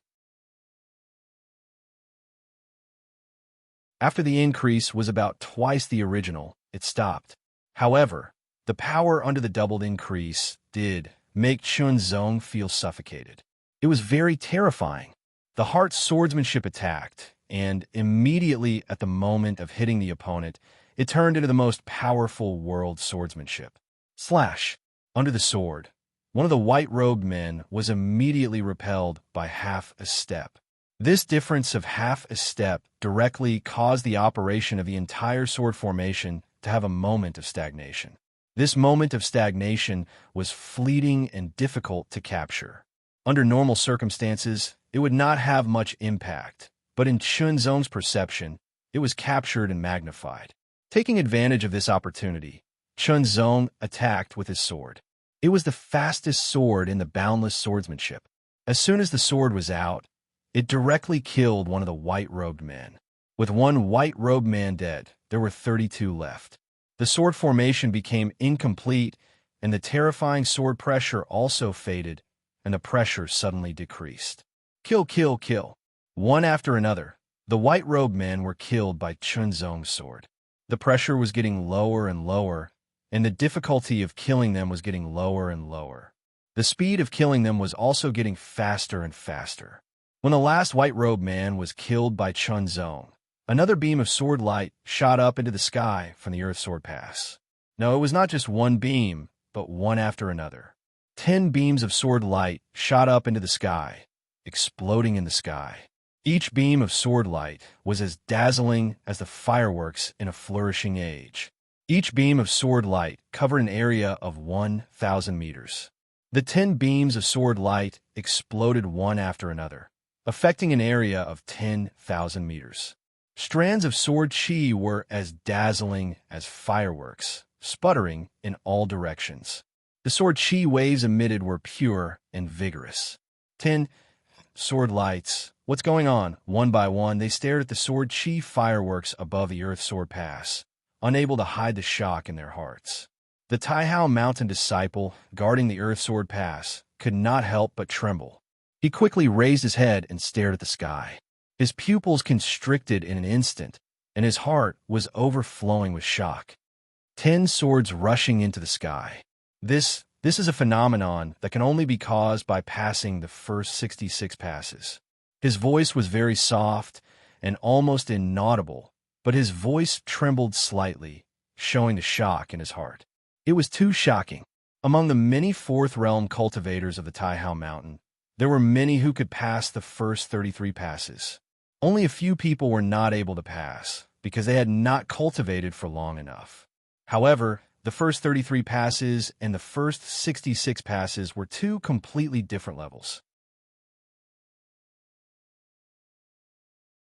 After the increase was about twice the original, it stopped. However, the power under the doubled increase did make Chunzong feel suffocated. It was very terrifying. The heart swordsmanship attacked, and immediately at the moment of hitting the opponent, it turned into the most powerful world swordsmanship. Slash! Under the sword, one of the white-robed men was immediately repelled by half a step. This difference of half a step directly caused the operation of the entire sword formation to have a moment of stagnation. This moment of stagnation was fleeting and difficult to capture. Under normal circumstances, it would not have much impact, but in Chunzong's perception, it was captured and magnified. Taking advantage of this opportunity, Chunzong attacked with his sword. It was the fastest sword in the boundless swordsmanship. As soon as the sword was out, it directly killed one of the white-robed men. With one white-robed man dead, there were 32 left. The sword formation became incomplete, and the terrifying sword pressure also faded, and the pressure suddenly decreased. Kill, kill, kill. One after another, the white-robed men were killed by Chunzong's sword. The pressure was getting lower and lower, and the difficulty of killing them was getting lower and lower. The speed of killing them was also getting faster and faster. When the last white-robed man was killed by Chunzong, another beam of sword light shot up into the sky from the Earth Sword Pass. No, it was not just one beam, but one after another. 10 beams of sword light shot up into the sky, exploding in the sky. Each beam of sword light was as dazzling as the fireworks in a flourishing age. Each beam of sword light covered an area of 1,000 meters. The 10 beams of sword light exploded one after another, affecting an area of 10,000 meters. Strands of sword chi were as dazzling as fireworks, sputtering in all directions. The sword chi waves emitted were pure and vigorous. 10 sword lights. What's going on? One by one, they stared at the sword chi fireworks above the Earth Sword Pass, unable to hide the shock in their hearts. The Taihao Mountain disciple, guarding the Earth Sword Pass, could not help but tremble. He quickly raised his head and stared at the sky. His pupils constricted in an instant, and his heart was overflowing with shock. 10 swords rushing into the sky. This is a phenomenon that can only be caused by passing the first 66 passes. His voice was very soft and almost inaudible, but his voice trembled slightly, showing the shock in his heart. It was too shocking. Among the many fourth realm cultivators of the Taihao Mountain, there were many who could pass the first 33 passes. Only a few people were not able to pass because they had not cultivated for long enough. However, the first 33 passes and the first 66 passes were two completely different levels.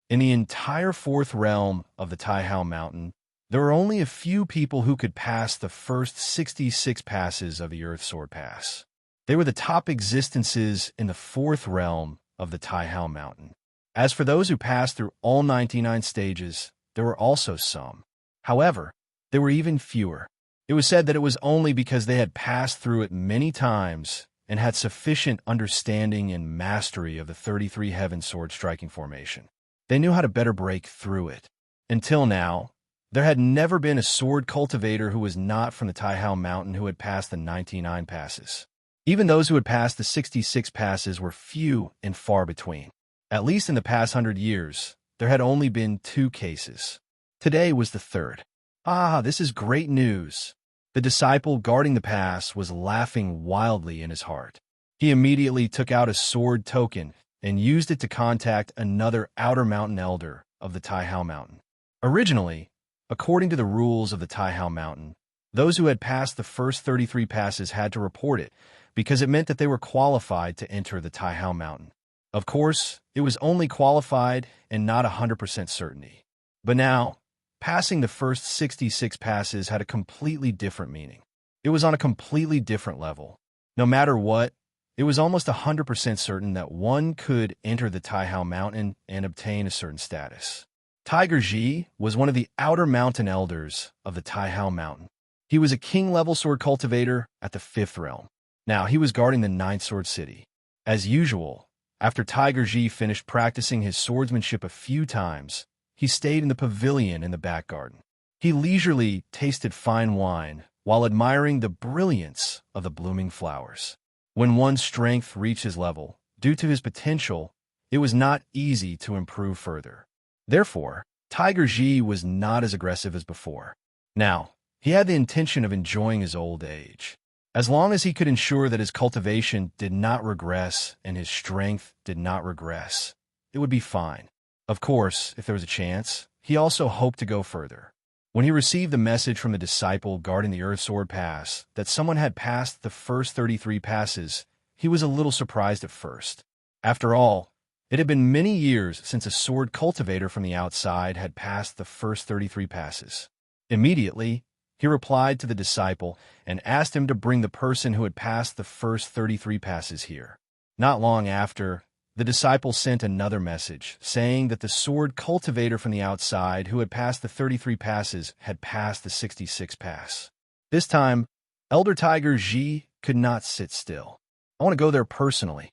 In the entire fourth realm of the Taihao Mountain, there were only a few people who could pass the first 66 passes of the Earth Sword Pass. They were the top existences in the fourth realm of the Taihao Mountain. As for those who passed through all 99 stages, there were also some. However, there were even fewer. It was said that it was only because they had passed through it many times and had sufficient understanding and mastery of the 33 Heaven Sword striking formation. They knew how to better break through it. Until now, there had never been a sword cultivator who was not from the Taihao Mountain who had passed the 99 passes. Even those who had passed the 66 passes were few and far between. At least in the past 100 years, there had only been 2 cases. Today was the third. Ah, this is great news. The disciple guarding the pass was laughing wildly in his heart. He immediately took out a sword token and used it to contact another outer mountain elder of the Taihao Mountain. Originally, according to the rules of the Taihao Mountain, those who had passed the first 33 passes had to report it because it meant that they were qualified to enter the Taihao Mountain. Of course, it was only qualified and not 100% certainty. But now, passing the first 66 passes had a completely different meaning. It was on a completely different level. No matter what, it was almost 100% certain that one could enter the Taihao Mountain and obtain a certain status. Tiger Ji was one of the outer mountain elders of the Taihao Mountain. He was a king-level sword cultivator at the 5th realm. Now, he was guarding the 9th sword city. As usual, after Tiger Ji finished practicing his swordsmanship a few times, he stayed in the pavilion in the back garden. He leisurely tasted fine wine while admiring the brilliance of the blooming flowers. When one's strength reached his level, due to his potential, it was not easy to improve further. Therefore, Tiger Ji was not as aggressive as before. Now, he had the intention of enjoying his old age. As long as he could ensure that his cultivation did not regress and his strength did not regress, it would be fine. Of course, if there was a chance, he also hoped to go further. When he received the message from the disciple guarding the Earth Sword Pass that someone had passed the first 33 passes, he was a little surprised at first. After all, it had been many years since a sword cultivator from the outside had passed the first 33 passes. Immediately, he replied to the disciple and asked him to bring the person who had passed the first 33 passes here. Not long after, the disciple sent another message, saying that the sword cultivator from the outside who had passed the 33 passes had passed the 66 pass. This time, Elder Tiger Ji could not sit still. I want to go there personally.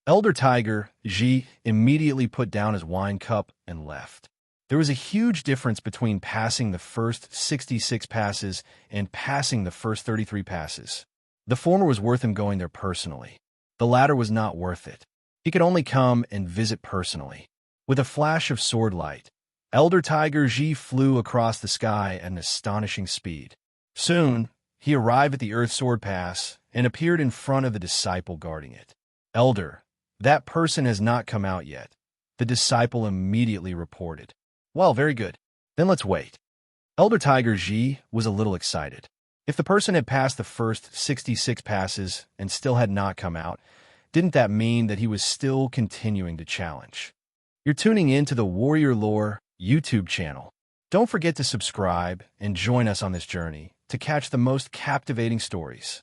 Elder Tiger Ji immediately put down his wine cup and left. There was a huge difference between passing the first 66 passes and passing the first 33 passes. The former was worth him going there personally. The latter was not worth it. He could only come and visit personally. With a flash of sword light, Elder Tiger Ji flew across the sky at an astonishing speed. Soon, he arrived at the Earth Sword Pass and appeared in front of the disciple guarding it. Elder, that person has not come out yet, the disciple immediately reported. Well, very good. Then let's wait. Elder Tiger Ji was a little excited. If the person had passed the first 66 passes and still had not come out, didn't that mean that he was still continuing to challenge? You're tuning in to the Warrior Lore YouTube channel. Don't forget to subscribe and join us on this journey to catch the most captivating stories.